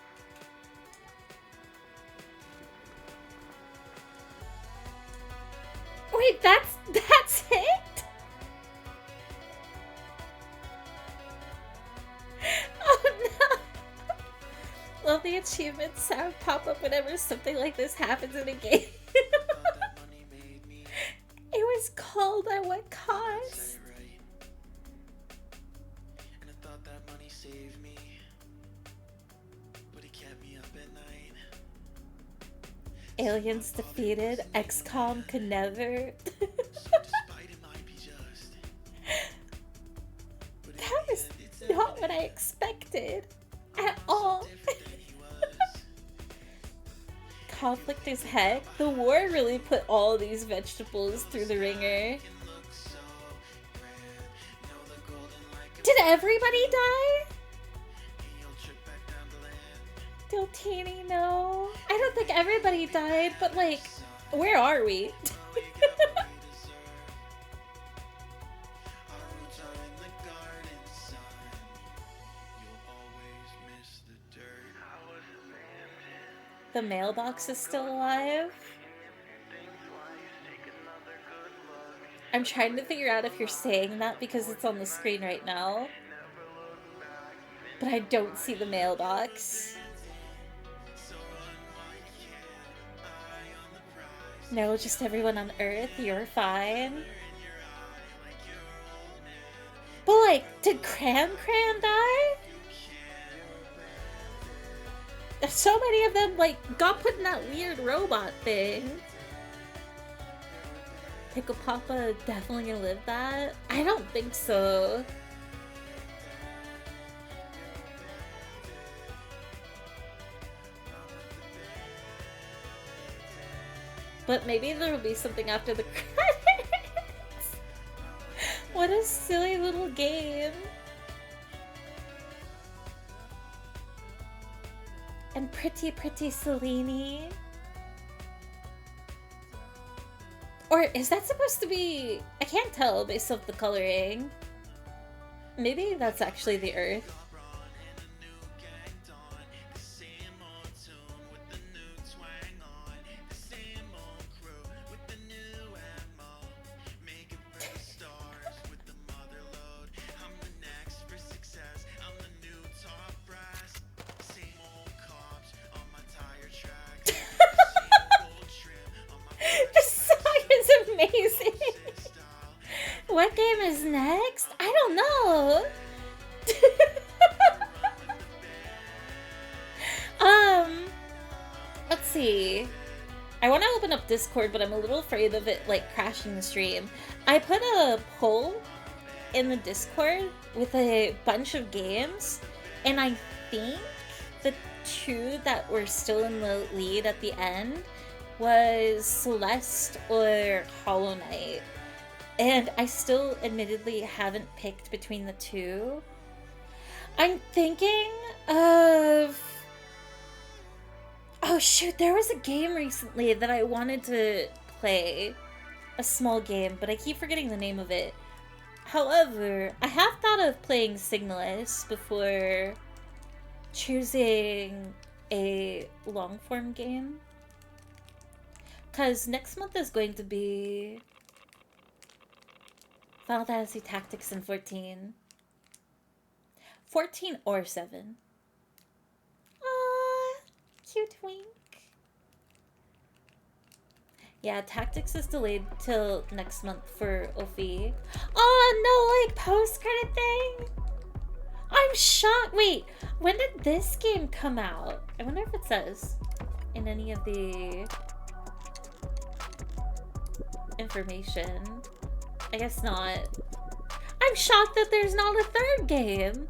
Wait, that's it? Oh no! Love the achievement sound pop up whenever something like this happens in a game. It was called At What Cost? Aliens defeated. XCOM could never. That was not what I expected at all. Conflict is heck. The war really put all these vegetables through the ringer. Did everybody die? Diltini, no. I don't think everybody died, but where are we? The mailbox is still alive. I'm trying to figure out if you're saying that because it's on the screen right now. But I don't see the mailbox. No, just everyone on Earth, you're fine. But did Cran die? So many of them, got put in that weird robot thing. Pickle Papa definitely gonna live that? I don't think so. But maybe there will be something after the credits. What a silly little game. And pretty Selene. Or is that supposed to be... I can't tell based off the coloring. Maybe that's actually the Earth. Amazing. What game is next? I don't know. see. I want to open up Discord, but I'm a little afraid of it, like, crashing the stream. I put a poll in the Discord with a bunch of games, and I think the two that were still in the lead at the end was Celeste or Hollow Knight. And I still admittedly haven't picked between the two. I'm thinking of... Oh shoot, there was a game recently that I wanted to play. A small game, but I keep forgetting the name of it. However, I have thought of playing Signalis before choosing a long-form game. Because next month is going to be Final Fantasy Tactics in 14. 14 or 7. Cute wink. Yeah, Tactics is delayed till next month for Ophi. Oh, no, like, post-credit thing? I'm shocked. Wait, when did this game come out? I wonder if it says in any of the information. I guess not. I'm shocked that there's not a third game.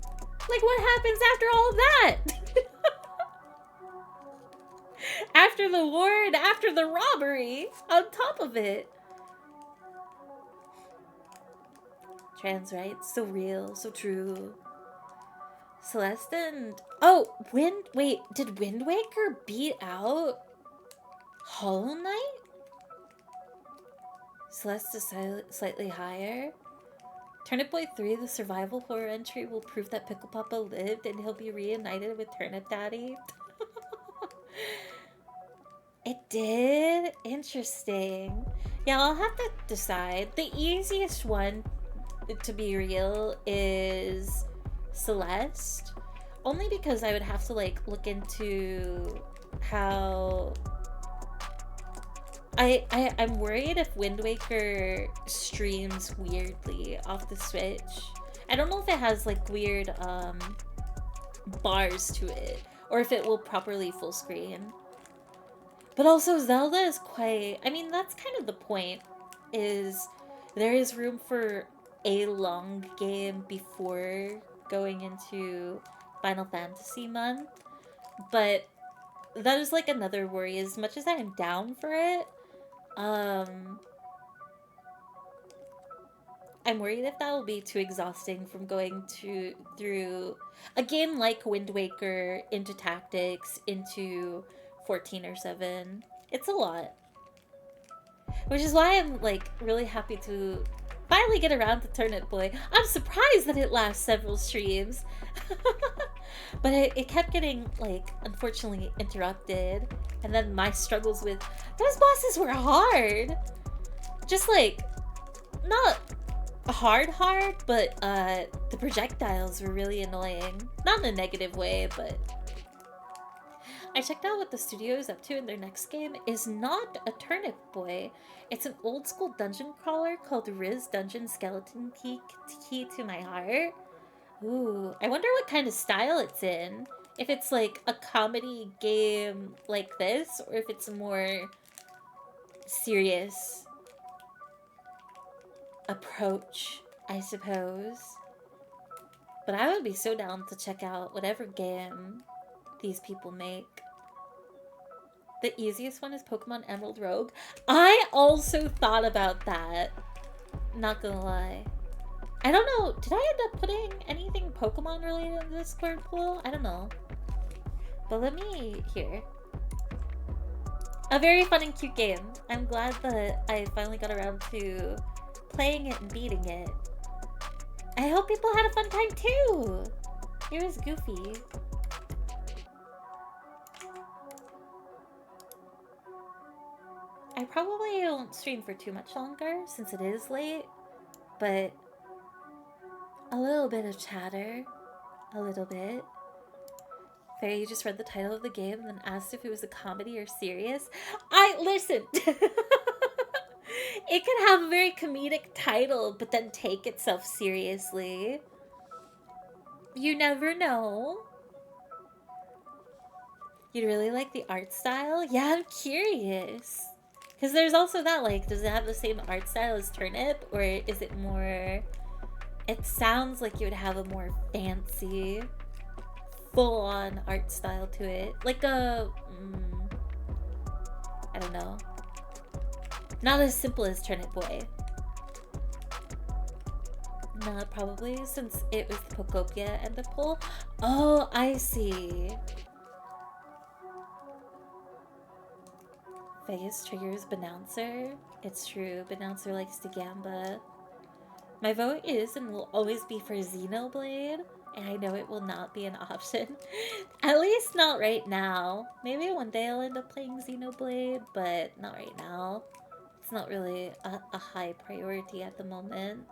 Like, what happens after all that? After the war and after the robbery, on top of it. Trans rights, so real, so true. Celeste and... Oh, wait, did Wind Waker beat out Hollow Knight? Celeste is slightly higher. Turnip Boy 3, the survival horror entry, will prove that Pickle Papa lived and he'll be reunited with Turnip Daddy. It did? Interesting. Yeah, I'll have to decide. The easiest one, to be real, is Celeste. Only because I would have to, like, look into how... I'm worried if Wind Waker streams weirdly off the Switch. I don't know if it has, like, weird, bars to it. Or if it will properly full screen. But also Zelda is quite... I mean, that's kind of the point, is there is room for a long game before going into Final Fantasy month. But that is, like, another worry. As much as I am down for it, I'm worried if that will be too exhausting from going through a game like Wind Waker into Tactics, into 14 or 7. It's a lot. Which is why I'm, like, really happy to finally get around to Turnip Boy. I'm surprised that it lasts several streams. But it kept getting, like, unfortunately interrupted. And then my struggles with... Those bosses were hard! Just, like, not hard, but the projectiles were really annoying. Not in a negative way, but... I checked out what the studio is up to in their next game. Is not a Turnip Boy. It's an old school dungeon crawler called Riz Dungeon Skeleton Key to My Heart. Ooh, I wonder what kind of style it's in. If it's like a comedy game like this, or if it's a more serious approach, I suppose. But I would be so down to check out whatever game these people make. The easiest one is Pokemon Emerald Rogue. I also thought about that. Not gonna lie. I don't know. Did I end up putting anything Pokemon related in the Discord pool? I don't know. But let me hear. A very fun and cute game. I'm glad that I finally got around to playing it and beating it. I hope people had a fun time too. It was goofy. I probably won't stream for too much longer since it is late, but a little bit of chatter. A little bit. Faye, you just read the title of the game and then asked if it was a comedy or serious. Listen! It could have a very comedic title, but then take itself seriously. You never know. You'd really like the art style? Yeah, I'm curious. Because there's also that, like, does it have the same art style as Turnip? Or is it more... It sounds like you would have a more fancy, full-on art style to it. Like a... I don't know. Not as simple as Turnip Boy. Not probably, since it was the Pokopia and the poll. Oh, I see. Vegas triggers Benouncer. It's true, Benouncer likes to gamba. My vote is and will always be for Xenoblade, and I know it will not be an option. At least not right now. Maybe one day I'll end up playing Xenoblade, but not right now. It's not really a high priority at the moment.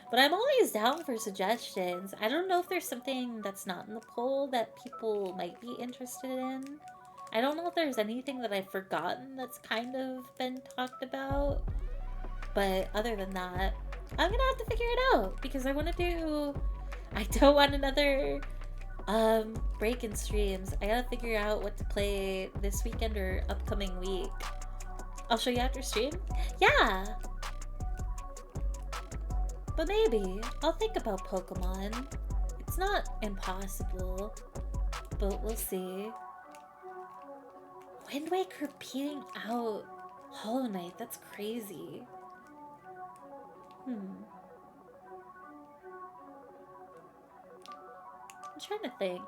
But I'm always down for suggestions. I don't know if there's something that's not in the poll that people might be interested in. I don't know if there's anything that I've forgotten that's kind of been talked about. But other than that, I'm gonna have to figure it out because I don't want another break in streams. I gotta figure out what to play this weekend or upcoming week. I'll show you after stream? Yeah! But maybe I'll think about Pokemon. It's not impossible, but we'll see. Wind Waker beating out Hollow Knight, that's crazy. I'm trying to think.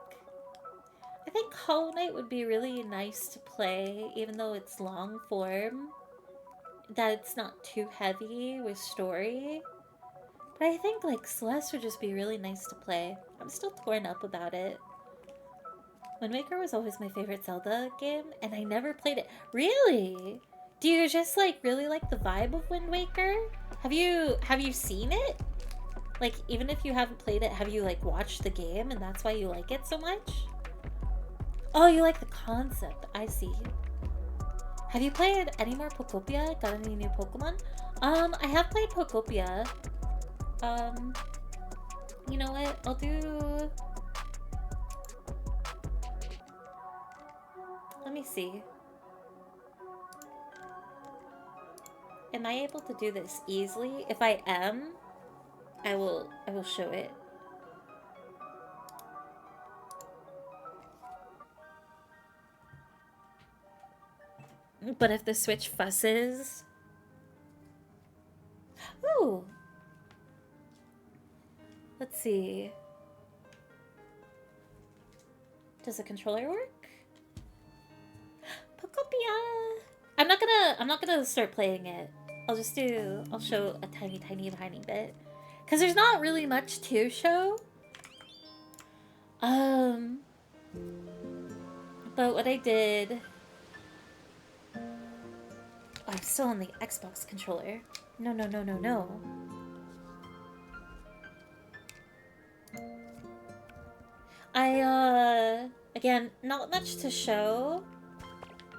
I think Hollow Knight would be really nice to play, even though it's long form. That it's not too heavy with story. But I think, like, Celeste would just be really nice to play. I'm still torn up about it. Wind Waker was always my favorite Zelda game, and I never played it. Really? Do you just, like, really like the vibe of Wind Waker? Have you seen it? Like, even if you haven't played it, have you, like, watched the game, and that's why you like it so much? Oh, you like the concept. I see. Have you played any more Pokopia? Got any new Pokemon? I have played Pokopia. You know what? I'll do... Let me see. Am I able to do this easily? If I am, I will show it. But if the Switch fusses... Ooh! Let's see. Does the controller work? Pokopia! I'm not gonna start playing it. I'll show a tiny bit. Cause there's not really much to show. But what I did... Oh, I'm still on the Xbox controller. No. Again, not much to show.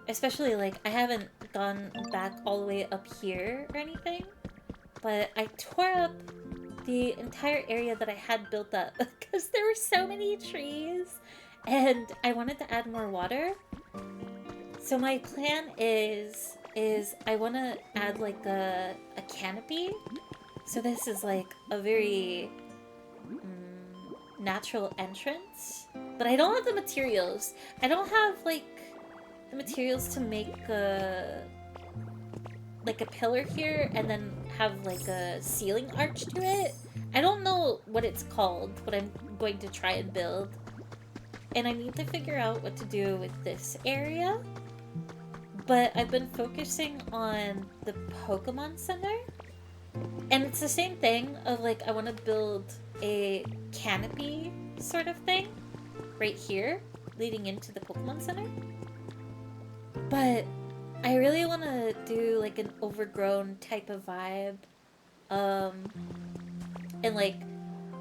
Especially, like, I haven't gone back all the way up here or anything. But I tore up the entire area that I had built up because there were so many trees and I wanted to add more water. So my plan is I want to add like a canopy. So this is like a very natural entrance. But I don't have the materials. I don't have like the materials to make like a pillar here and then have like a ceiling arch to it. I don't know what it's called, what I'm going to try and build. And I need to figure out what to do with this area. But I've been focusing on the Pokemon Center. And it's the same thing of like, I want to build a canopy sort of thing right here, leading into the Pokemon Center. But I really want to do like an overgrown type of vibe. And like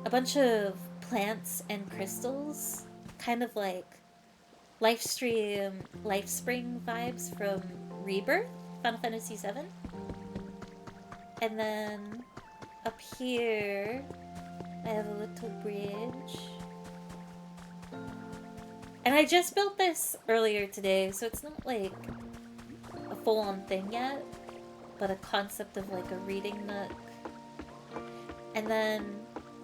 a bunch of plants and crystals, kind of like Lifespring vibes from Rebirth, Final Fantasy VII. And then up here, I have a little bridge. And I just built this earlier today, so it's not like a full-on thing yet, but a concept of like a reading nook. And then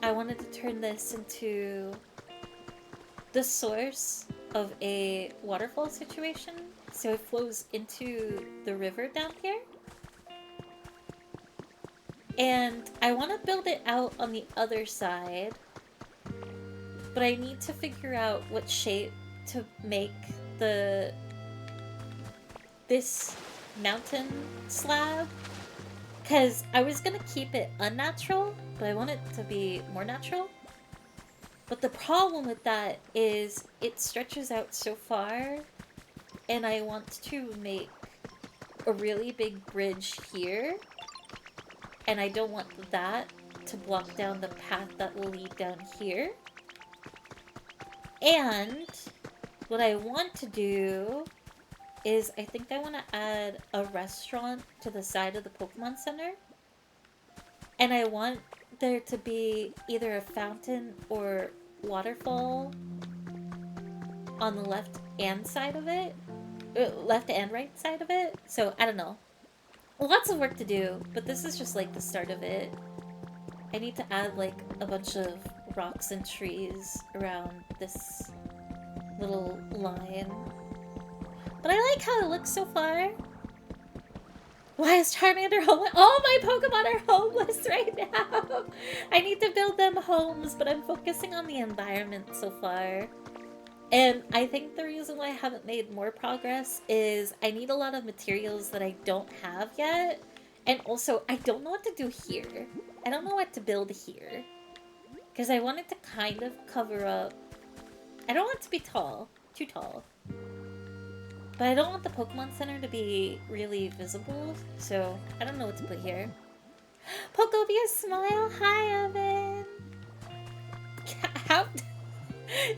I wanted to turn this into the source of a waterfall situation, so it flows into the river down here. And I want to build it out on the other side, but I need to figure out what shape to make this mountain slab, because I was gonna keep it unnatural, but I want it to be more natural. But the problem with that is it stretches out so far, and I want to make a really big bridge here, and I don't want that to block down the path that will lead down here. And what I want to do is I think I want to add a restaurant to the side of the Pokemon Center. And I want there to be either a fountain or waterfall on the left and side of it. Left and right side of it. So, I don't know. Lots of work to do, but this is just like the start of it. I need to add like a bunch of rocks and trees around this little line. But I like how it looks so far. Why is Charmander homeless? All my Pokemon are homeless right now! I need to build them homes, but I'm focusing on the environment so far. And I think the reason why I haven't made more progress is I need a lot of materials that I don't have yet. And also, I don't know what to do here. I don't know what to build here. Because I want it to kind of cover up... I don't want it to be tall. Too tall. But I don't want the Pokemon Center to be really visible, so I don't know what to put here. Pokopia smile! Hi, Evan! How...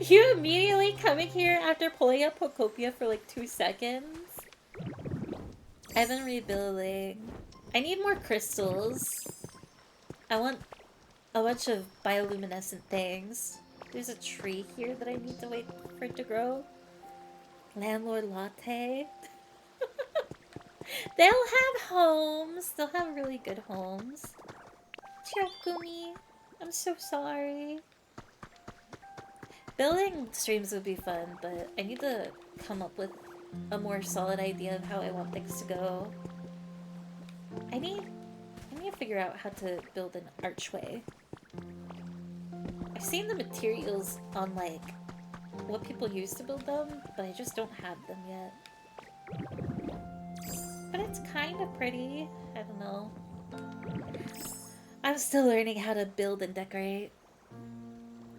You immediately coming here after pulling up Pokopia for like 2 seconds? I've been rebuilding. I need more crystals. I want a bunch of bioluminescent things. There's a tree here that I need to wait for it to grow. Landlord Latte. They'll have homes. They'll have really good homes. Chirakumi, I'm so sorry. Building streams would be fun, but I need to come up with a more solid idea of how I want things to go. I need to figure out how to build an archway. I've seen the materials on like what people use to build them, but I just don't have them yet. But it's kind of pretty. I don't know. I'm still learning how to build and decorate.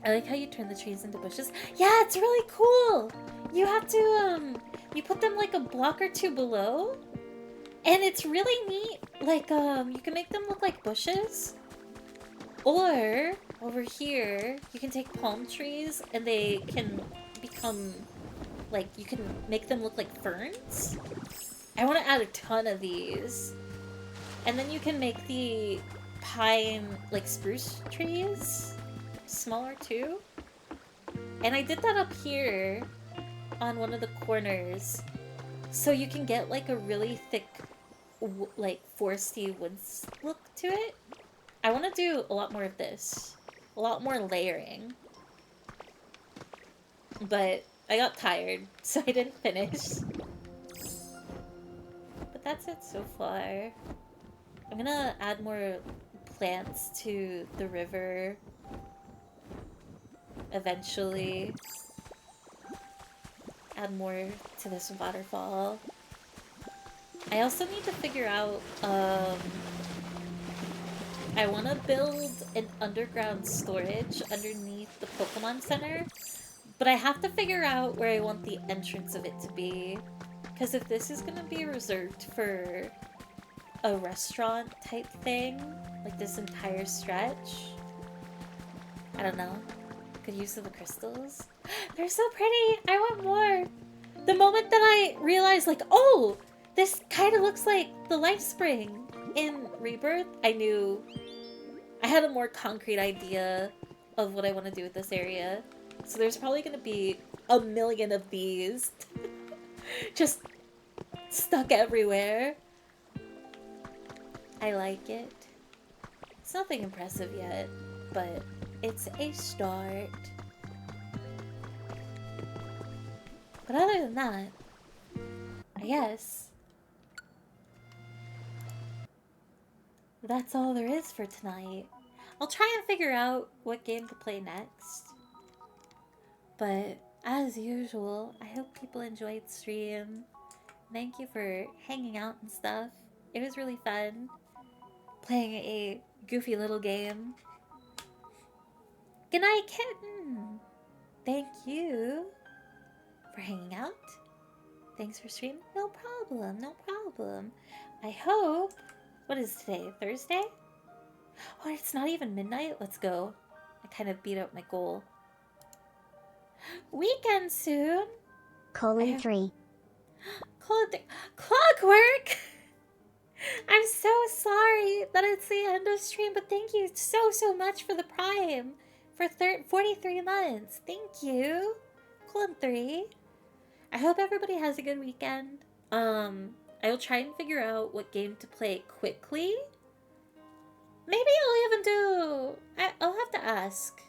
I like how you turn the trees into bushes. Yeah, it's really cool! You have to, you put them like a block or two below. And it's really neat. Like, you can make them look like bushes. Or, over here, you can take palm trees and they can become, like, you can make them look like ferns. I want to add a ton of these. And then you can make the pine, like, spruce trees smaller too. And I did that up here on one of the corners. So you can get, like, a really thick, like, foresty woods look to it. I want to do a lot more of this. A lot more layering. But I got tired, so I didn't finish. But that's it so far. I'm gonna add more plants to the river eventually. Add more to this waterfall. I also need to figure out, I want to build an underground storage underneath the Pokemon Center, but I have to figure out where I want the entrance of it to be. Because if this is going to be reserved for a restaurant type thing, like this entire stretch, I don't know. Good use of the crystals. They're so pretty! I want more! The moment that I realized, like, oh! This kind of looks like the Life Spring in Rebirth, I knew I had a more concrete idea of what I want to do with this area. So there's probably going to be a million of these. Just stuck everywhere. I like it. It's nothing impressive yet, but it's a start. But other than that, I guess that's all there is for tonight. I'll try and figure out what game to play next. But as usual, I hope people enjoyed stream. Thank you for hanging out and stuff. It was really fun playing a goofy little game. Good night, kitten. Thank you for hanging out. Thanks for streaming. No problem, no problem. I hope... What is today? Thursday? Oh, it's not even midnight? Let's go. I kind of beat up my goal. Weekend soon! Colon 3. Clockwork! I'm so sorry that it's the end of stream, but thank you so much for the Prime. For 43 months. Thank you. Colon 3. I hope everybody has a good weekend. I will try and figure out what game to play quickly. Maybe I'll even do... I'll have to ask.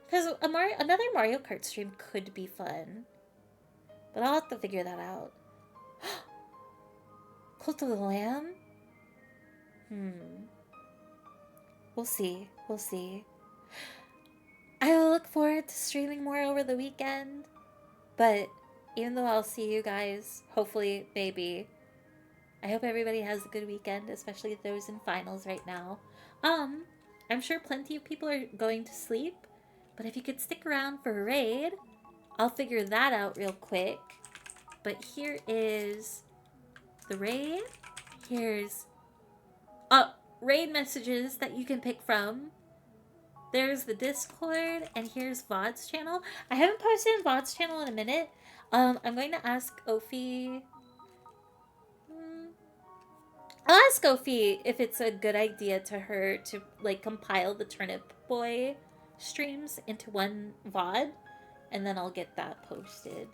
Because another Mario Kart stream could be fun. But I'll have to figure that out. Cult of the Lamb? We'll see. We'll see. I will look forward to streaming more over the weekend. But even though I'll see you guys, hopefully, maybe, I hope everybody has a good weekend, especially those in finals right now. I'm sure plenty of people are going to sleep, but if you could stick around for a raid, I'll figure that out real quick. But here is the raid. Here's raid messages that you can pick from. There's the Discord, and here's VOD's channel. I haven't posted in VOD's channel in a minute. I'm going to ask Ophi. I'll ask Ophi if it's a good idea to her to like compile the Turnip Boy streams into one VOD, and then I'll get that posted.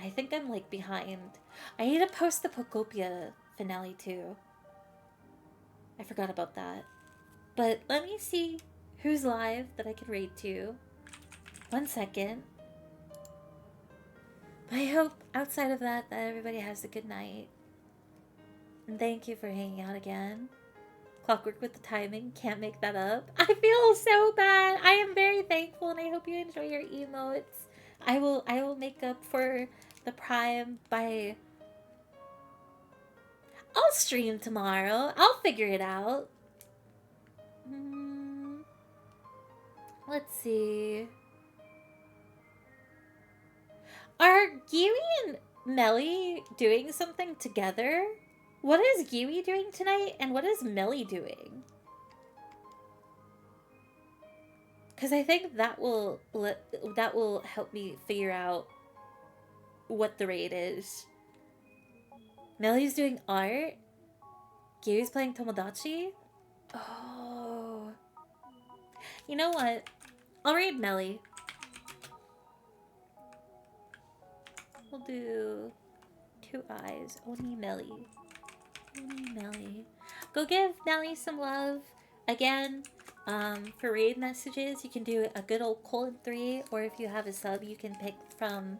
I think I'm like behind. I need to post the Pokopia finale too. I forgot about that. But let me see who's live that I can raid to. 1 second. But I hope outside of that everybody has a good night. And thank you for hanging out again. Clockwork with the timing, can't make that up. I feel so bad. I am very thankful and I hope you enjoy your emotes. I will make up for the Prime by... I'll stream tomorrow. I'll figure it out. Let's see. Are Giwi and Melly doing something together? What is Giwi doing tonight, and what is Melly doing? Because I think that will help me figure out what the raid is. Melly's doing art. Giwi's playing Tomodachi. Oh. You know what? I'll raid Melly. We'll do 2 eyes. Oni Melly. Oni Melly. Go give Melly some love. Again, for raid messages, you can do a good old colon 3, or if you have a sub, you can pick from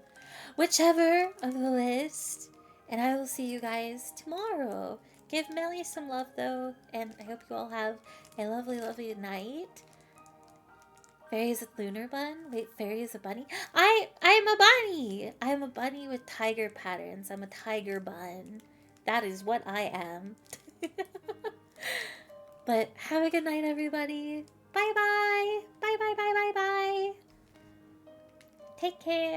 whichever of the list. And I will see you guys tomorrow. Give Melly some love though, and I hope you all have a lovely, lovely night. Fairy is a lunar bun? Wait, Fairy is a bunny? I'm a bunny! I'm a bunny with tiger patterns. I'm a tiger bun. That is what I am. But have a good night, everybody. Bye-bye. Bye-bye, bye-bye, bye. Take care.